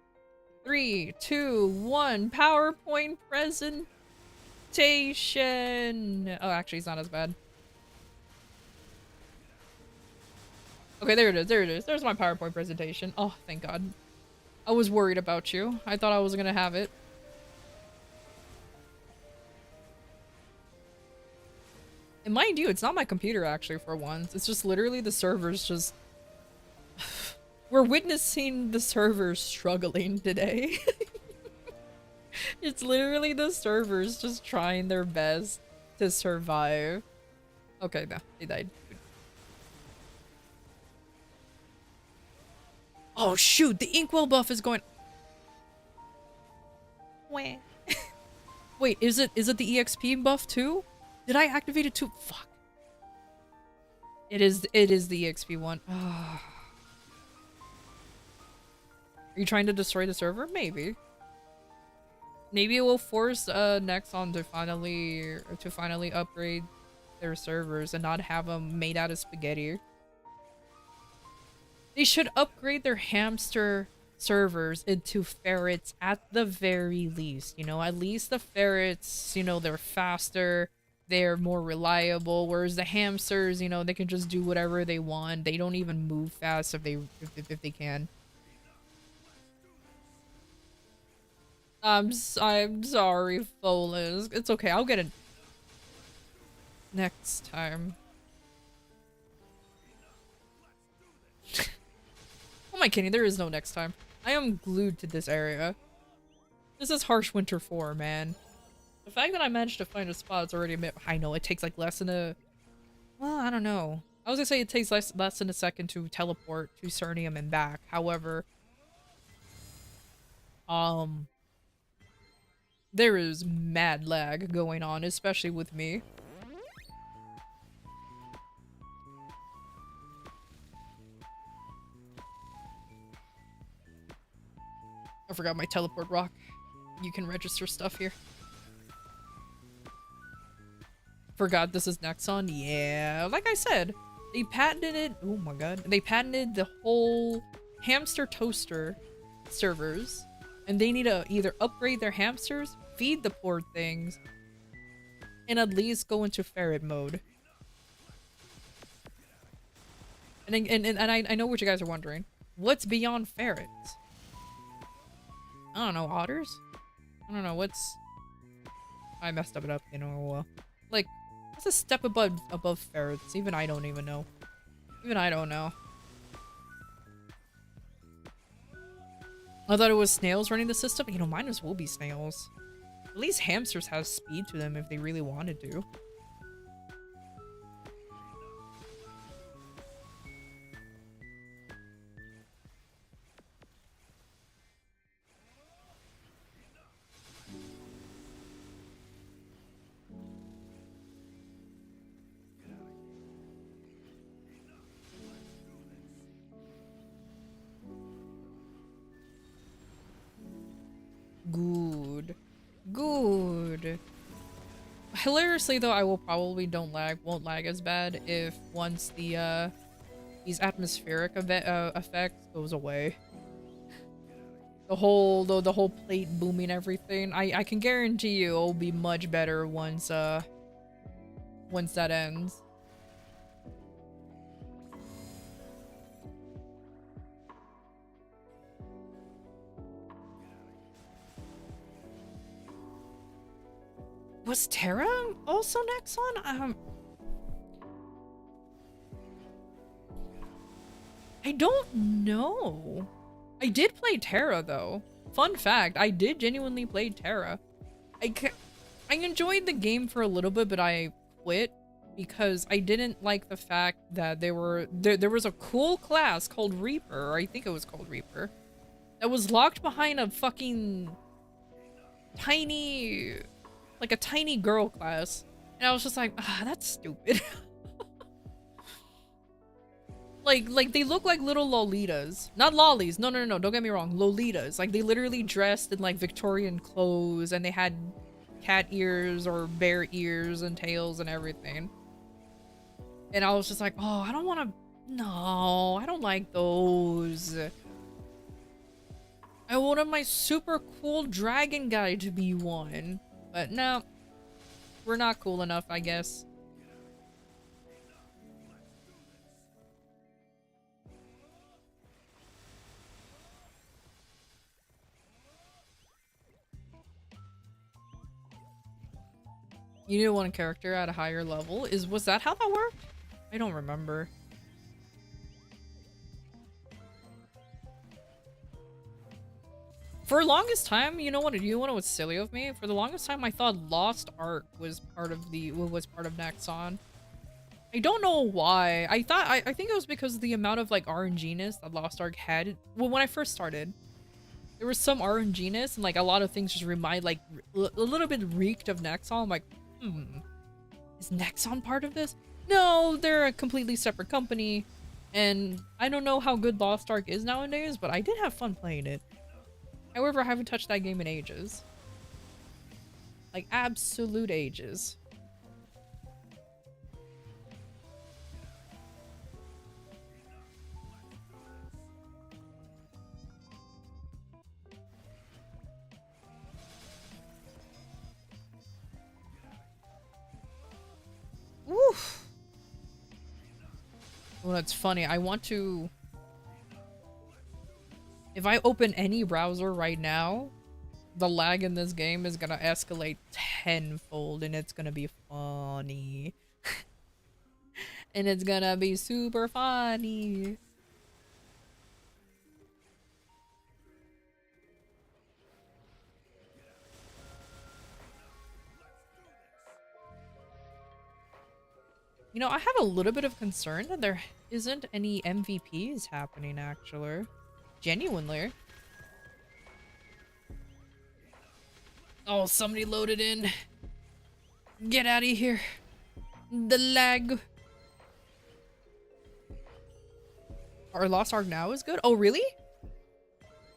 3, 2, 1, PowerPoint presentation. Oh, actually, it's not as bad. Okay, there it is. There it is. There's my PowerPoint presentation. Oh, thank God. I was worried about you. I thought I was gonna have it. And mind you, it's not my computer actually for once. It's just literally the servers just... We're witnessing the servers struggling today. It's literally the servers just trying their best to survive. Okay, no, they died. Oh shoot, the inkwell buff is going... Wait, is it the EXP buff too? Did I activate it too? Fuck. It is the EXP one. Are you trying to destroy the server? Maybe. Maybe it will force Nexon to finally upgrade their servers and not have them made out of spaghetti. They should upgrade their hamster servers into ferrets at the very least. You know, at least the ferrets, you know, they're faster, they're more reliable, whereas the hamsters, you know, they can just do whatever they want. They don't even move fast if they can. I'm sorry, Folas. It's okay, I'll get it next time. Oh my kidding, there is no next time. I am glued to this area. This is Harsh Winter 4, man. The fact that I managed to find a spot is already a bit... I know, it takes like less than a... Well, I don't know. I was gonna say it takes less than a second to teleport to Cernium and back. However... There is mad lag going on, especially with me. I forgot my teleport rock. You can register stuff here. Forgot this is Nexon? Yeah, like I said, they patented it. Oh my god. They patented the whole hamster toaster servers. And they need to either upgrade their hamsters, feed the poor things, and at least go into ferret mode. And I know what you guys are wondering. What's beyond ferrets? I don't know, otters? I don't know, what's... I messed up it up, you know, like, what's a step above ferrets? Even I don't even know. Even I don't know. I thought it was snails running the system. You know, mine as well be snails. At least hamsters have speed to them if they really wanted to. Good. Good. Hilariously though, I will probably won't lag as bad if once the these atmospheric effects goes away. The whole plate booming everything. I can guarantee you it'll be much better once that ends. Was Terra also Nexon? I don't know. I did play Terra though. Fun fact, I did genuinely play Terra. I enjoyed the game for a little bit, but I quit because I didn't like the fact that there was a cool class called Reaper, or I think it was called Reaper, that was locked behind a fucking tiny, like a tiny girl class. And I was just like, ah, that's stupid. Like they look like little Lolitas. Not lollies. No, don't get me wrong. Lolitas. Like they literally dressed in like Victorian clothes and they had cat ears or bear ears and tails and everything. And I was just like, oh, I don't want to. No, I don't like those. I wanted my super cool dragon guy to be one. But no, we're not cool enough, I guess. You need one character at a higher level. Was that how that worked? I don't remember. For the longest time, you know what was silly of me? For the longest time I thought Lost Ark was part of Nexon. I don't know why. I think it was because of the amount of like RNG-ness that Lost Ark had. Well, when I first started, there was some RNG-ness and like a lot of things just remind like a little bit reeked of Nexon. I'm like, is Nexon part of this? No, they're a completely separate company. And I don't know how good Lost Ark is nowadays, but I did have fun playing it. However, I haven't touched that game in ages. Like, absolute ages. Oof. Well, that's funny. I want to... If I open any browser right now, the lag in this game is gonna escalate tenfold and it's gonna be funny. And it's gonna be super funny. You know, I have a little bit of concern that there isn't any MVPs happening, actually. Genuinely. Oh, somebody loaded in. Get out of here. The lag. Our Lost Ark now is good? Oh, really?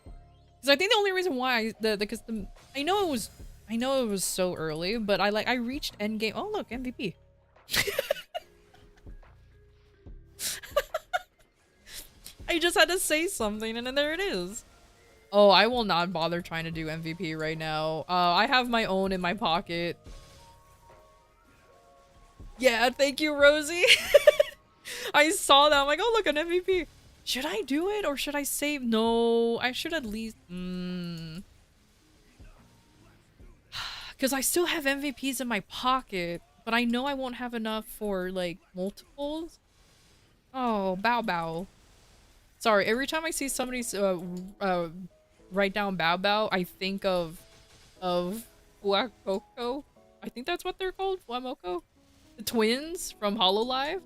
Because I think the only reason why I know it was so early, but I reached endgame. Oh, look, MVP. I just had to say something and then there it is. Oh, I will not bother trying to do MVP right now. I have my own in my pocket. Yeah, thank you, Rosie. I saw that. I'm like, oh, look, an MVP. Should I do it or should I save? No, I should at least. Because I still have MVPs in my pocket, but I know I won't have enough for like multiples. Oh, bow bow. Sorry, every time I see somebody write down bow bow, I think of Fuakoko. I think that's what they're called, Fuamoko. The twins from Hololive. And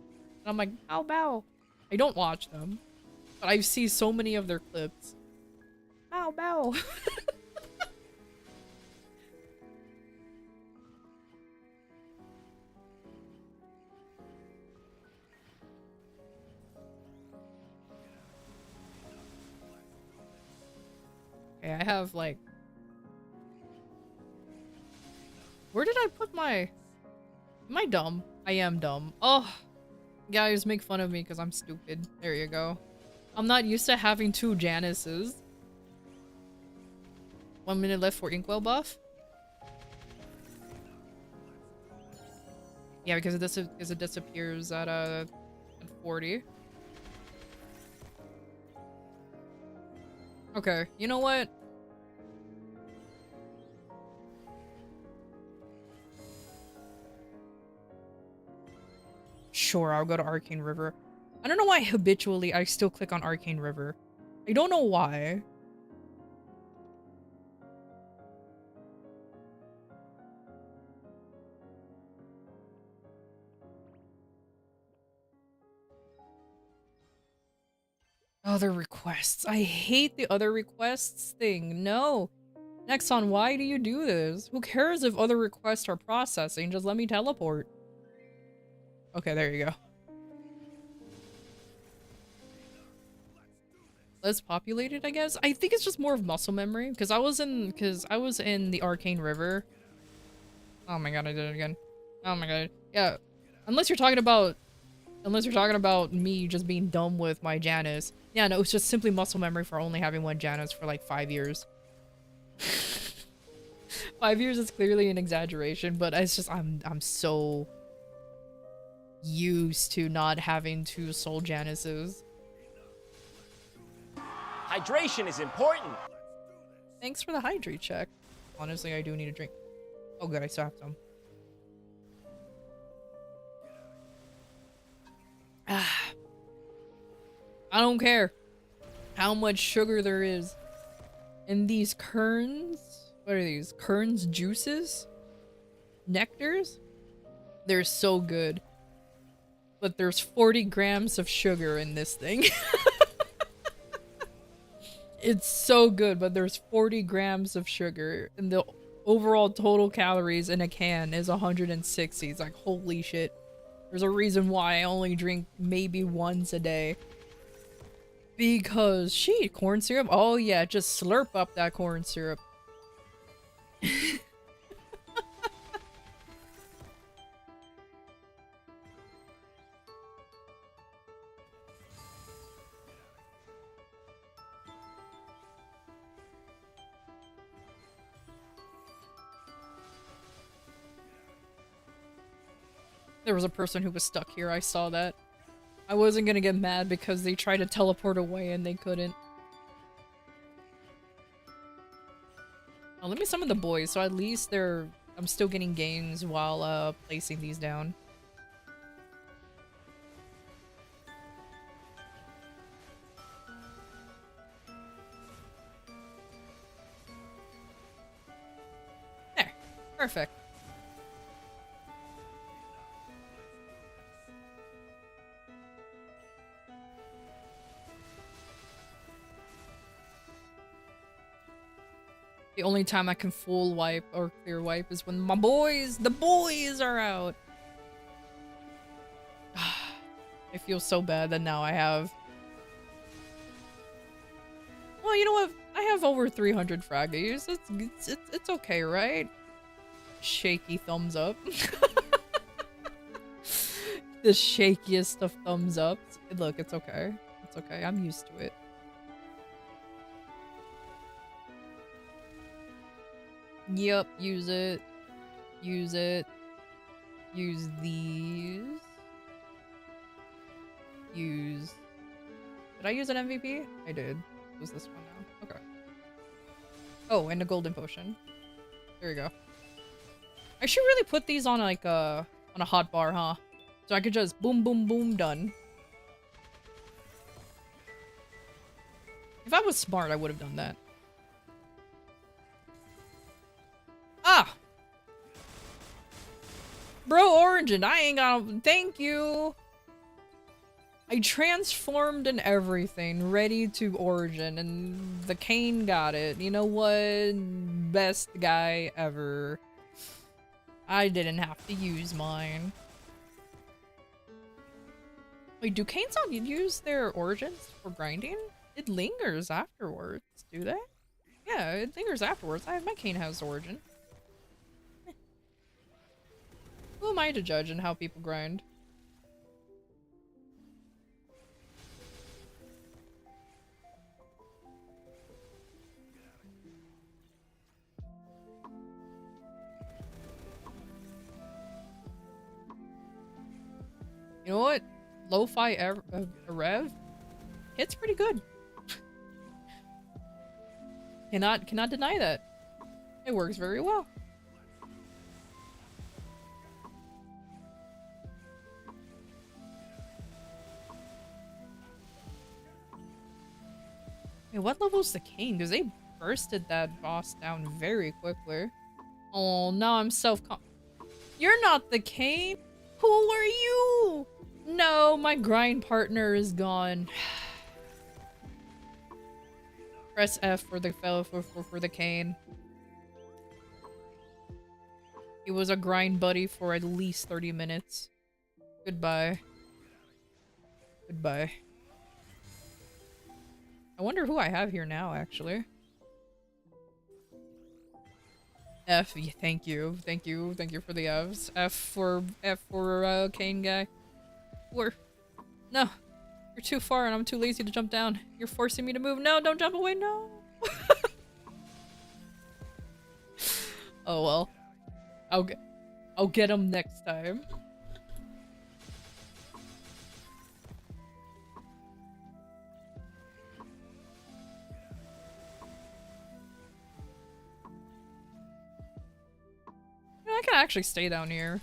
I'm like, bow bow. I don't watch them, but I see so many of their clips. Bow bow. Okay, I have like... Where did I put my... Am I dumb? I am dumb. Oh, guys, make fun of me because I'm stupid. There you go. I'm not used to having 2 Janices. 1 minute left for Inkwell buff. Yeah, because it disappears at 40. Okay, you know what? Sure, I'll go to Arcane River. I don't know why habitually I still click on Arcane River. I don't know why. Other requests. I hate the other requests thing. No. Nexon, why do you do this? Who cares if other requests are processing? Just let me teleport. Okay, there you go. Less populated, I guess. I think it's just more of muscle memory because I was in the Arcane River. Oh my god, I did it again. Oh my god. Yeah. Unless you're talking about me just being dumb with my Janus. Yeah, no, it's just simply muscle memory for only having one Janus for like 5 years. 5 years is clearly an exaggeration, but it's just I'm so used to not having 2 soul Januses. Hydration is important. Thanks for the hydrate check. Honestly, I do need a drink. Oh good, I still have some. I don't care how much sugar there is in these kerns. What are these? Kerns juices? Nectars? They're so good. But there's 40 grams of sugar in this thing. It's so good, but there's 40 grams of sugar. And the overall total calories in a can is 160. It's like, holy shit. There's a reason why I only drink maybe once a day. Because, shit, corn syrup? Oh yeah, just slurp up that corn syrup. There was a person who was stuck here, I saw that. I wasn't gonna get mad because they tried to teleport away and they couldn't. Oh, let me summon the boys, so at least I'm still getting gains while placing these down. There. Perfect. The only time I can full wipe or clear wipe is when the boys are out. I feel so bad that now I have... Well, you know what? I have over 300 fraggies. It's okay, right? Shaky thumbs up. The shakiest of thumbs ups. Look, it's okay. It's okay. I'm used to it. Yep, use it. Use it. Use these. Use... Did I use an MVP? I did. It was this one now. Okay. Oh, and a golden potion. There you go. I should really put these on like on a hot bar, huh? So I could just boom, boom, boom, done. If I was smart, I would have done that. Ah! Bro, Origin, I ain't gonna... Thank you! I transformed and everything, ready to Origin, and the Kane got it. You know what? Best guy ever. I didn't have to use mine. Wait, do Canes not use their Origins for grinding? It lingers afterwards, do they? Yeah, it lingers afterwards. My Cane has Origin. Who am I to judge in how people grind? You know what? Lo-fi Rev hits pretty good. Cannot deny that. It works very well. Hey, what level's the King? Because they bursted that boss down very quickly. Oh, now I'm You're not the Kane? Who are you? No, my grind partner is gone. Press F for the for the Kane. He was a grind buddy for at least 30 minutes. Goodbye. Goodbye. I wonder who I have here now, actually. F, thank you for the Fs. F for Kane guy. No, you're too far and I'm too lazy to jump down. You're forcing me to move. No, don't jump away, no. Oh well, I'll get him next time. I can actually stay down here.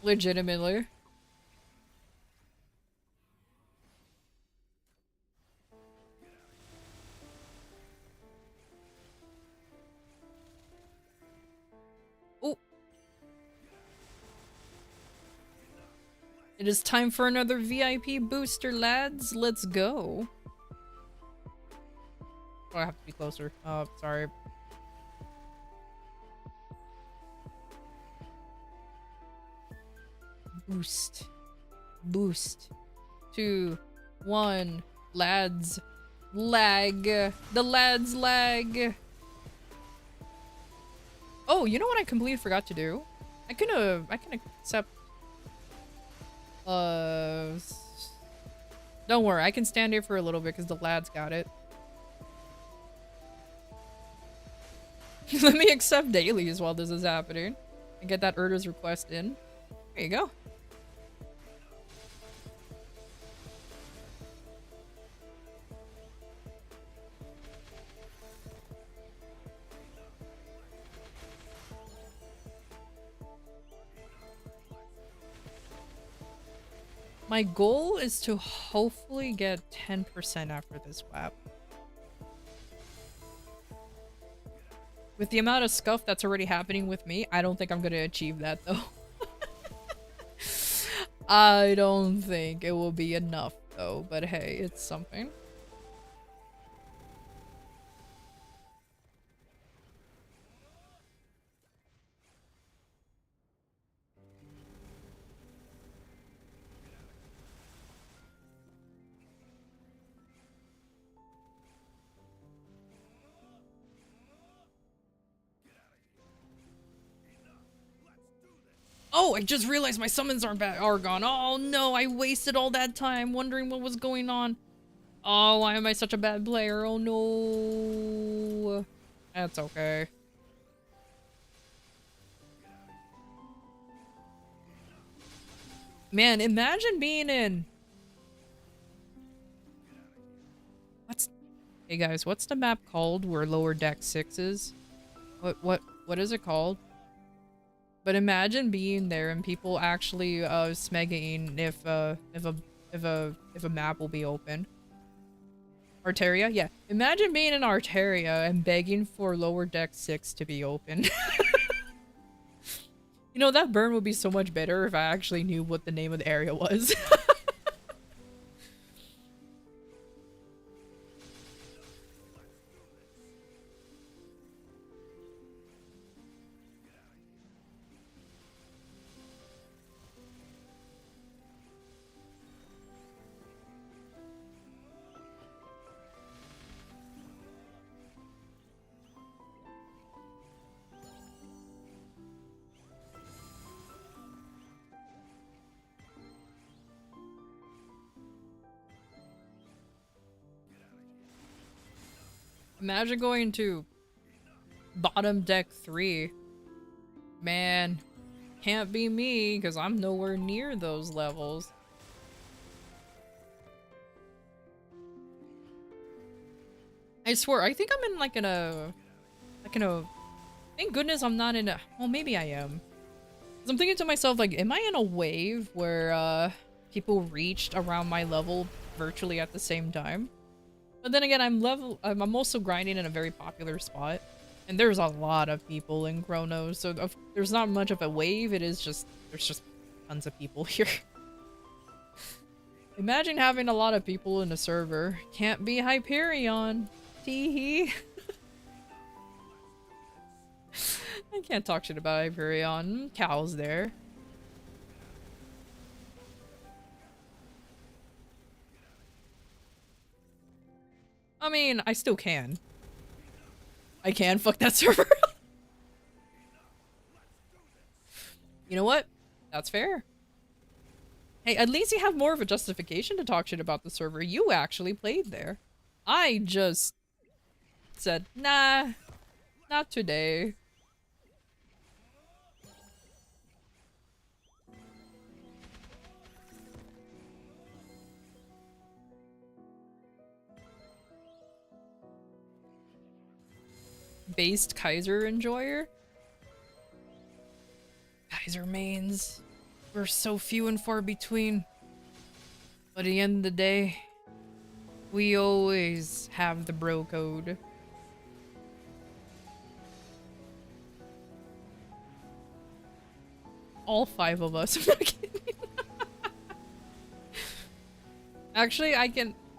Legitimately. Oh. It is time for another VIP booster, lads. Let's go. Oh, I have to be closer. Oh, sorry. Boost. Boost. 2, 1. Lads. Lag. The lads lag. Oh, you know what I completely forgot to do? I can accept... Don't worry, I can stand here for a little bit because the lads got it. Let me accept dailies while this is happening. And get that Urda's request in. There you go. My goal is to hopefully get 10% after this WAP. With the amount of scuff that's already happening with me, I don't think I'm gonna achieve that though. I don't think it will be enough though, but hey, it's something. Oh, I just realized my summons are gone. Oh no, I wasted all that time wondering what was going on. Oh, why am I such a bad player? Oh no. That's okay. Man, imagine being in... Hey guys, what's the map called where lower deck 6 is? What is it called? But imagine being there and people actually smegging if a map will be open. Arteria? Yeah. Imagine being in Arteria and begging for lower deck 6 to be open. You know, that burn would be so much better if I actually knew what the name of the area was. Imagine going to bottom deck 3. Man, can't be me because I'm nowhere near those levels. I swear, I think I'm in like in a thank goodness I'm not in a, well maybe I am. 'Cause I'm thinking to myself like, am I in a wave where people reached around my level virtually at the same time? But then again, I'm also grinding in a very popular spot. And there's a lot of people in Kronos, so there's not much of a wave, there's just tons of people here. Imagine having a lot of people in a server. Can't be Hyperion. Teehee. I can't talk shit about Hyperion. Cal's there. I mean, I still can. I can fuck that server. You know what? That's fair. Hey, at least you have more of a justification to talk shit about the server. You actually played there. I just said, nah, not today. Based Kaiser enjoyer? Kaiser mains. We're so few and far between. But at the end of the day, we always have the bro code. All 5 of us. I'm not kidding. Actually,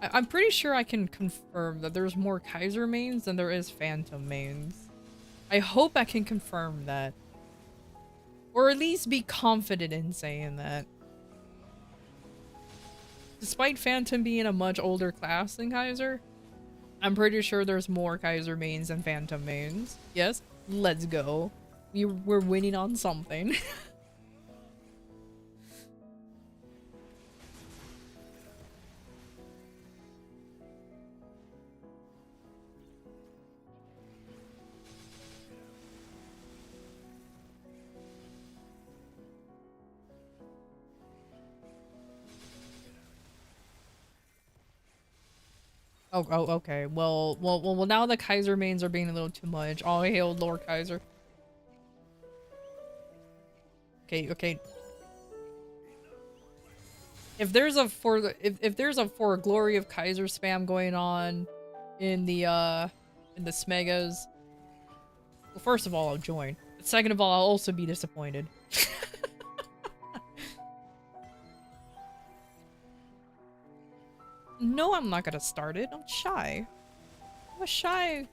I'm pretty sure I can confirm that there's more Kaiser mains than there is Phantom mains. I hope I can confirm that. Or at least be confident in saying that. Despite Phantom being a much older class than Kaiser, I'm pretty sure there's more Kaiser mains than Phantom mains. Yes? Let's go. We're winning on something. Oh, okay. Well, now the Kaiser mains are being a little too much. All hail Lord Kaiser. Okay. If there's a for glory of Kaiser spam going on in the Smegas, well, first of all, I'll join. But second of all, I'll also be disappointed. No, I'm not gonna start it. I'm shy. I'm a shy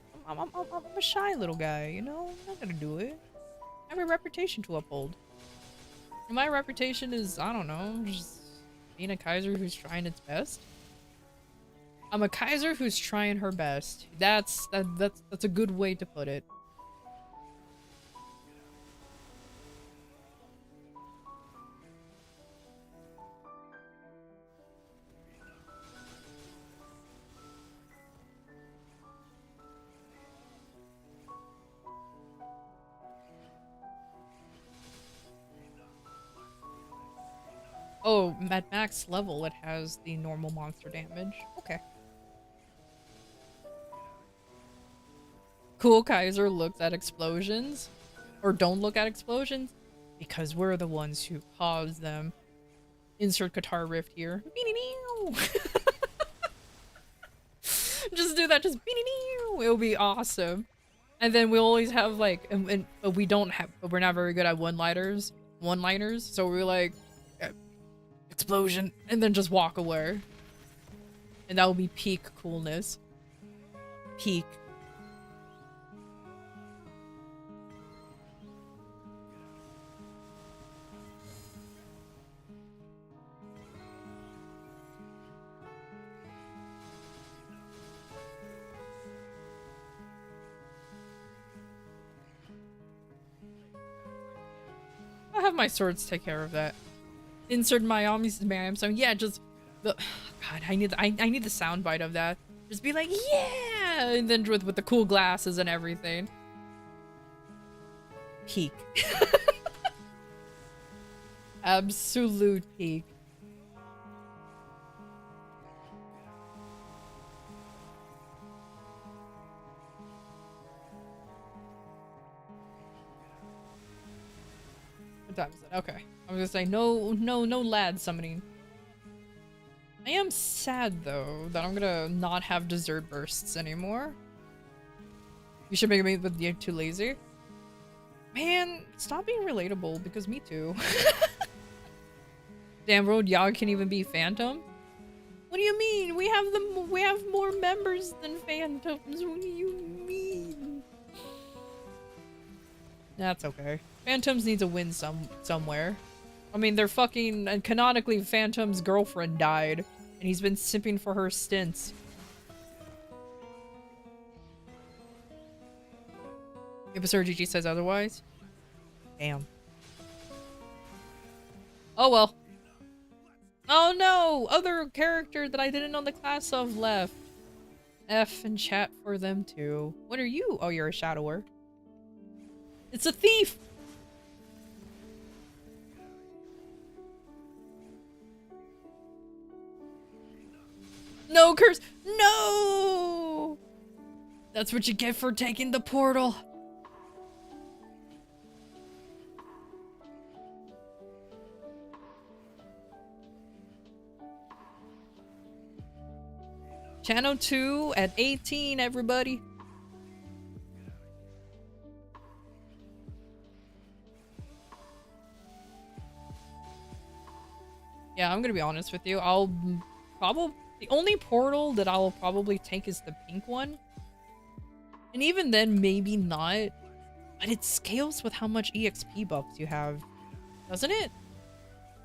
little guy, you know? I'm not gonna do it. I have a reputation to uphold. And my reputation is, I don't know, just being a Kaiser who's trying its best. I'm a Kaiser who's trying her best. That's a good way to put it. Oh, at max level, it has the normal monster damage. Okay. Cool Kaiser looks at explosions. Or don't look at explosions. Because we're the ones who cause them. Insert guitar riff here. Just do that, just it'll be awesome. And then we always have like, but we don't have, but we're not very good at one-liners, so we're like, explosion, and then just walk away. And that will be peak coolness. Peak. I'll have my swords take care of that. Insert my Miriam song. Yeah, just the God, I need the soundbite of that. Just be like, yeah, and then with the cool glasses and everything. Peak. Absolute peak. What time is it? Okay. I was gonna say no lad summoning. I am sad though that I'm gonna not have dessert bursts anymore. You should make me with you're too lazy. Man, stop being relatable because me too. Damn, Road Yog can even be Phantom? What do you mean? We have more members than Phantoms. What do you mean? That's okay. Phantoms needs a win somewhere. I mean, they're fucking, and canonically Phantom's girlfriend died, and he's been simping for her stints. If Sir GG says otherwise. Damn. Oh well. Oh no! Other character that I didn't know the class of left. F and chat for them too. What are you? Oh, you're a shadower. It's a thief! No, curse! No! That's what you get for taking the portal. Channel 2 at 18, everybody. Yeah, I'm gonna be honest with you. I'll probably... The only portal that I'll probably take is the pink one. And even then, maybe not. But it scales with how much EXP buffs you have. Doesn't it?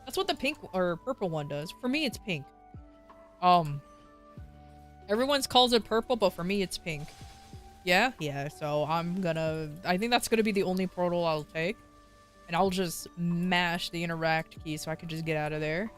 That's what the pink or purple one does. For me, it's pink. Everyone calls it purple, but for me, it's pink. Yeah? Yeah, so I think that's gonna be the only portal I'll take. And I'll just mash the interact key so I can just get out of there.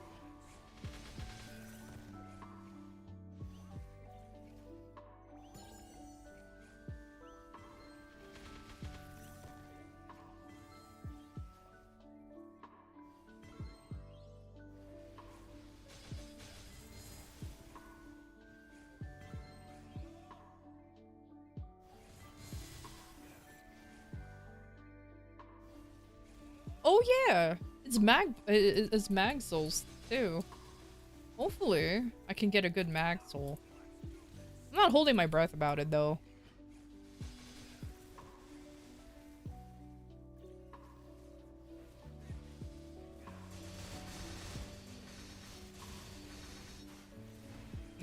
Oh yeah, it's mag souls too. Hopefully, I can get a good mag soul. I'm not holding my breath about it though.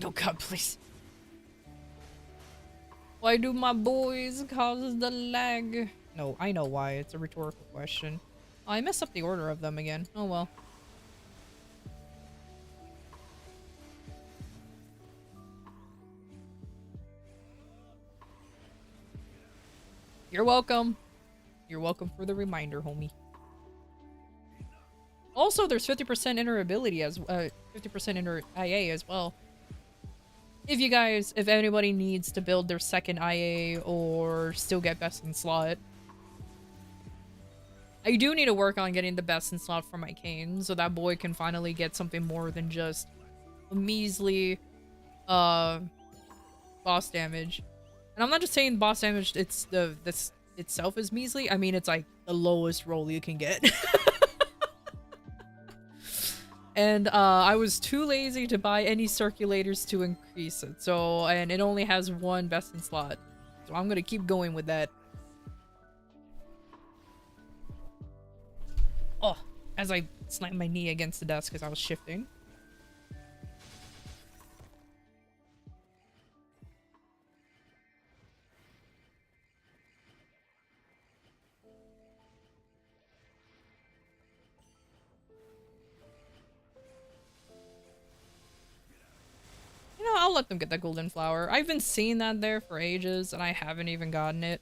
Oh god, please. Why do my boys cause the lag? No, I know why. It's a rhetorical question. Oh, I messed up the order of them again. Oh well. You're welcome. You're welcome for the reminder, homie. Also, there's 50% inner ability as 50% inner IA as well. If anybody needs to build their second IA or still get best in slot. I do need to work on getting the best in slot for my cane, so that boy can finally get something more than just a measly, boss damage. And I'm not just saying boss damage, this itself is measly. I mean, it's like the lowest roll you can get. And, I was too lazy to buy any circulators to increase it, so, and it only has one best in slot. So I'm gonna keep going with that. Oh, as I slammed my knee against the desk because I was shifting. You know, I'll let them get that golden flower. I've been seeing that there for ages and I haven't even gotten it.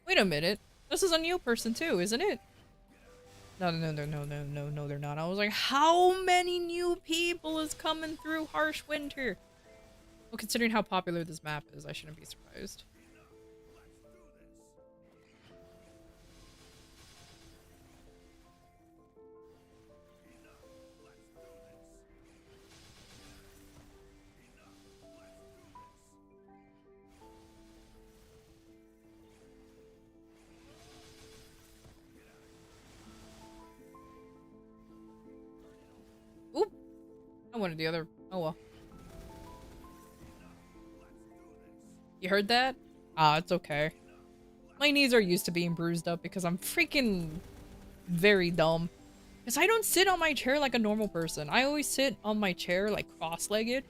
Wait a minute. This is a new person too, isn't it? No, they're not. I was like, how many new people is coming through Harsh Winter? Well, considering how popular this map is, I shouldn't be surprised. Oop! I wanted the other. Oh well. You heard that? Ah, it's okay. My knees are used to being bruised up because I'm freaking very dumb. Because I don't sit on my chair like a normal person. I always sit on my chair like cross-legged.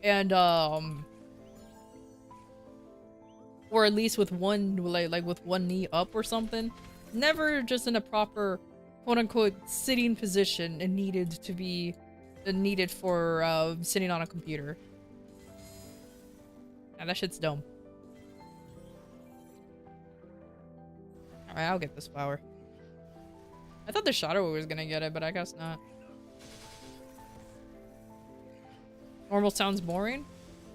And or at least with one like with one knee up or something. Never just in a proper quote-unquote sitting position and needed for sitting on a computer. Yeah, that shit's dumb. Alright, I'll get this flower. I thought the Shadow was gonna get it, but I guess not. Normal sounds boring?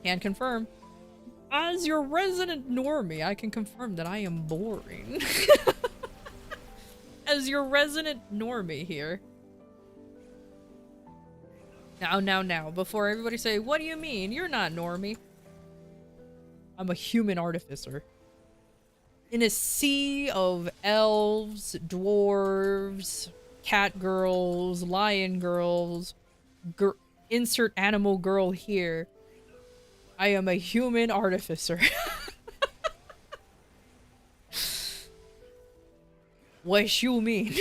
Can confirm. As your resident normie, I can confirm that I am boring. As your resident normie here. Now, before everybody say, what do you mean? You're not normie. I'm a human artificer. In a sea of elves, dwarves, cat girls, lion girls, insert animal girl here. I am a human artificer. What you mean?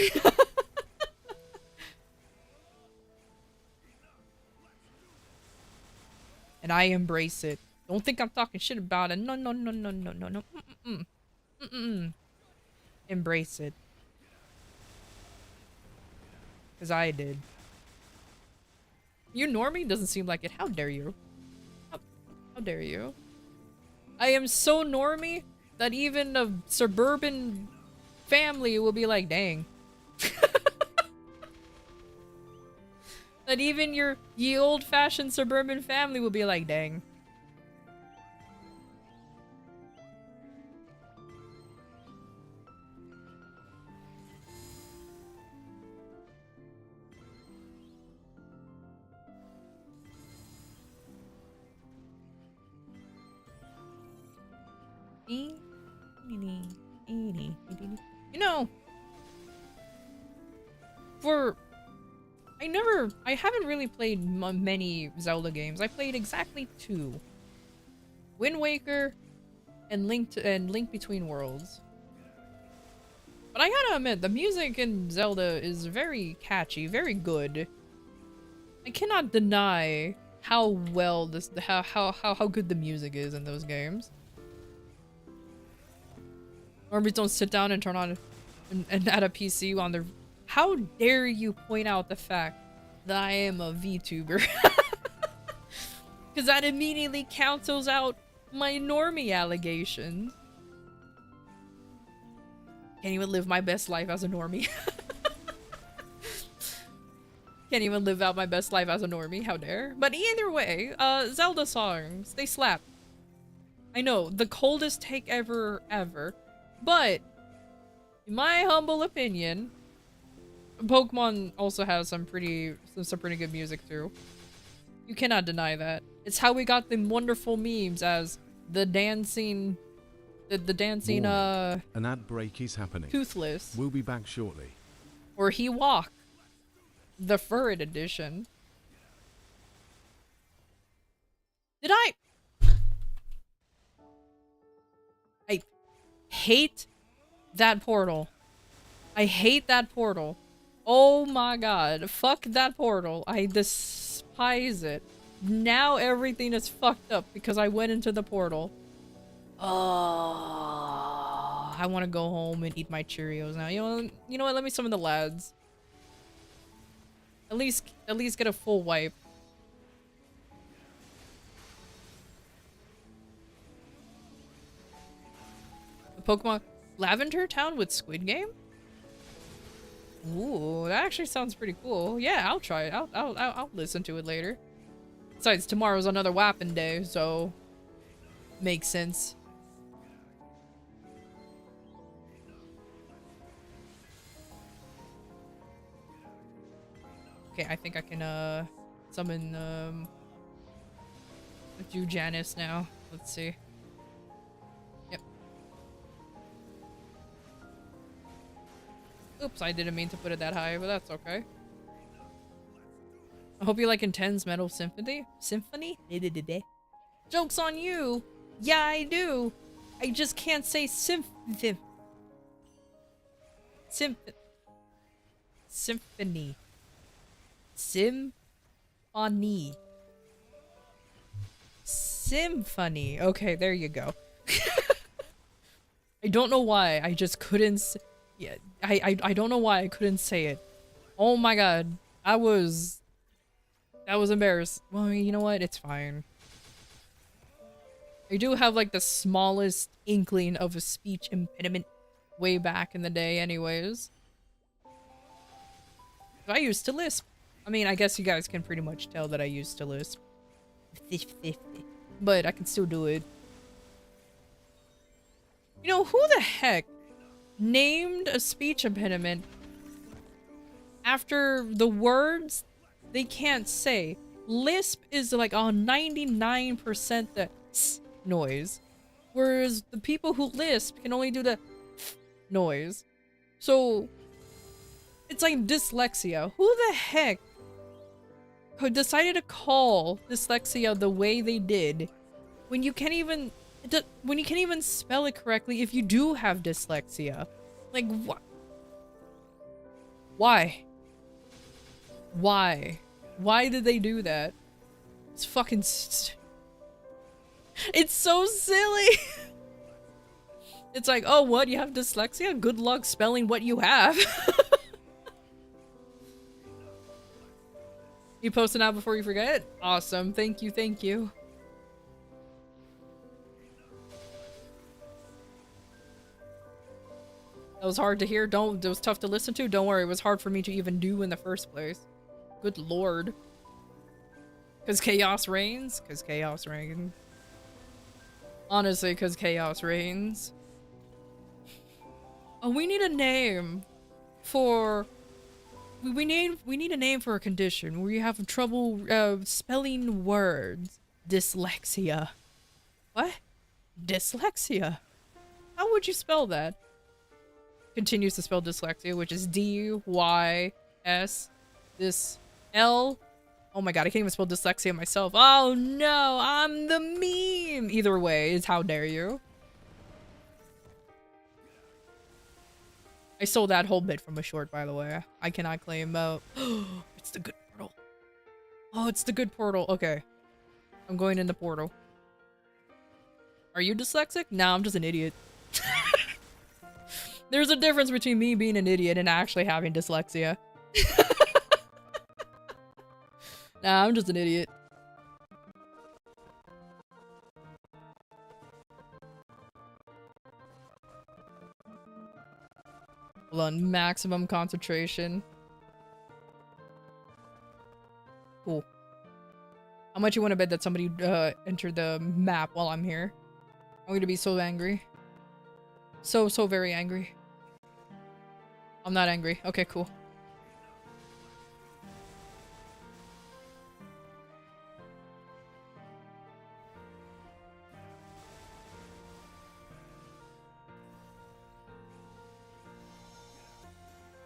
And I embrace it. Don't think I'm talking shit about it. No. Embrace it. Because I did. You normie? Doesn't seem like it. How dare you? How dare you? I am so normie that even a suburban family will be like, dang. That even ye old-fashioned suburban family will be like, dang. You know, I haven't really played many Zelda games. I played exactly 2. Wind Waker and Link Between Worlds. But I gotta admit, the music in Zelda is very catchy, very good. I cannot deny how well how good the music is in those games. Normies don't sit down and turn on and add a PC on their. How dare you point out the fact that I am a VTuber? Because that immediately cancels out my normie allegations. Can't even live my best life as a normie. Can't even live out my best life as a normie. How dare? But either way, Zelda songs, they slap. I know, the coldest take ever. But In my humble opinion, Pokemon also has some pretty good music too. You cannot deny that. It's how we got them wonderful memes as the dancing Warning. An ad break is happening. Toothless. We'll be back shortly. Or He Walk. The Furred edition. Did I hate that portal. I hate that portal. Oh my god. Fuck that portal. I despise it. Now everything is fucked up because I went into the portal. Oh, I want to go home and eat my Cheerios now. You know what? Let me summon the lads. At least get a full wipe. The Pokemon Lavender Town with Squid Game? Ooh, that actually sounds pretty cool. Yeah, I'll try it. I'll listen to it later. Besides, tomorrow's another Wappin' Day, so makes sense. Okay, I think I can summon do Janice now. Let's see. Yep. Oops, I didn't mean to put it that high, but that's okay. I hope you like Intense Metal Symphony? Joke's on you! Yeah, I do! I just can't say symphony. Symphony. Okay, there you go. I don't know why. I just couldn't. Yeah, I don't know why I couldn't say it. Oh my god, that was embarrassing. Well, you know what? It's fine. I do have like the smallest inkling of a speech impediment way back in the day, anyways. I used to lisp. I mean, I guess you guys can pretty much tell that I used to lisp. But I can still do it. You know, who the heck named a speech impediment after the words they can't say? Lisp is like a 99% the s noise, whereas the people who lisp can only do the noise. So it's like dyslexia. Who the heck decided to call dyslexia the way they did when you can't even spell it correctly if you do have dyslexia? Like, what? Why? Why did they do that? It's fucking it's so silly. It's like, oh, what? You have dyslexia? Good luck spelling what you have. You post it out before you forget? Awesome. Thank you, thank you. That was hard to hear. It was tough to listen to. Don't worry, it was hard for me to even do in the first place. Good lord. Cause chaos reigns? Cause chaos reigns. Honestly, cause chaos reigns. Oh, we need a name for... We need a name for a condition where you have trouble spelling words. Dyslexia. What? Dyslexia? How would you spell that? Continues to spell dyslexia, which is D-Y-S. This L. Oh my god, I can't even spell dyslexia myself. Oh no, I'm the meme! Either way, is how dare you. I stole that whole bit from a short, by the way. I cannot claim it's the good portal. Oh, it's the good portal. Okay. I'm going in the portal. Are you dyslexic? No, I'm just an idiot. There's a difference between me being an idiot and actually having dyslexia. Nah, I'm just an idiot. Hold on, maximum concentration. Cool. How much you want to bet that somebody entered the map while I'm here? I'm going to be so angry. So very angry. I'm not angry. Okay, cool.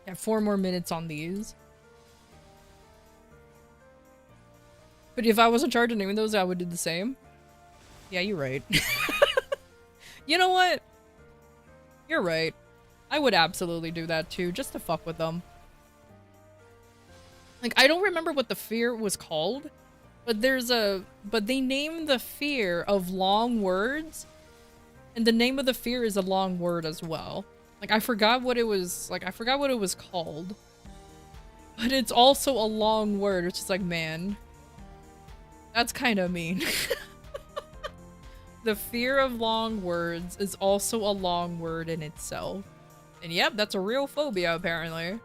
Yeah, 4 more minutes on these. But if I wasn't charging doing those, I would do the same. Yeah, you're right. You know what? You're right. I would absolutely do that too, just to fuck with them. Like, I don't remember what the fear was called, but but they named the fear of long words, and the name of the fear is a long word as well. Like, I forgot what it was, called. But it's also a long word, which is like, man, that's kind of mean. The fear of long words is also a long word in itself. And yep, that's a real phobia, apparently.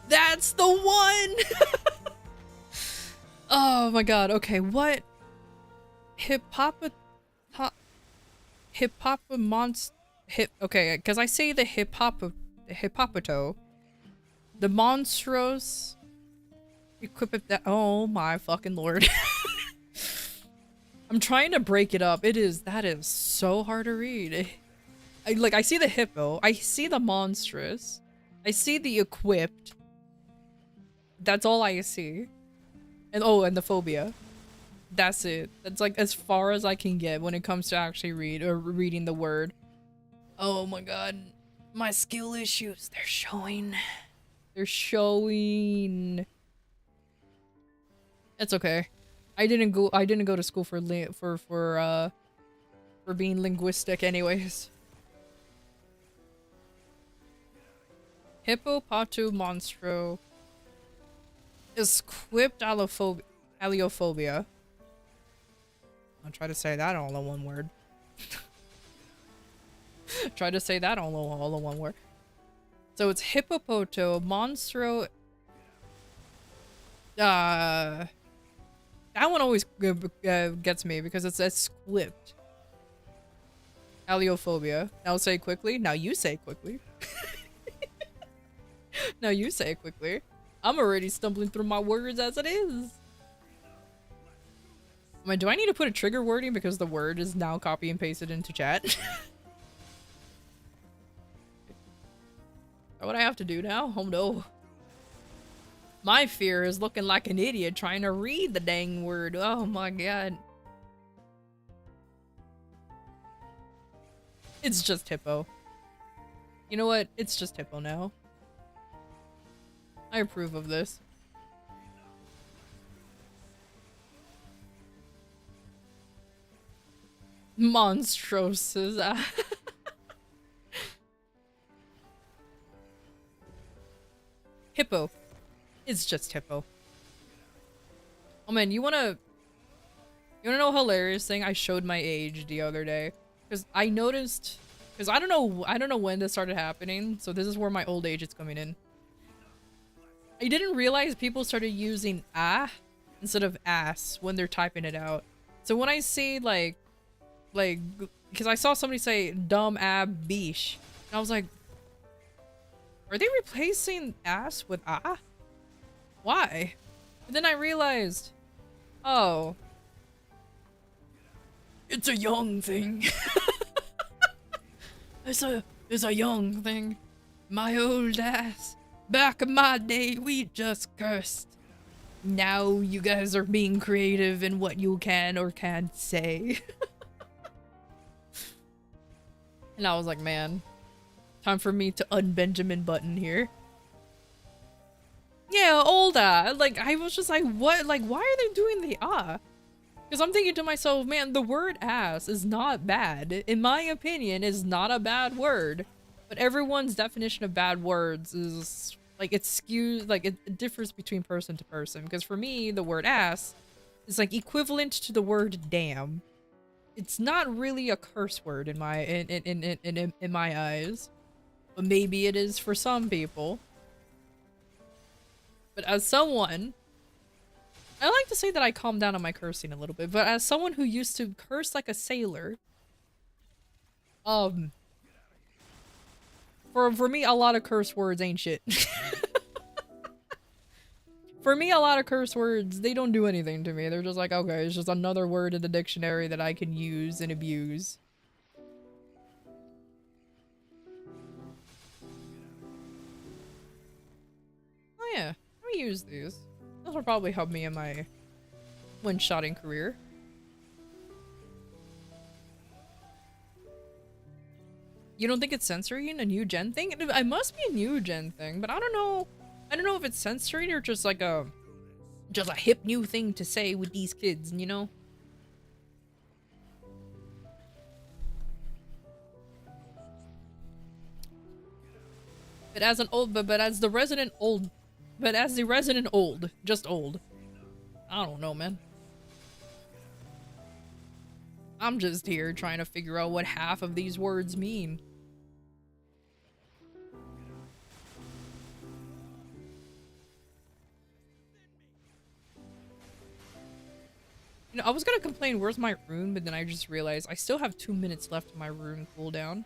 That's the one! Oh my god, okay, what? Okay, because I say the hippopoto. The monstrous equip that. Oh my fucking lord. I'm trying to break it up. That is so hard to read. I see the hippo, I see the monstrous, I see the equipped. That's all I see. And oh, and the phobia. That's it. That's like as far as I can get when it comes to actually reading the word. Oh my god. My skill issues, they're showing. They're showing. It's okay. I didn't go to school for being linguistic anyways. Hippopatu monstro. Esquipped aliophobia. I'll try to say that all in one word. Try to say that all in one word. So it's hippopoto monstro. That one always gets me because it's esquipped aliophobia. Now say it quickly. Now you say it quickly. Now you say it quickly. I'm already stumbling through my words as it is. I mean, do I need to put a trigger wording because the word is now copy and pasted into chat? Is that what I have to do now? Oh no. My fear is looking like an idiot trying to read the dang word. Oh my god. It's just hippo. You know what? It's just hippo now. I approve of this. Monstrous. Hippo. It's just hippo. Oh man, you wanna know a hilarious thing? I showed my age the other day. Because I noticed, because I don't know when this started happening, so this is where my old age is coming in. I didn't realize people started using instead of ass when they're typing it out. So when I see like, because I saw somebody say dumb ab bish, and I was like, are they replacing ass with Why? And then I realized, oh, it's a young thing. It's a young thing. My old ass. Back in my day, we just cursed. Now you guys are being creative in what you can or can't say. And I was like, man, time for me to unbenjamin button here. Yeah, older. Like, I was just like, what? Like, why are they doing the Because I'm thinking to myself, man, the word ass is not bad. In my opinion, is not a bad word. But everyone's definition of bad words is, like, it's skewed, like, it differs between person to person. Because for me, the word ass is, like, equivalent to the word damn. It's not really a curse word in my in my eyes. But maybe it is for some people. But as someone I like to say that I calmed down on my cursing a little bit, but as someone who used to curse like a sailor, for me, a lot of curse words ain't shit. For me, a lot of curse words, they don't do anything to me. They're just like, okay, it's just another word in the dictionary that I can use and abuse. Oh yeah, let me use these. This will probably help me in my one-shotting career. You don't think it's censoring a new gen thing? It must be a new gen thing, but I don't know. I don't know if it's censoring or just like a hip new thing to say with these kids, you know? But as an old, but as the resident old, just old. I don't know, man. I'm just here trying to figure out what half of these words mean. You know, I was gonna complain, where's my rune? But then I just realized I still have 2 minutes left of my rune cooldown.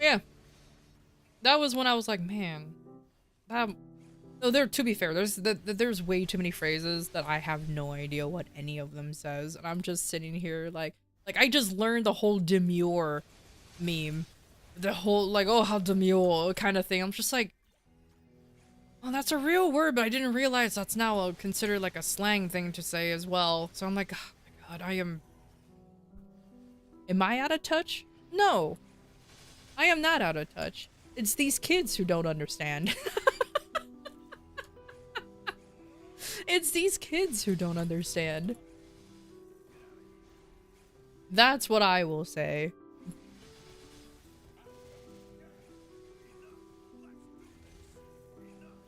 Yeah. That was when I was like, man, that... No, to be fair, there's way too many phrases that I have no idea what any of them says. And I'm just sitting here like I just learned the whole demure meme. The whole, like, oh, how demure kind of thing. I'm just like, oh, that's a real word, but I didn't realize that's now considered like a slang thing to say as well. So I'm like, oh my god, Am I out of touch? No. I am not out of touch. It's these kids who don't understand. It's these kids who don't understand. That's what I will say.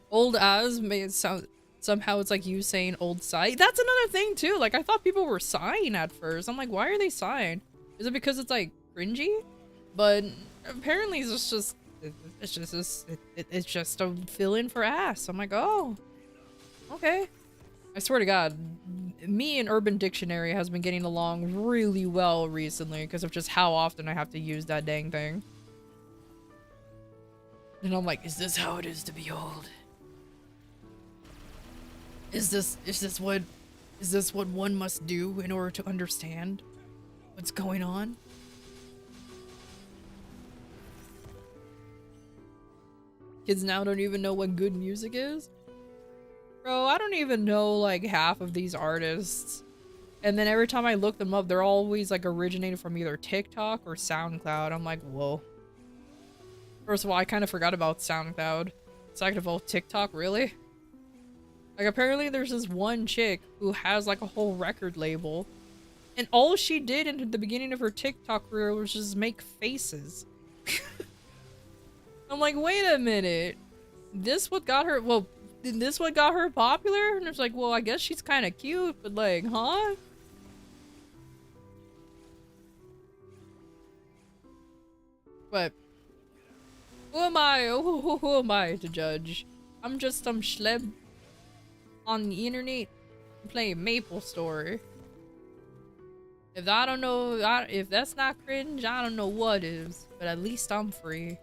Old as may sound, somehow it's like you saying old sigh. That's another thing too. Like, I thought people were sighing at first. I'm like, why are they sighing? Is it because it's like cringy? But apparently it's just a fill in for ass. I'm like, oh, okay. I swear to God, me and Urban Dictionary has been getting along really well recently because of just how often I have to use that dang thing. And I'm like, is this how it is to be old? Is this what one must do in order to understand what's going on? Kids now don't even know what good music is? Bro, I don't even know like half of these artists. And then every time I look them up, they're always like originated from either TikTok or SoundCloud. I'm like, whoa. First of all, I kind of forgot about SoundCloud. Second of all, TikTok, really? Like, apparently there's this one chick who has like a whole record label. And all she did in the beginning of her TikTok career was just make faces. I'm like, wait a minute. This what got her, well, this what got her popular? And it's like, well, I guess she's kind of cute, but like, huh? But who am I? Who am I to judge? I'm just some schleb on the internet playing MapleStory. If I don't know, if that's not cringe, I don't know what is. But at least I'm free.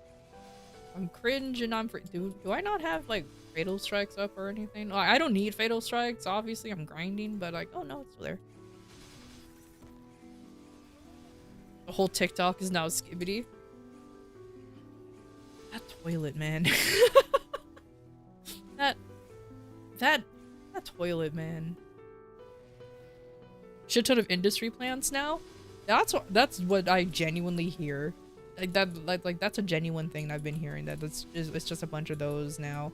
I'm cringe and I'm free. Do I not have like fatal strikes up or anything? Like, I don't need fatal strikes. Obviously, I'm grinding, but like, oh no, it's still there. The whole TikTok is now skibbity. That toilet, man. that toilet, man. Shit ton of industry plans now. That's what I genuinely hear. Like that's a genuine thing I've been hearing. That it's just a bunch of those now.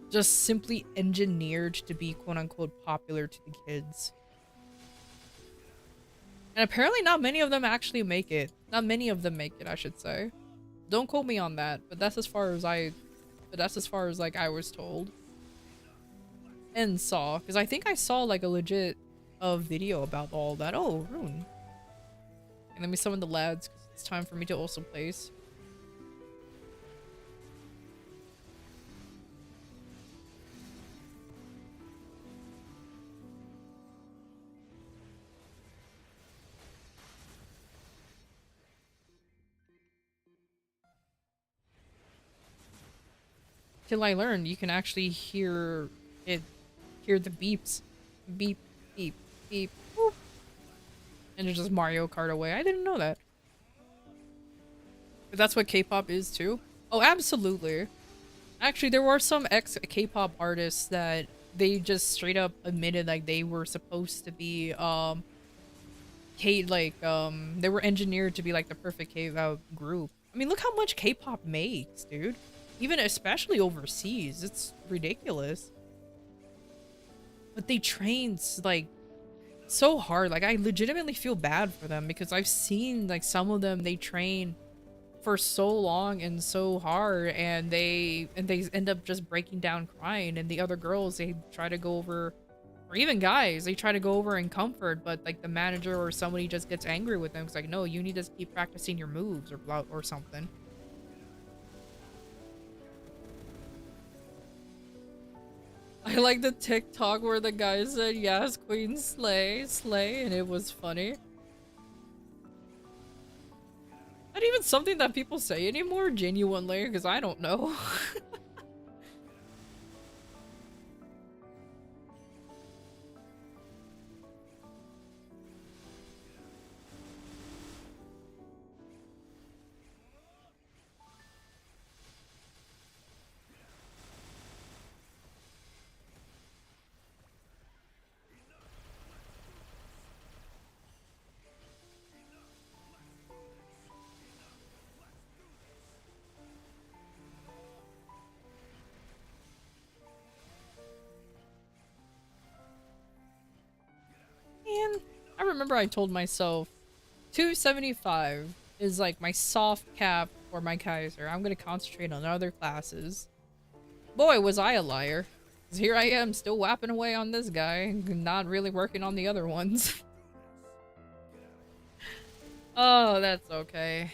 Just simply engineered to be quote unquote popular to the kids. And apparently not many of them actually make it. Not many of them make it, I should say. Don't quote me on that, but that's as far as like I was told. And saw, because I think I saw like a legit video about all that. Oh, rune. And let me summon the lads, because it's time for me to also place. Till I learned, you can actually hear it, hear the beeps. Beep, beep, beep, boop. And it's just Mario Kart away. I didn't know that. But that's what K-pop is too? Oh, absolutely. Actually, there were some ex-K-pop artists that they just straight up admitted like they were supposed to be, they were engineered to be like the perfect K-pop group. I mean, look how much K-pop makes, dude. Even especially overseas, it's ridiculous. But they train like so hard. Like I legitimately feel bad for them because I've seen like some of them, they train for so long and so hard, and they end up just breaking down crying, and the other girls, they try to go over, or even guys, they try to go over and comfort, but like the manager or somebody just gets angry with them. It's like, no, you need to keep practicing your moves or something. I like the TikTok where the guy said, yes, queen, slay, slay, and it was funny. Not even something that people say anymore, genuinely, because I don't know. And I remember I told myself 275 is like my soft cap for my Kaiser. I'm gonna concentrate on other classes. Boy, was I a liar. 'Cause here I am still whapping away on this guy, not really working on the other ones. Oh, that's okay.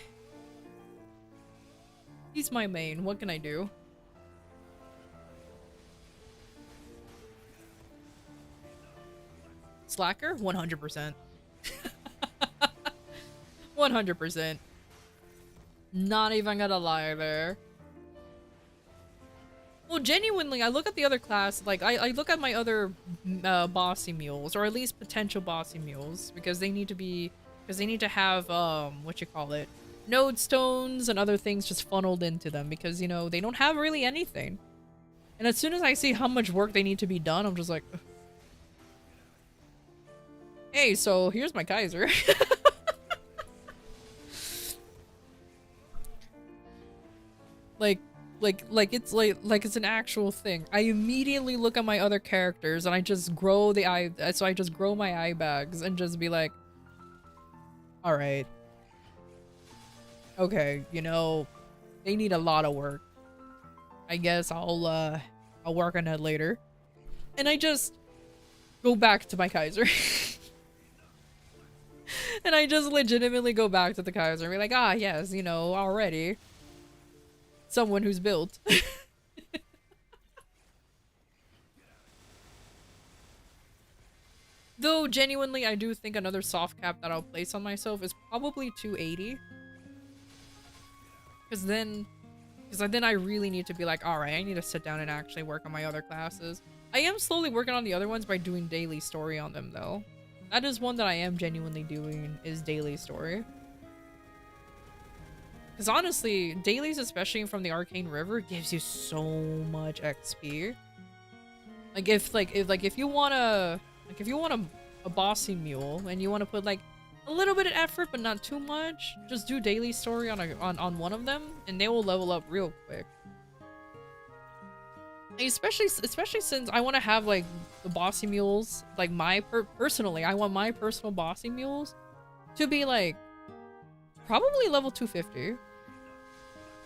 He's my main. What can I do? Slacker? 100%. 100%. Not even gonna lie there. Well, genuinely, I look at the other class, like, I look at my other bossy mules, or at least potential bossy mules, because they need to be, because they need to have, what you call it, node stones and other things just funneled into them, because, you know, they don't have really anything. And as soon as I see how much work they need to be done, I'm just like, ugh. Hey, so here's my Kaiser. like it's an actual thing. I immediately look at my other characters and I just grow so I just grow my eye bags and just be like, all right, okay, you know, they need a lot of work. I guess I'll work on it later. And I just go back to my Kaiser. And I just legitimately go back to the Kaiser and be like, ah, yes, you know, already. Someone who's built. Though, genuinely, I do think another soft cap that I'll place on myself is probably 280. Because then I really need to be like, alright, I need to sit down and actually work on my other classes. I am slowly working on the other ones by doing daily story on them, though. That is one that I am genuinely doing, is daily story. Because honestly, dailies, especially from the Arcane River, gives you so much XP. If you want a bossy mule and you want to put like a little bit of effort but not too much, just do daily story on one of them and they will level up real quick. Especially since I want to have like the bossy mules, like personally, I want my personal bossy mules to be like probably level 250.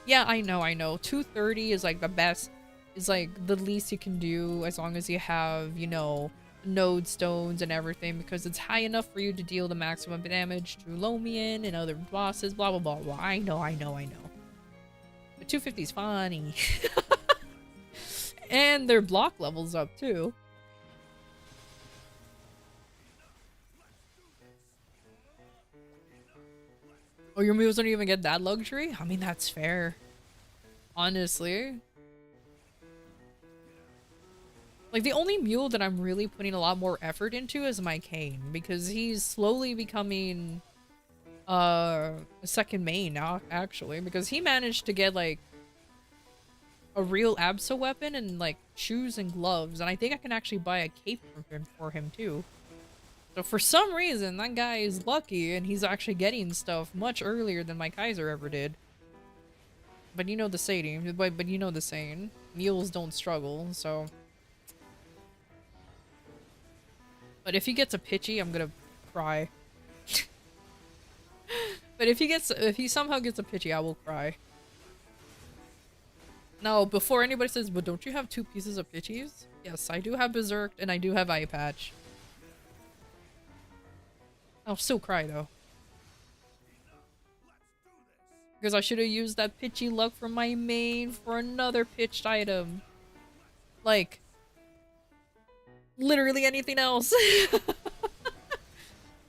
Yeah, I know. 230 is like the best, is like the least you can do as long as you have, you know, node stones and everything because it's high enough for you to deal the maximum damage to Lomian and other bosses, blah blah blah blah. I know. But 250 is funny. And their block level's up too. Oh, your moves don't even get that luxury? I mean, that's fair. Honestly. Like, the only mule that I'm really putting a lot more effort into is my Kane, because he's slowly becoming a second main now, actually, because he managed to get, like, a real Absa weapon and, like, shoes and gloves, and I think I can actually buy a cape for him too. So for some reason, that guy is lucky, and he's actually getting stuff much earlier than my Kaiser ever did. But you know the saying, but you know the saying, mules don't struggle, so... But if he gets a pitchy, I'm gonna cry. But if he somehow gets a pitchy, I will cry. No, before anybody says, but don't you have 2 pieces of pitchies? Yes, I do have Berserk, and I do have Eye Patch. I'll still cry though. Because I should have used that pitchy luck from my main for another pitched item. Like, literally anything else.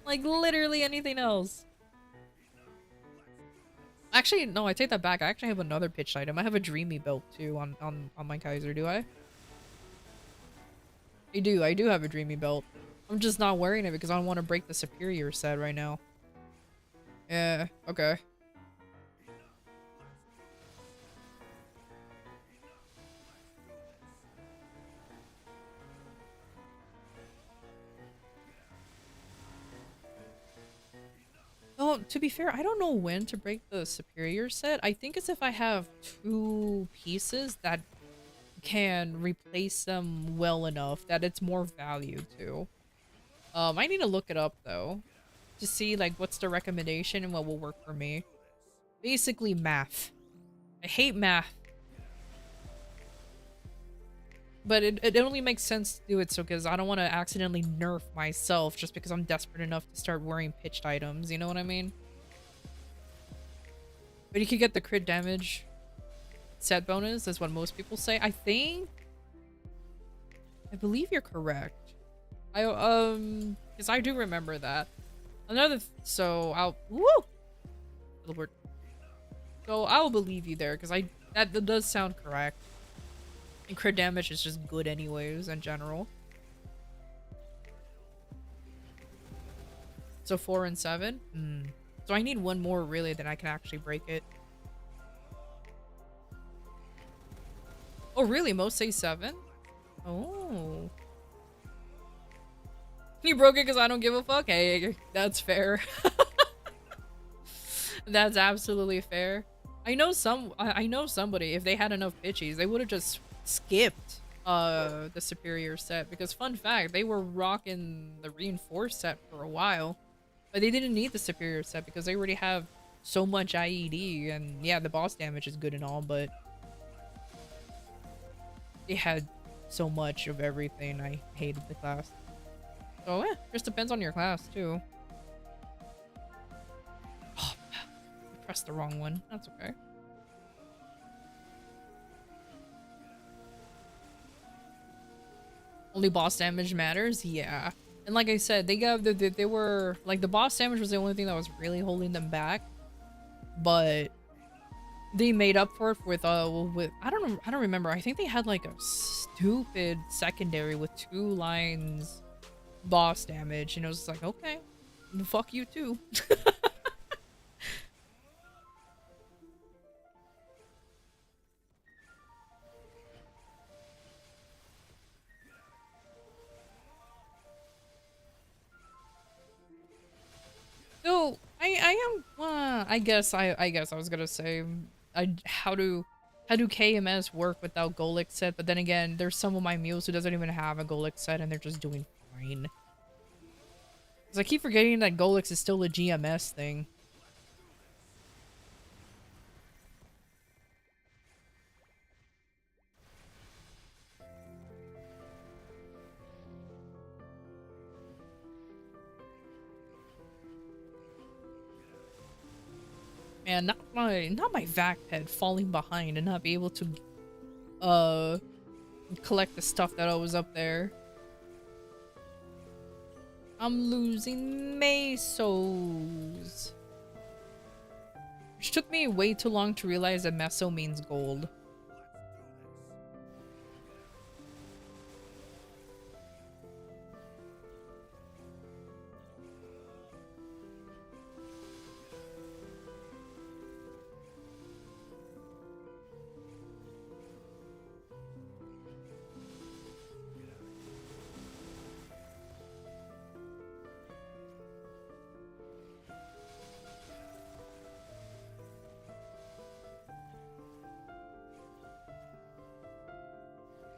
Like, literally anything else. Actually, no, I take that back. I actually have another pitched item. I have a Dreamy Belt too on my Kaiser, do I? I do have a Dreamy Belt. I'm just not wearing it because I don't want to break the superior set right now. Yeah, okay. Oh, to be fair, I don't know when to break the superior set. I think it's if I have 2 pieces that can replace them well enough that it's more value to. I need to look it up though to see like what's the recommendation and what will work for me. Basically math. I hate math. But it only makes sense to do it so because I don't want to accidentally nerf myself just because I'm desperate enough to start wearing pitched items, you know what I mean? But you could get the crit damage set bonus, is what most people say. I believe you're correct. Because I do remember that. So I'll believe you there because that does sound correct. And crit damage is just good anyways in general. So 4 and 7? So I need one more really, then I can actually break it. Oh really? Most say 7? Oh. You broke it because I don't give a fuck? Hey, that's fair. That's absolutely fair. I know somebody, if they had enough pitchies, they would have just skipped the superior set because fun fact, they were rocking the reinforced set for a while, but they didn't need the superior set because they already have so much IED, and yeah, the boss damage is good and all, but they had so much of everything. I hated the class. So just depends on your class too. Oh, I pressed the wrong one. That's okay. Only boss damage matters? Yeah. And like I said, they were like, the boss damage was the only thing that was really holding them back. But they made up for it with I don't remember. I think they had like a stupid secondary with 2 lines boss damage, and it was like, okay, fuck you too. So I guess I was gonna say, how do KMS work without Golix set? But then again, there's some of my mules who doesn't even have a Golix set and they're just doing fine. Because I keep forgetting that Golix is still a GMS thing. And not my vac ped falling behind and not be able to collect the stuff that was up there. I'm losing mesos. Which took me way too long to realize that meso means gold.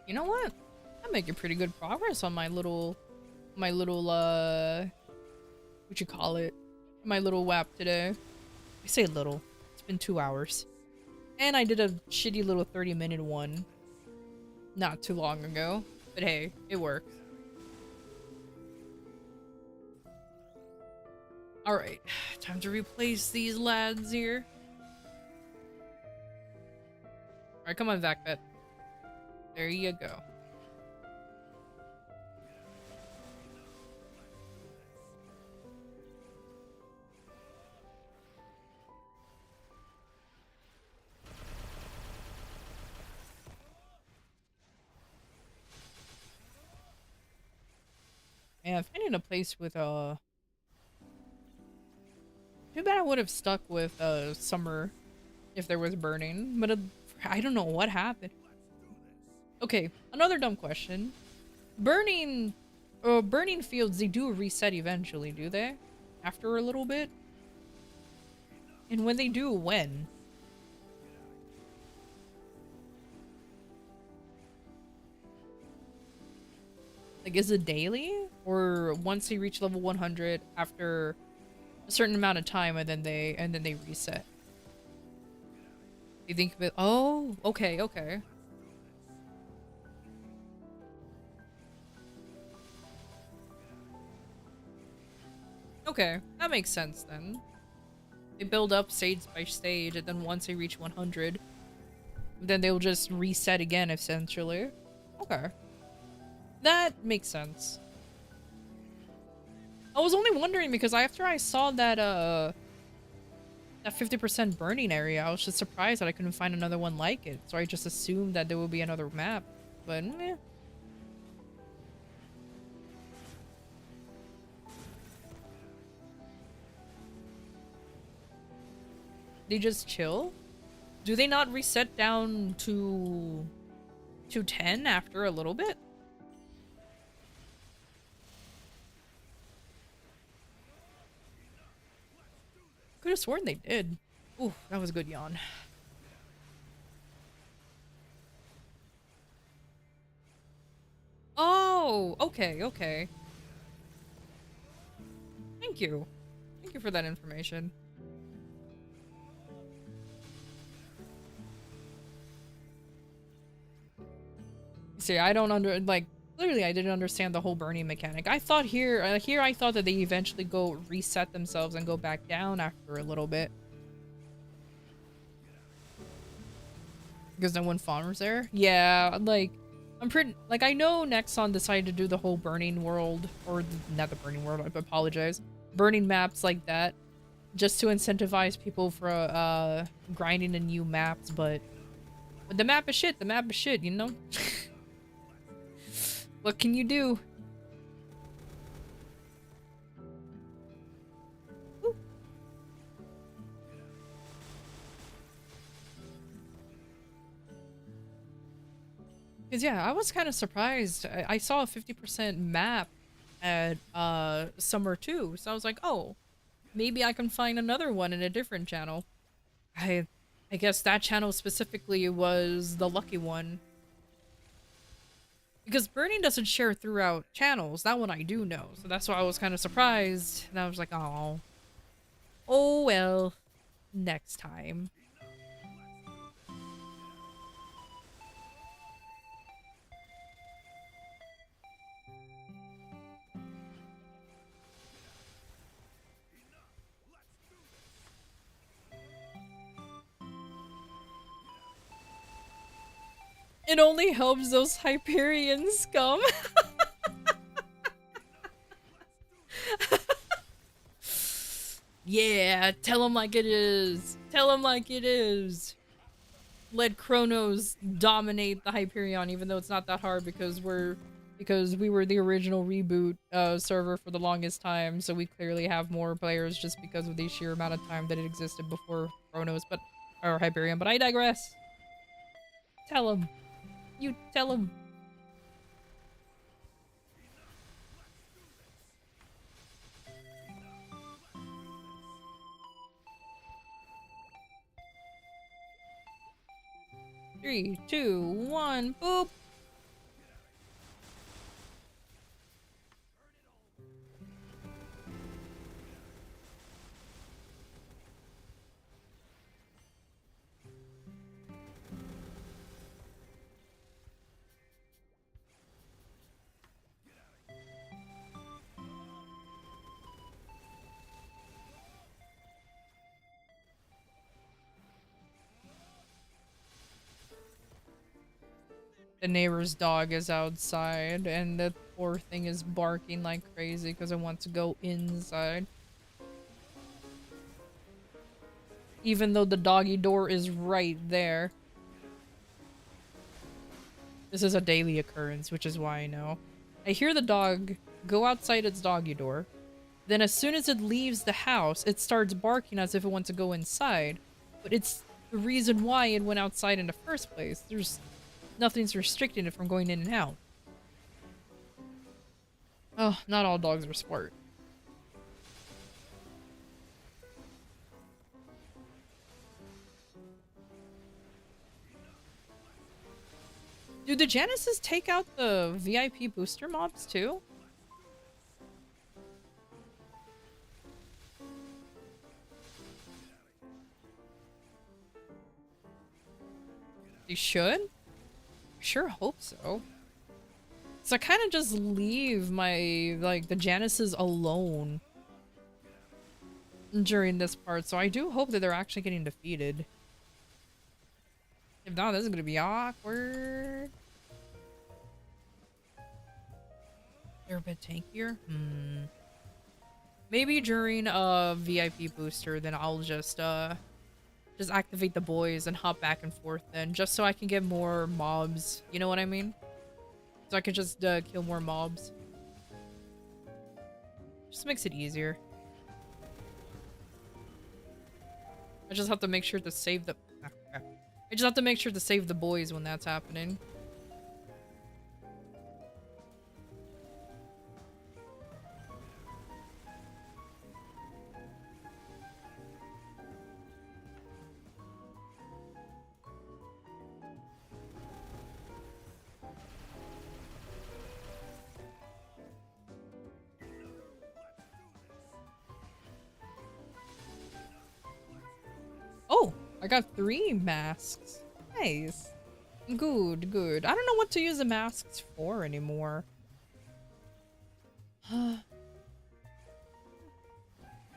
You know what? I'm making pretty good progress on my little, what you call it? My little WAP today. I say little. It's been 2 hours. And I did a shitty little 30-minute one not too long ago. But hey, it worked. Alright, time to replace these lads here. Alright, come on, Vacpet. There you go. Yeah, finding a place with too bad I would have stuck with summer if there was burning, but I don't know what happened. Okay, another dumb question. Burning fields, they do reset eventually, do they? After a little bit? And when they do, when? Like, is it daily? Or once they reach level 100 after a certain amount of time and then they reset? You think of it? Oh, okay, okay. Okay, that makes sense then. They build up stage by stage, and then once they reach 100, then they'll just reset again, essentially. Okay. That makes sense. I was only wondering because after I saw that, that 50% burning area, I was just surprised that I couldn't find another one like it. So I just assumed that there would be another map, but meh. They just chill? Do they not reset down to 10 after a little bit? Could have sworn they did. Ooh, that was a good yawn. Oh, okay, okay. Thank you. Thank you for that information. See, I don't clearly I didn't understand the whole burning mechanic. I thought here I thought that they eventually go reset themselves and go back down after a little bit. Because no one farms there? Yeah, like, I know Nexon decided to do the whole burning world, or not the burning world, I apologize. Burning maps like that, just to incentivize people for, grinding in new maps, but the map is shit, you know? What can you do? Because yeah, I was kind of surprised. I saw a 50% map at Summer 2, so I was like, oh, maybe I can find another one in a different channel. I guess that channel specifically was the lucky one. Because burning doesn't share throughout channels. That one I do know. So that's why I was kind of surprised. And I was like, oh. Oh well. Next time. It only helps those Hyperion scum. Yeah, tell him like it is. Tell him like it is. Let Kronos dominate the Hyperion, even though it's not that hard because we were the original reboot server for the longest time, so we clearly have more players just because of the sheer amount of time that it existed before Kronos, or Hyperion. But I digress. Tell him. You tell him. Three, two, one, boop. The neighbor's dog is outside, and the poor thing is barking like crazy because it wants to go inside. Even though the doggy door is right there. This is a daily occurrence, which is why I know. I hear the dog go outside its doggy door. Then as soon as it leaves the house, it starts barking as if it wants to go inside. But it's the reason why it went outside in the first place. Nothing's restricting it from going in and out. Oh, not all dogs are smart. Do the Janices take out the VIP booster mobs too? They should? Sure hope so. So I kind of just leave my, the Janices alone during this part, so I do hope that they're actually getting defeated. If not, this is gonna be awkward. They're a bit tankier? Maybe during a VIP booster, then I'll just activate the boys and hop back and forth then, just so I can get more mobs. You know what I mean? So I can just kill more mobs. Just makes it easier. I just have to make sure to save the... I just have to make sure to save the boys when that's happening. Oh, I got 3 masks. Nice. Good, good. I don't know what to use the masks for anymore.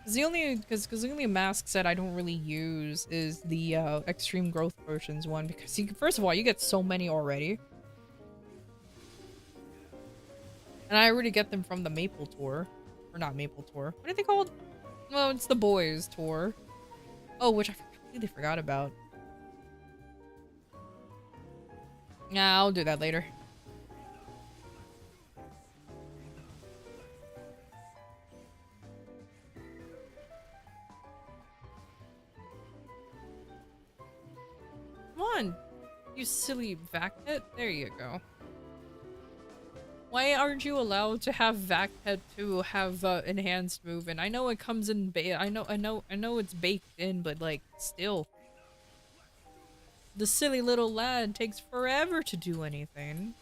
The only mask set I don't really use is the extreme growth potions one, because first of all, you get so many already. And I already get them from the Maple tour. Or not Maple tour. What are they called? Oh, it's the boys tour. Oh, which I completely forgot about. Yeah, I'll do that later. Come on, you silly Vacpet. There you go. Why aren't you allowed to have Vacpet to have enhanced movement? I know it comes in I know it's baked in, but like still. The silly little lad takes forever to do anything.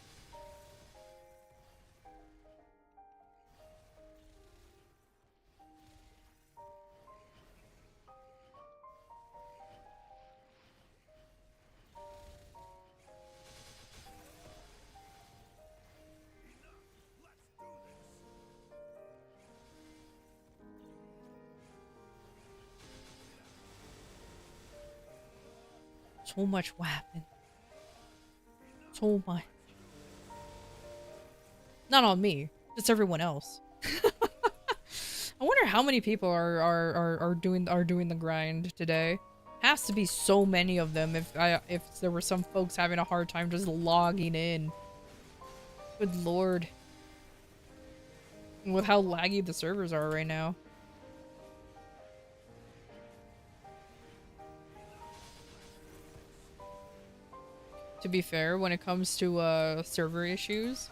So much weapon. so much. Not on me, just everyone else. I wonder how many people are doing the grind today. Has to be so many of them if there were some folks having a hard time just logging in. Good lord. With how laggy the servers are right now. To be fair, when it comes to server issues,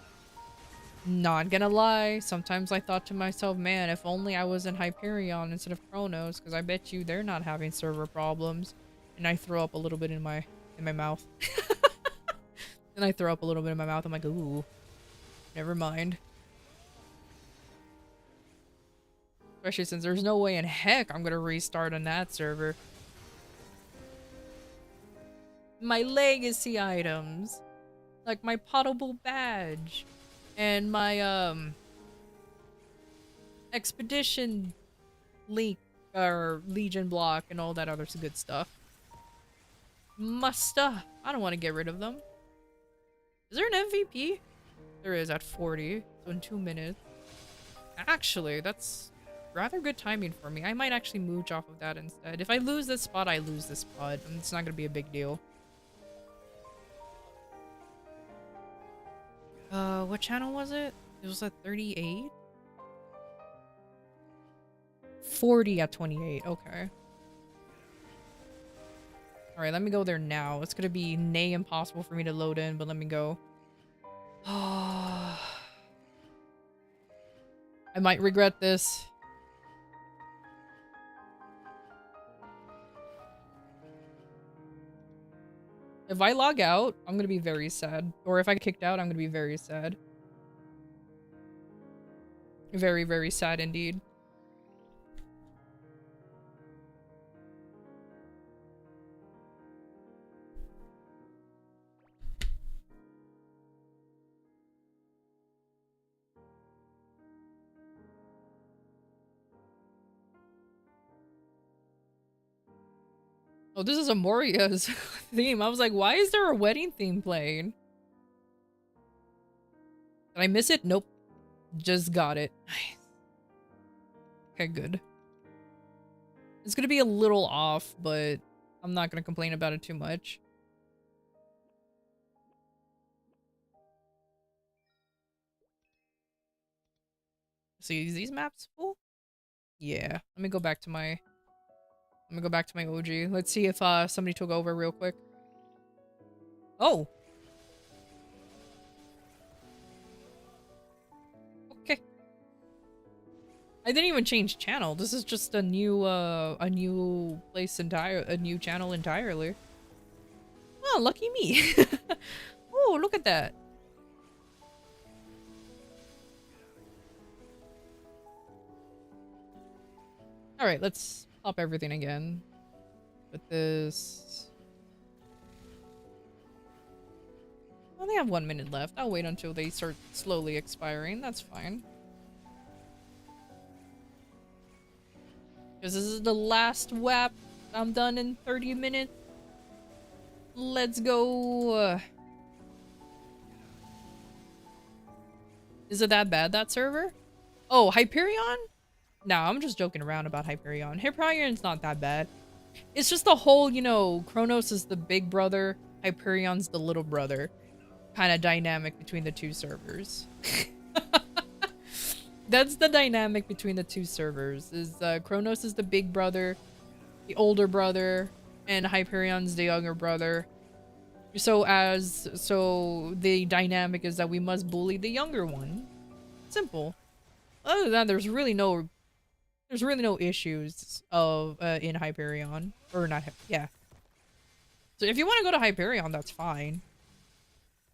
not gonna lie, sometimes I thought to myself, man, if only I was in Hyperion instead of Kronos, because I bet you they're not having server problems. And I throw up a little bit in my mouth. And I throw up a little bit in my mouth. I'm like, ooh, never mind. Especially since there's no way in heck I'm gonna restart on that server. My legacy items, like my potable badge and my expedition link or legion block and all that other good stuff. My stuff. I don't want to get rid of them. Is there an MVP? There is at 40, so in 2 minutes. Actually, that's rather good timing for me. I might actually mooch off of that instead. If I lose this spot, I lose this spot. And it's not gonna be a big deal. What channel was it? It was at 38? 40 at 28, okay. Alright, let me go there now. It's gonna be nay impossible for me to load in, but let me go. I might regret this. If I log out, I'm gonna be very sad. Or if I get kicked out, I'm gonna be very sad. Very, very sad indeed. Oh, this is Amoria's theme. I was like, why is there a wedding theme playing? Did I miss it? Nope. Just got it. Nice. Okay, good. It's gonna be a little off, but I'm not gonna complain about it too much. See, is these maps full? Yeah. Let me go back to my OG. Let's see if somebody took over real quick. Oh. Okay. I didn't even change channel. This is just a new place a new channel entirely. Oh, lucky me. Oh, look at that. All right, let's pop everything again. Put this. Well, they have 1 minute left. I'll wait until they start slowly expiring. That's fine. Because this is the last WAP. I'm done in 30 minutes. Let's go. Is it that bad, that server? Oh, Hyperion? Nah, I'm just joking around about Hyperion. Hyperion's not that bad. It's just the whole, you know, Kronos is the big brother, Hyperion's the little brother kind of dynamic between the two servers. That's the dynamic between the two servers. Is Kronos is the big brother, the older brother, and Hyperion's the younger brother. So the dynamic is that we must bully the younger one. Simple. Other than that, there's really no issues of in Hyperion, or not. Yeah. So if you want to go to Hyperion, that's fine.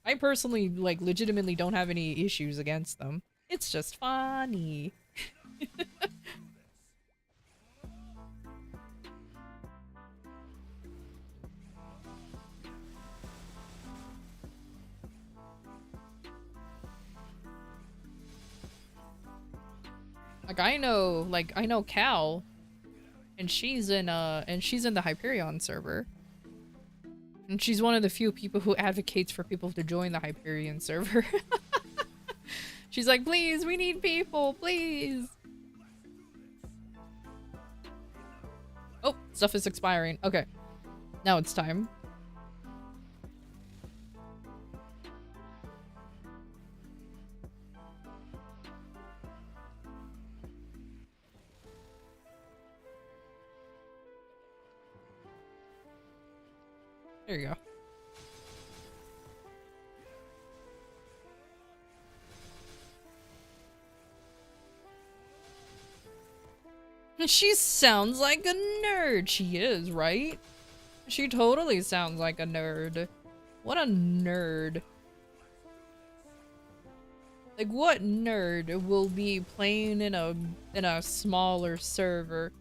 I personally, like, legitimately don't have any issues against them. It's just funny. Like I know Cal, and she's in the Hyperion server. And she's one of the few people who advocates for people to join the Hyperion server. She's like, please, we need people, please. Oh, stuff is expiring. Okay. Now it's time. There you go. She sounds like a nerd. She is, right? She totally sounds like a nerd. What a nerd. Like, what nerd will be playing in a smaller server?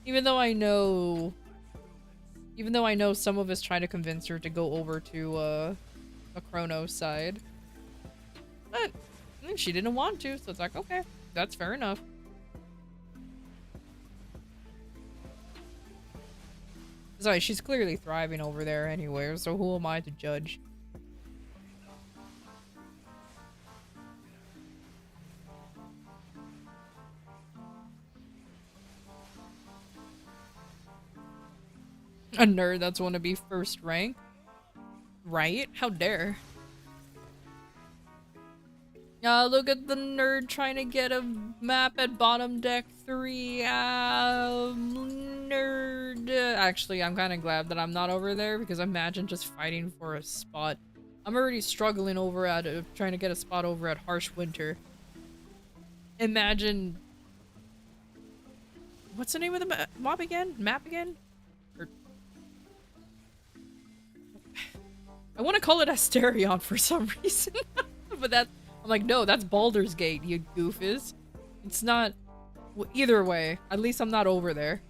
Even though I know some of us try to convince her to go over to a Kronos side. But she didn't want to, so it's like, okay, that's fair enough. Sorry, she's clearly thriving over there anyway, so who am I to judge? A nerd that's wanna be first rank? Right? How dare. Look at the nerd trying to get a map at bottom deck 3. Nerd. Actually, I'm kind of glad that I'm not over there, because imagine just fighting for a spot. I'm already struggling over at trying to get a spot over at Harsh Winter. Imagine. What's the name of the map again? I want to call it Asterion for some reason, but I'm like, no, that's Baldur's Gate, you goofus. It's not. Well, either way, at least I'm not over there.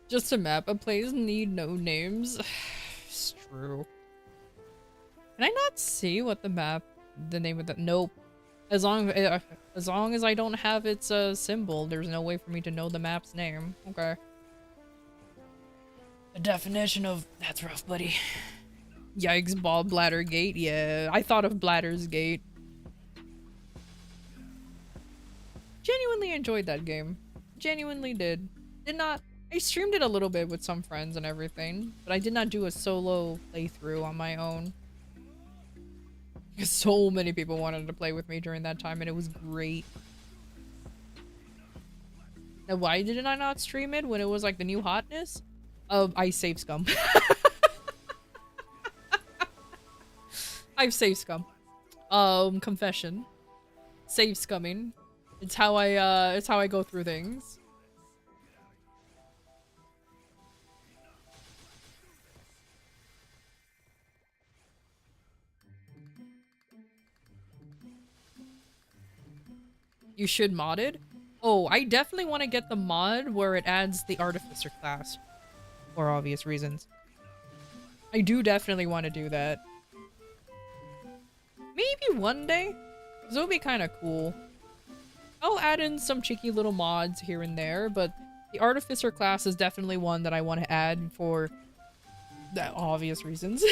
Just a map of plays need no names. It's true. Can I not see what the name of the— nope. As long as I don't have its symbol, there's no way for me to know the map's name. Okay. The definition of— that's rough, buddy. Yikes, Bladder Gate. Yeah, I thought of Bladder's Gate. Genuinely enjoyed that game. Genuinely did. I streamed it a little bit with some friends and everything, but I did not do a solo playthrough on my own. So many people wanted to play with me during that time, and it was great. Now, why didn't I not stream it when it was like the new hotness? I save scum. I've saved scum. Confession. Save scumming. It's how I go through things. You should mod it? Oh, I definitely want to get the mod where it adds the Artificer class. For obvious reasons. I do definitely want to do that. Maybe one day? This would be kind of cool. I'll add in some cheeky little mods here and there, but the Artificer class is definitely one that I want to add for the obvious reasons.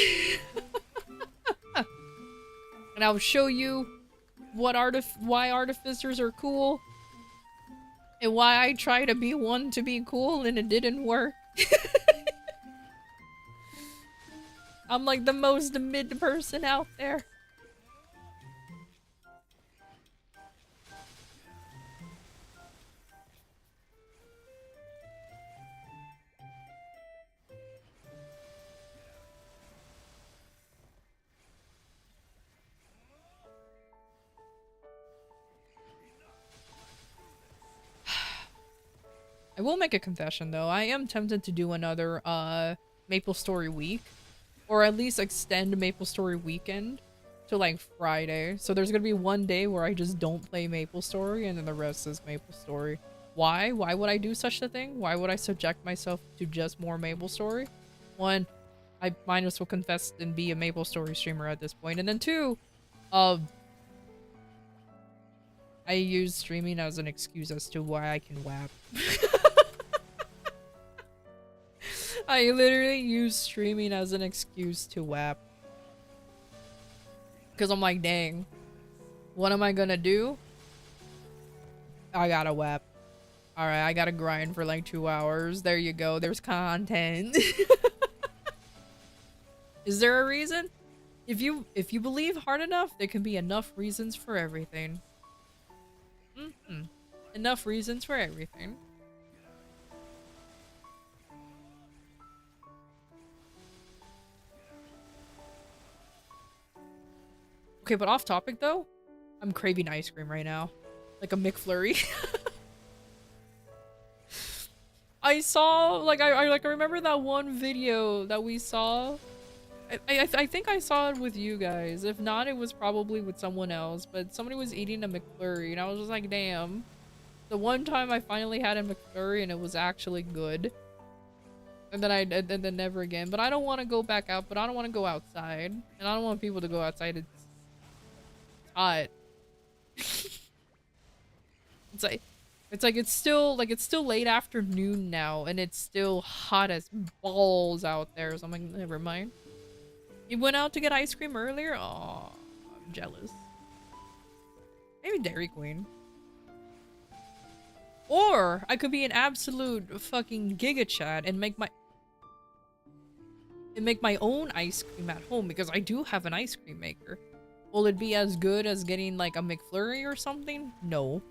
And I'll show you why artificers are cool, and why I try to be one to be cool and it didn't work. I'm like the most mid person out there. I will make a confession though. I am tempted to do another Maple Story week, or at least extend Maple Story weekend to like Friday. So there's gonna be one day where I just don't play Maple Story and then the rest is Maple Story. Why? Why would I do such a thing? Why would I subject myself to just more Maple Story? One, I might as well confess and be a Maple Story streamer at this point. And then two, I use streaming as an excuse as to why I can WAP. I literally use streaming as an excuse to WAP. Because I'm like, dang, what am I gonna do? I gotta WAP. Alright, I gotta grind for like 2 hours. There you go, there's content. Is there a reason? If you believe hard enough, there can be enough reasons for everything. Enough reasons for everything. Okay, but off topic though, I'm craving ice cream right now. Like a McFlurry. I saw, like, I remember that one video that we saw. I think I saw it with you guys. If not, it was probably with someone else. But somebody was eating a McFlurry, and I was just like, damn. The one time I finally had a McFlurry, and it was actually good. And then never again. But I don't want to go back out, but I don't want to go outside. And I don't want people to go outside. It's hot. It's still late afternoon now, and it's still hot as balls out there. So I'm like, never mind. You went out to get ice cream earlier? Oh, I'm jealous. Maybe Dairy Queen. Or I could be an absolute fucking Giga Chad and make my own ice cream at home, because I do have an ice cream maker. Will it be as good as getting like a McFlurry or something? No.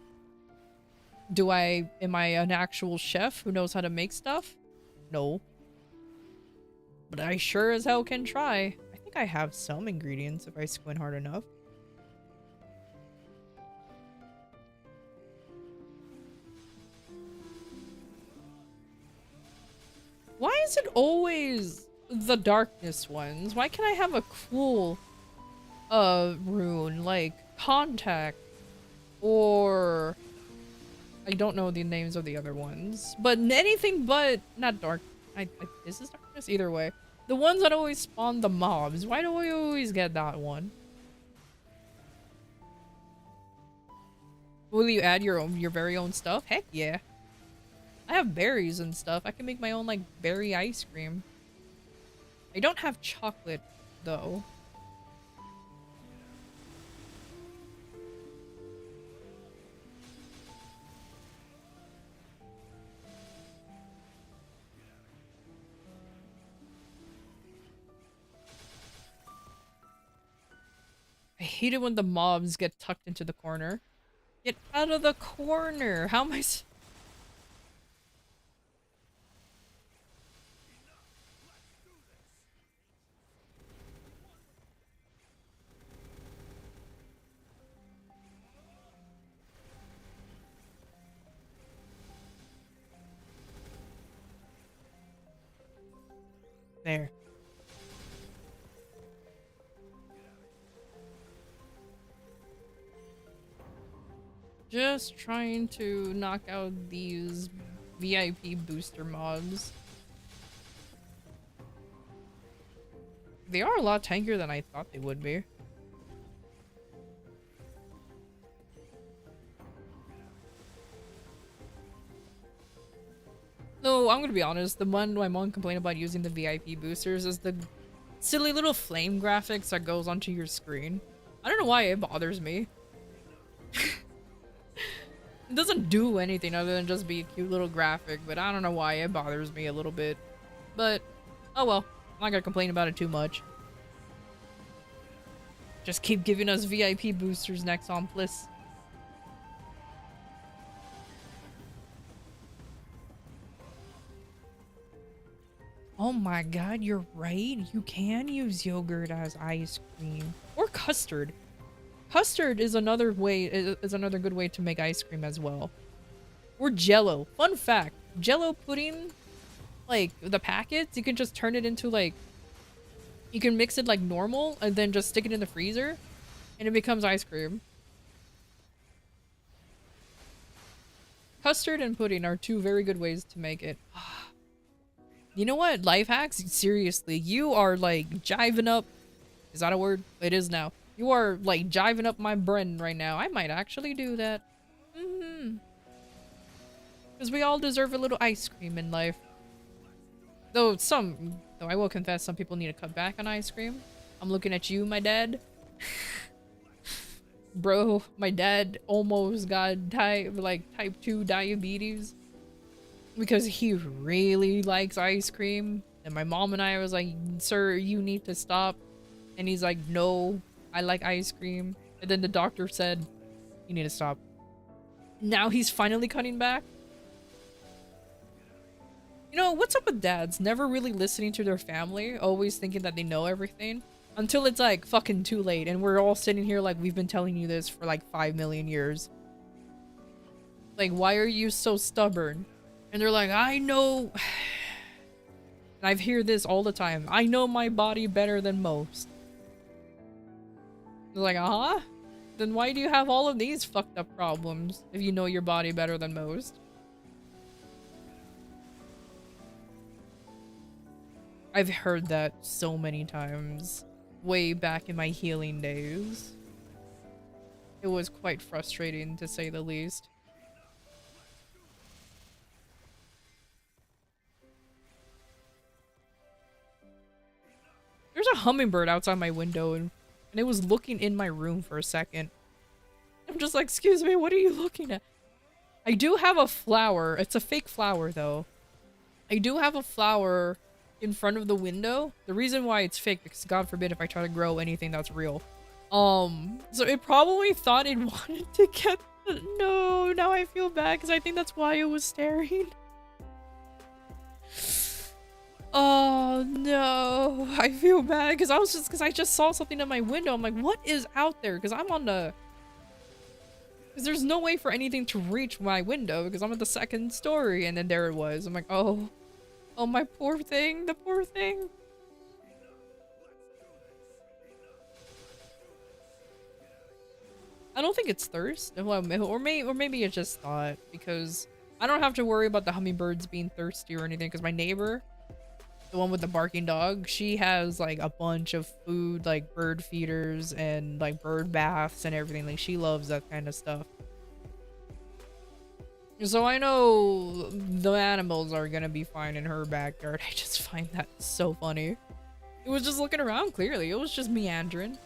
Am I an actual chef who knows how to make stuff? No. But I sure as hell can try. I think I have some ingredients if I squint hard enough. Why is it always the darkness ones? Why can't I have a cool rune like Contact, or I don't know the names of the other ones, but anything but not dark. Is this darkness? Either way, the ones that always spawn the mobs. Why do I always get that one? Will you add your very own stuff? Heck yeah. I have berries and stuff. I can make my own like berry ice cream. I don't have chocolate though. I hate it when the mobs get tucked into the corner. Get out of the corner! How am I There. Just trying to knock out these VIP booster mobs. They are a lot tankier than I thought they would be. No, I'm gonna be honest, the one my mom complained about using the VIP boosters is the silly little flame graphics that goes onto your screen. I don't know why it bothers me. It doesn't do anything other than just be a cute little graphic, but I don't know why it bothers me a little bit. But, oh well, I'm not gonna complain about it too much. Just keep giving us VIP boosters next on, please. Oh my god, you're right. You can use yogurt as ice cream. Or custard. Custard is another way, is another good way to make ice cream as well. Or Jello. Fun fact, Jello pudding, like the packets, you can just turn it into like, you can mix it like normal and then just stick it in the freezer and it becomes ice cream. Custard and pudding are two very good ways to make it. You know what? Life hacks? Seriously, you are like jiving up. Is that a word? It is now. You are like jiving up my brain right now. I might actually do that. Because we all deserve a little ice cream in life. Though I will confess, some people need to cut back on ice cream. I'm looking at you, my dad. Bro, my dad almost got type 2 diabetes because he really likes ice cream. And my mom and I was like, sir, you need to stop. And he's like, no, I like ice cream. And then the doctor said, you need to stop. Now he's finally cutting back. You know, what's up with dads? Never really listening to their family, always thinking that they know everything. Until it's like fucking too late and we're all sitting here like we've been telling you this for like 5 million years. Like, why are you so stubborn? And they're like, I know. And I've heard this all the time. I know my body better than most. They're like, uh-huh? Then why do you have all of these fucked up problems if you know your body better than most? I've heard that so many times. Way back in my healing days. It was quite frustrating, to say the least. There's a hummingbird outside my window and it was looking in my room for a second. I'm just like, excuse me, what are you looking at? I do have a flower. It's a fake flower though. I do have a flower in front of the window. The reason why it's fake, because God forbid if I try to grow anything that's real. So it probably thought it wanted to get no, now I feel bad because I think that's why it was staring. Oh no, I feel bad because I just saw something in my window. I'm like, what is out there? Because I'm on the, because there's no way for anything to reach my window because I'm at the 2nd story, and then there it was. I'm like, oh, my poor thing, the poor thing. I don't think it's thirst. Well, or maybe it just thought, because I don't have to worry about the hummingbirds being thirsty or anything because my neighbor, the one with the barking dog, she has like a bunch of food, like bird feeders and like bird baths and everything. Like, she loves that kind of stuff. So I know the animals are gonna be fine in her backyard. I just find that so funny. It was just looking around, clearly. It was just meandering.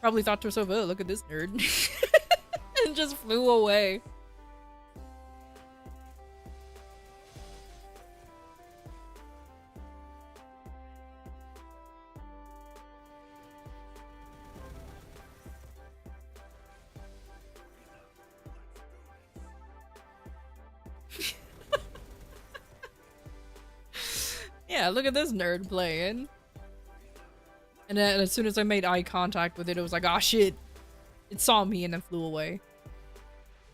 Probably thought to herself, oh, look at this nerd. And just flew away. Yeah, look at this nerd playing. And then as soon as I made eye contact with it, it was like, ah, shit. It saw me and then flew away.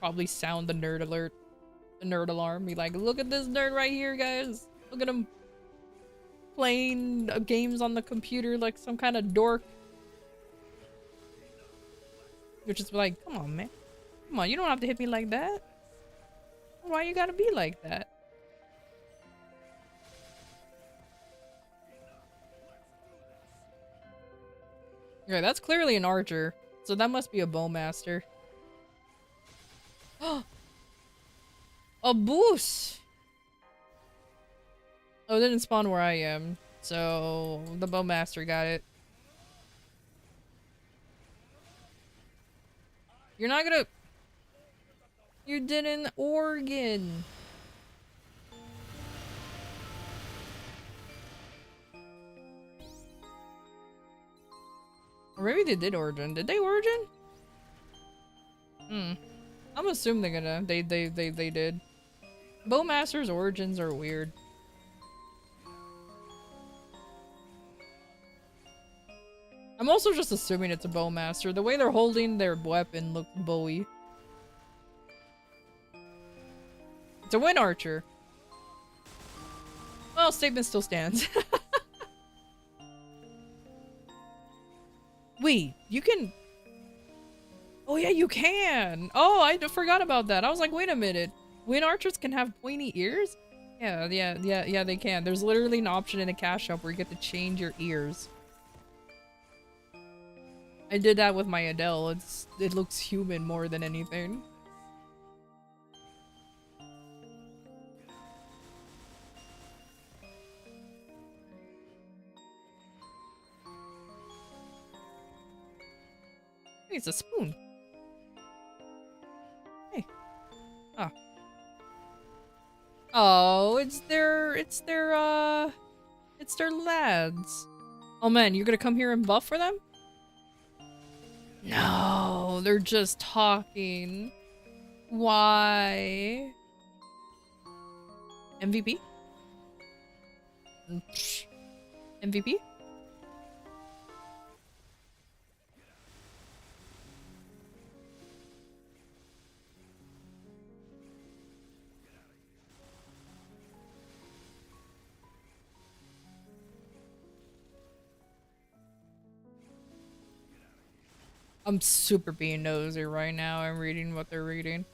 Probably sound the nerd alert. The nerd alarm. Be like, look at this nerd right here, guys. Look at him playing games on the computer like some kind of dork. You're just like, come on, man. Come on, you don't have to hit me like that. Why you gotta be like that? Okay, that's clearly an archer. So that must be a bowmaster. A boost! Oh, it didn't spawn where I am. So the bowmaster got it. You're not gonna... You did an organ. Or maybe they did origin. Did they origin? I'm assuming they're gonna. They did. Bowmaster's origins are weird. I'm also just assuming it's a bowmaster. The way they're holding their weapon looks bowy. It's a wind archer. Well, statement still stands. Wait, you can... Oh yeah, you can! Oh, I forgot about that. I was like, wait a minute. Wind archers can have pointy ears? Yeah, they can. There's literally an option in a cash shop where you get to change your ears. I did that with my Adele. It looks human more than anything. Hey, it's a spoon. Hey. Ah. Oh, it's their lads. Oh man, you're gonna come here and buff for them? No, they're just talking. Why? MVP? MVP? I'm super being nosy right now. I'm reading what they're reading.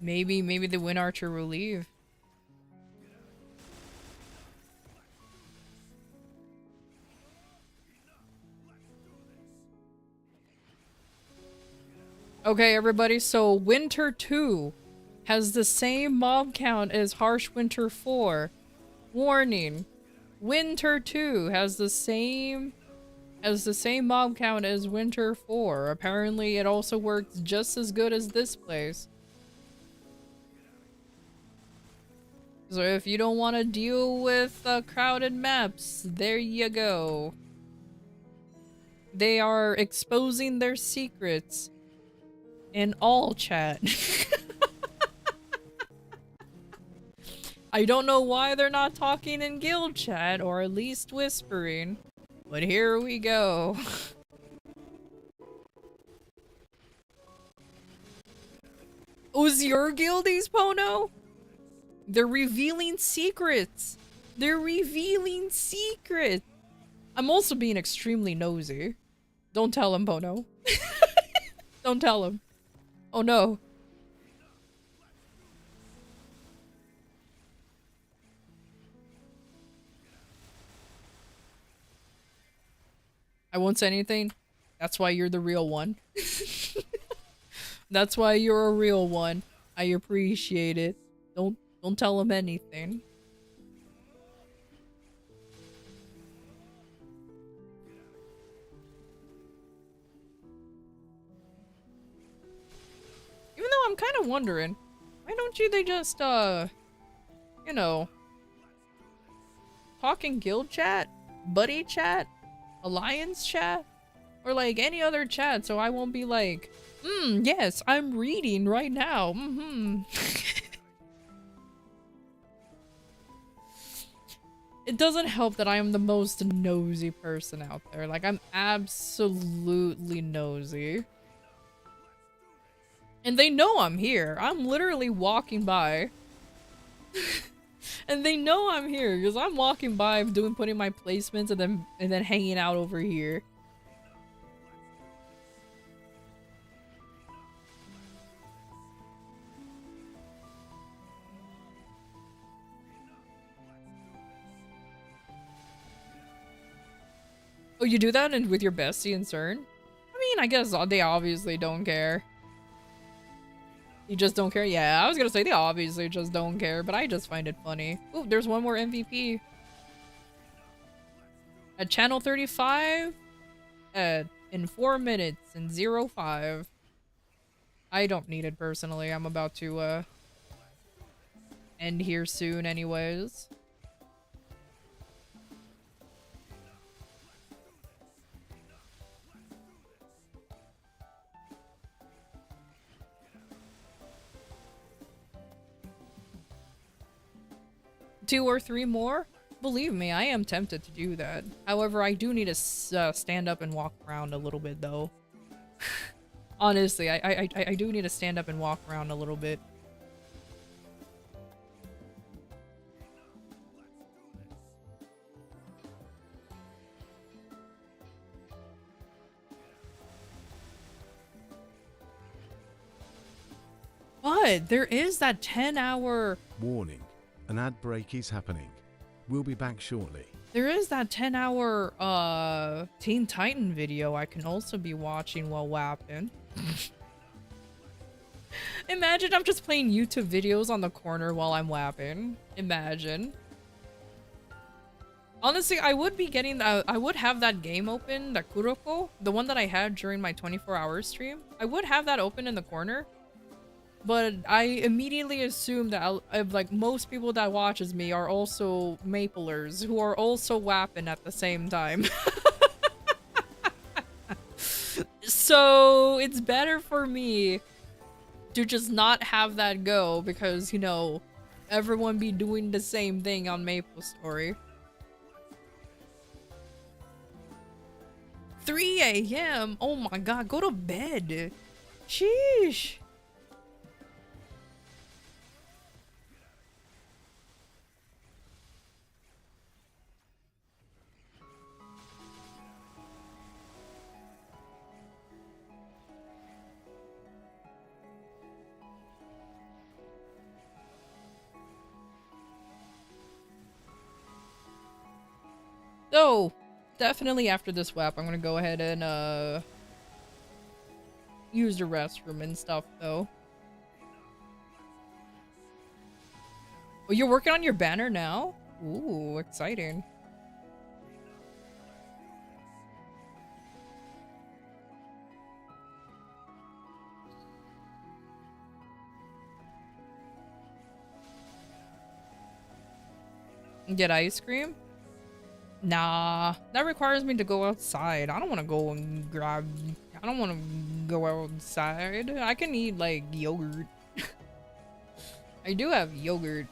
Maybe the Wind Archer will leave. Okay, everybody, so Winter 2 has the same mob count as Harsh Winter 4. Warning. Winter 2 has the same mob count as Winter 4. Apparently it also works just as good as this place. So if you don't want to deal with crowded maps, there you go. They are exposing their secrets in all chat. I don't know why they're not talking in guild chat, or at least whispering. But here we go. Was your guildies, Pono? They're revealing secrets. They're revealing secrets. I'm also being extremely nosy. Don't tell him, Pono. Don't tell him. Oh no. I won't say anything. That's why you're the real one. That's why you're a real one. I appreciate it. Don't tell him anything. Even though I'm kind of wondering, why don't they just, you know, talk in guild chat, buddy chat, alliance chat, or like any other chat, so I won't be like, yes, I'm reading right now, It doesn't help that I am the most nosy person out there. Like, I'm absolutely nosy. And they know I'm here. I'm literally walking by. And they know I'm here because I'm walking by putting my placements and then hanging out over here. Oh, you do that with your bestie and CERN? I mean, I guess they obviously don't care. You just don't care? Yeah, I was gonna say they obviously just don't care, but I just find it funny. Oh, there's one more MVP. At channel 35 in 4 minutes and 05. I don't need it personally. I'm about to end here soon anyways. Two or three more? Believe me, I am tempted to do that. However, I do need to stand up and walk around a little bit, though. Honestly, I do need to stand up and walk around a little bit. what? There is that 10-hour... Warning, an ad break is happening. We'll be back shortly. There is that 10-hour, Teen Titan video I can also be watching while wapping. Imagine I'm just playing YouTube videos on the corner while I'm wapping. Imagine. Honestly, I would be getting I would have that game open, that Kuroko, the one that I had during my 24-hour stream. I would have that open in the corner, but I immediately assume that like most people that watches me are also Maplers who are also wapping at the same time. So it's better for me to just not have that go because, you know, everyone be doing the same thing on Maple Story. 3 a.m. Oh my god, go to bed. Sheesh. So, definitely after this WAP, I'm gonna go ahead and, use the restroom and stuff, though. Oh, you're working on your banner now? Ooh, exciting. Get ice cream? Nah, that requires me to go outside. I don't want to go and grab... I don't want to go outside. I can eat, like, yogurt. I do have yogurt.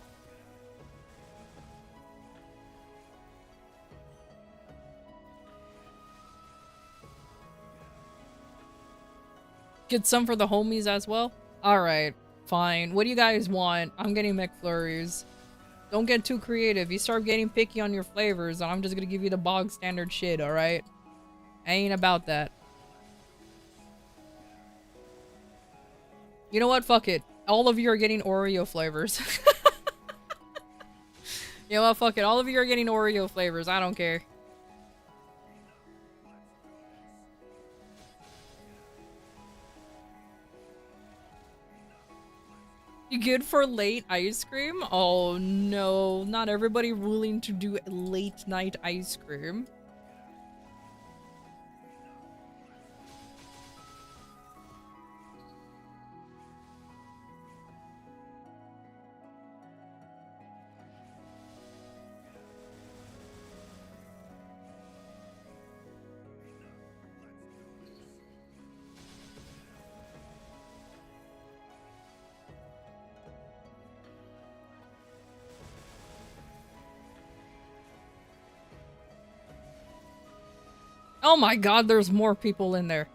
Get some for the homies as well? Alright, fine. What do you guys want? I'm getting McFlurries. Don't get too creative. You start getting picky on your flavors, and I'm just gonna give you the bog standard shit, alright? I ain't about that. You know what? Fuck it. All of you are getting Oreo flavors. You know what? Fuck it. All of you are getting Oreo flavors. I don't care. You good for late ice cream? Oh no, not everybody ruling to do late night ice cream. Oh my god, there's more people in there.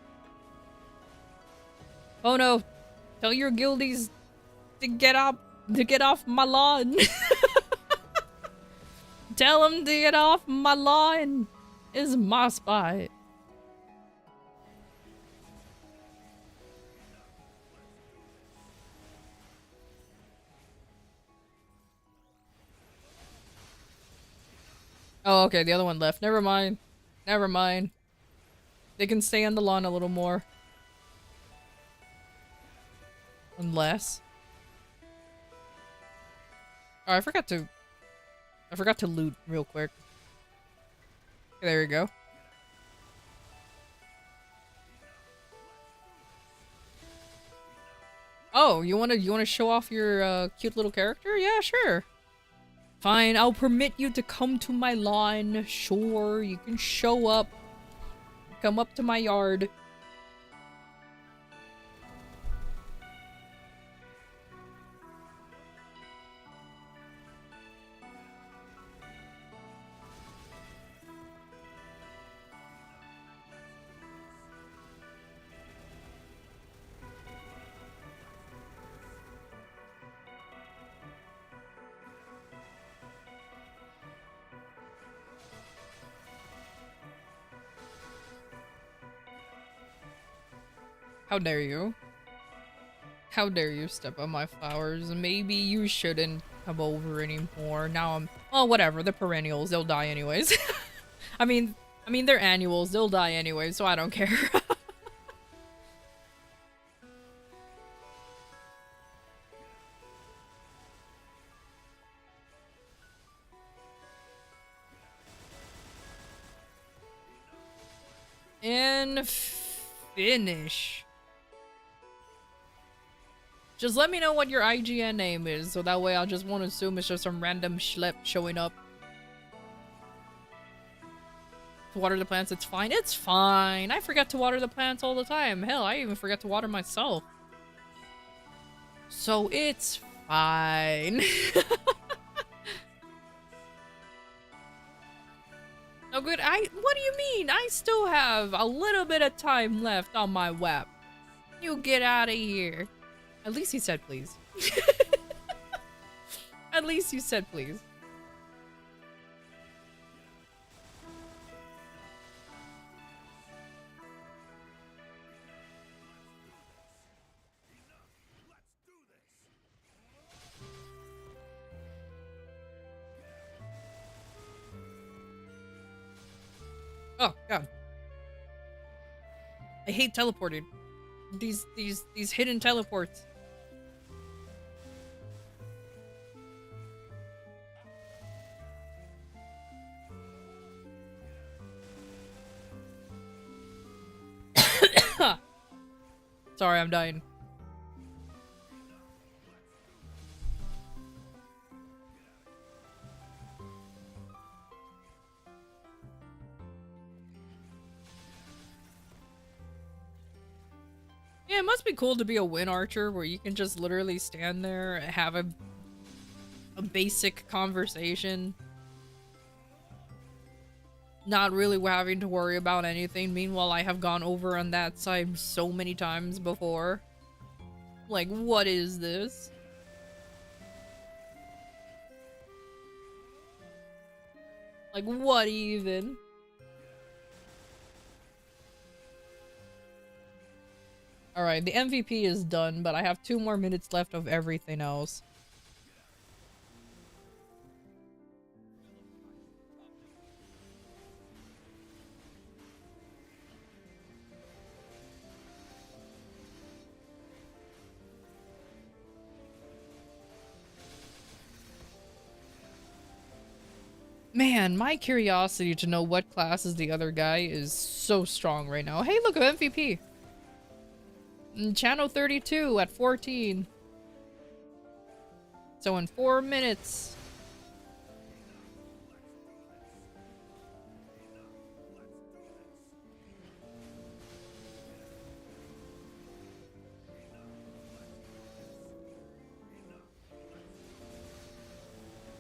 Oh no. Tell your guildies to get off my lawn. Tell them to get off my lawn. It's my spot. Oh, okay, the other one left. Never mind. Never mind. They can stay on the lawn a little more. Unless... Oh, I forgot to loot real quick. Okay, there we go. Oh, you wanna show off your cute little character? Yeah, sure. Fine, I'll permit you to come to my lawn. Sure, you can show up. Come up to my yard. How dare you? How dare you step on my flowers? Maybe you shouldn't come over anymore. Now I'm... Well, whatever. They're perennials. They'll die anyways. I mean, they're annuals. They'll die anyway, so I don't care. And finish. Just let me know what your IGN name is, so that way I'll just won't assume it's just some random schlep showing up. To water the plants, it's fine. It's fine. I forget to water the plants all the time. Hell, I even forget to water myself. So it's fine. No good. What do you mean? I still have a little bit of time left on my web. You get out of here. At least you said please. At least you said please. Oh god. I hate teleporting. These hidden teleports. Sorry, I'm dying. Yeah, it must be cool to be a wind archer where you can just literally stand there and have a basic conversation. Not really having to worry about anything. Meanwhile, I have gone over on that side so many times before. Like, what is this? Like, what even? Alright, the MVP is done, but I have 2 more minutes left of everything else. Man, my curiosity to know what class is the other guy is so strong right now. Hey, look, an MVP! Channel 32 at 14. So in 4 minutes.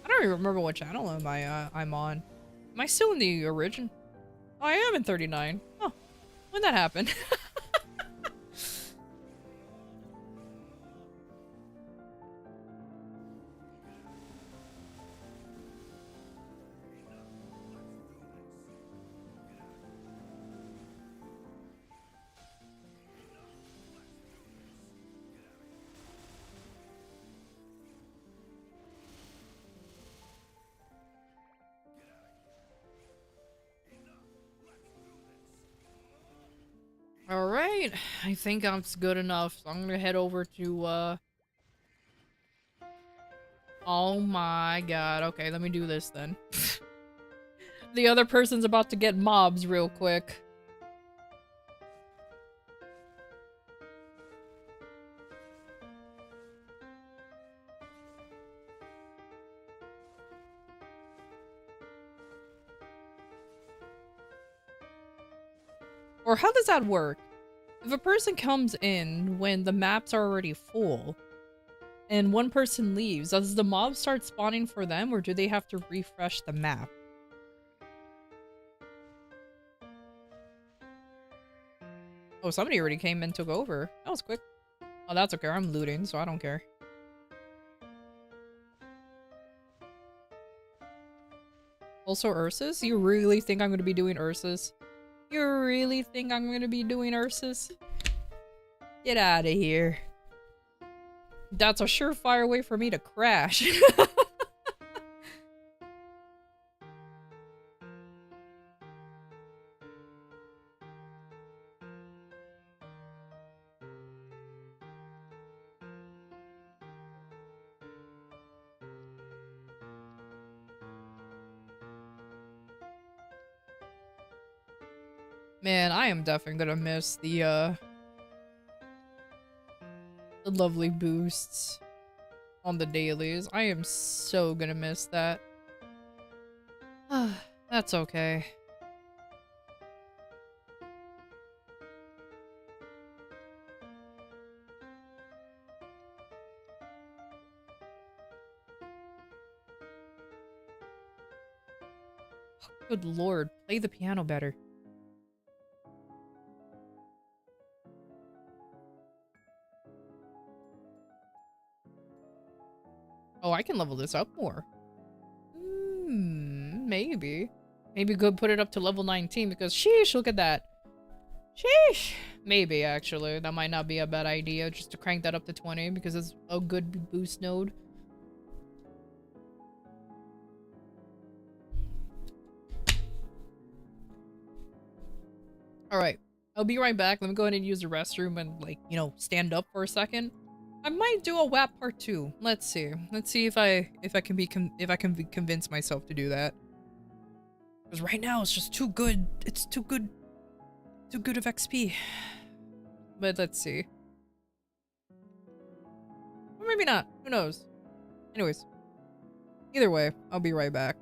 I don't even remember what channel I'm on. Am I still in the origin? Oh, I am in 39. Oh, when'd that happen? Alright, I think that's good enough. So I'm gonna head over to, oh my god. Okay, let me do this then. The other person's about to get mobs real quick. Or how does that work? If a person comes in when the maps are already full and one person leaves, does the mob start spawning for them or do they have to refresh the map? Oh, somebody already came and took over. That was quick. Oh, that's okay. I'm looting, so I don't care. Also Ursus? You really think I'm going to be doing Ursus? You really think I'm going to be doing Ursus? Get out of here. That's a surefire way for me to crash. Man, I am definitely gonna miss the lovely boosts on the dailies. I am so gonna miss that. That's okay. Good lord, play the piano better. Oh, I can level this up more. Maybe. Maybe go put it up to level 19 because sheesh, look at that. Sheesh. Maybe, actually. That might not be a bad idea just to crank that up to 20 because it's a good boost node. Alright. I'll be right back. Let me go ahead and use the restroom and, like, you know, stand up for a second. I might do a WAP part 2. Let's see. Let's see if I can convince myself to do that. Because right now it's just too good. It's too good. Too good of XP. But let's see. Or maybe not. Who knows? Anyways. Either way, I'll be right back.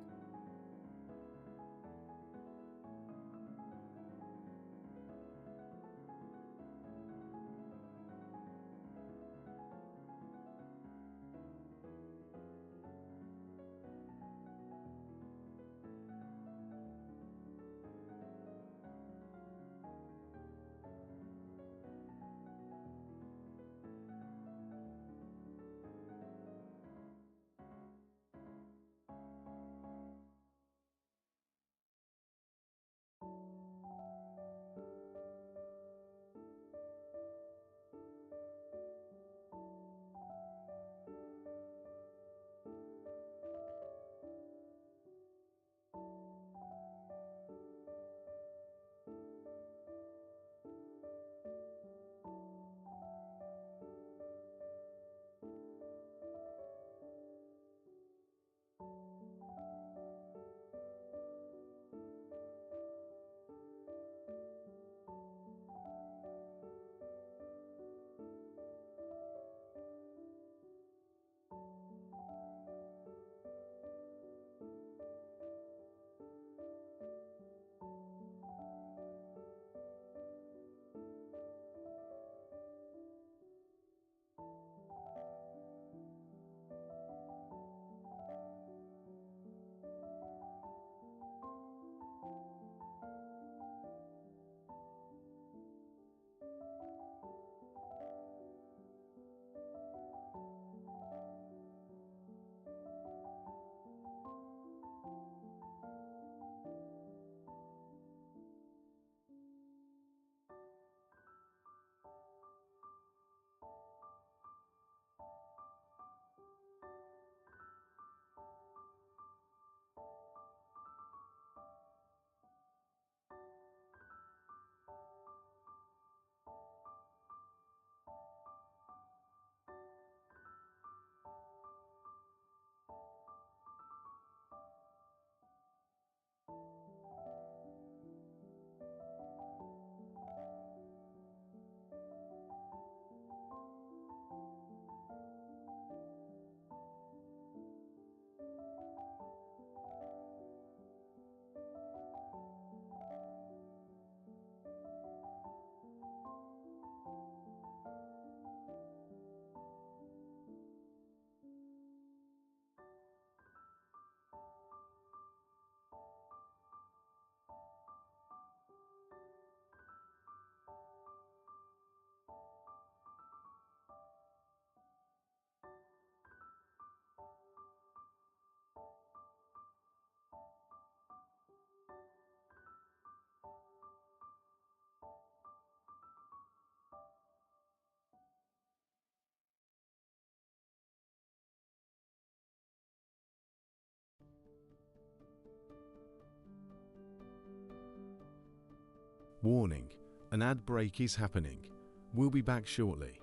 Warning, an ad break is happening. We'll be back shortly.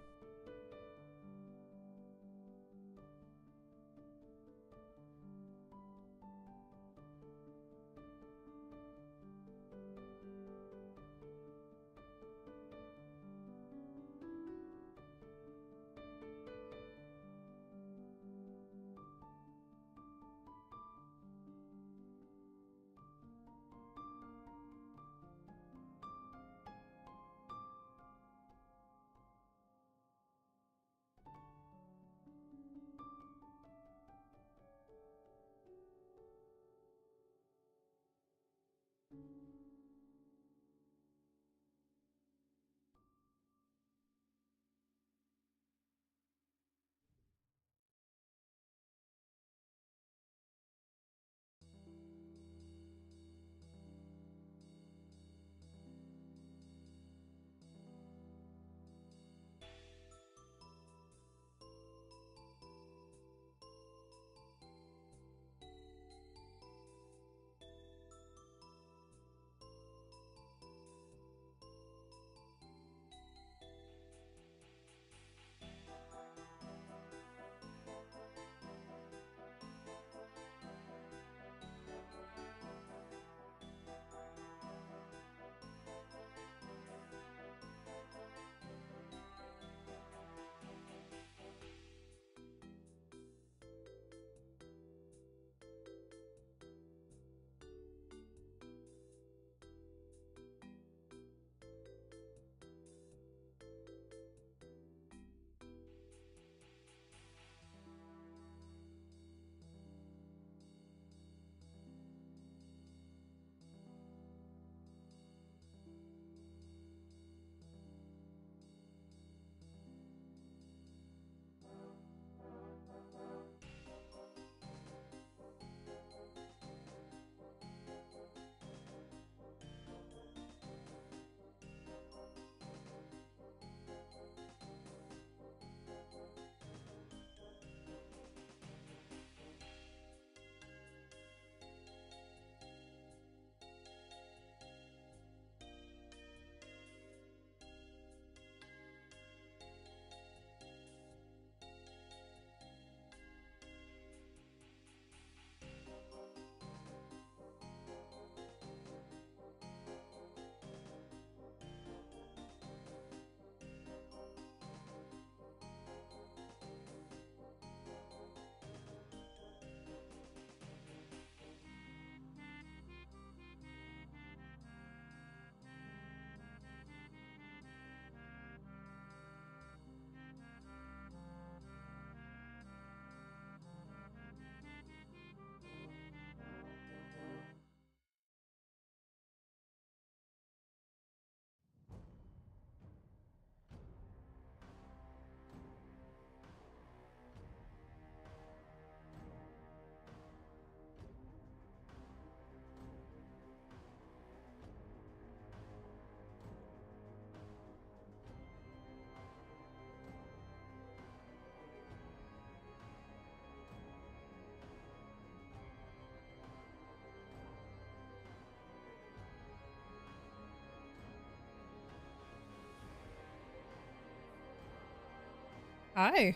Hi.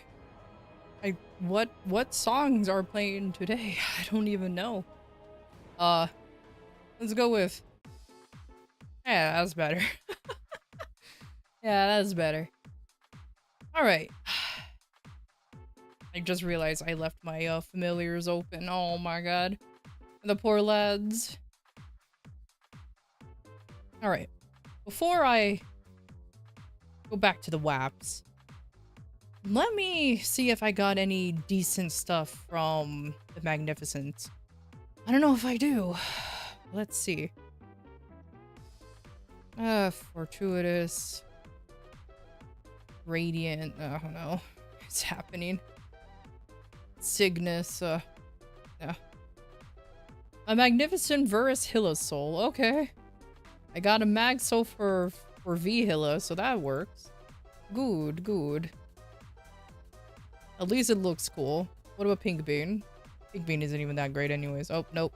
What songs are playing today? I don't even know. Let's go with. Yeah, that's better. Yeah, that's better. All right. I just realized I left my familiars open. Oh my god. The poor lads. All right. Before I go back to the WAPs, let me see if I got any decent stuff from the Magnificent. I don't know if I do. Let's see. Fortuitous. Radiant. I don't know. It's happening. Cygnus. Yeah. A Magnificent Verus Hilla Soul. Okay. I got a Mag Soul for V Hilla, so that works. Good, good. At least it looks cool. What about Pink Bean? Pink Bean isn't even that great anyways. Oh, nope.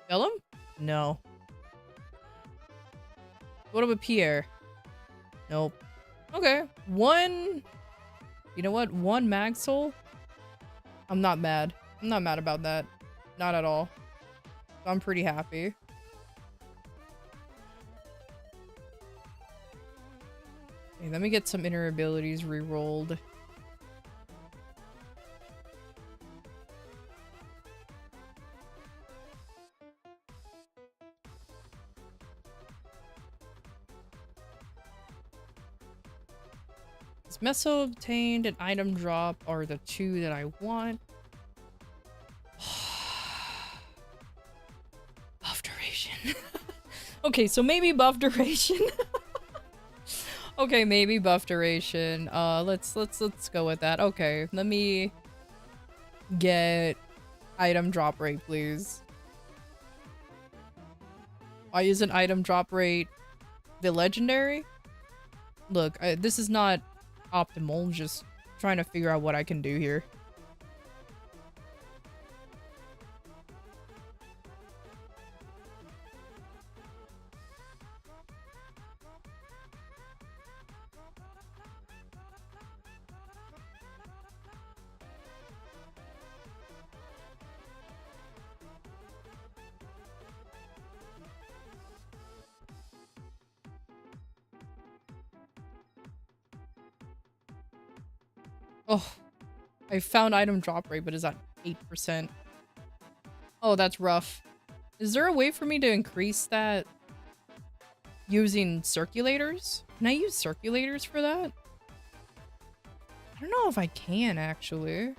Vellum? No. What about Pierre? Nope. Okay. One... You know what? One mag soul? I'm not mad. I'm not mad about that. Not at all. I'm pretty happy. Okay, let me get some inner abilities re-rolled. Meso obtained and item drop are the two that I want. Buff duration. Okay, so maybe buff duration. Okay, maybe buff duration. Let's go with that. Okay, let me get item drop rate, please. Why isn't item drop rate the legendary? Look, this is not optimal, just trying to figure out what I can do here. Oh, I found item drop rate, but it's at 8%. Oh, that's rough. Is there a way for me to increase that using circulators? Can I use circulators for that? I don't know if I can, actually.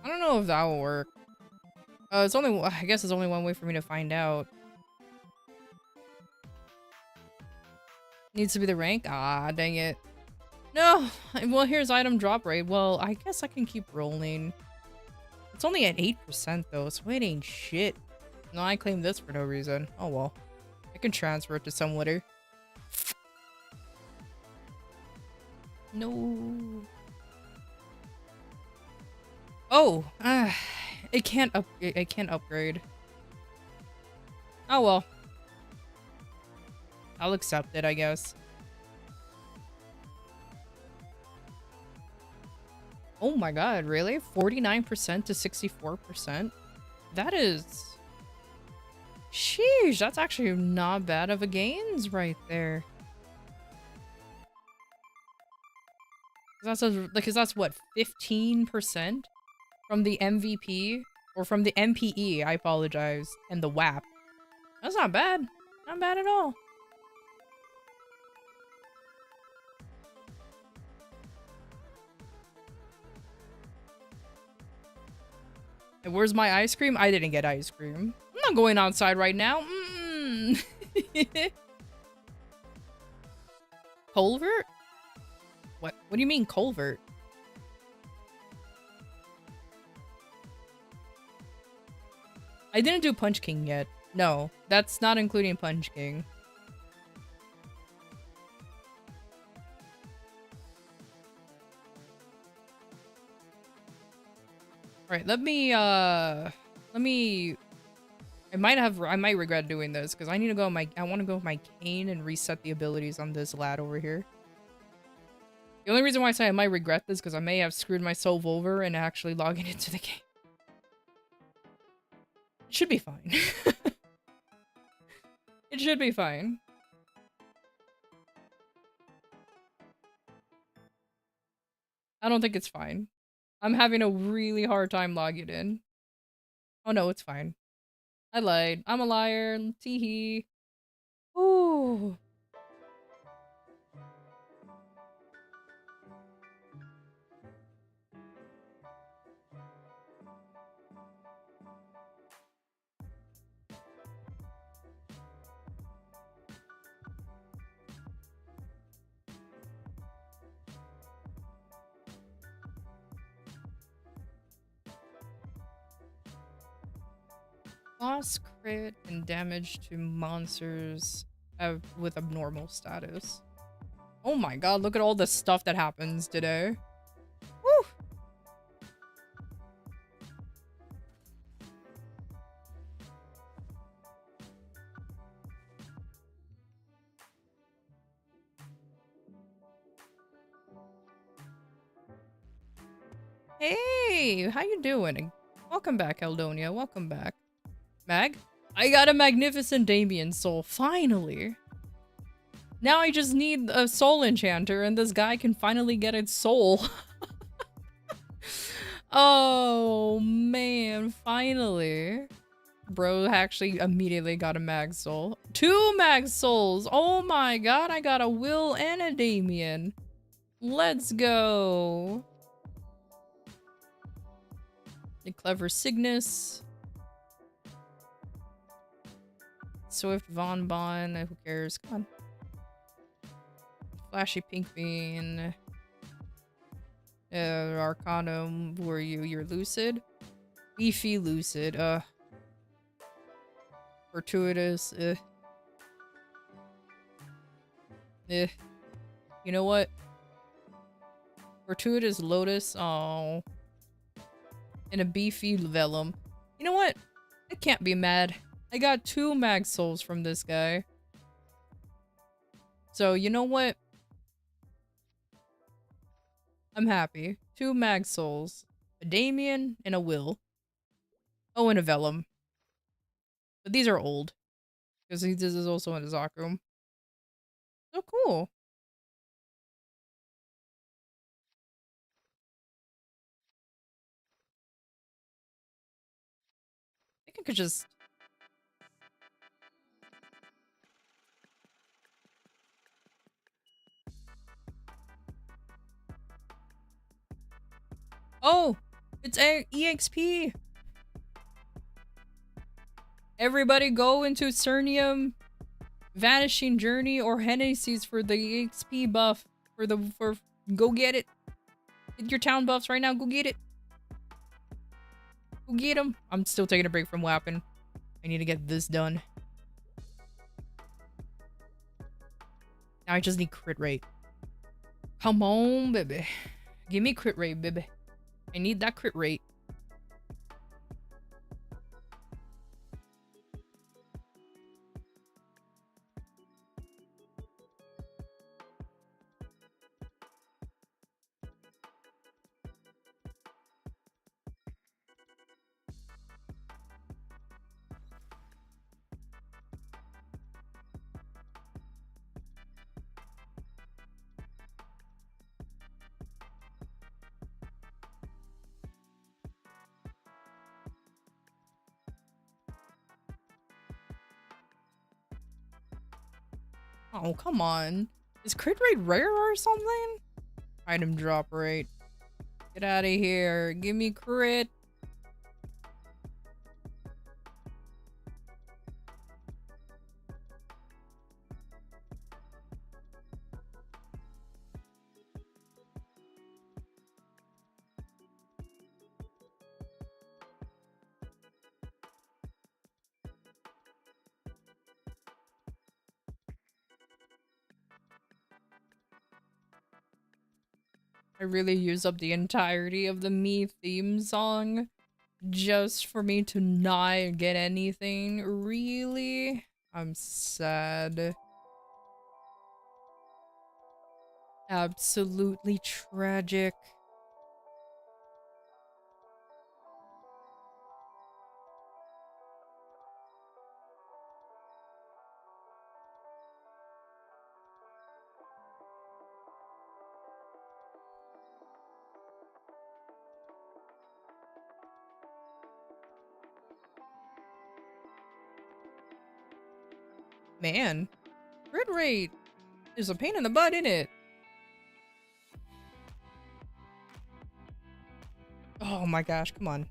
I don't know if that will work. It's only, I guess there's only one way for me to find out. Needs to be the rank? Ah, dang it. No! Well, here's item drop rate. Well, I guess I can keep rolling. It's only at 8% though, so it ain't shit. No, I claimed this for no reason. Oh well. I can transfer it to some litter. No. Oh, it can't upgrade. Oh well. I'll accept it, I guess. Oh my god, really? 49% to 64%? That is... Sheesh, that's actually not bad of a gains right there. Because that's what, 15%? From the MVP? Or from the MPE, I apologize. And the WAP. That's not bad. Not bad at all. And where's my ice cream? I didn't get ice cream. I'm not going outside right now. Culvert? What do you mean culvert? I didn't do Punch King yet. No, that's not including Punch King. Alright, I might regret doing this because I need to go I want to go with my cane and reset the abilities on this lad over here. The only reason why I say I might regret this because I may have screwed myself over and actually logging into the game. It should be fine. It should be fine. I don't think it's fine. I'm having a really hard time logging in. Oh no, it's fine. I lied. I'm a liar. Teehee. Ooh. Loss, crit, and damage to monsters with abnormal status. Oh my god, look at all the stuff that happens today. Woo! Hey, how you doing? Welcome back, Eldonia. Welcome back. Mag? I got a magnificent Damien soul, finally! Now I just need a soul enchanter and this guy can finally get its soul. Oh man, finally. Bro actually immediately got a mag soul. 2 mag souls! Oh my god, I got a Will and a Damien. Let's go! The Clever Cygnus. Swift Von Bon, who cares? Come on. Flashy Pink Bean. Arcanum, who are you? You're Lucid? Beefy Lucid, Fortuitous, You know what? Fortuitous Lotus, oh. And a Beefy Vellum. You know what? I can't be mad. I got 2 mag souls from this guy. So, you know what? I'm happy. 2 mag souls. A Damien and a Will. Oh, and a Vellum. But these are old. Because this is also in a Zakum. So cool. I think I could just... Oh! It's EXP! Everybody go into Cernium, Vanishing Journey, or Hennessy's for the EXP buff. Go get it! Get your town buffs right now, go get it! Go get them! I'm still taking a break from Wapping. I need to get this done. Now I just need crit rate. Come on, baby. Give me crit rate, baby. I need that crit rate. Oh, come on. Is crit rate rare or something? Item drop rate. Get out of here. Give me crit. I really use up the entirety of the Me theme song just for me to not get anything. Really? I'm sad. Absolutely tragic. Man, crit rate is a pain in the butt, isn't it? Oh my gosh, come on.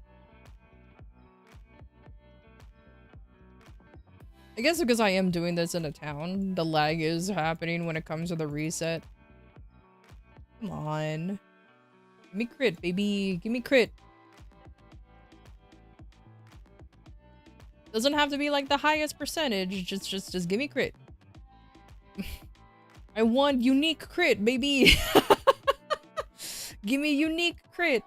I guess because I am doing this in a town, the lag is happening when it comes to the reset. Come on. Give me crit, baby. Give me crit. Doesn't have to be like the highest percentage. Just give me crit. I want unique crit, baby. Give me unique crit.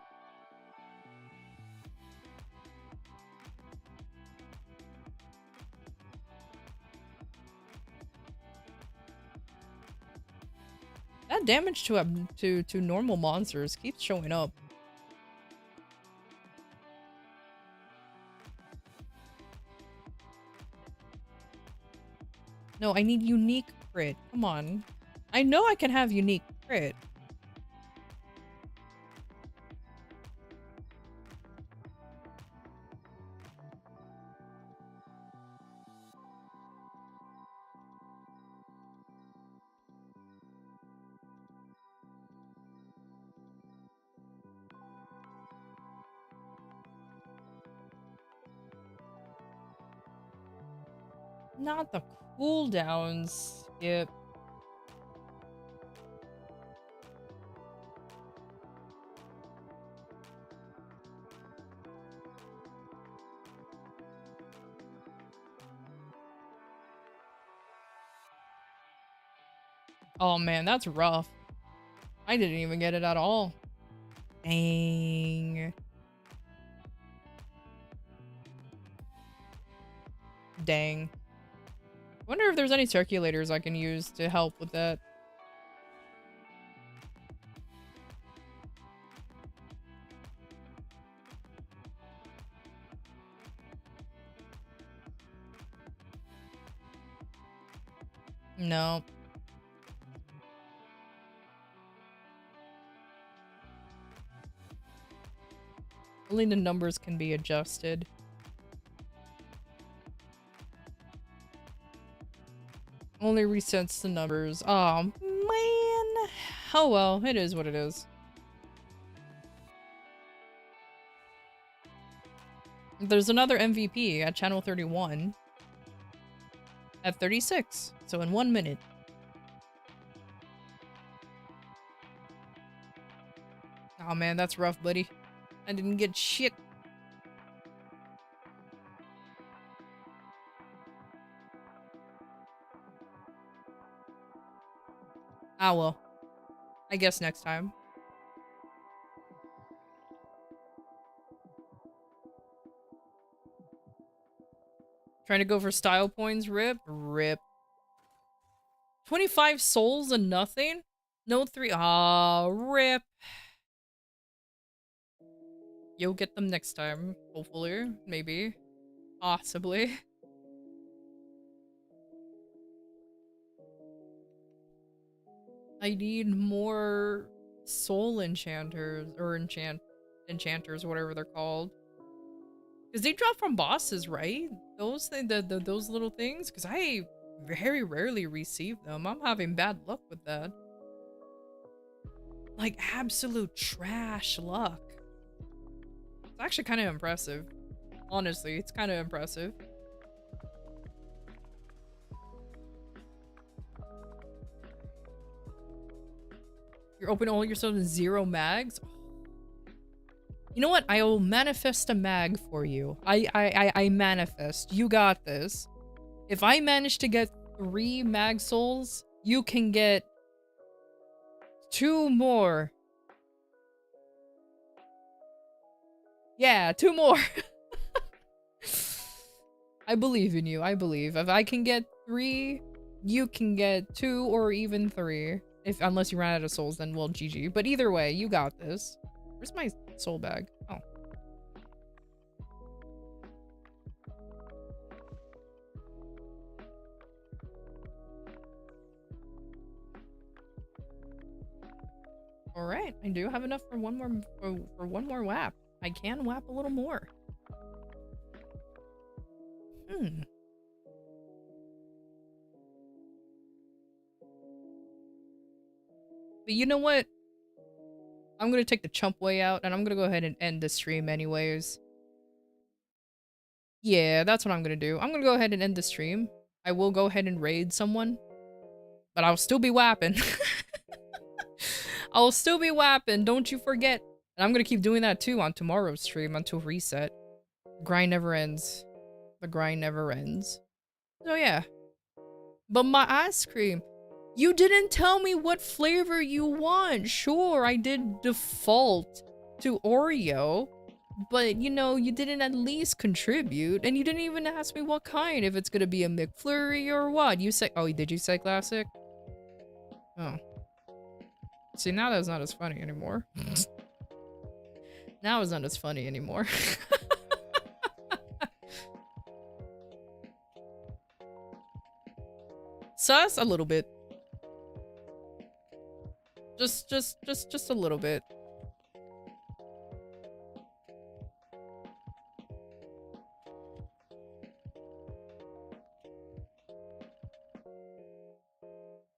That damage to normal monsters keeps showing up. No, I need unique crit. Come on. I know I can have unique crit. Not the cooldowns. Yep. Oh man, that's rough. I didn't even get it at all. Dang. Dang. Wonder if there's any circulators I can use to help with that. No. Only the numbers can be adjusted. Only resets the numbers. Oh, man. Oh well, it is what it is. There's another MVP at channel 31. At 36. So in 1 minute. Oh man, that's rough, buddy. I didn't get shit. Ah well. I guess next time. Trying to go for style points, rip? Rip. 25 souls and nothing? No 3. Ah, rip. You'll get them next time. Hopefully. Maybe. Possibly. I need more soul enchanters. Or enchanters, whatever they're called. Because they drop from bosses, right? Those those little things? Because I very rarely receive them. I'm having bad luck with that. Like, absolute trash luck. It's actually kind of impressive. Honestly, it's kind of impressive. You're opening all yourself in 0 mags? You know what? I will manifest a mag for you. I manifest. You got this. If I manage to get 3 mag souls, you can get 2 more. Yeah, 2 more. I believe in you. I believe. If I can get 3, you can get 2 or even 3. Unless you ran out of souls, then well, GG. But either way, you got this. Where's my soul bag? Oh. All right, I do have enough for one more whap. I can whap a little more. But you know what? I'm gonna take the chump way out, and I'm gonna go ahead and end the stream anyways. Yeah, that's what I'm gonna do. I'm gonna go ahead and end the stream. I will go ahead and raid someone. But I'll still be whapping. I'll still be whapping, don't you forget. And I'm gonna keep doing that too on tomorrow's stream until reset. Grind never ends. The grind never ends. So yeah. But my ice cream, you didn't tell me what flavor you want. Sure, I did default to Oreo, but you know, you didn't at least contribute, and you didn't even ask me what kind, if it's gonna be a McFlurry or what. You say, oh, did you say classic? Oh. See, now that's not as funny anymore. Now it's not as funny anymore. Sus? A little bit. Just a little bit.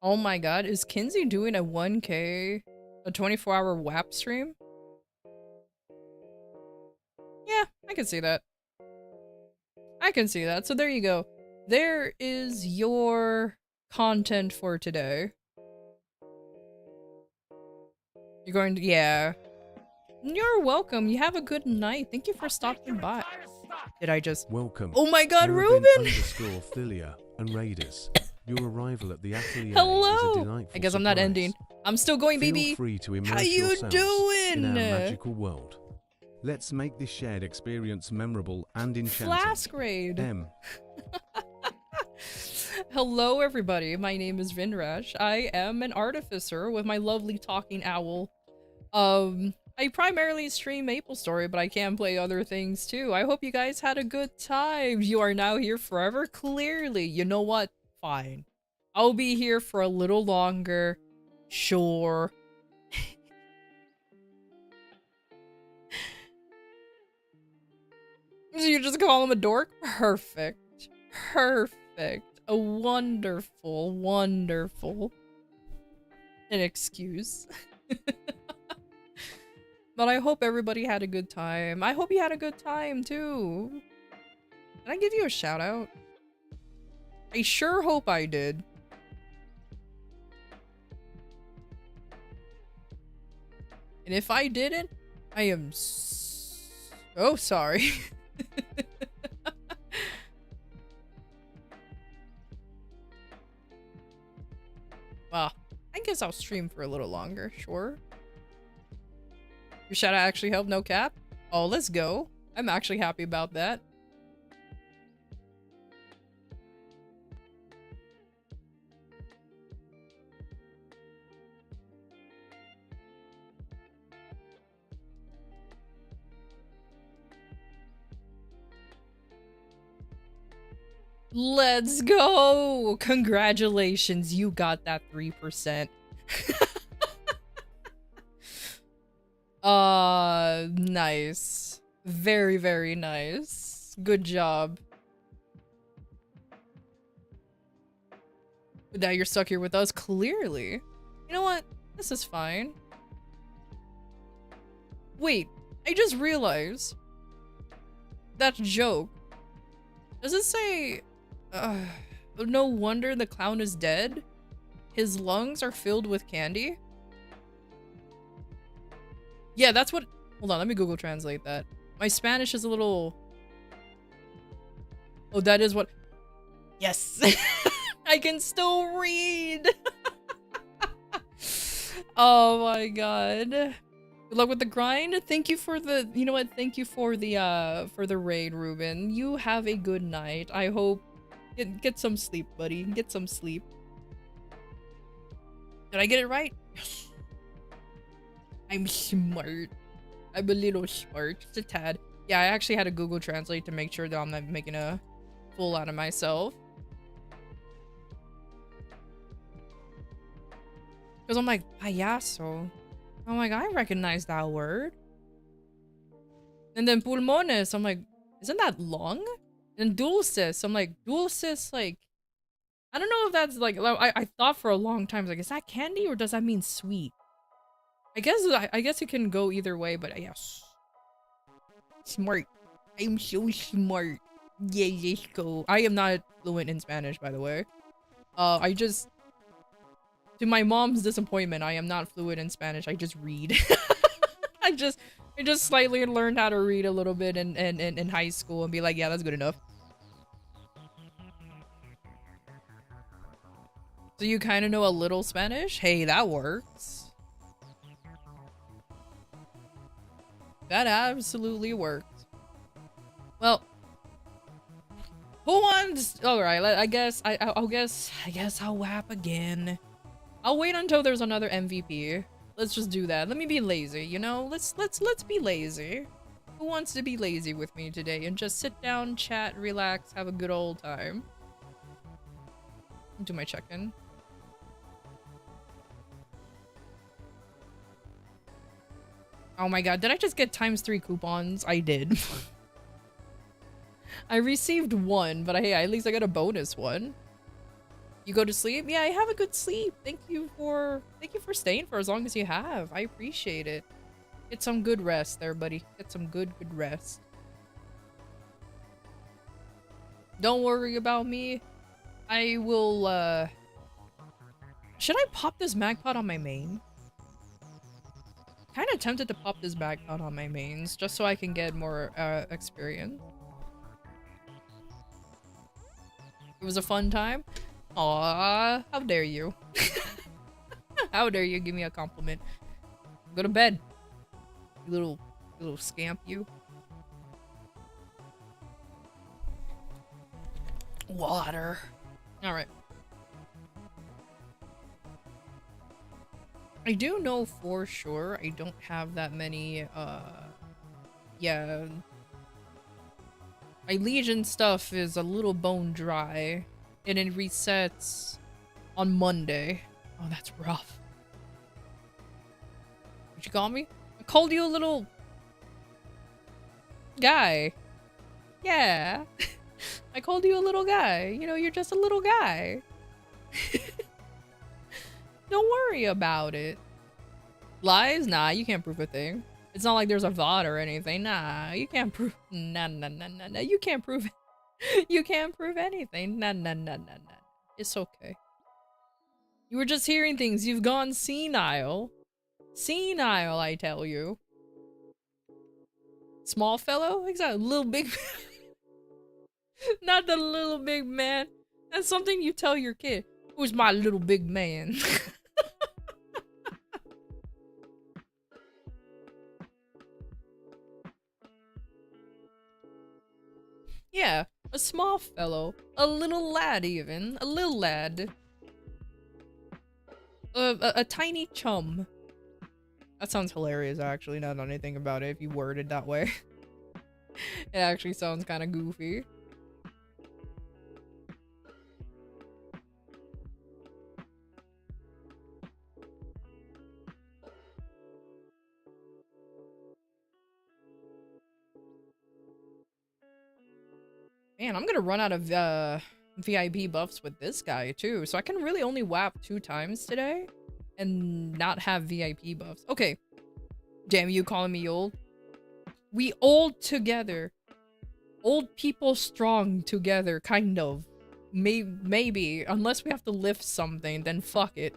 Oh my god, is Kinsey doing a 1K, a 24-hour WAP stream? Yeah, I can see that. I can see that. So there you go. There is your content for today. You're going to, yeah. You're welcome. You have a good night. Thank you for stopping by. Did I just... Welcome. Oh my god, Ruben Ruben! _ Philia and Raiders. Your arrival at the atelier Hello! is a delightful I guess I'm not surprise. ending. I'm still going, Feel baby. free to immerse How you yourselves doing? in our magical world. Let's make this shared experience memorable and enchanting. Flask raid. M. Hello, everybody. My name is Vindrash. I am an artificer with my lovely talking owl. I primarily stream MapleStory, but I can play other things too. I hope you guys had a good time. You are now here forever? Clearly. You know what? Fine. I'll be here for a little longer. Sure. So you just call him a dork? Perfect. Perfect. A wonderful, wonderful an excuse. But I hope everybody had a good time. I hope you had a good time too. Did I give you a shout out? I sure hope I did. And if I didn't, I am so sorry. Well, I guess I'll stream for a little longer, sure. Your shout out actually helped, no cap? Oh, let's go. I'm actually happy about that. Let's go! Congratulations, you got that 3%. Nice. Very, very nice. Good job. But now you're stuck here with us, clearly. You know what? This is fine. Wait, I just realized that joke. Does it say, no wonder the clown is dead? His lungs are filled with candy? Yeah, that's what... Hold on, let me Google Translate that. My Spanish is a little... Oh, that is what... Yes! I can still read! Oh my god. Good luck with the grind. Thank you for the... You know what? Thank you for the raid, Ruben. You have a good night. I hope... Get some sleep, buddy. Get some sleep. Did I get it right? Yes. I'm smart. I'm a little smart. Just a tad. Yeah, I actually had to Google Translate to make sure that I'm not making a fool out of myself. Because I'm like, payaso. I'm like, I recognize that word. And then pulmones, I'm like, isn't that lung? And dulces, I'm like, dulces, like, I don't know if that's like, I thought for a long time, like, is that candy or does that mean sweet? I guess it can go either way, but yes. Smart. I'm so smart. Yeah, let's go. I am not fluent in Spanish, by the way. I just... To my mom's disappointment, I am not fluent in Spanish. I just read. I just slightly learned how to read a little bit in high school and be like, yeah, that's good enough. So you kind of know a little Spanish? Hey, that works. That absolutely works. Well, who wants? All right, I guess I guess I'll WAP again. I'll wait until there's another MVP. Let's just do that. Let me be lazy, you know? Let's be lazy. Who wants to be lazy with me today and just sit down, chat, relax, have a good old time? Do my check-in. Oh my god, did I just get ×3 coupons? I did. I received one, but hey, at least I got a bonus one. You go to sleep? Yeah, I have a good sleep. Thank you for staying for as long as you have. I appreciate it. Get some good rest there, buddy. Get some good rest. Don't worry about me. I will, should I pop this magpot on my main? Kinda tempted to pop this magpot on my mains, just so I can get more, experience. It was a fun time? Aww, how dare you? How dare you give me a compliment? Go to bed. You little scamp, you. Water. Alright. I do know for sure I don't have that many, yeah. My Legion stuff is a little bone dry. And it resets on Monday. Oh, that's rough. What'd you call me? I called you a little guy. Yeah. I called you a little guy. You know, you're just a little guy. Don't worry about it. Lies? Nah, you can't prove a thing. It's not like there's a VOD or anything. Nah, you can't prove. Nah. You can't prove. You can't prove anything. Nah. It's okay. You were just hearing things. You've gone senile. Senile, I tell you. Small fellow? Exactly. Little big. Not the little big man. That's something you tell your kid. Who's my little big man? Yeah, a small fellow. A little lad even. A little lad. A tiny chum. That sounds hilarious actually, not anything about it if you word it that way. It actually sounds kind of goofy. Man, I'm gonna run out of VIP buffs with this guy too, so I can really only WAP 2 times today and not have VIP buffs. Okay. Damn, you calling me old? We old together. Old people strong together, kind of. Maybe. Unless we have to lift something, then fuck it.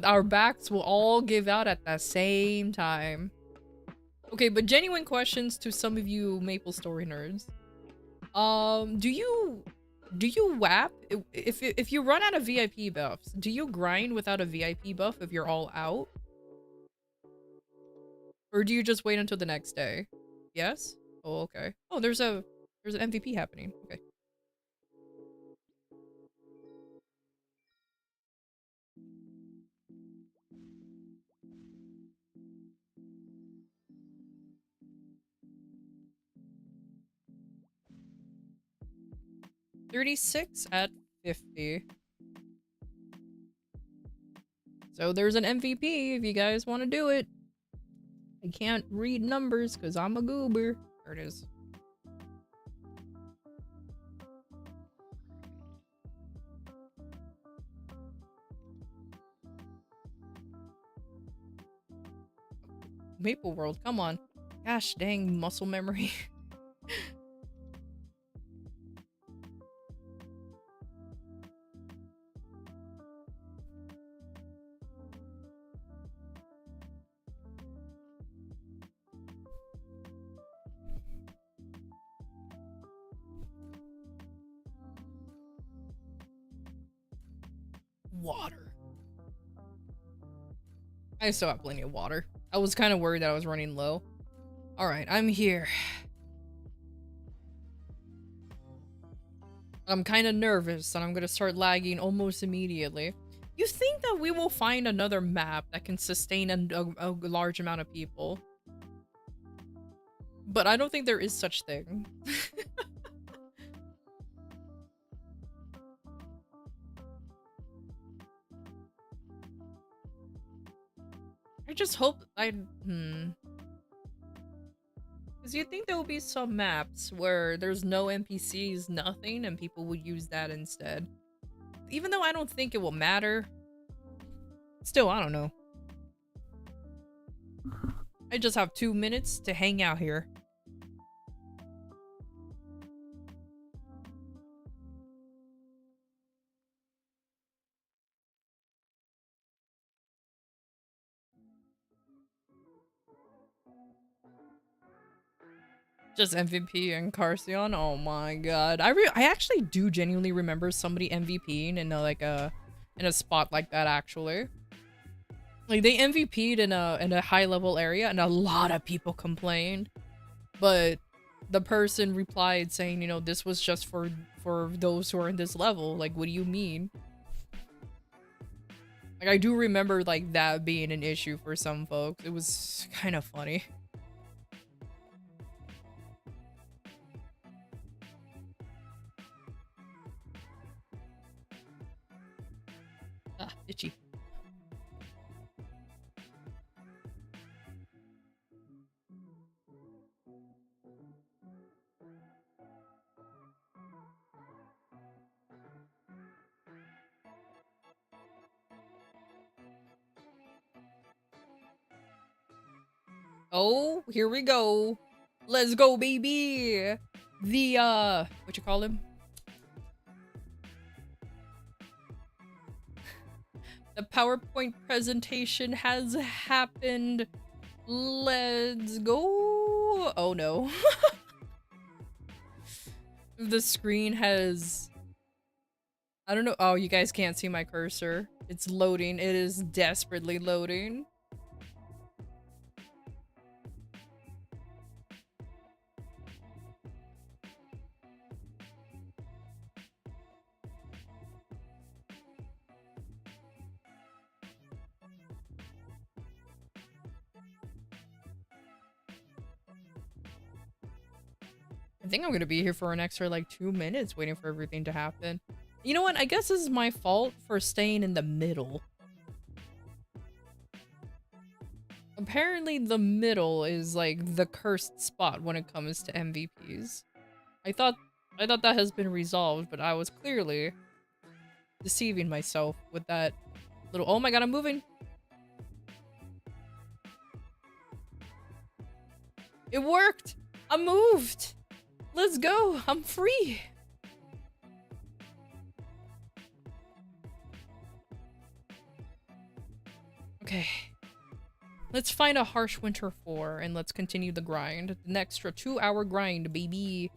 Our backs will all give out at the same time. Okay, but genuine questions to some of you Maple Story nerds. Do you WAP? If you run out of VIP buffs, do you grind without a VIP buff if you're all out? Or do you just wait until the next day? Yes? Oh, okay. Oh, there's an MVP happening. Okay. $36 at 50. So there's an MVP if you guys want to do it. I can't read numbers because I'm a goober. There it is. Maple World, come on. Gosh dang muscle memory. Water. I still have plenty of water. I was kind of worried that I was running low. Alright, I'm here. I'm kind of nervous and I'm gonna start lagging almost immediately. You think that we will find another map that can sustain a large amount of people? But I don't think there is such thing. I just hope Because you think there will be some maps where there's no NPCs, nothing, and people would use that instead. Even though I don't think it will matter. Still, I don't know. I just have 2 minutes to hang out here. Just MVP and Carcion. Oh my god. I actually do genuinely remember somebody MVPing in a spot like that actually. Like they MVP'd in a high level area and a lot of people complained. But the person replied saying, you know, this was just for those who are in this level. Like, what do you mean? Like I do remember like that being an issue for some folks. It was kind of funny. Ah, itchy. Oh, here we go. Let's go, baby. The what you call him? The PowerPoint presentation has happened. Let's go. Oh no. The screen has... I don't know. Oh, you guys can't see my cursor. It's loading. It is desperately loading. I think I'm gonna be here for an extra like 2 minutes waiting for everything to happen. You know what? I guess this is my fault for staying in the middle. Apparently the middle is like the cursed spot when it comes to MVPs. I thought that has been resolved, but I was clearly deceiving myself with that little— oh my god, I'm moving! It worked! I moved! Let's go! I'm free! Okay. Let's find a harsh winter 4 and let's continue the grind. An extra 2-hour grind, baby.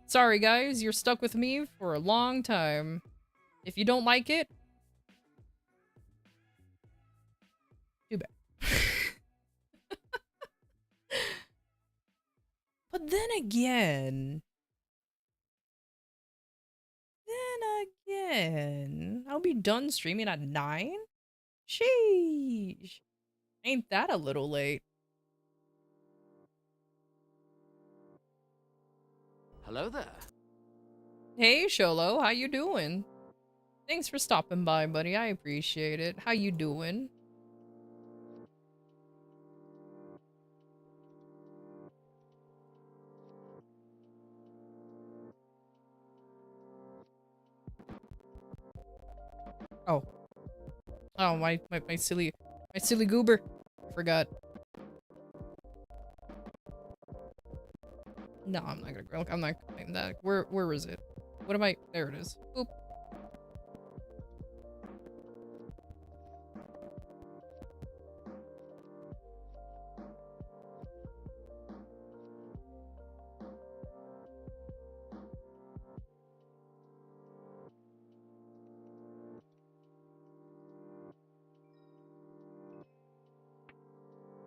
Sorry guys, you're stuck with me for a long time. If you don't like it, too bad. But then again, I'll be done streaming at 9? Sheesh. Ain't that a little late? Hello there. Hey, Sholo, how you doing? Thanks for stopping by, buddy. I appreciate it. How you doing? Oh. Oh, my silly goober. I forgot. No, I'm not gonna— I'm not doing that. Where is it? What am I— there it is. Boop.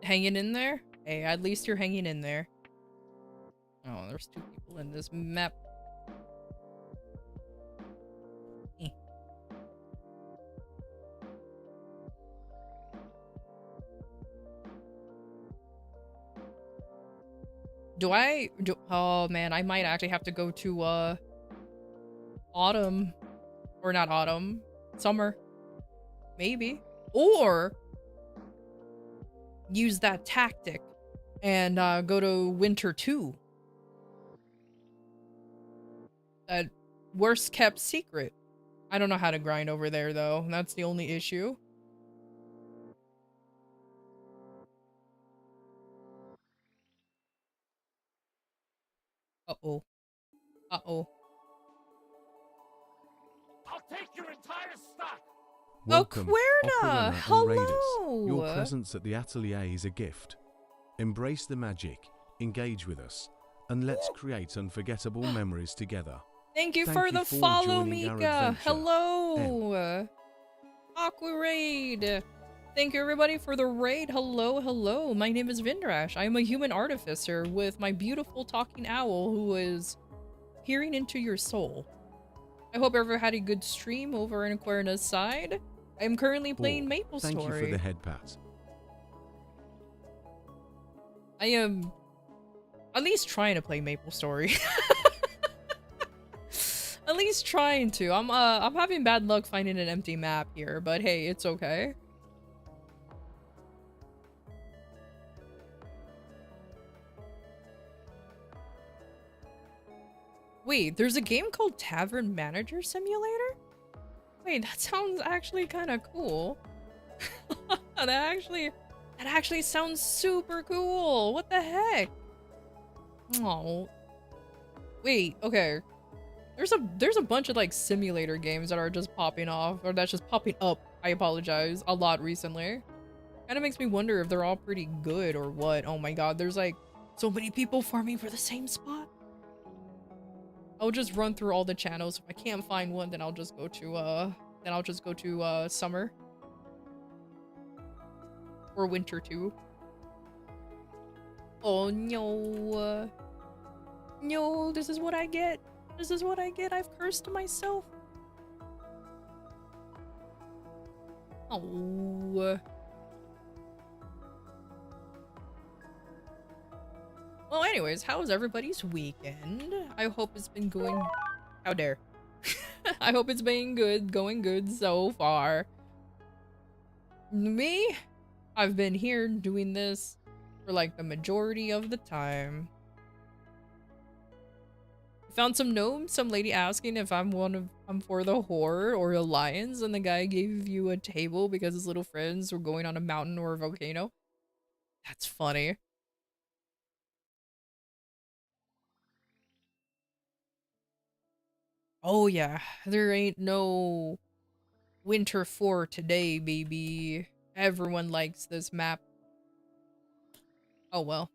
Hanging in there? Hey, at least you're hanging in there. Oh, there's 2 people in this map. Eh. Oh man, I might actually have to go to autumn, or not autumn, summer, maybe, or use that tactic and go to winter 2. That worst kept secret. I don't know how to grind over there though. That's the only issue. Uh-oh. Uh-oh. I'll take your entire stock. Welcome, Querna! and Hello! Raiders. Your presence at the atelier is a gift. Embrace the magic, engage with us, and let's create unforgettable memories together. Thank you for the follow, joining our Mika. adventure. Hello. Aqua Raid. Thank you everybody for the raid. Hello, hello. My name is Vindrash. I am a human artificer with my beautiful talking owl who is peering into your soul. I hope everyone had a good stream over in Querna's side. I am currently playing Maple Story. Thank you for the head pat. I am at least trying to play Maple Story. At least trying to. I'm having bad luck finding an empty map here, but hey, it's okay. Wait, there's a game called Tavern Manager Simulator? Wait, that sounds actually kind of cool. That actually sounds super cool. What the heck? Oh. Wait, okay. There's a bunch of like simulator games that are just popping off, or that's just popping up, I apologize, a lot recently. Kind of makes me wonder if they're all pretty good or what. Oh my god, there's like so many people farming for the same spot. I'll just run through all the channels. If I can't find one, then I'll just go to summer. Or winter too. Oh no. No, this is what I get. This is what I get. I've cursed myself. Oh. Well, anyways, how was everybody's weekend? I hope it's been going... How dare. I hope it's been good, going good so far. Me? I've been here doing this for like the majority of the time. Found some gnomes, some lady asking if I'm for the Horde or Alliance, and the guy gave you a table because his little friends were going on a mountain or a volcano. That's funny. Oh yeah, there ain't no winter 4 today, baby. Everyone likes this map. Oh well.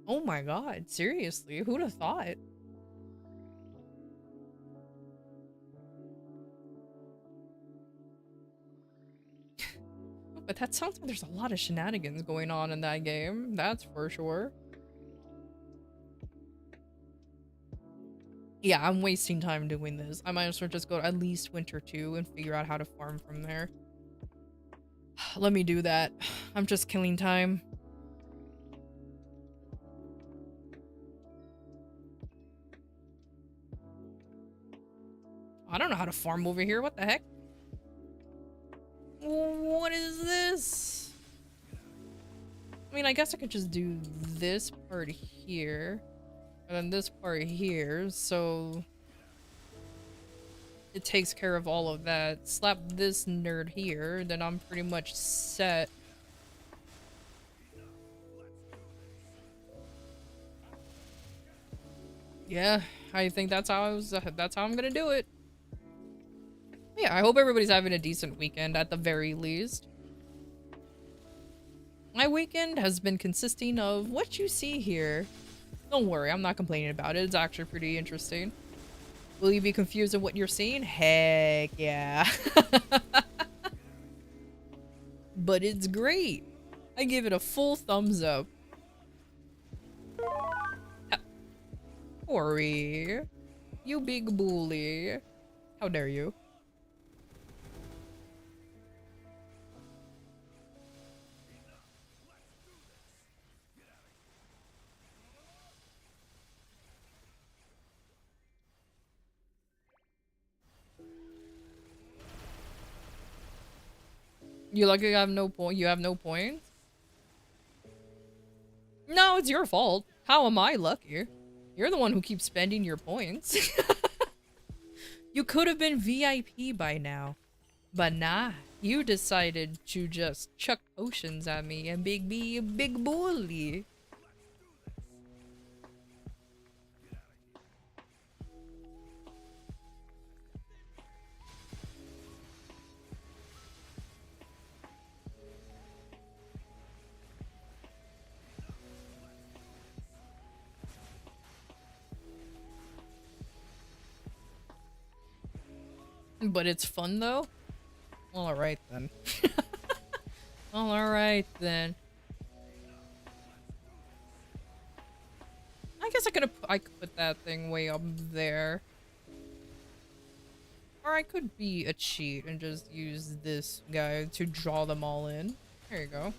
Oh my god, seriously, who'd have thought? But that sounds like there's a lot of shenanigans going on in that game, that's for sure. Yeah, I'm wasting time doing this. I might as well just go to at least winter 2 and figure out how to farm from there. Let me do that. I'm just killing time. I don't know how to farm over here. What the heck? What is this? I mean, I guess I could just do this part here. And then this part here. So it takes care of all of that. Slap this nerd here. Then I'm pretty much set. Yeah, I think that's how I'm gonna do it. Yeah, I hope everybody's having a decent weekend at the very least. My weekend has been consisting of what you see here. Don't worry, I'm not complaining about it. It's actually pretty interesting. Will you be confused at what you're seeing? Heck yeah. But it's great. I give it a full thumbs up. Ori, you big bully. How dare you? You lucky you have no point. You have no points? No, it's your fault. How am I lucky? You're the one who keeps spending your points. You could have been VIP by now. But nah, you decided to just chuck potions at me and be a big bully. But it's fun though? Well, alright then. Well, alright then. I guess I could put that thing way up there. Or I could be a cheat and just use this guy to draw them all in. There you go.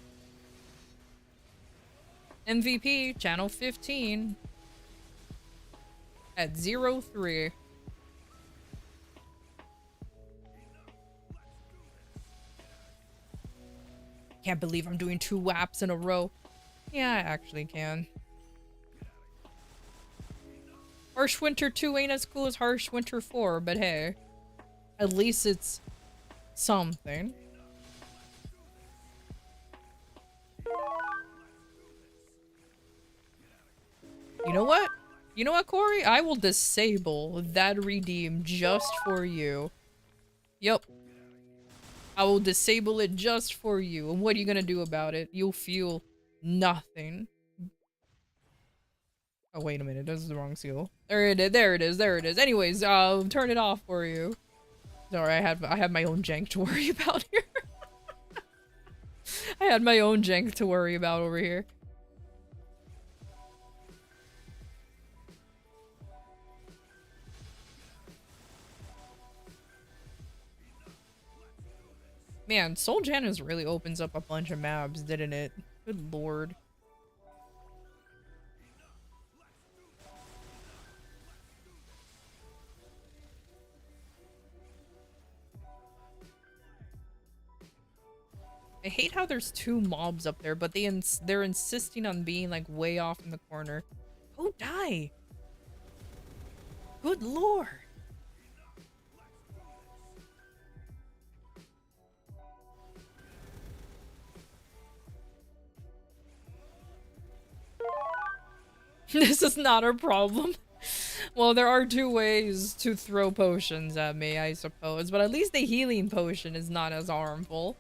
MVP, channel 15. At 03. Can't believe I'm doing 2 WAPs in a row. Yeah, I actually can. Harsh Winter 2 ain't as cool as Harsh Winter 4, but hey. At least it's something. You know what? You know what, Corey? I will disable that redeem just for you. Yep. I will disable it just for you. And what are you gonna do about it? You'll feel nothing. Oh, wait a minute. This is the wrong seal. There it is. There it is. There it is. Anyways, I'll turn it off for you. Sorry, I have my own jank to worry about here. I had my own jank to worry about over here. Man, Soul Janus really opens up a bunch of maps, didn't it? Good lord. I hate how there's 2 mobs up there, but they're insisting on being like way off in the corner. Go die! Good lord! This is not a problem. Well, there are 2 ways to throw potions at me, I suppose, but at least the healing potion is not as harmful.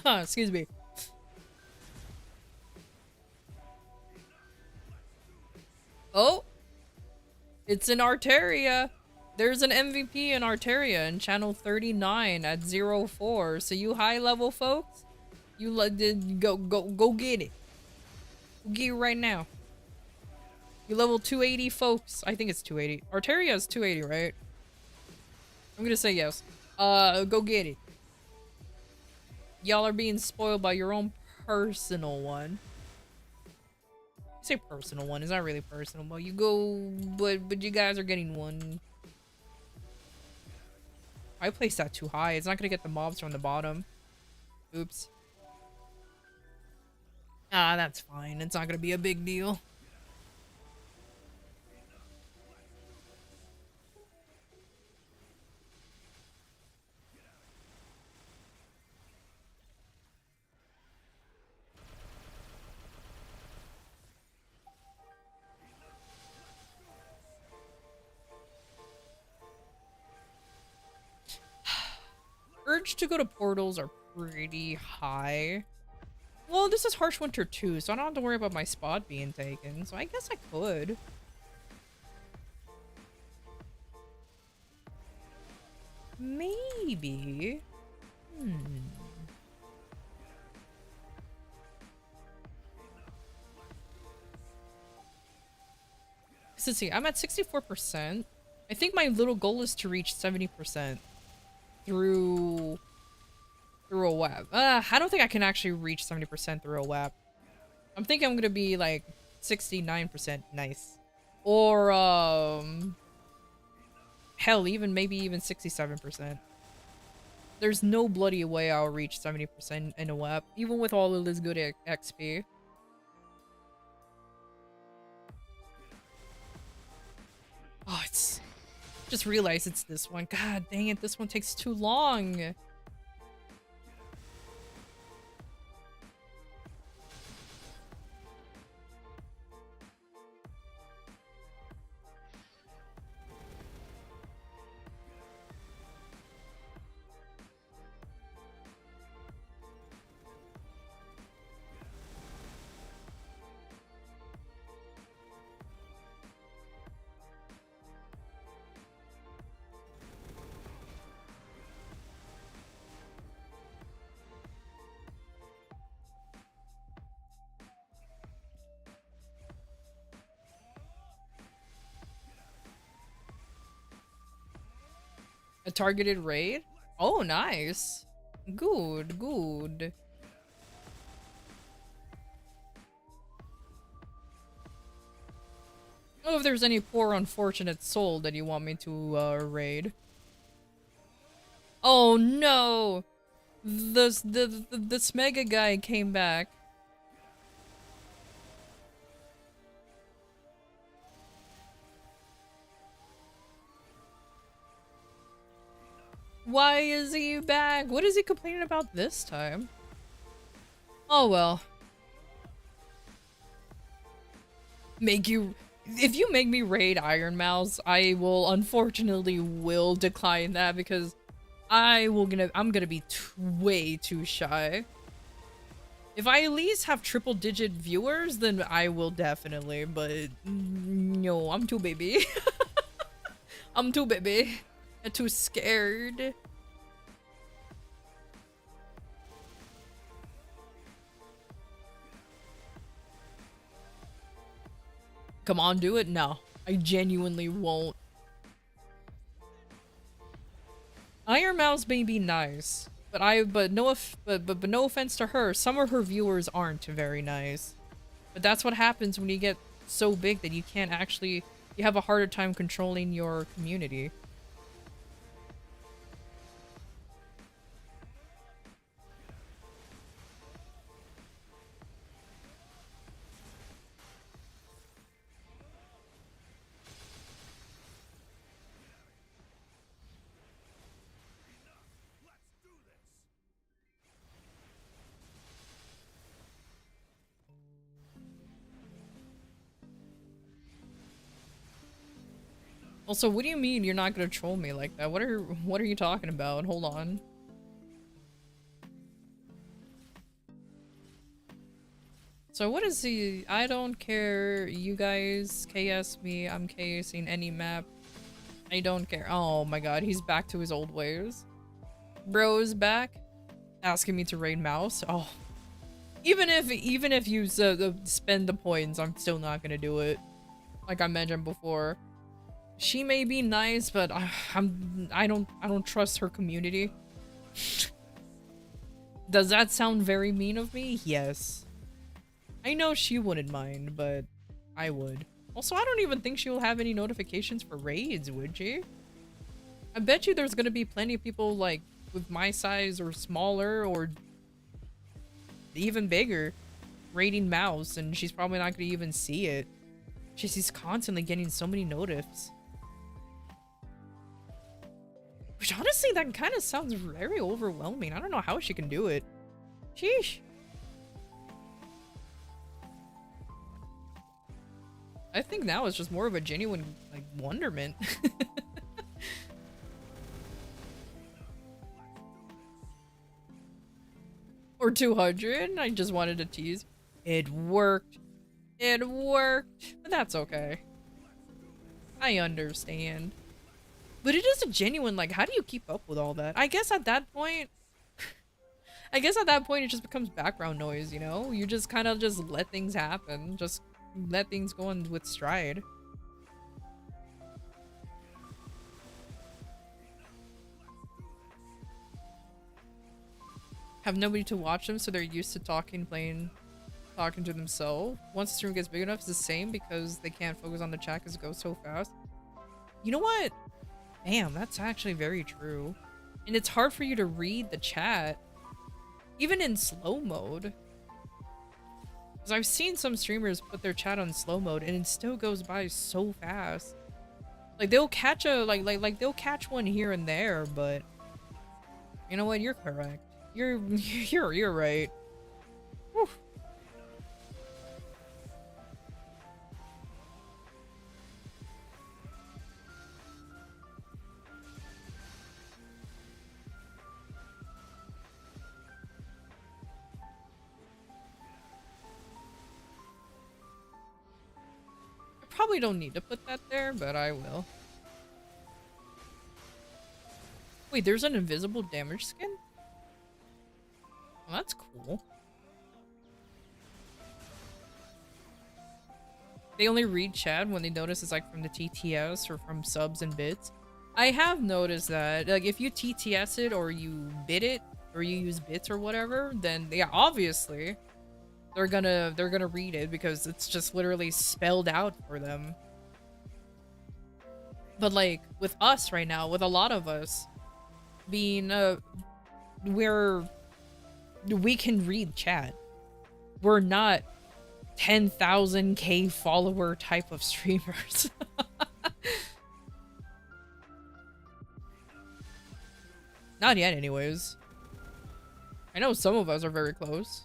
Excuse me. Oh! It's in Arteria! There's an MVP in Arteria in channel 39 at 04. So you high level folks, you go get it. Go get it right now. You level 280 folks. I think it's 280. Arteria is 280, right? I'm gonna say yes. Go get it. Y'all are being spoiled by your own personal one. I say personal one, it's not really personal, but you go, but you guys are getting one. I placed that too high. It's not gonna get the mobs from the bottom. Oops. Ah, that's fine. It's not gonna be a big deal. urge to go to portals are pretty high. Well, this is Harsh Winter 2, so I don't have to worry about my spot being taken, so I guess I could. Maybe. So let's see, I'm at 64%. I think my little goal is to reach 70% through a web. I don't think I can actually reach 70% through a web. I'm thinking I'm gonna be like 69% nice. Or hell, maybe even 67%. There's no bloody way I'll reach 70% in a web, even with all of this good XP. Oh, it's... Just realized it's this one. God dang it, this one takes too long. A targeted raid? Oh, nice. Good, good. Oh, if there's any poor unfortunate soul that you want me to raid. Oh no! This mega guy came back. Why is he back? What is he complaining about this time? Oh well. If you make me raid Iron Mouse, I will unfortunately decline that because I'm gonna be way too shy. If I at least have triple digit viewers, then I will definitely, but no, I'm too baby. I'm too baby. I'm too scared. Come on, do it? No, I genuinely won't. Iron Mouse may be nice, but no offense to her, some of her viewers aren't very nice. But that's what happens when you get so big that you can't actually, you have a harder time controlling your community. Also, what do you mean you're not gonna troll me like that? What are you talking about? Hold on. So what is he? I don't care. You guys KS me. I'm KSing any map. I don't care. Oh my god, he's back to his old ways. Bro is back, asking me to raid Mouse. Oh, even if you spend the points, I'm still not gonna do it. Like I mentioned before. She may be nice, but I don't trust her community. Does that sound very mean of me? Yes. I know she wouldn't mind, but I would. Also, I don't even think she will have any notifications for raids, would she? I bet you there's gonna be plenty of people like with my size or smaller or even bigger raiding Mouse, and she's probably not gonna even see it. She's constantly getting so many notifs. Which honestly, that kind of sounds very overwhelming. I don't know how she can do it. Sheesh. I think now it's just more of a genuine, like, wonderment. Or 200. I just wanted to tease. It worked. It worked. But that's okay. I understand. But it is a genuine, like, how do you keep up with all that? I guess at that point it just becomes background noise, you know? You just kind of just let things happen. Just let things go on with stride. Have nobody to watch them, so they're used to talking to themselves. Once the stream gets big enough, it's the same because they can't focus on the chat because it goes so fast. You know what? Damn, that's actually very true. And it's hard for you to read the chat, even in slow mode. Because I've seen some streamers put their chat on slow mode and it still goes by so fast. Like they'll catch a like they'll catch one here and there, but you know what? You're correct. You're right. Whew. I probably don't need to put that there, but I will. Wait, there's an invisible damage skin? Well, that's cool. They only read chat when they notice it's like from the TTS or from subs and bits. I have noticed that, like, if you TTS it or you bid it or you use bits or whatever, then yeah, obviously they're gonna read it because it's just literally spelled out for them. But like with us right now, with a lot of us being we can read chat. We're not 10,000k follower type of streamers. Not yet anyways. I know some of us are very close.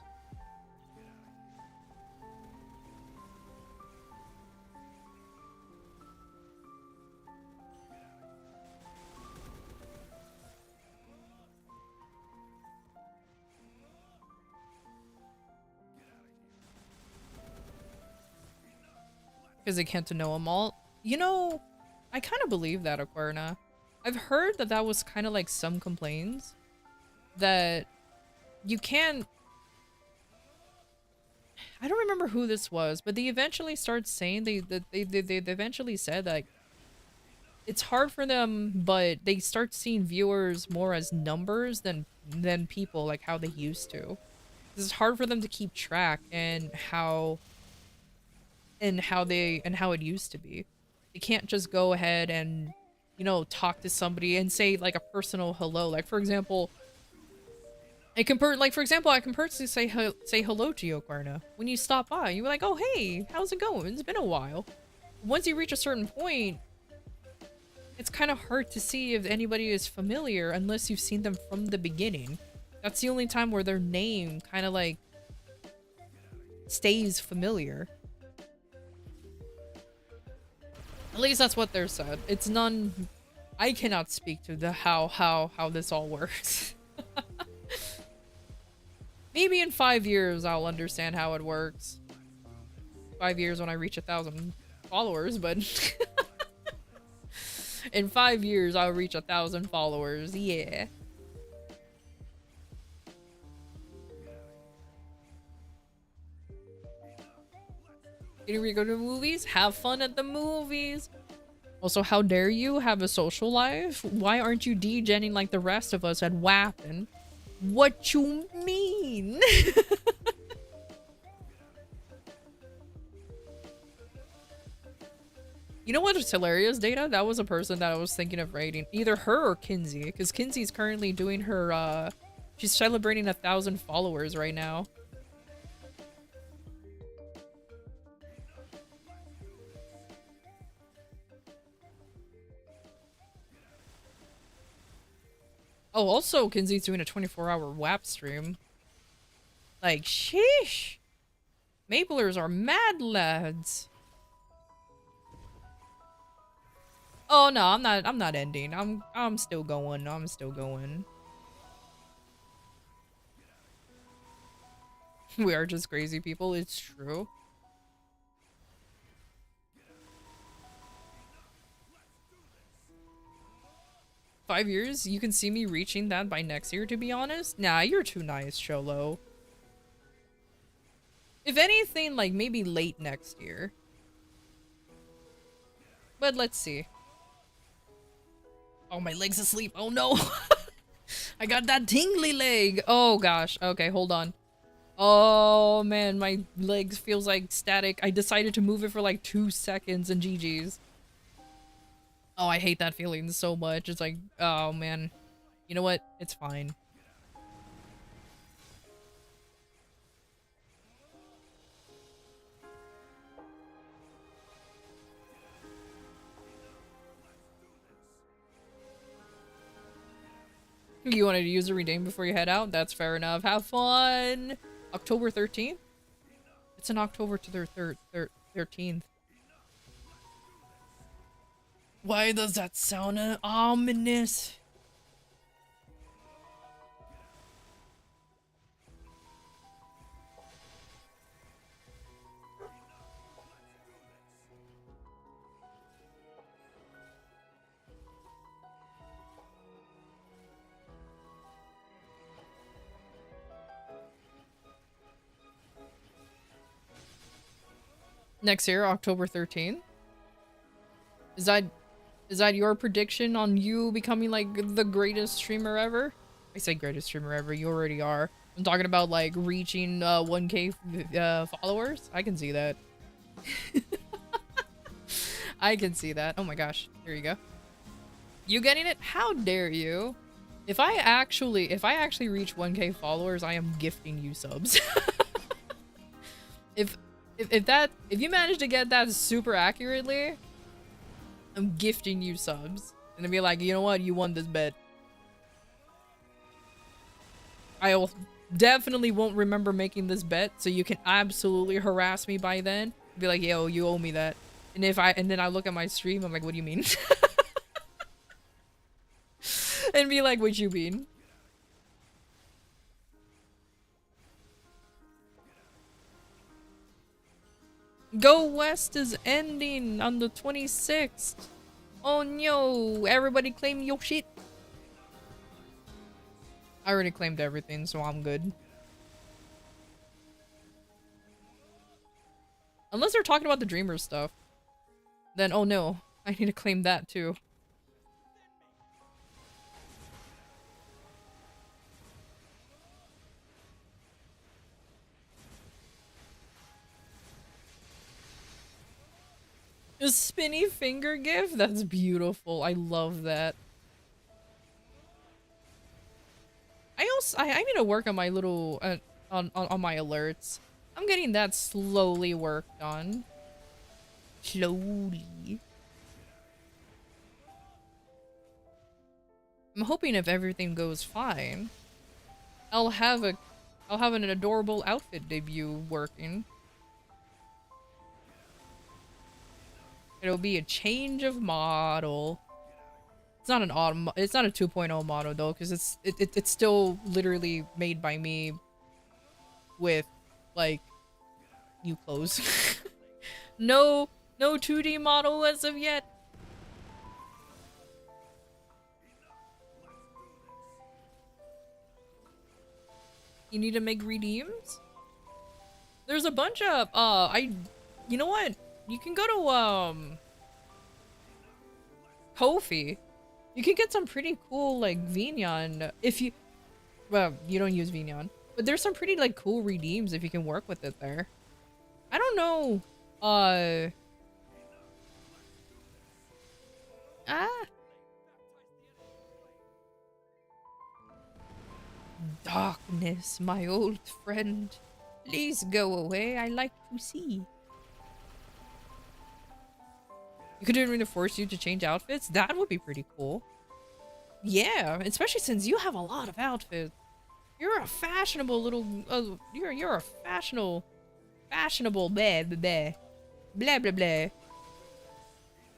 Because they can't know them all. You know, I kind of believe that, Aquarna. I've heard that that was kind of like some complaints. That you can't... I don't remember who this was, but they eventually started saying, they eventually said like, it's hard for them, but they start seeing viewers more as numbers than people, like how they used to. It's hard for them to keep track and how it used to be. They can't just go ahead and, you know, talk to somebody and say like a personal hello. Like for example, I can personally say hello to you, Aquarna. When you stop by, you're like, oh hey, how's it going? It's been a while. Once you reach a certain point, it's kind of hard to see if anybody is familiar unless you've seen them from the beginning. That's the only time where their name kind of like stays familiar. At least that's what they're said. It's none... I cannot speak to the how this all works. Maybe in 5 years I'll understand how it works. 5 years when I reach 1,000 followers, but... in 5 years I'll reach 1,000 followers, yeah. Didn't we go to the movies? Have fun at the movies. Also, how dare you have a social life? Why aren't you degenning like the rest of us at WAPN? What you mean? You know what was hilarious, Data? That was a person that I was thinking of rating. Either her or Kinsey. Because Kinsey's currently doing her, she's celebrating 1,000 followers right now. Oh, also, Kinsey's doing a 24-hour WAP stream. Like, sheesh. Maplers are mad lads. Oh no, I'm not ending. I'm still going. I'm still going. We are just crazy people. It's true. "5 years? You can see me reaching that by next year, to be honest? Nah, you're too nice, Cholo. If anything, like, maybe late next year. But let's see. Oh, my leg's asleep. Oh, no. I got that tingly leg. Oh, gosh. Okay, hold on. Oh, man, my legs feels like static. I decided to move it for like 2 seconds and GG's. Oh, I hate that feeling so much. It's like, oh, man. You know what? It's fine. You wanted to use a redeem before you head out? That's fair enough. Have fun! October 13th? It's an October to the 13th. Why does that sound ominous? Next year, October 13th? Is that your prediction on you becoming like the greatest streamer ever? I say greatest streamer ever, you already are. I'm talking about like reaching 1K followers. I can see that. I can see that. Oh my gosh, here you go. You getting it? How dare you? If I actually reach 1K followers, I am gifting you subs. If you manage to get that super accurately, I'm gifting you subs. And then be like, you know what? You won this bet. I definitely won't remember making this bet, so you can absolutely harass me by then. Be like, yo, you owe me that. And then I look at my stream, I'm like, what do you mean? And be like, what you mean? Go West is ending on the 26th. Oh no, everybody claim your shit. I already claimed everything, so I'm good. Unless they're talking about the Dreamers stuff. Then, oh no, I need to claim that too. A spinny finger gif? That's beautiful. I love that. I need to work on my little on my alerts. I'm getting that slowly worked on. Slowly. I'm hoping if everything goes fine, I'll have an adorable outfit debut working. It'll be a change of model. It's not an it's not a 2.0 model though, because it's still literally made by me with like new clothes. No 2D model as of yet. You need to make redeems? There's a bunch of you know what? You can go to Ko-fi. You can get some pretty cool like Vignon if you well, you don't use Vignon. But there's some pretty like cool redeems if you can work with it there. I don't know. Darkness, my old friend. Please go away. I like to see. You could even force you to change outfits? That would be pretty cool. Yeah, especially since you have a lot of outfits. You're a fashionable little you're a fashionable blah blah blah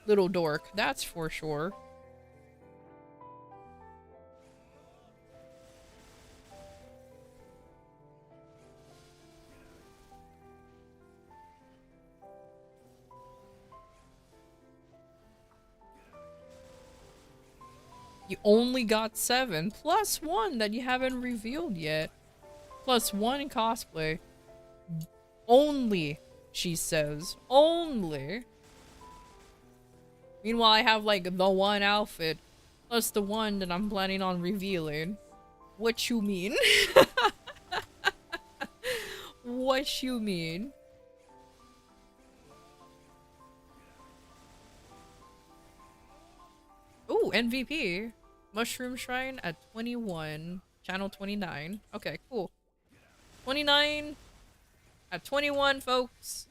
little dork, that's for sure. You only got 7 plus 1 that you haven't revealed yet. Plus 1 in cosplay. Only, she says. Only. Meanwhile, I have like the 1 outfit plus the 1 that I'm planning on revealing. What you mean? What you mean? Ooh, MVP. Mushroom Shrine at 21. Channel 29. Okay, cool. 29 at 21, folks.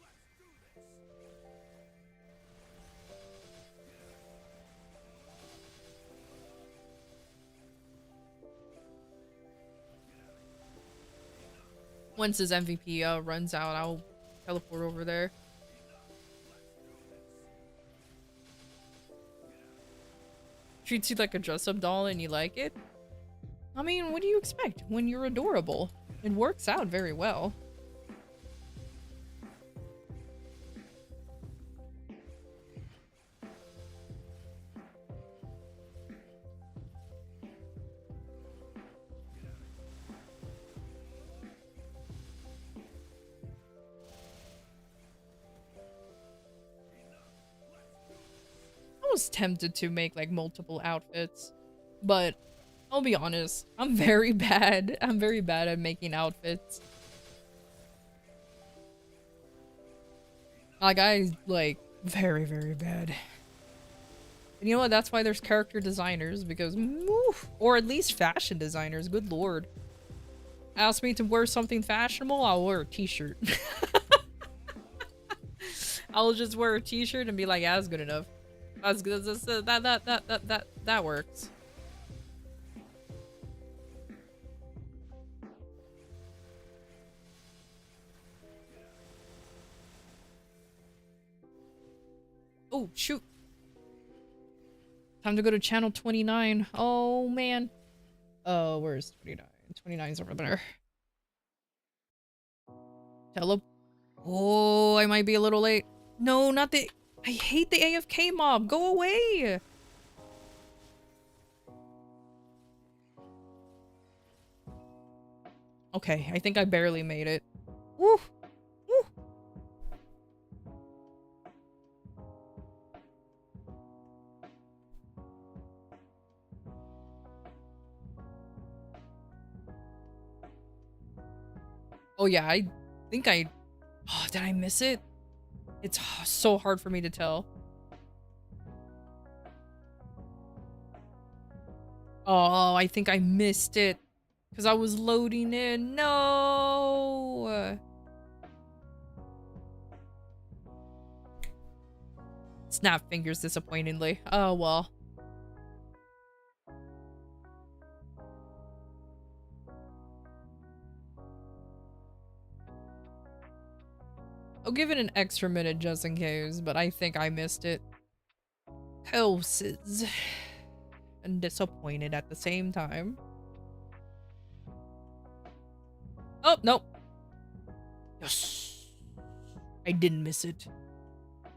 Once his MVP runs out, I'll teleport over there. Treats you like a dress-up doll and you like it? I mean, what do you expect when you're adorable? It works out very well. I was tempted to make like multiple outfits, but I'll be honest, I'm very bad. I'm very bad at making outfits. Like, very, very bad. And you know what? That's why there's character designers, because, or at least fashion designers, good lord. Ask me to wear something fashionable, I'll wear a t-shirt. I'll just wear a t-shirt and be like, yeah, that's good enough. That's good. That works. Oh, shoot. Time to go to channel 29. Oh, man. Where's 29? 29's over there. Oh, I might be a little late. No, not the... I hate the AFK mob. Go away. Okay, I think I barely made it. Woo. Woo. Oh yeah, I think I... Oh, did I miss it? It's so hard for me to tell. Oh, I think I missed it. Because I was loading in. No! Snap fingers disappointingly. Oh, well. I'll give it an extra minute just in case, but I think I missed it. Houses. And disappointed at the same time. Oh, nope. Yes. I didn't miss it.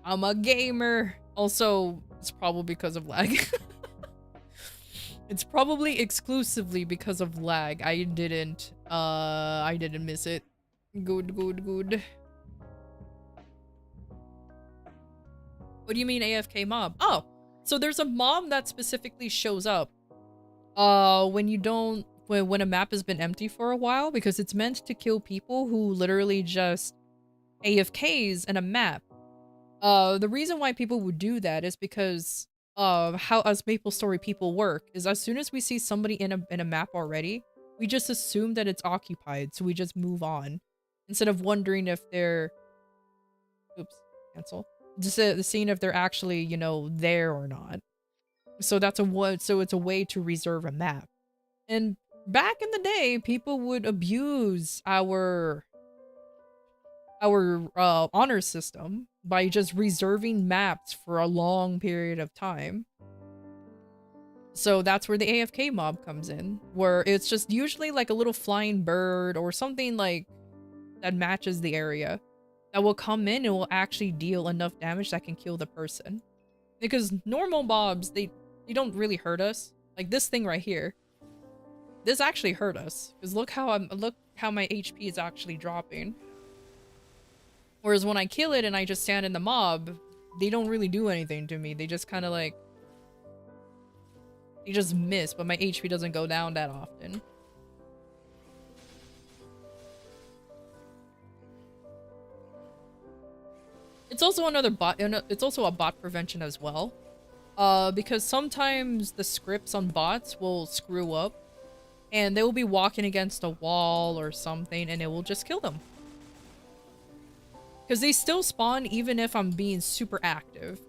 I'm a gamer. Also, it's probably because of lag. It's probably exclusively because of lag. I didn't miss it. Good, good, good. What do you mean AFK mob? Oh, so there's a mob that specifically shows up when you don't, when a map has been empty for a while, because it's meant to kill people who literally just AFKs in a map. The reason why people would do that is because how us MapleStory people work is as soon as we see somebody in a map already, we just assume that it's occupied, so we just move on instead of wondering if they're, oops, cancel. Just seeing if they're actually, you know, there or not. So that's it's a way to reserve a map. And back in the day, people would abuse our honor system by just reserving maps for a long period of time. So that's where the AFK mob comes in, where it's just usually like a little flying bird or something like that matches the area that will come in and will actually deal enough damage that can kill the person. Because normal mobs, they don't really hurt us. Like this thing right here. This actually hurt us. Because look how my HP is actually dropping. Whereas when I kill it and I just stand in the mob, they don't really do anything to me. They just kind of like... They just miss, but my HP doesn't go down that often. It's also another bot. It's also a bot prevention as well. Because sometimes the scripts on bots will screw up. And they will be walking against a wall or something, and it will just kill them. Because they still spawn even if I'm being super active.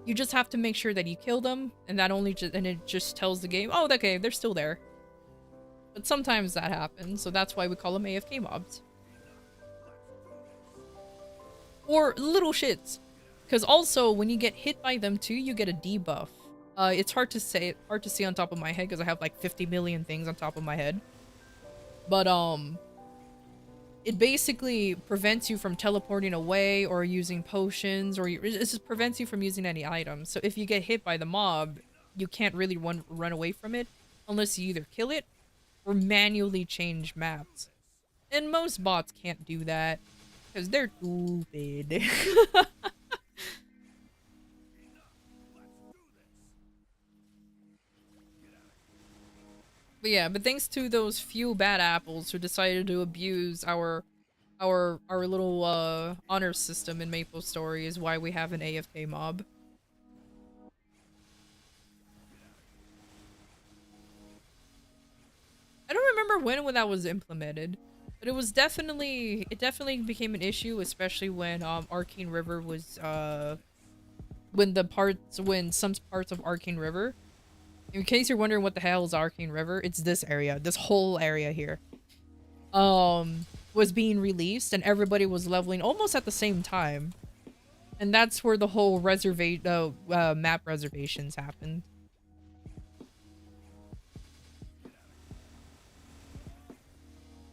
You just have to make sure that you kill them, and it just tells the game, oh, okay, they're still there. But sometimes that happens, so that's why we call them AFK mobs. Or little shits. Because also, when you get hit by them too, you get a debuff. It's hard to see on top of my head because I have like 50 million things on top of my head. But, it basically prevents you from teleporting away or using potions, or it just prevents you from using any items. So if you get hit by the mob, you can't really run away from it unless you either kill it or manually change maps. And most bots can't do that because they're stupid. But yeah, but thanks to those few bad apples who decided to abuse our little honor system in MapleStory is why we have an AFK mob. I don't remember when that was implemented, but it definitely became an issue, especially when Arcane River was when some parts of Arcane River. In case you're wondering what the hell is Arcane River, it's this area. This whole area here. Was being released and everybody was leveling almost at the same time. And that's where the whole map reservations happened.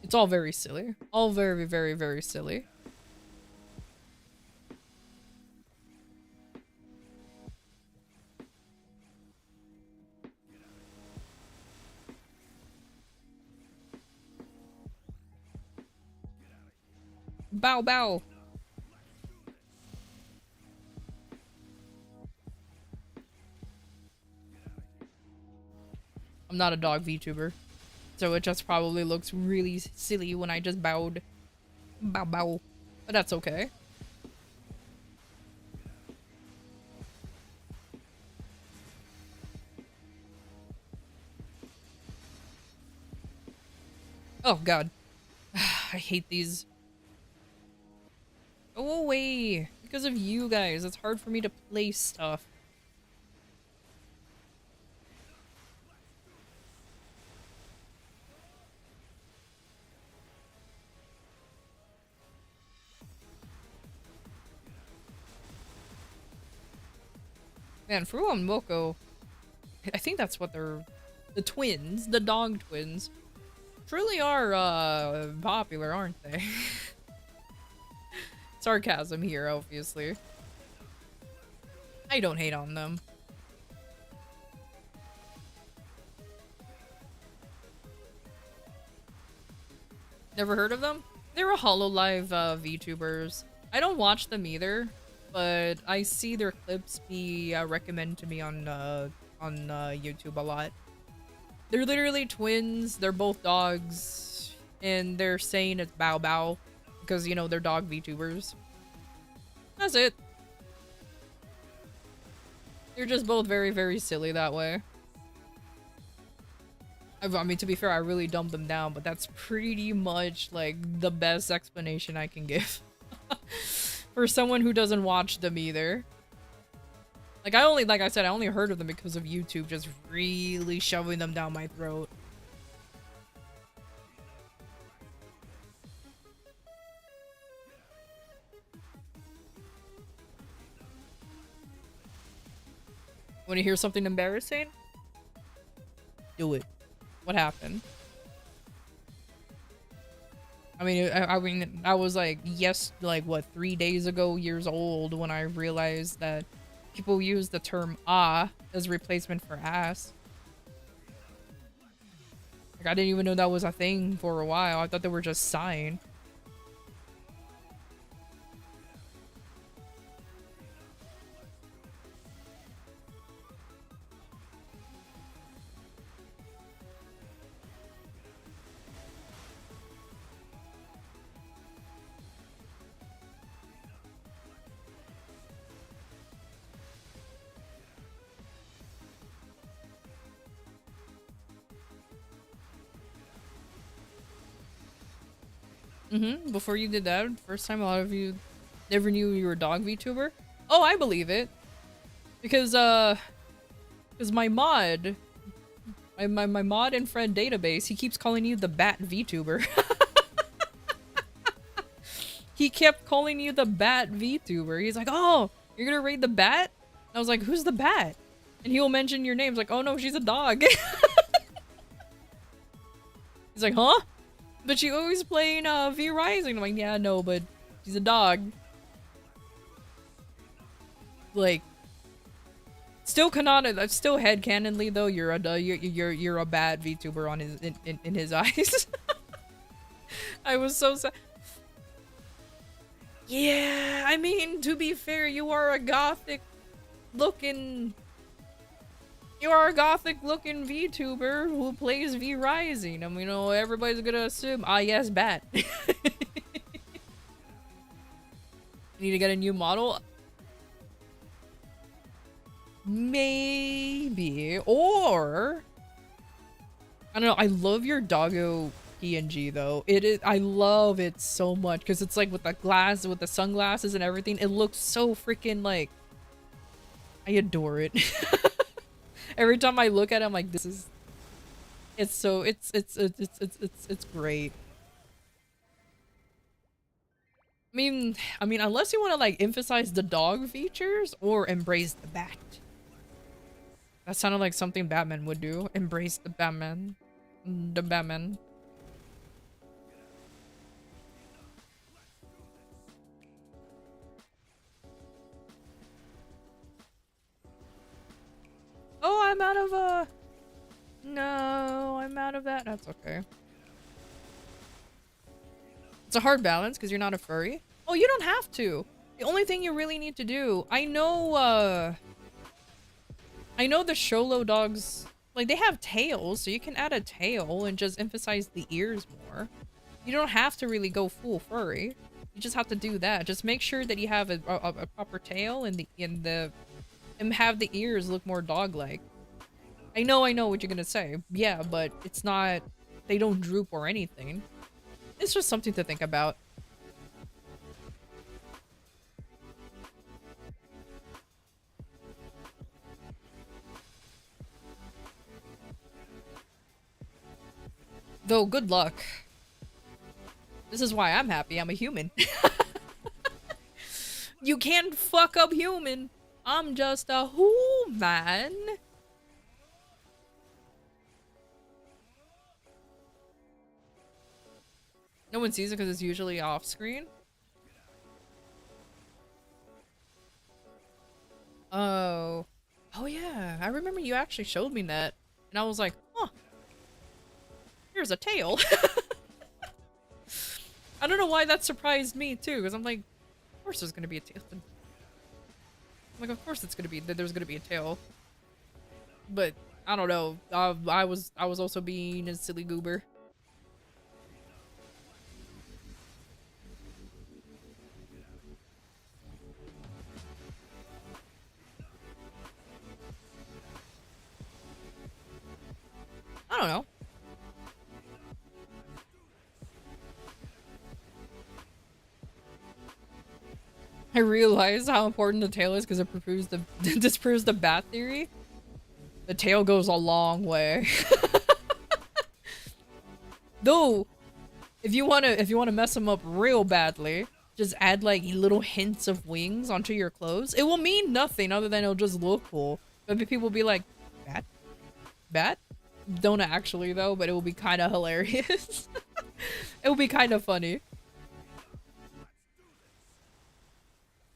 It's all very silly. All very, very, very silly. Bow bow. I'm not a dog VTuber, so it just probably looks really silly when I just bowed. Bow bow. But that's okay. Oh god. I hate these. Go away! Because of you guys, it's hard for me to play stuff. Man, Fru and Moko, I think that's what they're... The twins, the dog twins, truly are popular, aren't they? Sarcasm here, obviously. I don't hate on them. Never heard of them? They're a HoloLive VTubers. I don't watch them either, but I see their clips be recommended to me on YouTube a lot. They're literally twins. They're both dogs, and they're saying it's bow bow. Because, you know, they're dog VTubers. That's it. They're just both very, very silly that way. I mean, to be fair, I really dumbed them down, but that's pretty much, like, the best explanation I can give. For someone who doesn't watch them either. Like, like I said, I only heard of them because of YouTube just really shoving them down my throat. Want to hear something embarrassing? Do it. What happened? I mean, I was like, what, 3 days ago, years old, when I realized that people use the term "ah" as replacement for ass. Like, I didn't even know that was a thing for a while. I thought they were just signed. Before you did that, first time a lot of you never knew you were a dog VTuber. Oh, I believe it. Because my mod, my mod and friend database, he keeps calling you the Bat VTuber. He kept calling you the Bat VTuber. He's like, oh, you're gonna raid the Bat? I was like, who's the Bat? And he will mention your names like, oh no, she's a dog. He's like, huh? But you always playing V Rising. I'm like, yeah, no, but she's a dog. Like, still canonic, still headcanonly though, you're a bad VTuber on his in his eyes. I was so sad. Yeah, I mean, to be fair, you are a gothic looking VTuber who plays V Rising. I mean, you know, everybody's gonna assume, ah, yes, Bat. You need to get a new model? Maybe. Or I don't know, I love your doggo PNG though. It is, I love it so much because it's like with the glass, with the sunglasses and everything. It looks so freaking like, I adore it. Every time I look at it, I'm like, this is, it's so, it's great. I mean, unless you want to like emphasize the dog features or embrace the bat. That sounded like something Batman would do. Embrace the Batman. The Batman. Oh, I'm out of no, I'm out of that. That's okay. It's a hard balance because you're not a furry. Oh, you don't have to. The only thing you really need to do, I know the Sholo dogs, like, they have tails, so you can add a tail and just emphasize the ears more. You don't have to really go full furry. You just have to do that. Just make sure that you have a proper tail and have the ears look more dog-like. I know what you're gonna say. Yeah, but it's not, they don't droop or anything. It's just something to think about. Though, good luck. This is why I'm happy I'm a human. You can't fuck up human. I'm just a human. No one sees it because it's usually off screen. Oh. Oh yeah, I remember you actually showed me that. And I was like, huh. Here's a tail. I don't know why that surprised me too, because I'm like, of course there's gonna be a tail. I'm like, of course it's gonna be, there's gonna be a tail. But I don't know. I was also being a silly goober. I don't know. I realize how important the tail is because it disproves the bat theory. The tail goes a long way. Though, if you wanna mess them up real badly, just add like little hints of wings onto your clothes. It will mean nothing other than it'll just look cool. But people will be like, bat? Bat? Don't actually though, but it will be kind of hilarious. It will be kind of funny.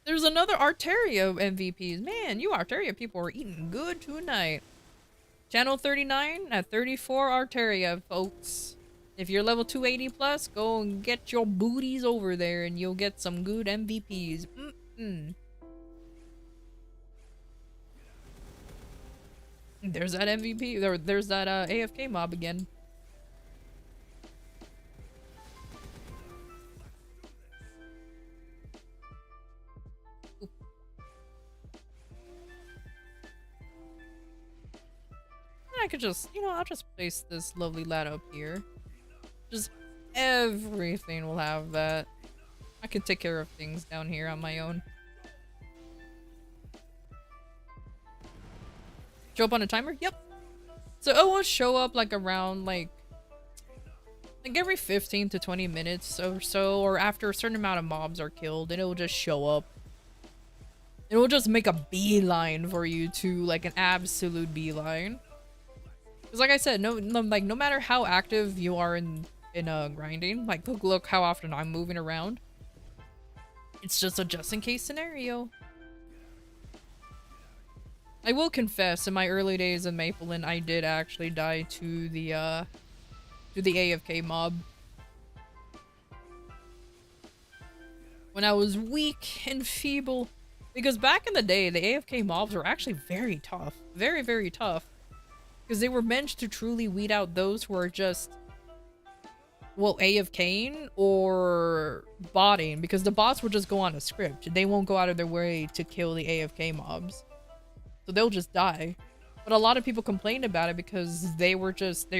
There's another Arteria MVPs. Man, you Arteria people are eating good tonight. Channel 39 at 34 Arteria, folks. If you're level 280 plus, go and get your booties over there and you'll get some good MVPs. There's that MVP. There's that AFK mob again. I could just, you know, I'll just place this lovely lad up here. Just everything will have that. I can take care of things down here on my own. Show up on a timer? Yep. So it will show up like around like every 15 to 20 minutes or so, or after a certain amount of mobs are killed, and it will just show up. It will just make a beeline for you to, like an absolute beeline. Because like I said, no matter how active you are in grinding, like look how often I'm moving around. It's just a just in case scenario. I will confess, in my early days in Mapleland, I did actually die to the AFK mob. When I was weak and feeble. Because back in the day, the AFK mobs were actually very tough. Very, very tough. Because they were meant to truly weed out those who are just, well, AFKing or botting. Because the bots will just go on a script. They won't go out of their way to kill the AFK mobs. So they'll just die. But a lot of people complained about it because they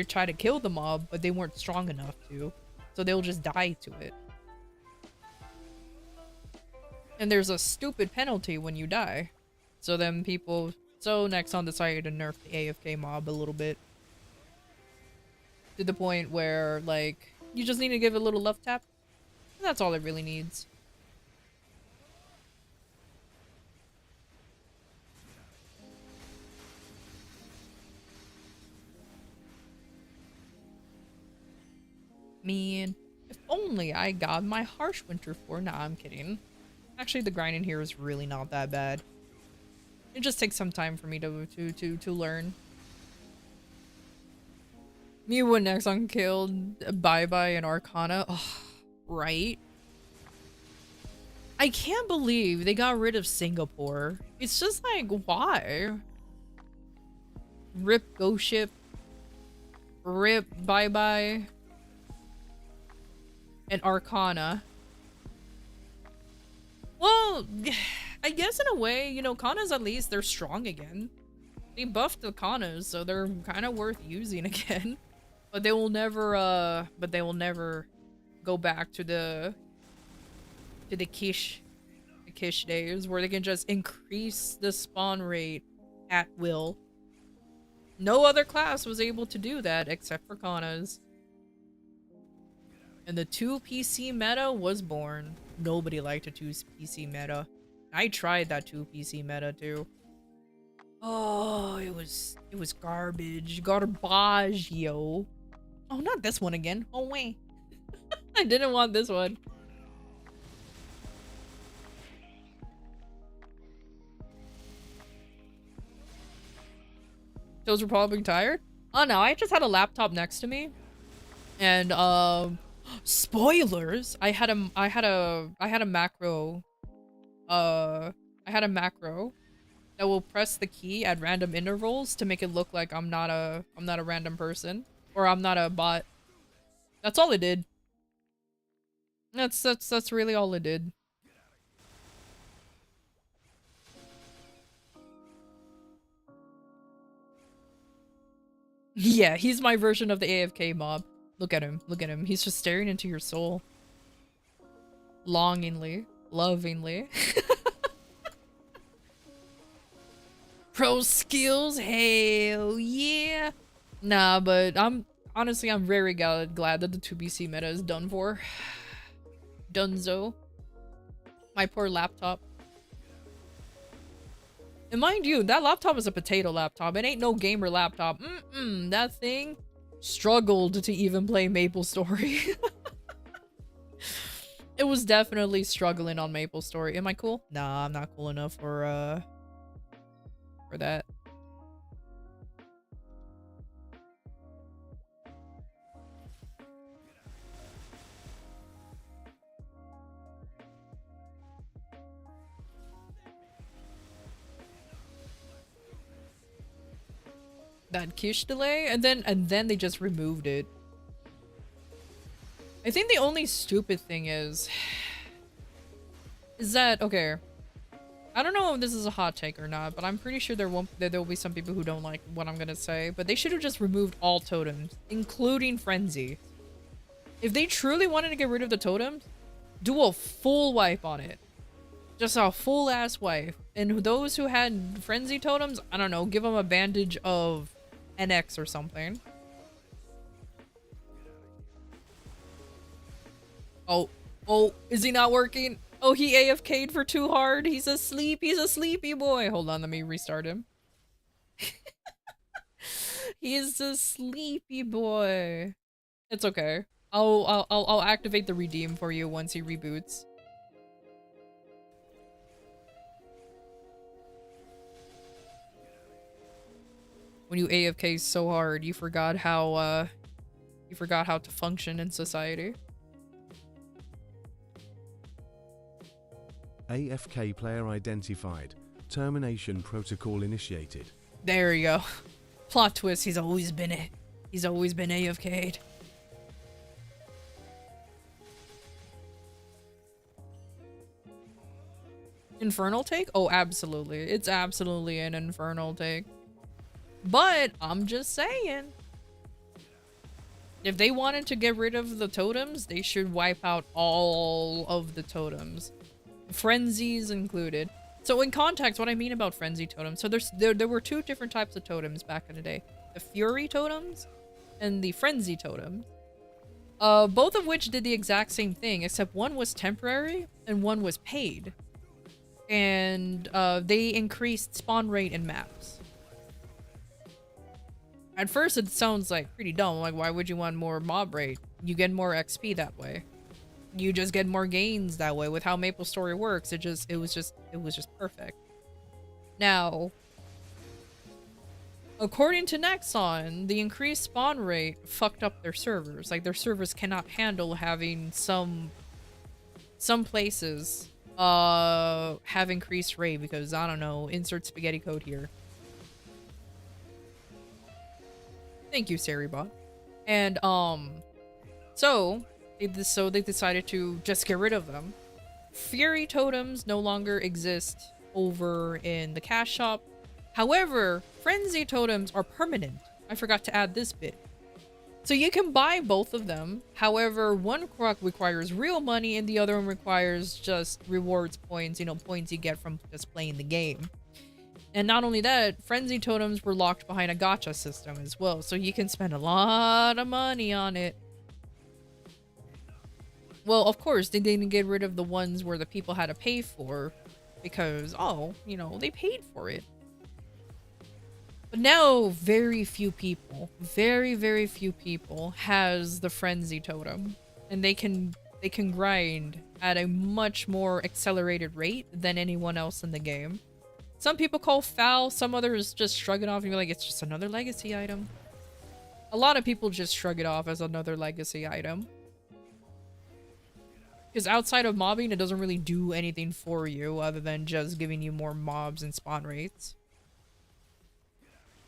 tried to kill the mob, but they weren't strong enough to. So they'll just die to it. And there's a stupid penalty when you die. So then so Nexon decided to nerf the AFK mob a little bit. To the point where, like, you just need to give it a little left tap. And that's all it really needs. Man, if only I got my harsh winter 4. Nah, I'm kidding. Actually, the grind in here is really not that bad. It just takes some time for me to learn. Me when Nexon killed Bye-Bye and Arcana. Oh, right? I can't believe they got rid of Singapore. It's just like, why? Rip Ghost Ship. Rip Bye-Bye. And Arcana. Well, I guess in a way, you know, Kanas at least, they're strong again. They buffed the Kanas, so they're kind of worth using again. But they will never, go back to the Kish days where they can just increase the spawn rate at will. No other class was able to do that except for Kanas. And the 2 PC meta was born. Nobody liked a 2 PC meta. I tried that 2 PC meta too. Oh, it was garbage. Garbage, yo. Oh, not this one again. Oh, wait. I didn't want this one. Those were probably tired? Oh no, I just had a laptop next to me. And spoilers! I had a macro. I had a macro that will press the key at random intervals to make it look like I'm not a random person, or I'm not a bot. That's all it did. That's really all it did. Yeah, he's my version of the AFK mob. Look at him. Look at him. He's just staring into your soul. Longingly. Lovingly. Pro skills? Hell yeah. Nah, but I'm very glad that the 2BC meta is done for. Dunzo. My poor laptop. And mind you, that laptop is a potato laptop. It ain't no gamer laptop. That thing struggled to even play MapleStory. It was definitely struggling on MapleStory. Am I cool? Nah, I'm not cool enough for that. that Kish delay, and then they just removed it. I think the only stupid thing is that, okay, I don't know if this is a hot take or not, but I'm pretty sure there will be some people who don't like what I'm gonna say, but they should have just removed all totems, including Frenzy. If they truly wanted to get rid of the totems, do a full wipe on it. Just a full ass wipe. And those who had Frenzy totems, I don't know, give them a bandage of NX or something. Oh, is he not working? Oh, he AFK'd for too hard. He's a sleepy boy. Hold on, let me restart him. He's a sleepy boy. It's okay. I'll activate the redeem for you once he reboots. When you AFK so hard, you forgot how to function in society. AFK player identified. Termination protocol initiated. There you go. Plot twist, he's always been AFK'd. Infernal take? Oh, absolutely. It's absolutely an infernal take. But I'm just saying, if they wanted to get rid of the totems, they should wipe out all of the totems. Frenzies included. So in context, what I mean about frenzy totems, so there were two different types of totems back in the day. The fury totems and the frenzy totems. Both of which did the exact same thing, except one was temporary and one was paid. And they increased spawn rate in maps. At first it sounds like pretty dumb, like why would you want more mob rate? You get more XP that way. You just get more gains that way. With how MapleStory works, it was just perfect. Now, according to Nexon, the increased spawn rate fucked up their servers. Like their servers cannot handle having some places have increased rate because, I don't know, insert spaghetti code here. Thank you, Saribot. And so they decided to just get rid of them. Fury totems no longer exist over in the cash shop. However, frenzy totems are permanent. I forgot to add this bit. So you can buy both of them. However, one requires real money and the other one requires just rewards points, you know, points you get from just playing the game. And not only that, frenzy totems were locked behind a gacha system as well, so you can spend a lot of money on it. Well, of course, they didn't get rid of the ones where the people had to pay for, because, oh, you know, they paid for it. But now, very few people, very few people has the frenzy totem, and they can grind at a much more accelerated rate than anyone else in the game. Some people call foul, some others just shrug it off and be like, it's just another legacy item. A lot of people just shrug it off as another legacy item. Because outside of mobbing, it doesn't really do anything for you other than just giving you more mobs and spawn rates.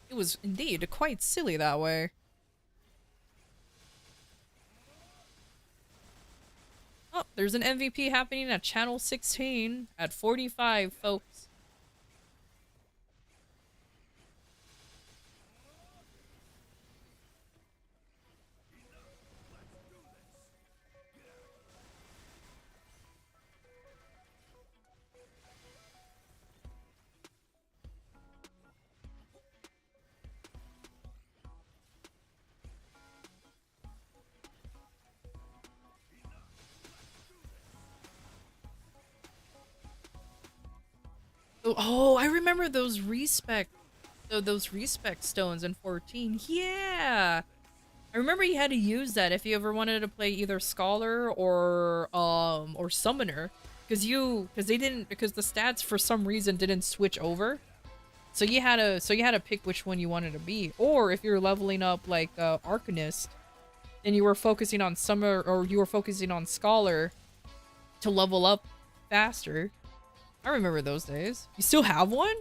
It was indeed quite silly that way. Oh, there's an MVP happening at channel 16 at 45, folks. Oh, I remember those respect stones in 14. Yeah. I remember you had to use that if you ever wanted to play either Scholar or Summoner, because the stats for some reason didn't switch over. So you had to pick which one you wanted to be. Or if you're leveling up like Arcanist and you were focusing on Summoner or you were focusing on Scholar to level up faster. I remember those days. You still have one?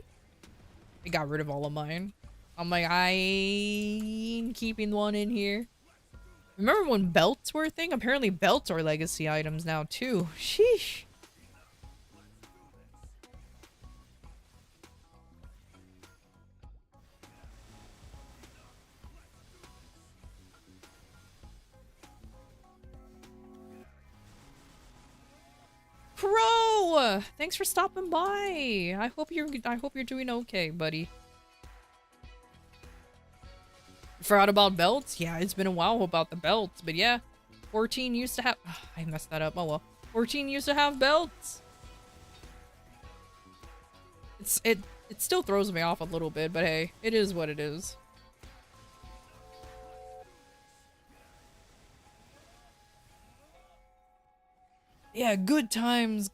I got rid of all of mine. I'm like, I ain't keeping one in here. Remember when belts were a thing? Apparently belts are legacy items now too. Sheesh. Crow! Thanks for stopping by. I hope you're doing okay, buddy. Forgot about belts? Yeah, it's been a while about the belts, but yeah. 14 used to have I messed that up. Oh well. 14 used to have belts. It still throws me off a little bit, but hey, it is what it is. Yeah, good times,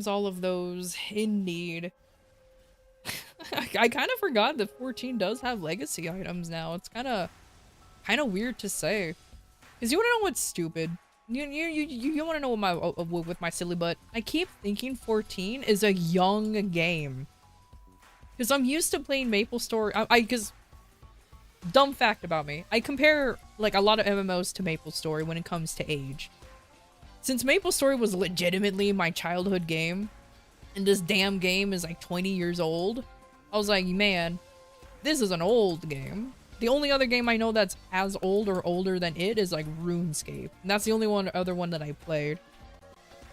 all of those, indeed. I kind of forgot that 14 does have legacy items now. It's kind of weird to say. Cause you want to know what's stupid? You want to know what my with my silly butt? I keep thinking 14 is a young game. Cause I'm used to playing MapleStory. Cause dumb fact about me, I compare like a lot of MMOs to MapleStory when it comes to age. Since MapleStory was legitimately my childhood game, and this damn game is like 20 years old, I was like, man, this is an old game. The only other game I know that's as old or older than it is like RuneScape. And that's the only other one that I played.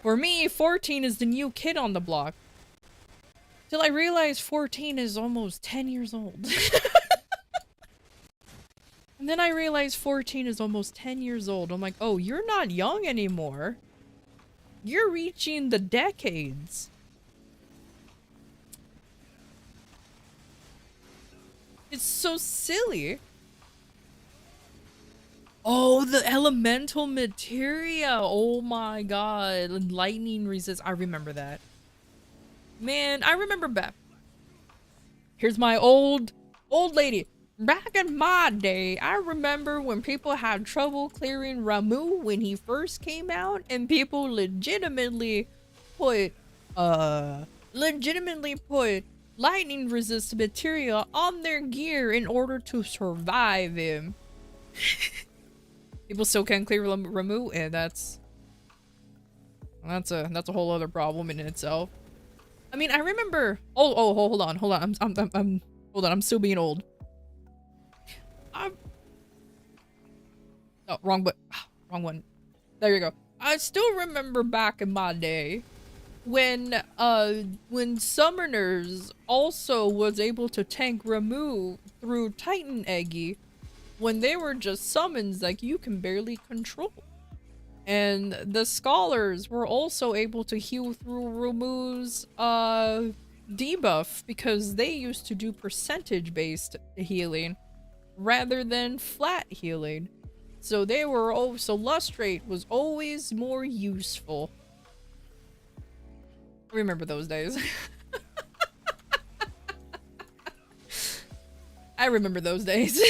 For me, 14 is the new kid on the block. Till I realized 14 is almost 10 years old. And then I realized 14 is almost 10 years old. I'm like, oh, you're not young anymore. You're reaching the decades. It's so silly. Oh, the elemental materia. Oh my god. Lightning resist. I remember that. Man, I remember back. Here's my old lady. Back in my day, I remember when people had trouble clearing Ramuh when he first came out, and people legitimately put lightning resist material on their gear in order to survive him. People still can't clear Ramuh, and that's a whole other problem in itself. I mean, I remember. Oh, hold on. I'm still being old. Oh, wrong one. There you go. I still remember back in my day when summoners also was able to tank Ramuh through Titan Eggy when they were just summons like you can barely control. And the scholars were also able to heal through Ramuh's debuff because they used to do percentage based healing rather than flat healing. So they were so Lustrate was always more useful. Remember those days. I remember those days.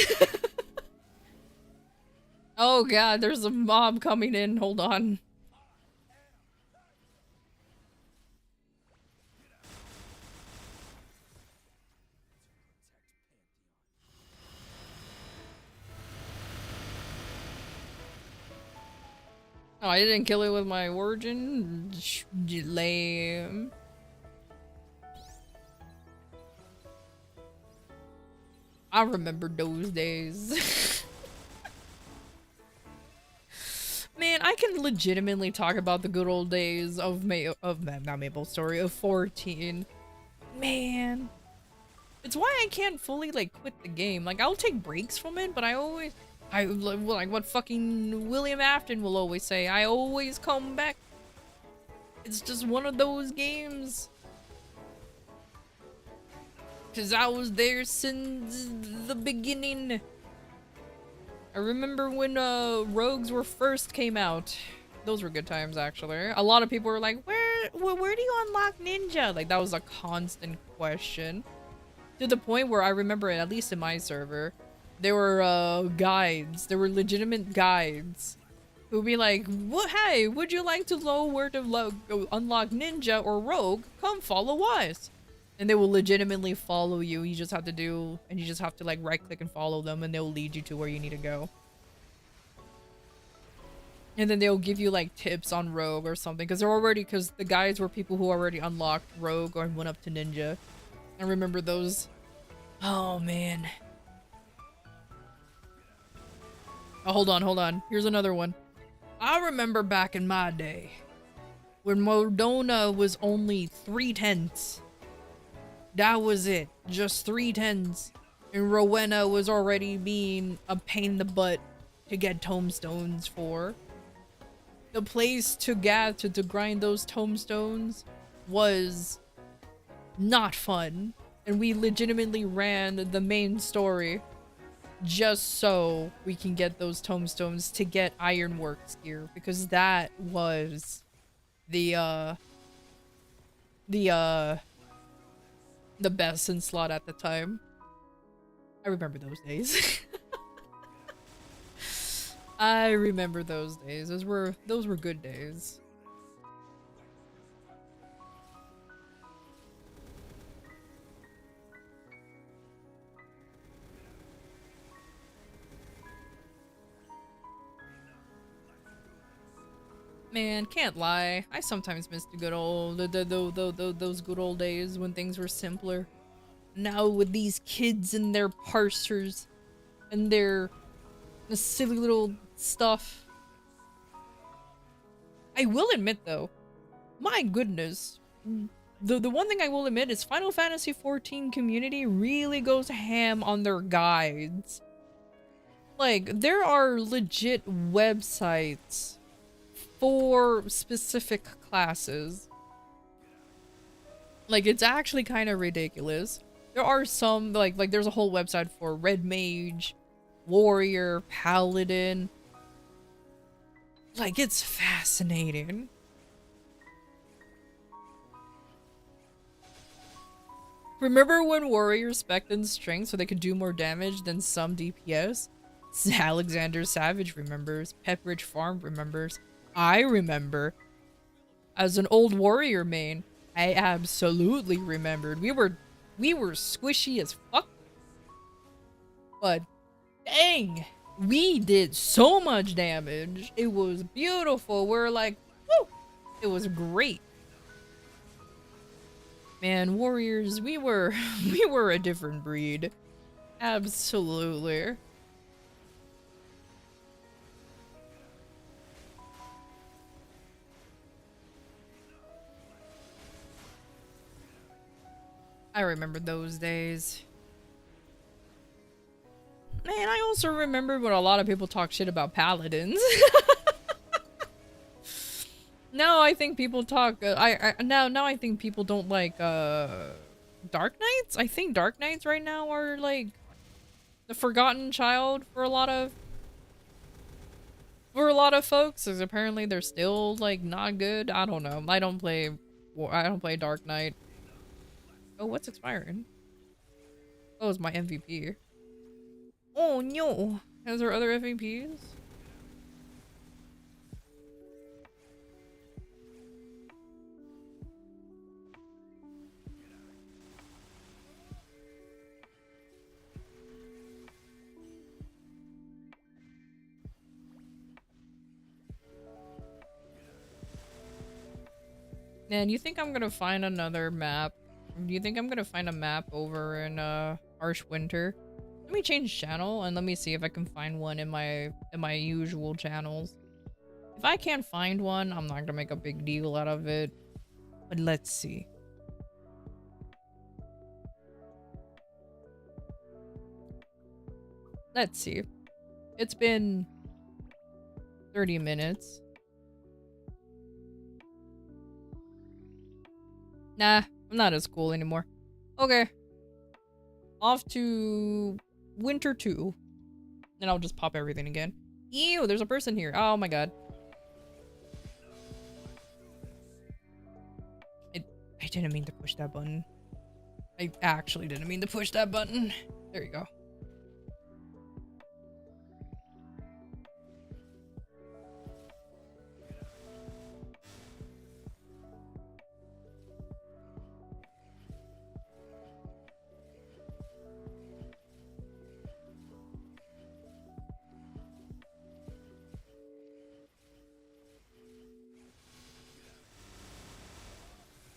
Oh god, there's a mob coming in. Hold on. Oh, I didn't kill it with my origin? Lame. I remember those days. Man, I can legitimately talk about the good old days of not MapleStory, of 14. Man. It's why I can't fully, like, quit the game. Like, I'll take breaks from it, but like what fucking William Afton will always say, I always come back. It's just one of those games. Cause I was there since the beginning. I remember when rogues were first came out. Those were good times, actually. A lot of people were like, where do you unlock ninja? Like, that was a constant question. To the point where I remember, at least in my server, there were guides. There were legitimate guides who'd be like, hey, would you like to unlock ninja or rogue? Come follow us. And they will legitimately follow you. You just have to like right click and follow them, and they'll lead you to where you need to go. And then they'll give you like tips on Rogue or something, because the guys were people who already unlocked Rogue or went up to Ninja. I remember those. Oh man. Oh, hold on. Here's another one. I remember back in my day when Modona was only 3 tenths. That was it. Just 3 tenths. And Rowena was already being a pain in the butt to get tombstones for. The place to grind those tombstones was not fun. And we legitimately ran the main story just so we can get those tombstones to get Ironworks gear, because that was the best in slot at the time. I remember those days. I remember those days. Those were good days. Man, can't lie. I sometimes miss the good old those good old days when things were simpler. Now with these kids and their parsers and their silly little stuff. I will admit though, my goodness, the one thing I will admit is Final Fantasy XIV community really goes ham on their guides. Like, there are legit websites for specific classes. Like, it's actually kind of ridiculous. There are some, like there's a whole website for Red Mage, Warrior, Paladin. Like, it's fascinating. Remember when Warriors spec'd in strength so they could do more damage than some DPS? Alexander Savage remembers. Pepperidge Farm remembers. I remember. As an old Warrior main, I absolutely remembered. We were squishy as fuck. But dang, we did so much damage. It was beautiful. We're like, woo! It was great. Man, Warriors, we were a different breed. Absolutely. I remember those days. Man, I also remember when a lot of people talk shit about paladins. Now I think people talk. Now I think people don't like Dark Knights. I think Dark Knights right now are like the forgotten child for a lot of folks. Because apparently they're still like not good. I don't know. I don't play Dark Knight. Oh, what's expiring? Oh, it's my MVP. Oh no! Is there other MVPs? Man, you think I'm gonna find another map? Do you think I'm gonna find a map over in Harsh Winter? Let me change channel and let me see if I can find one in my usual channels. If I can't find one, I'm not gonna make a big deal out of it. But let's see. Let's see. It's been 30 minutes. Nah, I'm not as cool anymore. Okay. Off to Winter 2. And I'll just pop everything again. Ew, there's a person here. Oh my god. I didn't mean to push that button. I actually didn't mean to push that button. There you go.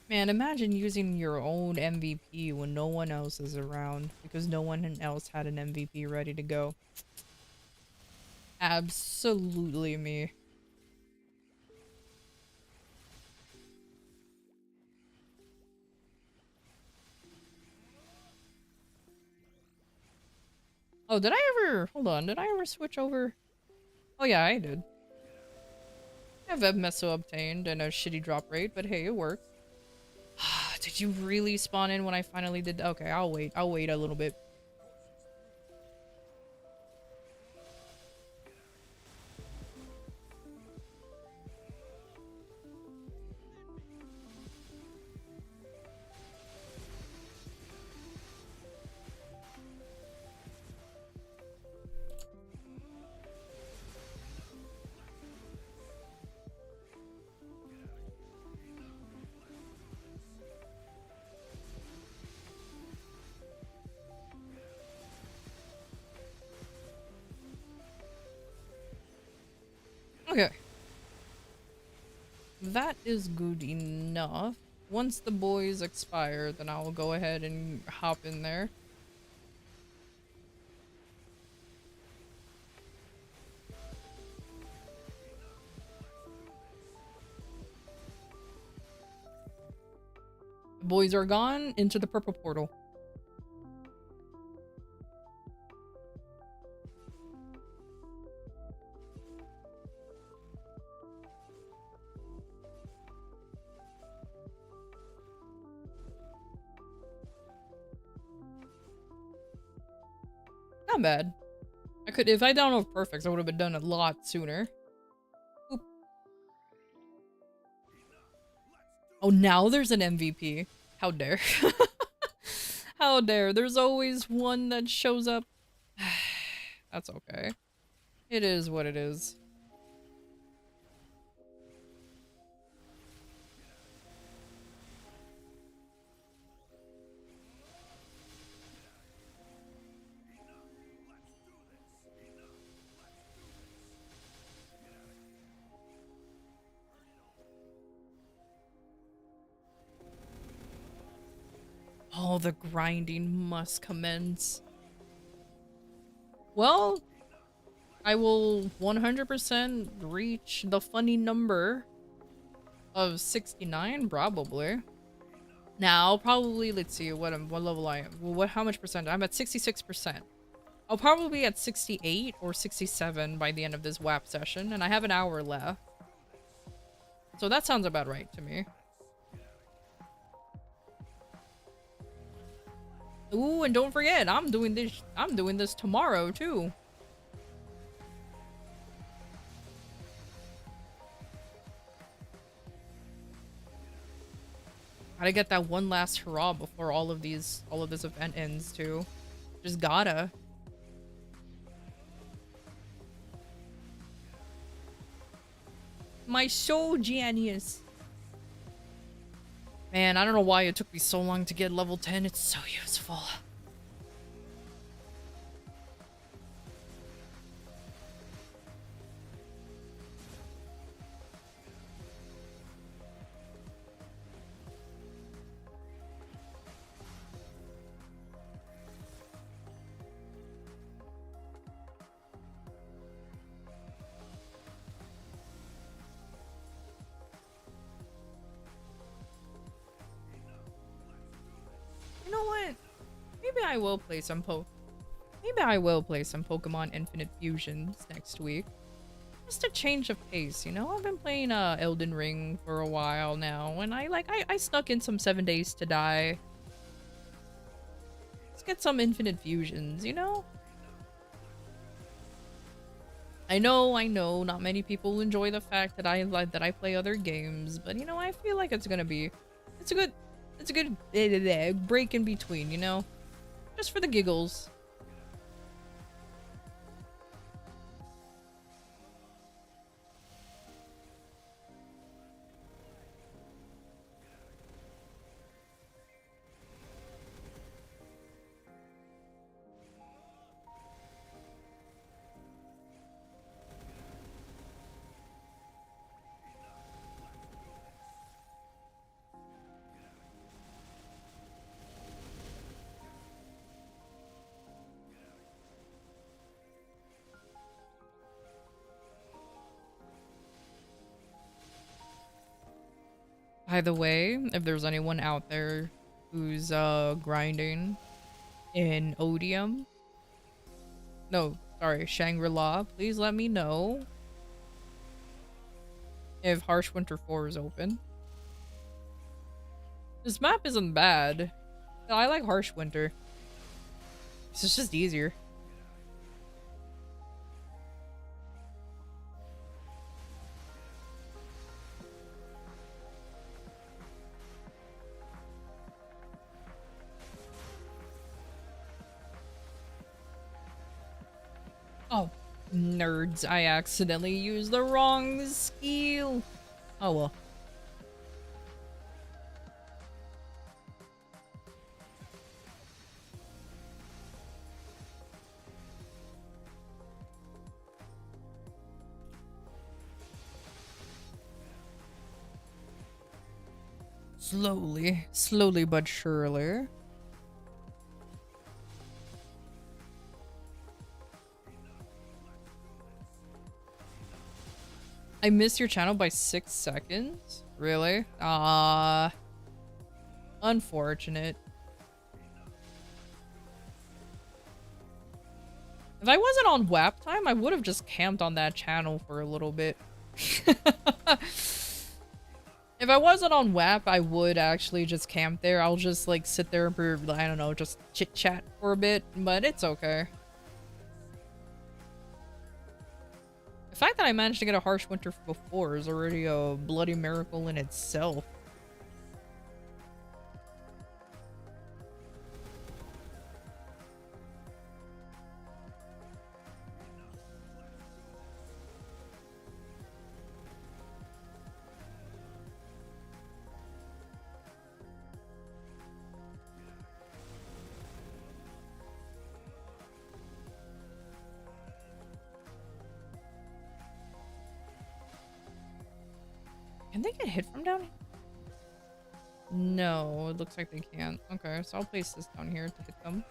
Man, imagine using your own MVP when no one else is around because no one else had an MVP ready to go. Absolutely me. Oh, did I ever... Hold on, did I ever switch over? Oh yeah, I did. I have Meso obtained and a shitty drop rate, but hey, it works. Did you really spawn in when I finally did? Okay, I'll wait. I'll wait a little bit. Okay. That is good enough. Once the boys expire, then I'll go ahead and hop in there. The boys are gone into the purple portal. Not bad. I could, if I download perfects, I would have been done a lot sooner. Oop. Oh, now there's an MVP. How dare. How dare. There's always one that shows up. That's okay. It is what it is. Oh, the grinding must commence. Well, I will 100% reach the funny number of 69, probably. Now, probably, let's see what level I am. Well, how much percent? I'm at 66%. I'll probably be at 68 or 67 by the end of this WAP session, and I have an hour left. So that sounds about right to me. Ooh, and don't forget, I'm doing this tomorrow too. Gotta get that one last hurrah before all of this event ends too. Just gotta. My soul genius. Man, I don't know why it took me so long to get level 10. It's so useful. You know what? Maybe I will play some Pokemon Infinite Fusions next week. Just a change of pace, you know? I've been playing Elden Ring for a while now, and I snuck in some 7 Days to Die. Let's get some Infinite Fusions, you know? I know, not many people enjoy the fact that I play other games, but you know, I feel like it's a good break in between, you know? Just for the giggles. By the way, if there's anyone out there who's grinding in Odium, no, sorry, Shangri-La, please let me know if Harsh Winter 4 is open. This map isn't bad. I like Harsh Winter. It's just easier. Oh, nerds. I accidentally used the wrong skill. Oh well. Slowly but surely. I missed your channel by 6 seconds? Really? Unfortunate. If I wasn't on WAP time, I would have just camped on that channel for a little bit. If I wasn't on WAP, I would actually just camp there. I'll just like sit there for, I don't know, just chit chat for a bit, but it's okay. The fact that I managed to get a Harsh Winter before is already a bloody miracle in itself. Can they get hit from down here? No, it looks like they can't. Okay, so I'll place this down here to hit them.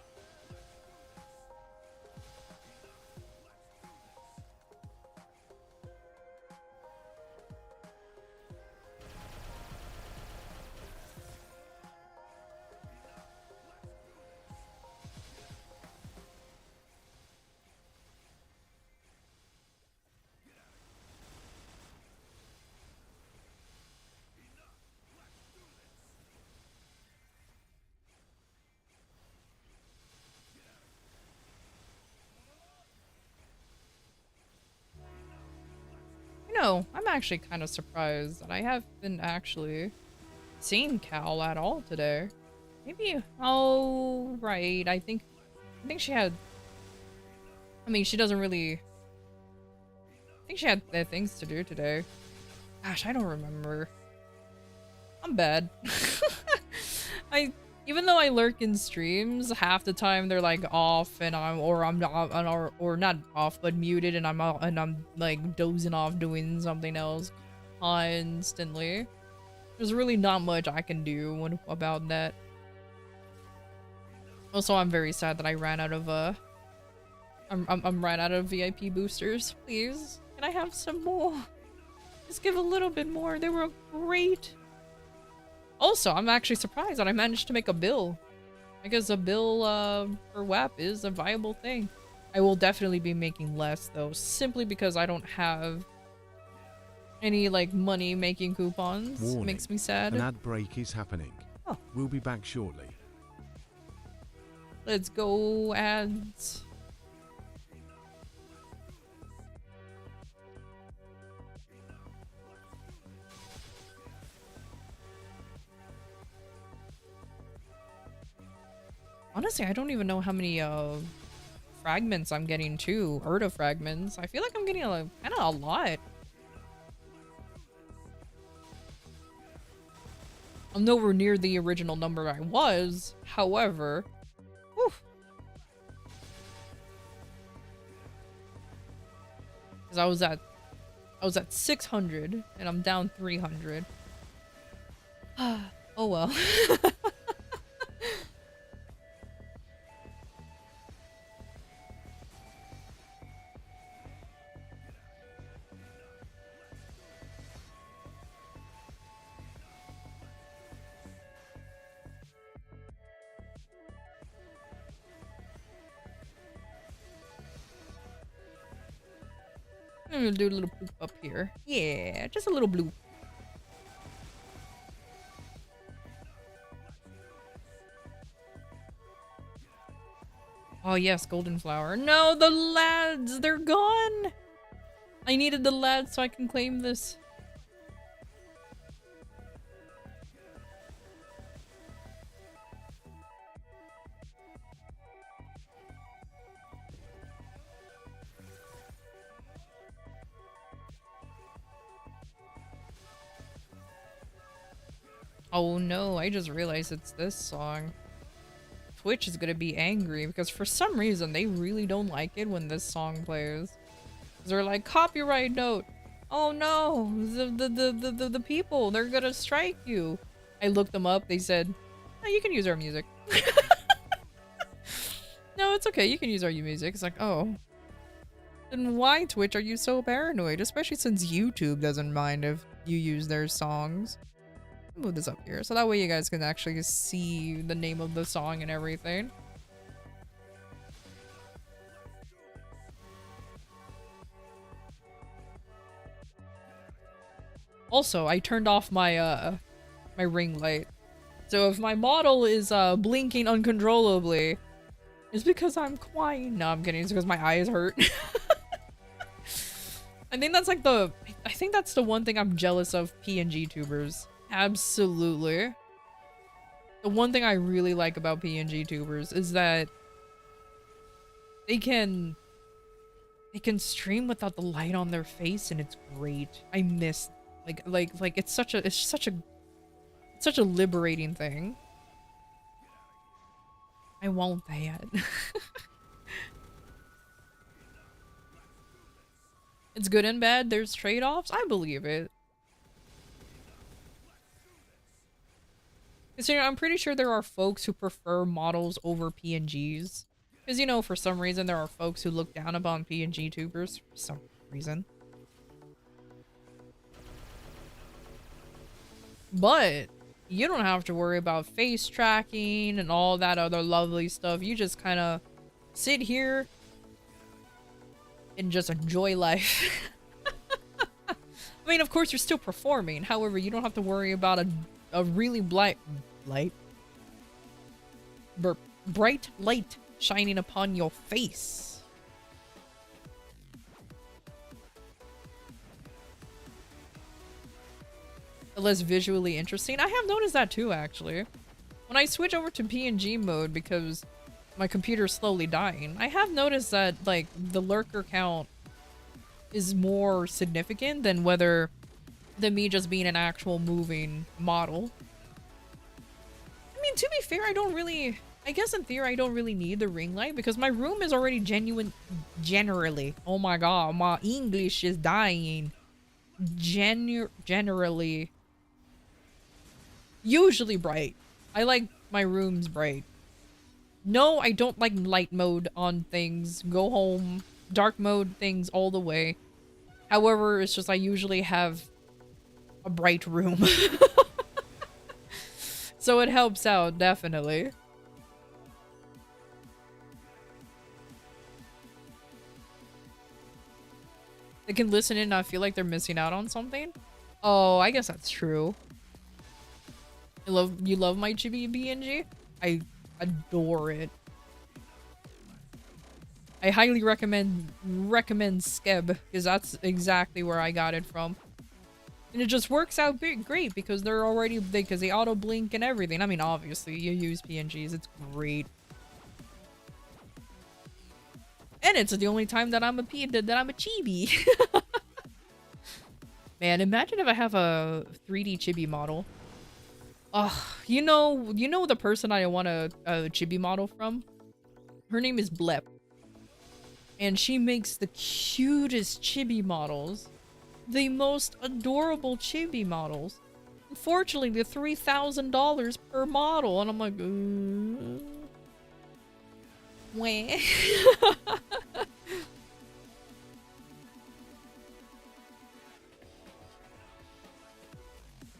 No, I'm actually kind of surprised that I haven't actually seen Cal at all today. Maybe, oh, right, I think she had, I mean, she doesn't really, I think she had things to do today. Gosh, I don't remember. I'm bad. Even though I lurk in streams, half the time they're like off and I'm not, or not off but muted, and I'm like dozing off doing something else constantly. There's really not much I can do about that. Also, I'm very sad that I ran out of I'm ran out of VIP boosters. Please, can I have some more? Just give a little bit more. They were great. Also, I'm actually surprised that I managed to make a bill. Because a bill for WAP is a viable thing. I will definitely be making less though, simply because I don't have any like money making coupons. Warning, makes me sad. An ad break is happening. Oh. We'll be back shortly. Let's go ads. Honestly, I don't even know how many fragments I'm getting too. Erta fragments. I feel like I'm getting kind of a lot. I'm nowhere near the original number I was. However, whew. Because I was at 600 and I'm down 300. Oh well. I'm gonna do a little bloop up here. Yeah, just a little bloop. Oh yes, golden flower. No, the lads, they're gone. I needed the lads so I can claim this. Oh no, I just realized it's this song. Twitch is gonna be angry because for some reason they really don't like it when this song plays. They're like, copyright note. Oh no, the people, they're gonna strike you. I looked them up, they said, oh, you can use our music. No, it's okay, you can use our music. It's like, oh. Then why, Twitch, are you so paranoid? Especially since YouTube doesn't mind if you use their songs. Move this up here so that way you guys can actually see the name of the song and everything. Also, I turned off my my ring light. So if my model is blinking uncontrollably, it's because I'm crying. No, I'm kidding. It's because my eyes hurt. I think that's like I think that's the one thing I'm jealous of PNG tubers. Absolutely. The one thing I really like about PNG tubers is that they can stream without the light on their face, and it's great. I miss like it's such a liberating thing. I want that. It's good and bad. There's trade-offs. I believe it. Because, you know, I'm pretty sure there are folks who prefer models over PNGs. Because, you know, for some reason there are folks who look down upon PNG tubers. For some reason. But you don't have to worry about face tracking and all that other lovely stuff. You just kind of sit here and just enjoy life. I mean, of course, you're still performing. However, you don't have to worry about a really bright light shining upon your face. Less visually interesting. I have noticed that too, actually. When I switch over to PNG mode because my computer's slowly dying, I have noticed that, like, the lurker count is more significant than me just being an actual moving model. I mean, to be fair, I guess in theory I don't really need the ring light because my room is already generally. Oh my god, my English is dying. Generally. Usually bright. I like my rooms bright. No, I don't like light mode on things. Go home. Dark mode things all the way. However, it's just I usually have a bright room. So it helps out, definitely. They can listen in and not feel like they're missing out on something. Oh, I guess that's true. You love my chibi BNG? I adore it. I highly recommend Skeb because that's exactly where I got it from. And it just works out great because because they auto blink and everything. I mean, obviously you use PNGs, it's great. And it's the only time that I'm a chibi. Man, imagine if I have a 3D chibi model. You know the person I want a chibi model from? Her name is Blep. And she makes the cutest chibi models. The most adorable chibi models. Unfortunately, they're $3,000 per model. And I'm like, wah.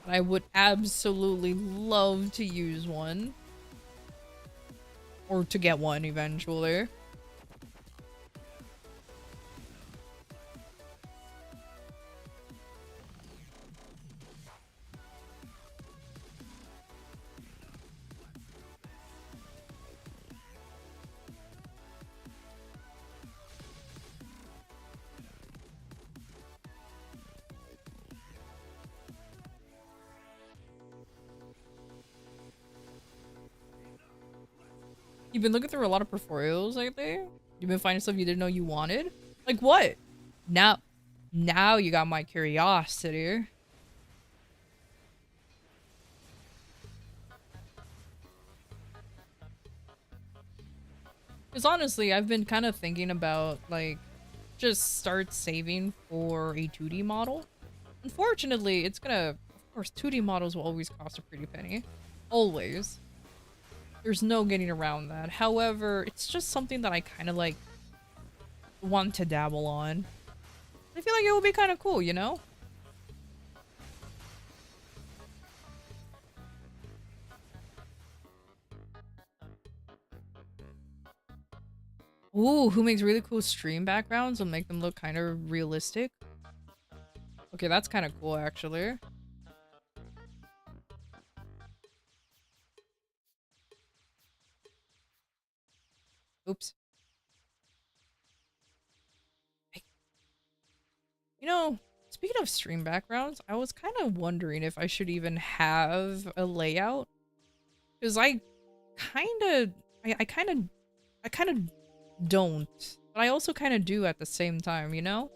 I would absolutely love to use one. Or to get one eventually. You've been looking through a lot of portfolios lately? You've been finding stuff you didn't know you wanted? Like what? Now you got my curiosity. Because honestly, I've been kind of thinking about, like, just start saving for a 2D model. Unfortunately, it's gonna... Of course, 2D models will always cost a pretty penny. Always. There's no getting around that. However, it's just something that I kind of, like, want to dabble on. I feel like it would be kind of cool, you know? Ooh, who makes really cool stream backgrounds and make them look kind of realistic? Okay, that's kind of cool, actually. Oops. You know, speaking of stream backgrounds, I was kind of wondering if I should even have a layout. Because I kind of don't. But I also kind of do at the same time, you know?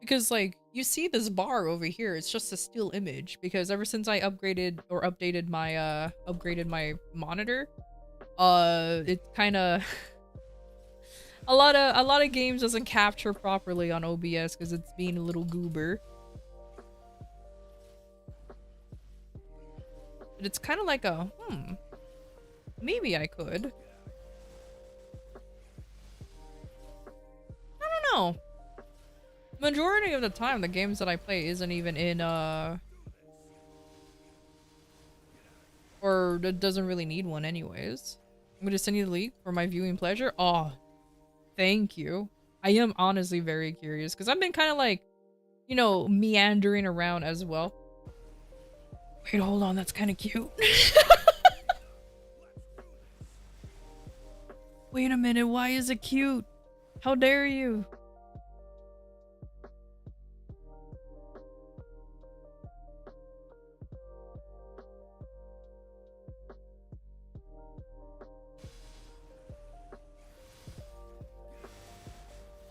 Because, like, you see this bar over here, it's just a still image. Because ever since I upgraded or updated my monitor, it kind of... a lot of games doesn't capture properly on OBS because it's being a little goober. But it's kind of like a, maybe I could. I don't know. Majority of the time, the games that I play isn't even in, or it doesn't really need one anyways. I'm gonna send you the link for my viewing pleasure. Oh, thank you. I am honestly very curious because I've been kind of like, you know, meandering around as well. Wait, hold on, that's kind of cute. Wait a minute, why is it cute? How dare you?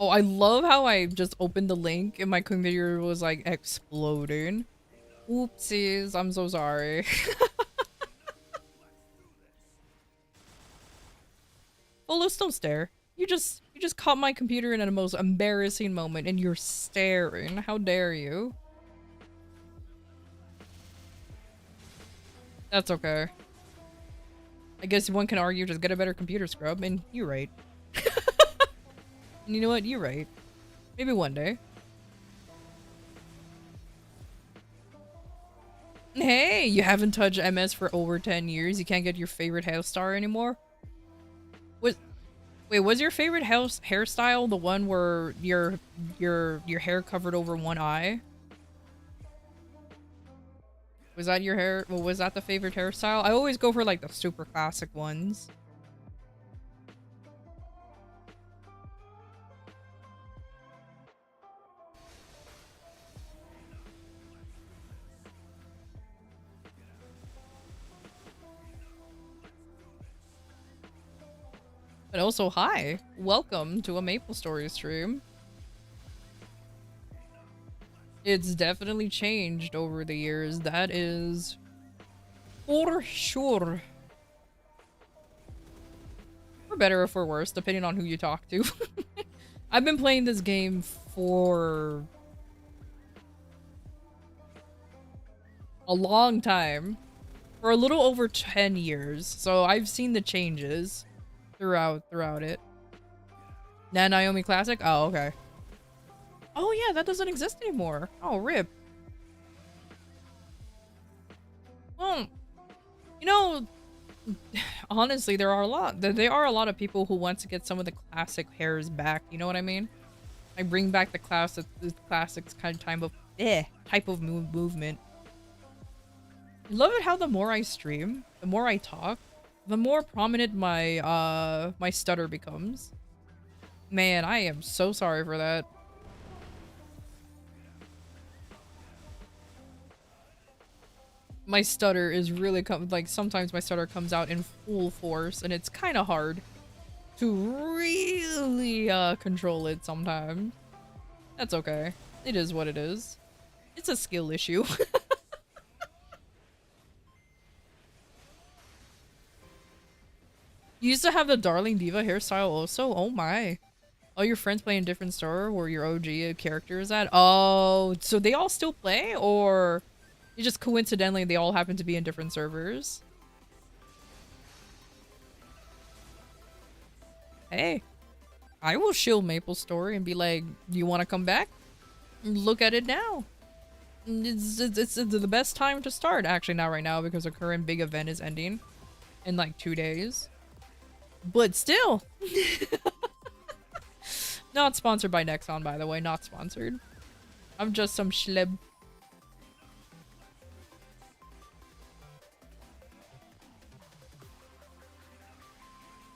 Oh, I love how I just opened the link and my computer was like exploding. Oopsies, I'm so sorry. Well, let's don't stare. You just caught my computer in a most embarrassing moment and you're staring. How dare you? That's okay. I guess one can argue just get a better computer scrub, and you're right. And you know what? You're right. Maybe one day. Hey, you haven't touched MS for over 10 years. You can't get your favorite hairstyle anymore? Wait, was your favorite hairstyle the one where your hair covered over one eye? Was that your hair? Well, was that the favorite hairstyle? I always go for like the super classic ones. But also, hi! Welcome to a Maple Story stream. It's definitely changed over the years, that is for sure. For better or for worse, depending on who you talk to. I've been playing this game for a long time. For a little over 10 years, so I've seen the changes throughout it. Nah, Naomi Classic? Oh, okay. Oh yeah, that doesn't exist anymore. Oh, rip. Well, you know, honestly, there are a lot of people who want to get some of the classic hairs back. You know what I mean? I bring back the classics kind of type of movement. I love it how the more I stream, the more I talk, the more prominent my my stutter becomes. Man, I am so sorry for that. my stutter is really like sometimes my stutter comes out in full force and it's kind of hard to really control it sometimes. That's okay. It is what it is. It's a skill issue. You used to have the Darling Diva hairstyle also? Oh my. Oh, your friends play in different server where your OG character is at? Oh, so they all still play? Or it just coincidentally they all happen to be in different servers? Hey, I will shill Maple Story and be like, you want to come back? Look at it now. It's the best time to start. Actually, not right now because the current big event is ending in like 2 days. But still. Not sponsored by Nexon, by the way. Not sponsored. I'm just some schleb.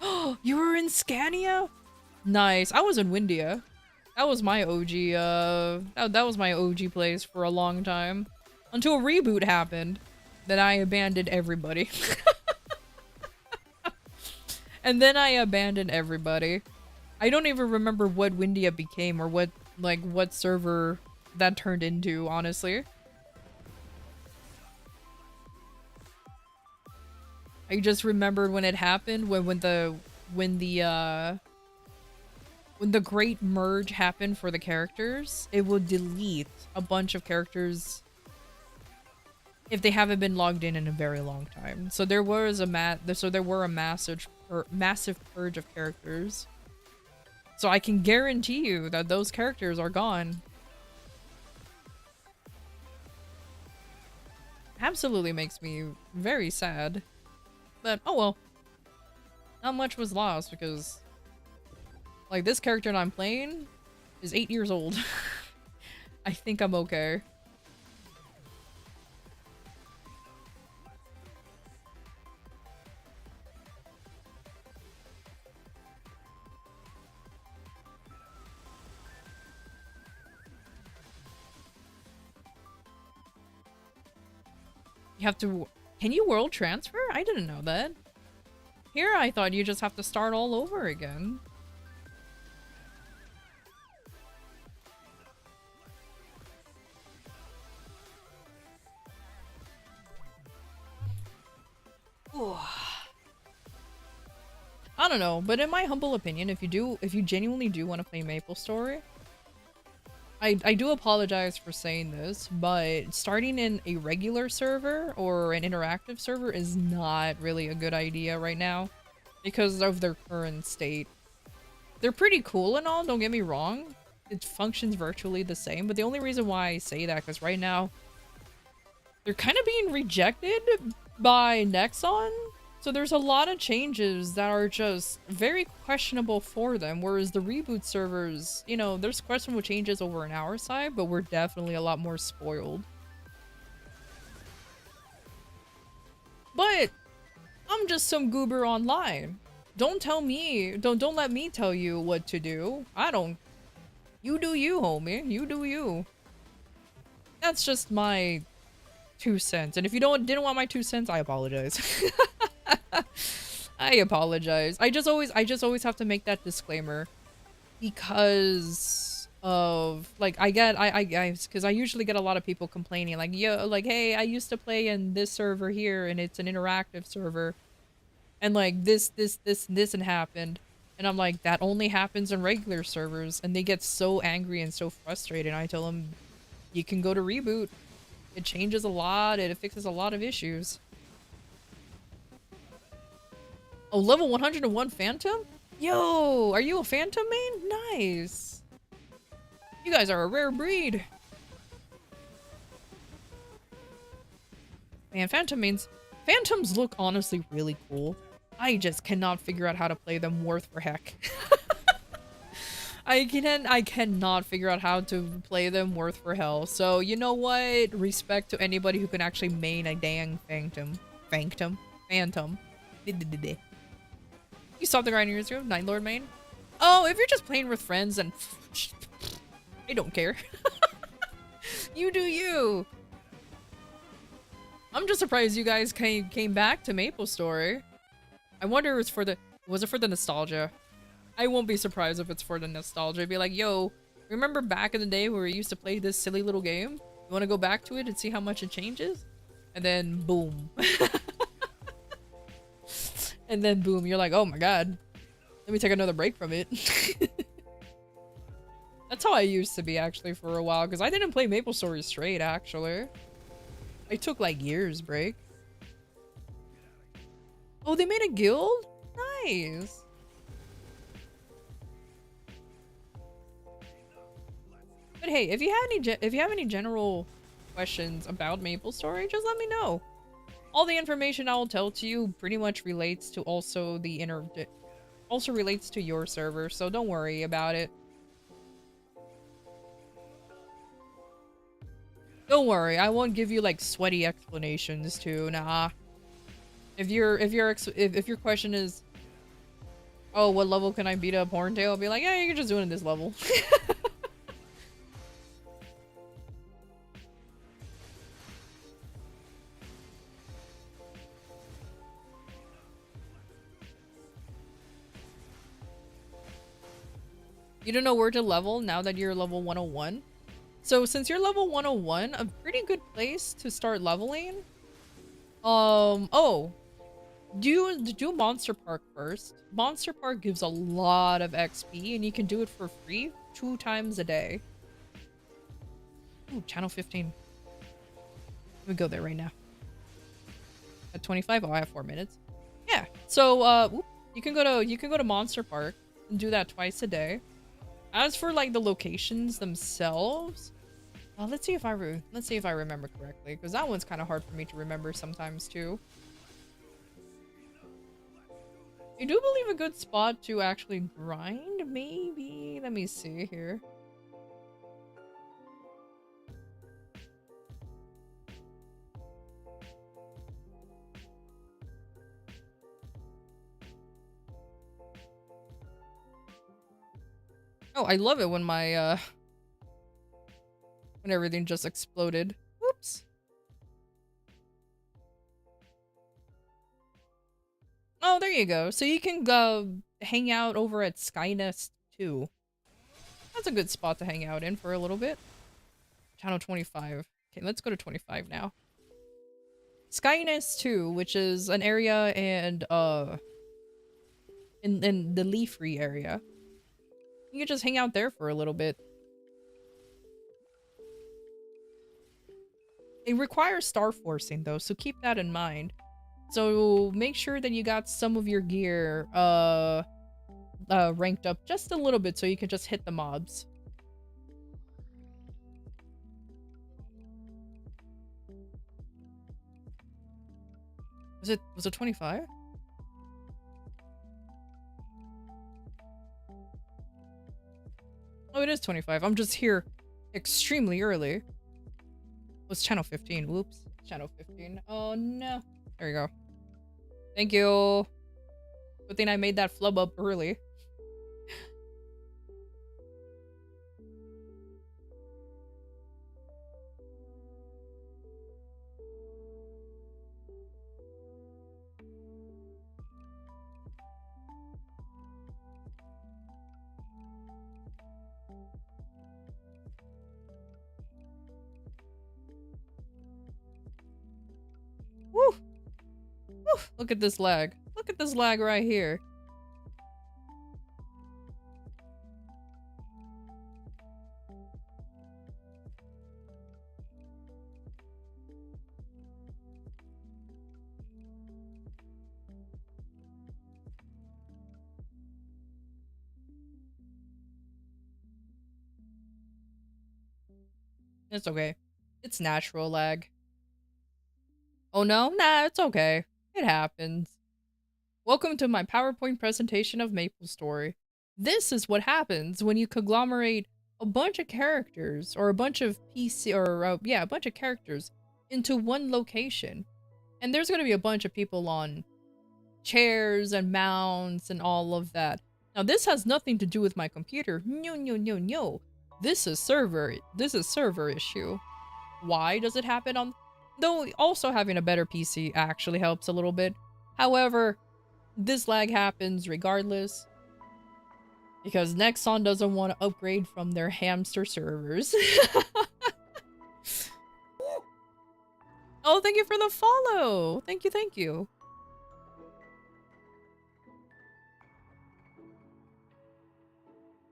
Oh, you were in Scania? Nice. I was in Windia. That was my OG, that was my OG place for a long time. Until a reboot happened. Then I abandoned everybody. And then I abandoned everybody. I don't even remember what Windia became or what server that turned into, honestly. I just remembered when it happened, when the great merge happened for the characters, it will delete a bunch of characters if they haven't been logged in a very long time. So there was a massive purge of characters. So I can guarantee you that those characters are gone. Absolutely makes me very sad. But oh well. Not much was lost because like this character that I'm playing is 8 years old. I think I'm okay. You have to... Can you world transfer? I didn't know that. Here I thought you just have to start all over again. I don't know, but in my humble opinion, if you genuinely do want to play MapleStory, I do apologize for saying this, but starting in a regular server or an interactive server is not really a good idea right now because of their current state. They're pretty cool and all, don't get me wrong. It functions virtually the same, but the only reason why I say that because right now they're kind of being rejected by Nexon. So there's a lot of changes that are just very questionable for them, whereas the reboot servers, you know, there's questionable changes over on our side, but we're definitely a lot more spoiled. But I'm just some goober online. Don't tell me, don't let me tell you what to do. You do you, homie. You do you. That's just my 2 cents. And if you didn't want my 2 cents, I apologize. I apologize. I just always have to make that disclaimer because of like because I usually get a lot of people complaining like, yo, like, hey, I used to play in this server here and it's an interactive server and like this and happened, and I'm like, that only happens in regular servers, and they get so angry and so frustrated. And I tell them, you can go to reboot. It changes a lot. It fixes a lot of issues. Oh, level 101 Phantom? Yo, are you a Phantom main? Nice. You guys are a rare breed. Man, Phantoms look honestly really cool. I just cannot figure out how to play them worth for heck. I cannot figure out how to play them worth for hell. So, you know what? Respect to anybody who can actually main a dang Phantom. You stopped the grind years ago? Night Lord main? Oh, if you're just playing with friends, then I don't care. You do you. I'm just surprised you guys came back to MapleStory. I wonder if it's for the... Was it for the nostalgia? I won't be surprised if it's for the nostalgia. Be like, yo, remember back in the day where we used to play this silly little game? You want to go back to it and see how much it changes? And then boom. And then boom, you're like, oh my god. Let me take another break from it. That's how I used to be actually for a while, because I didn't play MapleStory straight actually. I took like years break. Oh, they made a guild? Nice. But hey, if you have any general questions about MapleStory, just let me know. All the information I will tell to you pretty much relates to also relates to your server, so don't worry about it. Don't worry, I won't give you like sweaty explanations too. Nah. If your question is, oh, what level can I beat up Horntail? I'll be like, yeah, you can just do it in this level. You don't know where to level now that you're level 101? So since you're level 101, a pretty good place to start leveling. Oh, do Monster Park first. Monster Park gives a lot of XP and you can do it for free 2 times a day. Ooh, channel 15. Let me go there right now. At 25, oh, I have 4 minutes. Yeah. So you can go to Monster Park and do that twice a day. As for like the locations themselves, let's see if I remember correctly, because that one's kind of hard for me to remember sometimes too. I do believe a good spot to actually grind, maybe. Let me see here. Oh, I love it when my, when everything just exploded. Whoops. Oh, there you go. So you can go hang out over at Skynest 2. That's a good spot to hang out in for a little bit. Channel 25. Okay, let's go to 25 now. Skynest 2, which is an area and, in the Leafree area. You can just hang out there for a little bit. It requires star forcing though, so keep that in mind. So make sure that you got some of your gear ranked up just a little bit so you can just hit the mobs. Was it 25? Oh, it is 25. I'm just here extremely early. It was channel 15. Whoops. Channel 15. Oh, no. There you go. Thank you. Good thing I made that flub up early. Woo! Woo! Look at this lag. Look at this lag right here. It's okay. It's natural lag. Oh no? Nah, it's okay. It happens. Welcome to my PowerPoint presentation of MapleStory. This is what happens when you conglomerate a bunch of characters, or a bunch of a bunch of characters into one location. And there's gonna be a bunch of people on chairs and mounts and all of that. Now this has nothing to do with my computer. No, no, no, no. This is server issue. Why does it happen on... Though also having a better PC actually helps a little bit. However, this lag happens regardless. Because Nexon doesn't want to upgrade from their hamster servers. Oh, thank you for the follow! Thank you, thank you.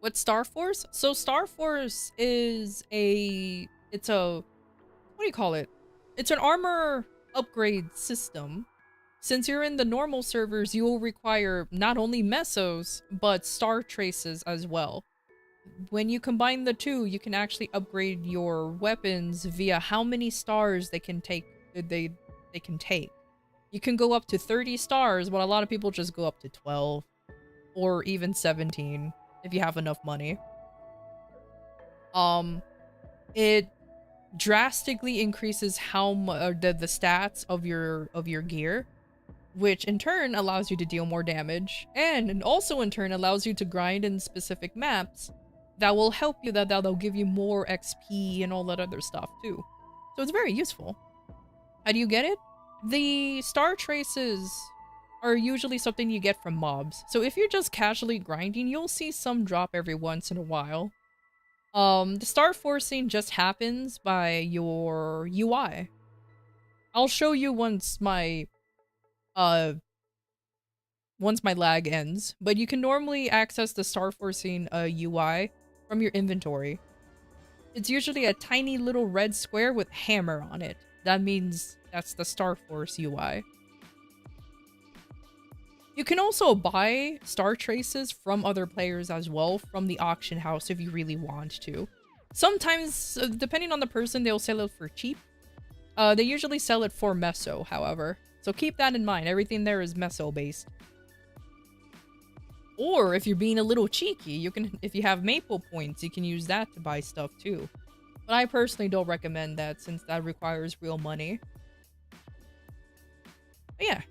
What's Star Force? So Star Force is it's a, what do you call it? It's an armor upgrade system. Since you're in the normal servers, you will require not only mesos, but star traces as well. When you combine the two, you can actually upgrade your weapons via how many stars they can take. You can go up to 30 stars, but a lot of people just go up to 12 or even 17 if you have enough money. It drastically increases how the stats of your gear, which in turn allows you to deal more damage, and also in turn allows you to grind in specific maps that will help you, that'll give you more XP and all that other stuff too. So it's very useful. How do you get it? The star traces are usually something you get from mobs. So if you're just casually grinding, you'll see some drop every once in a while. The star forcing just happens by your UI. I'll show you once my lag ends, but you can normally access the star forcing UI from your inventory. It's usually a tiny little red square with hammer on it. That means that's the Star Force UI. You can also buy star traces from other players as well from the auction house if you really want to. Sometimes, depending on the person, they'll sell it for cheap. They usually sell it for meso, however. So keep that in mind. Everything there is meso based. Or if you're being a little cheeky, you can, if you have maple points, you can use that to buy stuff too. But I personally don't recommend that since that requires real money. But yeah.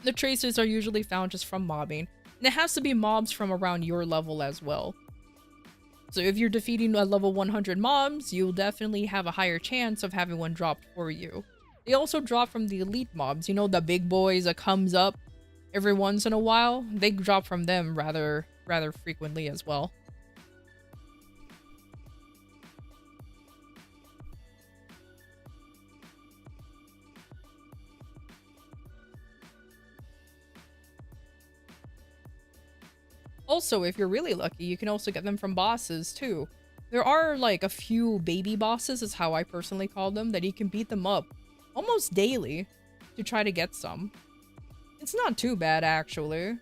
The traces are usually found just from mobbing. And it has to be mobs from around your level as well. So if you're defeating a level 100 mobs, you'll definitely have a higher chance of having one dropped for you. They also drop from the elite mobs. You know, the big boys that comes up every once in a while? They drop from them rather frequently as well. Also, if you're really lucky, you can also get them from bosses too. There are like a few baby bosses, is how I personally call them, that you can beat them up almost daily to try to get some. It's not too bad actually.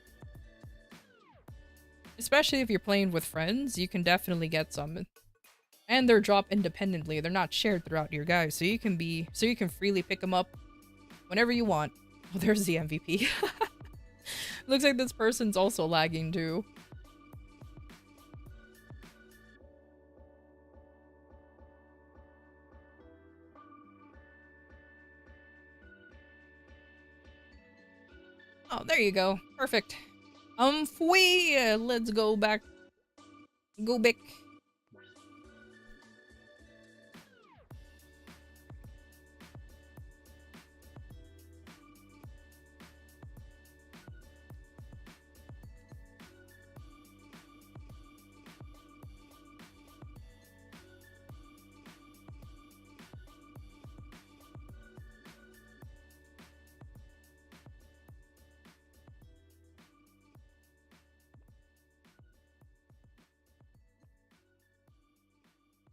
Especially if you're playing with friends, you can definitely get some. And they're dropped independently, they're not shared throughout your guys, so you can freely pick them up whenever you want. Oh, there's the MVP. Looks like this person's also lagging too. Oh, there you go. Perfect. Let's go back. Go back.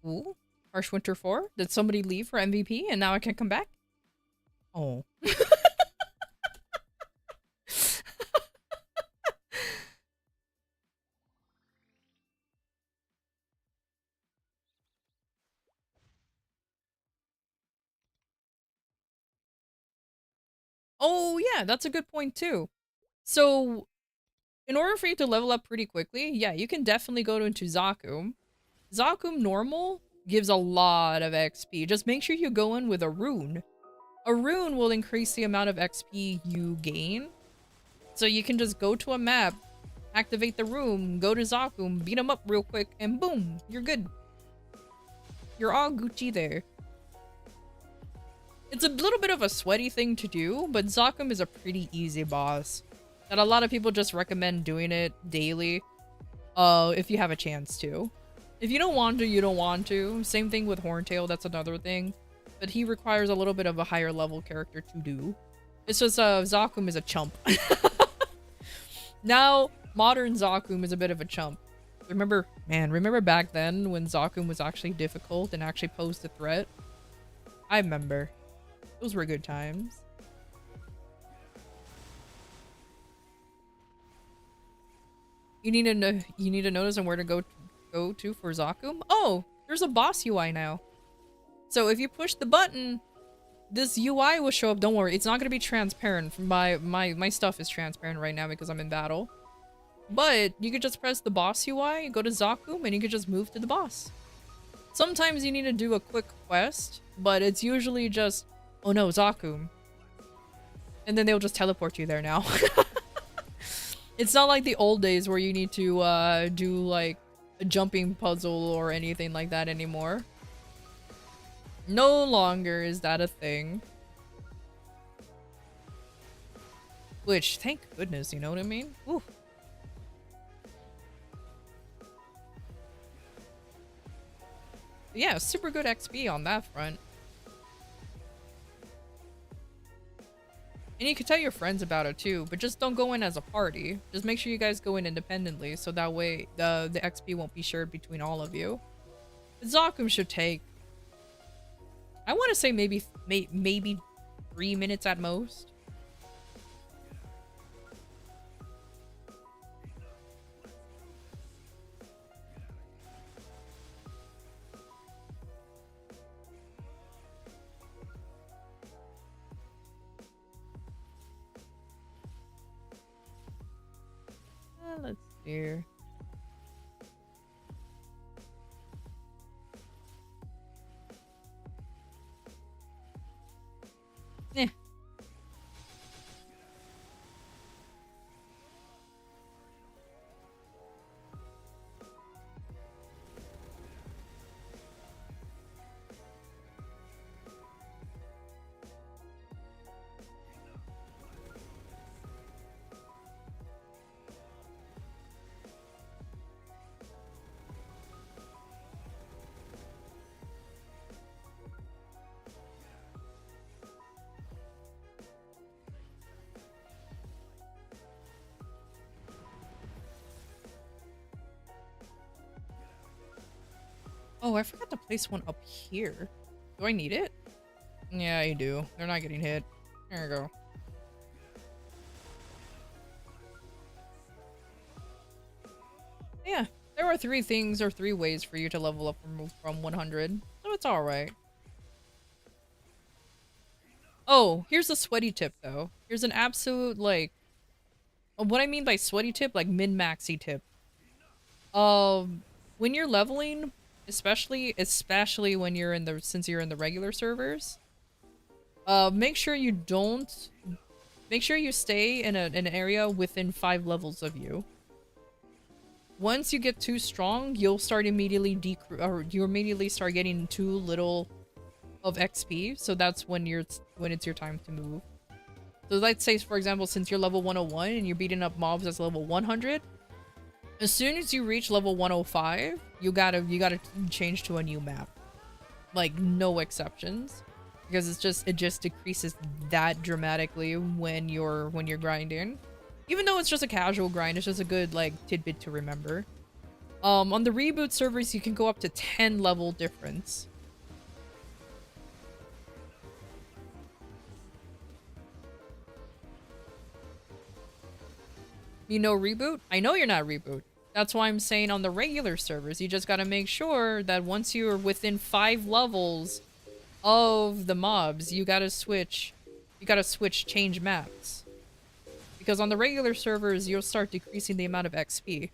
Ooh, Harsh Winter 4? Did somebody leave for MVP and now I can come back? Oh. Oh yeah, that's a good point too. So, in order for you to level up pretty quickly, yeah, you can definitely go into Zakum. Zakum normal gives a lot of XP. Just make sure you go in with a rune. A rune will increase the amount of XP you gain. So you can just go to a map, activate the rune, go to Zakum, beat him up real quick, and boom, you're good. You're all Gucci there. It's a little bit of a sweaty thing to do, but Zakum is a pretty easy boss. That a lot of people just recommend doing it daily. If you have a chance to. If you don't want to, you don't want to. Same thing with Horntail, that's another thing. But he requires a little bit of a higher level character to do. It's just, Zakum is a chump. Now, modern Zakum is a bit of a chump. Remember back then when Zakum was actually difficult and actually posed a threat? I remember. Those were good times. You need to notice on where to go to for Zakum? Oh, there's a boss UI now. So if you push the button, this UI will show up. Don't worry, it's not gonna be transparent. My stuff is transparent right now because I'm in battle. But you could just press the boss UI, go to Zakum, and you could just move to the boss. Sometimes you need to do a quick quest, but it's usually just, oh no, Zakum. And then they'll just teleport you there now. It's not like the old days where you need to do like a jumping puzzle or anything like that anymore. No longer is that a thing. Which, thank goodness, you know what I mean? Ooh. Yeah, super good XP on that front. And you can tell your friends about it too, but just don't go in as a party. Just make sure you guys go in independently, so that way the XP won't be shared between all of you. Zakum should take, I want to say maybe 3 minutes at most. Let's see here. Eh. Oh, I forgot to place one up here. Do I need it? Yeah, you do. They're not getting hit. There you go. Yeah, there are 3 things or 3 ways for you to level up from 100. So it's alright. Oh, here's a sweaty tip though. Here's an absolute like... what I mean by sweaty tip, like min-maxy tip. When you're leveling... especially when you're in the, since you're in the regular servers, make sure you stay in an area within 5 levels of you. Once you get too strong, you'll start immediately you immediately start getting too little of XP, so that's when it's your time to move. So let's say, for example, since you're level 101 and you're beating up mobs that's level 100, as soon as you reach level 105, you gotta change to a new map. Like, no exceptions. Because it just decreases that dramatically when you're grinding. Even though it's just a casual grind, it's just a good, like, tidbit to remember. On the reboot servers, you can go up to 10 level difference. You know reboot? I know you're not reboot. That's why I'm saying on the regular servers, you just gotta make sure that once you're within 5 levels of the mobs, you gotta switch, change maps. Because on the regular servers, you'll start decreasing the amount of XP.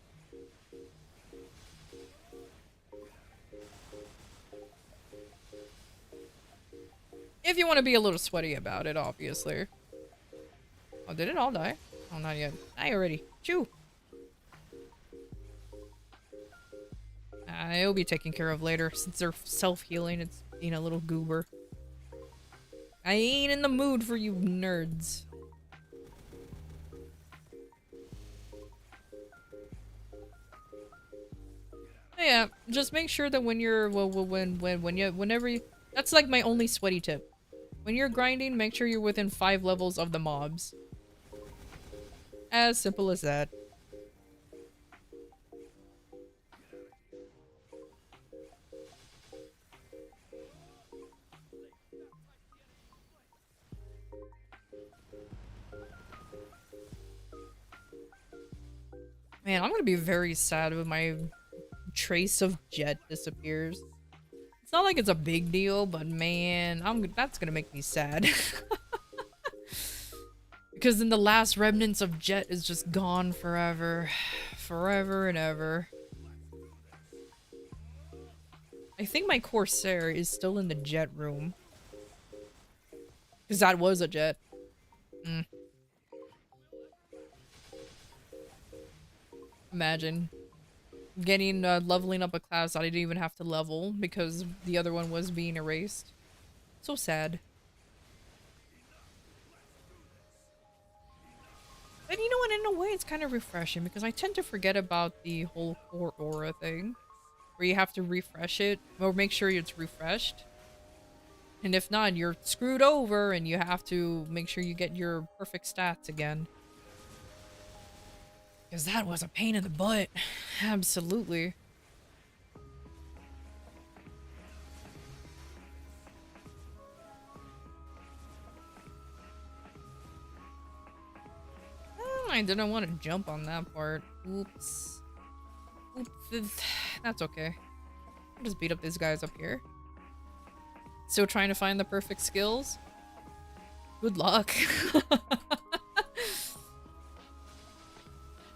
If you want to be a little sweaty about it, obviously. Oh, did it all die? Oh, not yet. Die already. Chew! It'll be taken care of later. Since they're self-healing, it's being a little goober. I ain't in the mood for you nerds. Yeah, just make sure that when you're whenever you, that's like my only sweaty tip. When you're grinding, make sure you're within 5 levels of the mobs. As simple as that. Man, I'm gonna be very sad when my trace of Jet disappears. It's not like it's a big deal, but man, that's gonna make me sad. Because then the last remnants of Jet is just gone forever. Forever and ever. I think my Corsair is still in the Jet room. Because that was a Jet. Imagine getting leveling up a class that I didn't even have to level because the other one was being erased. So sad. But you know what, in a way it's kind of refreshing because I tend to forget about the whole core aura thing where you have to refresh it or make sure it's refreshed. And if not, you're screwed over and you have to make sure you get your perfect stats again. Because that was a pain in the butt. Absolutely. I didn't want to jump on that part. Oops. Oops. That's okay. I'll just beat up these guys up here. Still trying to find the perfect skills? Good luck.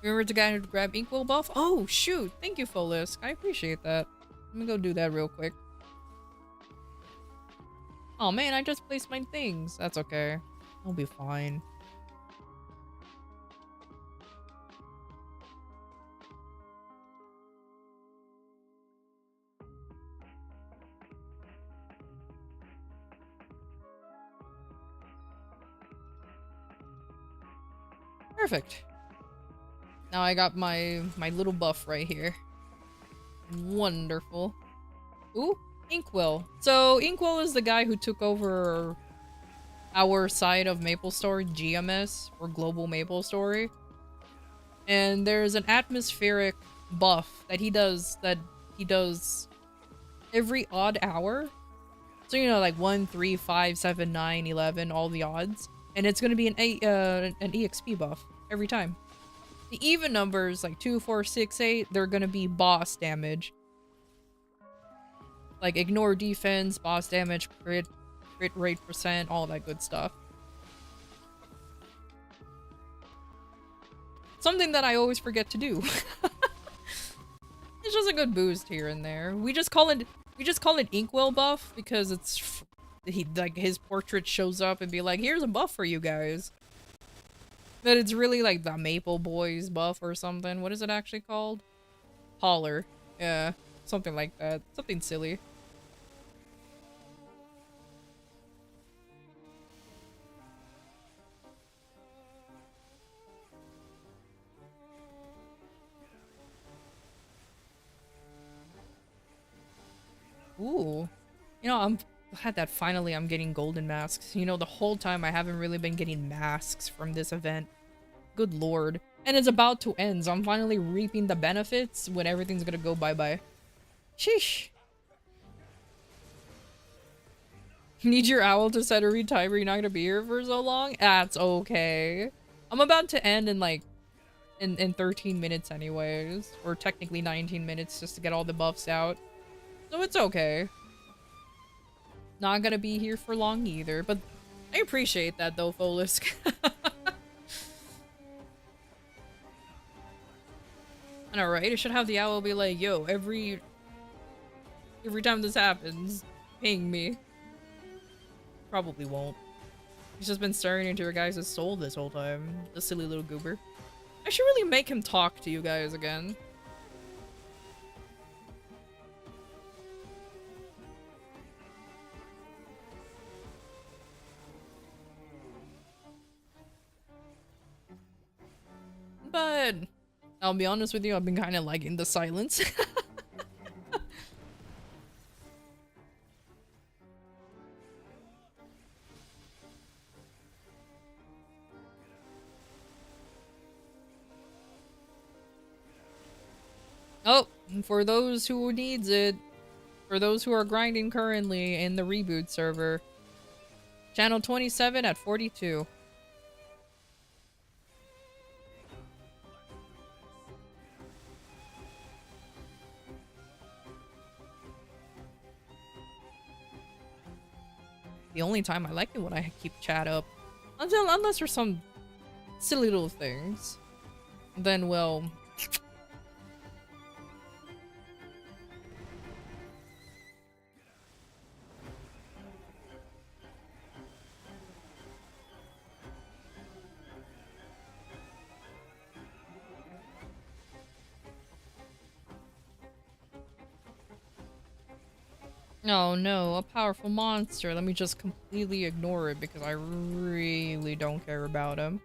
Remember the guy who grabbed Inkwell buff? Oh, shoot. Thank you, Folisk. I appreciate that. Let me go do that real quick. Oh, man, I just placed my things. That's okay. I'll be fine. Perfect. Now I got my little buff right here. Wonderful. Ooh, Inkwell. So Inkwell is the guy who took over our side of MapleStory, GMS, or Global MapleStory. And there's an atmospheric buff that he does every odd hour. So you know, like 1, 3, 5, 7, 9, 11, all the odds. And it's gonna be an EXP buff every time. The even numbers, like 2, 4, 6, 8, they're gonna be boss damage. Like ignore defense, boss damage, crit rate percent, all that good stuff. Something that I always forget to do. It's just a good boost here and there. We just call it Inkwell buff because it's like his portrait shows up and be like, here's a buff for you guys. But it's really like the Maple Boys buff or something. What is it actually called? Holler. Yeah, something like that. Something silly. Ooh. You know, I'm glad that finally I'm getting golden masks. You know, the whole time I haven't really been getting masks from this event. Good lord. And it's about to end, so I'm finally reaping the benefits when everything's gonna go bye-bye. Sheesh. Need your owl to set a retimer, you're not gonna be here for so long? That's okay. I'm about to end in like in 13 minutes anyways. Or technically 19 minutes just to get all the buffs out. So it's okay. Not gonna be here for long either, but I appreciate that though, Folisk. I know, right? It should have the owl be like, yo, every time this happens, ping me. Probably won't. He's just been staring into your guys' soul this whole time. The silly little goober. I should really make him talk to you guys again. but I'll be honest with you, I've been kind of liking the silence. Oh, for those who needs it, for those who are grinding currently in the reboot server, channel 27 at 42. The only time I like it when I keep chat up, unless there's some silly little things, then well. Oh no, a powerful monster. Let me just completely ignore it because I really don't care about him.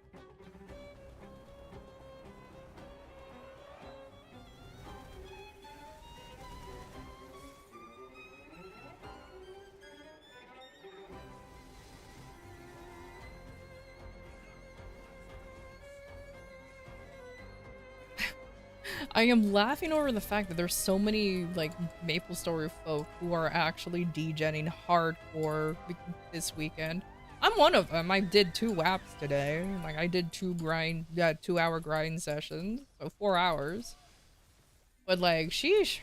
I am laughing over the fact that there's so many, like, MapleStory folk who are actually degenning hardcore this weekend. I'm one of them. I did 2 WAPs today. Like, I did 2-hour grind sessions. So 4 hours. But, like, sheesh.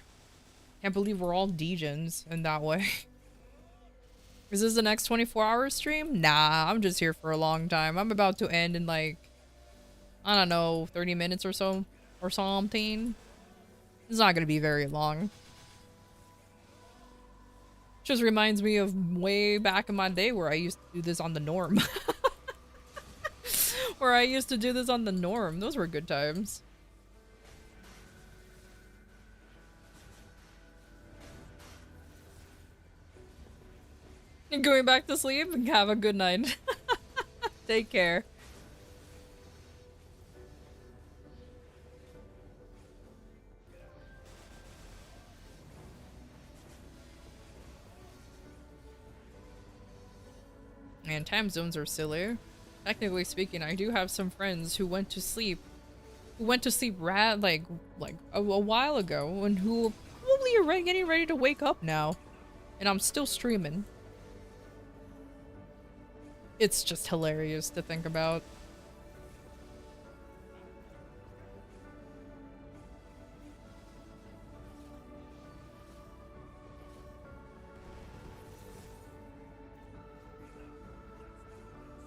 Can't believe we're all degens in that way. Is this the next 24-hour stream? Nah, I'm just here for a long time. I'm about to end in, like, I don't know, 30 minutes or so. Or something. It's not gonna be very long. Just reminds me of way back in my day where I used to do this on the norm. Where I used to do this on the norm. Those were good times. And going back to sleep and have a good night. Take care. And time zones are silly. Technically speaking, I do have some friends who went to sleep. Like a while ago, and who probably are getting ready to wake up now. And I'm still streaming. It's just hilarious to think about.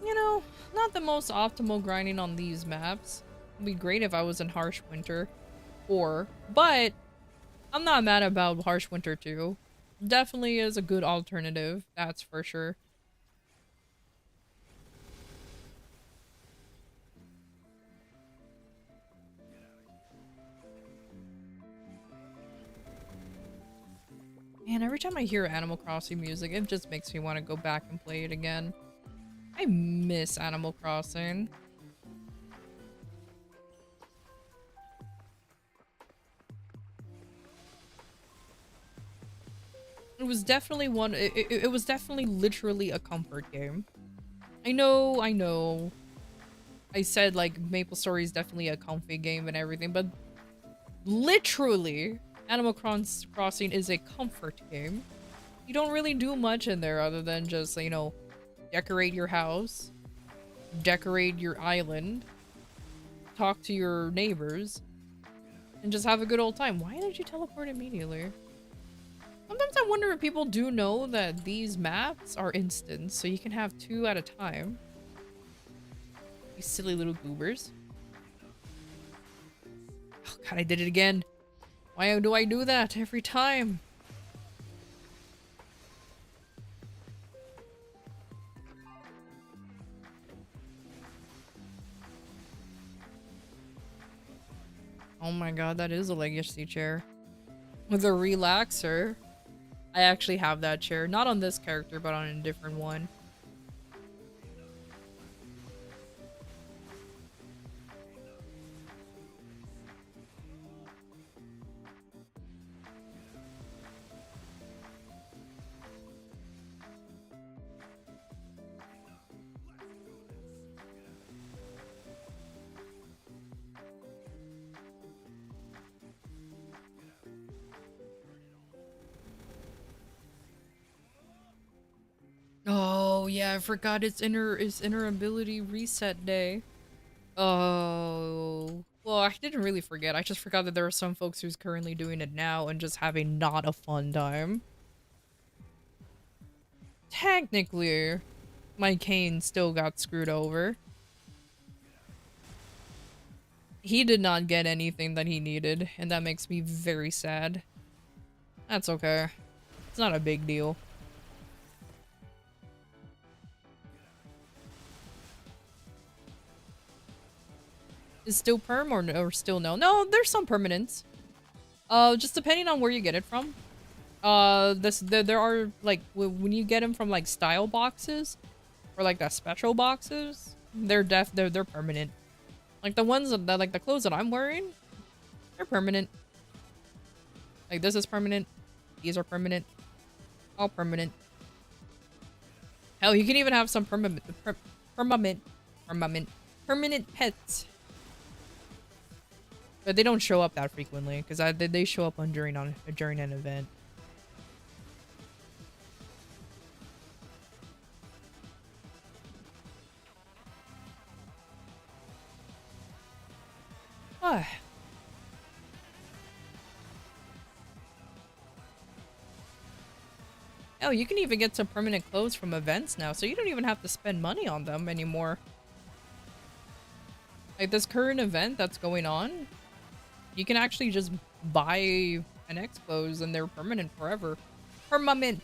You know, not the most optimal grinding on these maps. It'd be great if I was in Harsh Winter. But I'm not mad about Harsh Winter 2. Definitely is a good alternative, that's for sure. Man, every time I hear Animal Crossing music, it just makes me want to go back and play it again. I miss Animal Crossing. It was definitely it was definitely literally a comfort game. I know. I said like MapleStory is definitely a comfy game and everything, but literally Animal Crossing is a comfort game. You don't really do much in there other than just, you know, decorate your house, decorate your island, talk to your neighbors, and just have a good old time. Why did you teleport immediately? Sometimes I wonder if people do know that these maps are instants, so you can have 2 at a time. You silly little goobers. Oh god, I did it again. Why do I do that every time? Oh my god, that is a legacy chair. With a relaxer. I actually have that chair. Not on this character, but on a different one. I forgot it's inner ability reset day. Oh. Well, I didn't really forget. I just forgot that there are some folks who's currently doing it now and just having not a fun time. Technically, my Kane still got screwed over. He did not get anything that he needed, and that makes me very sad. That's okay. It's not a big deal. Is still perm or still no? No, there's some permanence. Just depending on where you get it from. There are like when you get them from like style boxes or like the special boxes, they're permanent. Like the ones that like the clothes that I'm wearing, they're permanent. Like this is permanent. These are permanent. All permanent. Hell, you can even have some permanent pets. But they don't show up that frequently because they show up during an event. Ah. Oh, you can even get some permanent clothes from events now, so you don't even have to spend money on them anymore. Like this current event that's going on, you can actually just buy NX clothes and they're permanent forever. Permanent!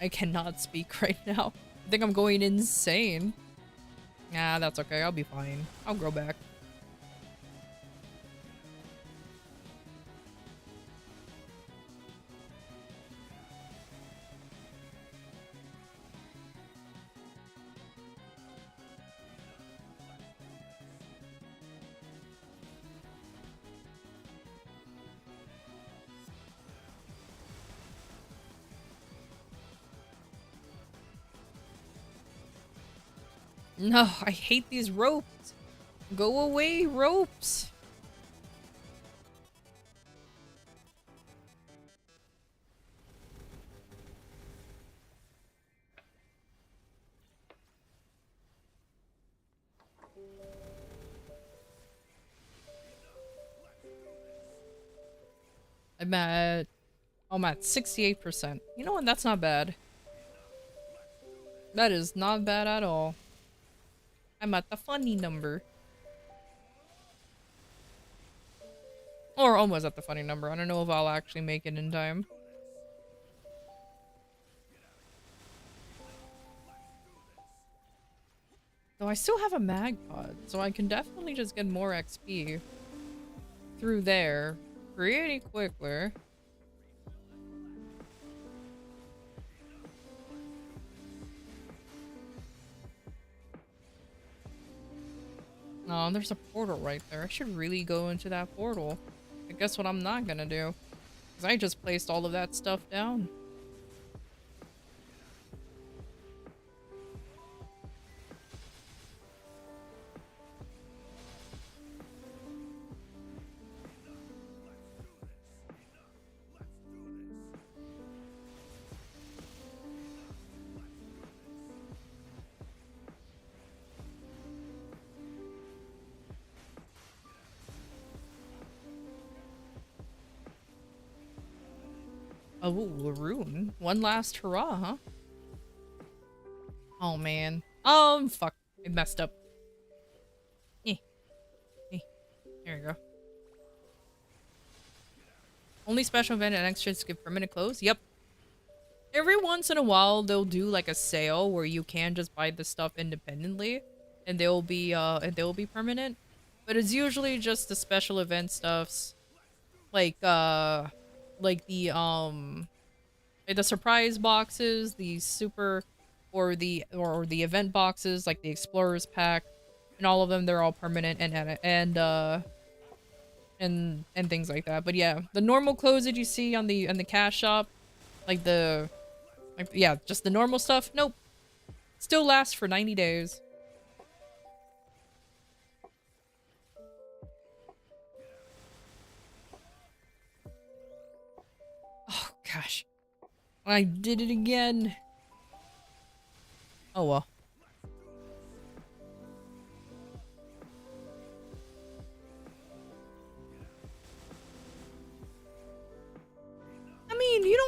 I cannot speak right now. I think I'm going insane. Ah, that's okay. I'll be fine. I'll grow back. No, I hate these ropes. Go away, ropes. I'm at 68%. You know what? That's not bad. That is not bad at all. I'm at the funny number. Or almost at the funny number. I don't know if I'll actually make it in time. Though I still have a mag pod, so I can definitely just get more XP through there pretty quickly. Oh, there's a portal right there. I should really go into that portal. I guess what I'm not gonna do. Because I just placed all of that stuff down. Oh, a rune. One last hurrah, huh? Oh, man. Fuck. I messed up. There you go. Only special event and extras give permanent clothes? Yep. Every once in a while, they'll do like a sale where you can just buy the stuff independently and they'll be permanent. But it's usually just the special event stuffs. Like the surprise boxes, the super or the event boxes, like the explorers pack, and all of them, they're all permanent and things like that. But yeah, the normal clothes that you see on the cash shop, just the normal stuff, nope. Still lasts for 90 days. Gosh. I did it again. Oh well.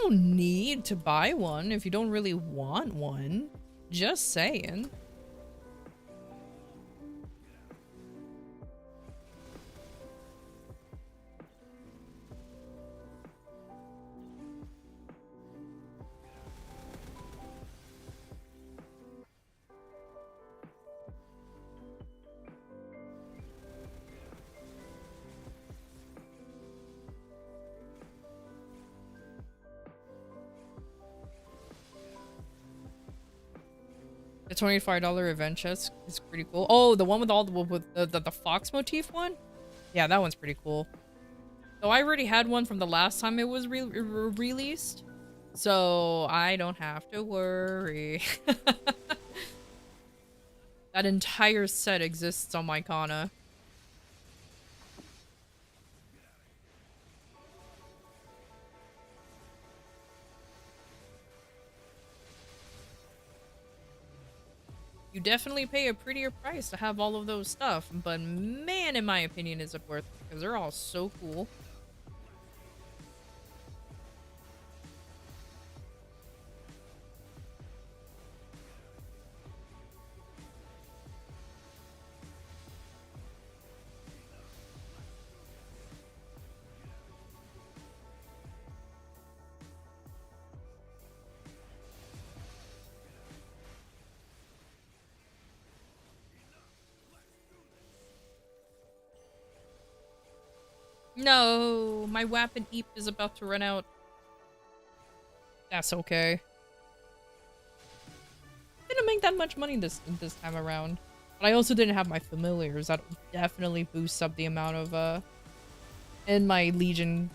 don't need to buy one if you don't really want one. Just saying. The $25 event chest is pretty cool. Oh, the one with all the fox motif one? Yeah, that one's pretty cool. So I already had one from the last time it was released. So I don't have to worry. That entire set exists on my Kana. You definitely pay a prettier price to have all of those stuff, but man, in my opinion, is it worth it because they're all so cool. No, my weapon Eep is about to run out. That's okay. Didn't make that much money this time around. But I also didn't have my familiars. That definitely boosts up the amount of and my legion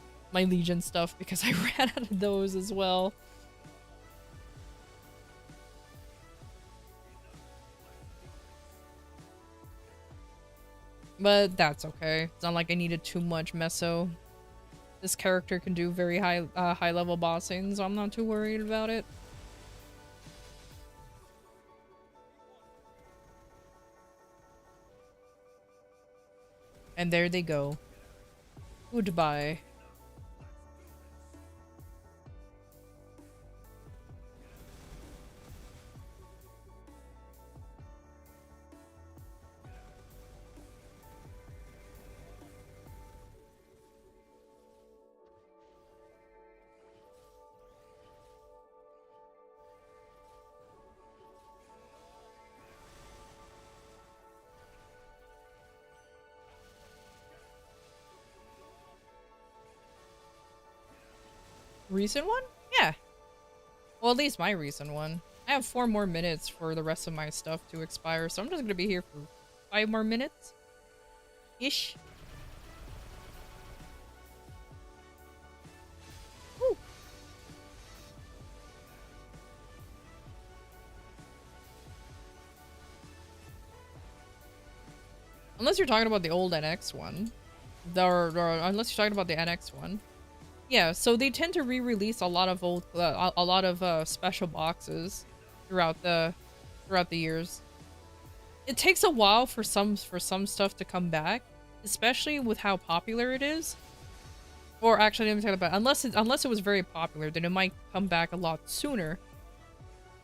stuff because I ran out of those as well. But that's okay. It's not like I needed too much meso. This character can do very high level bossing, so I'm not too worried about it. And there they go. Goodbye. Recent one? Yeah. Well, at least my recent one. I have 4 more minutes for the rest of my stuff to expire, so I'm just gonna be here for 5 more minutes. Ish. Woo. Unless you're talking about the old NX one. Or unless you're talking about the NX one. Yeah, so they tend to re-release a lot of old, special boxes throughout the years. It takes a while for some stuff to come back, especially with how popular it is. Or actually, let me talk about unless it was very popular, then it might come back a lot sooner.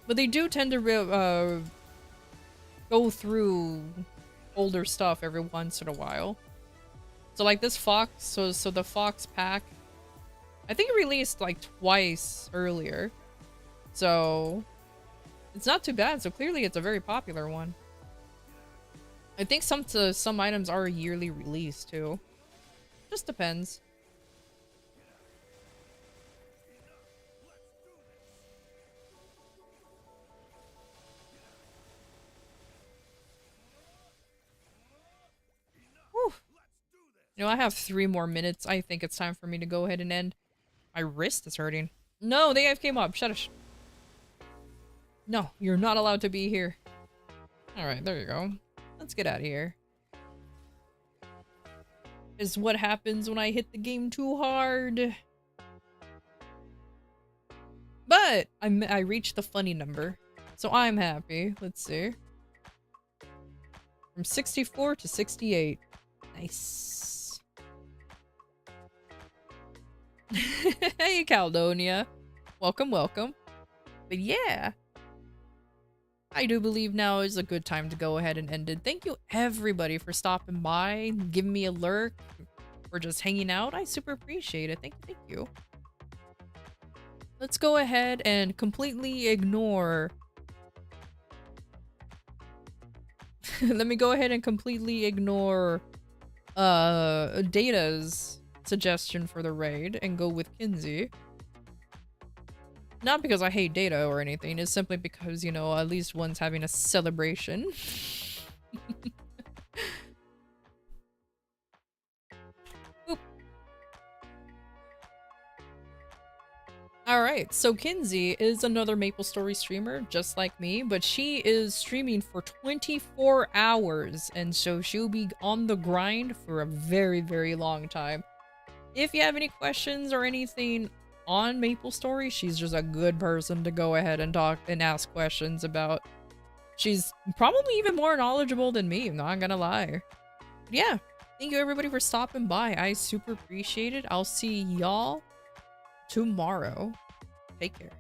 But they do tend to go through older stuff every once in a while. So like this Fox, so the Fox pack. I think it released like twice earlier, so it's not too bad. So clearly it's a very popular one. I think some items are a yearly release too. Just depends. Whew. You know, I have 3 more minutes. I think it's time for me to go ahead and end. My wrist is hurting. No, the AFK mob. Shut up. No, you're not allowed to be here. Alright, there you go. Let's get out of here. Is what happens when I hit the game too hard. But I reached the funny number. So I'm happy. Let's see. From 64 to 68. Nice. Hey, Caldonia. Welcome, welcome. But yeah, I do believe now is a good time to go ahead and end it. Thank you everybody for stopping by, giving me a lurk, or just hanging out. I super appreciate it. Thank you, thank you. Let's go ahead and completely ignore... Let me go ahead and completely ignore Data's suggestion for the raid and go with Kinsey. Not because I hate Data or anything, it's simply because, you know, at least one's having a celebration. Alright, so Kinsey is another MapleStory streamer, just like me, but she is streaming for 24 hours, and so she'll be on the grind for a very, very long time. If you have any questions or anything on MapleStory, she's just a good person to go ahead and talk and ask questions about. She's probably even more knowledgeable than me, I'm not gonna lie. But yeah, thank you everybody for stopping by. I super appreciate it. I'll see y'all tomorrow. Take care.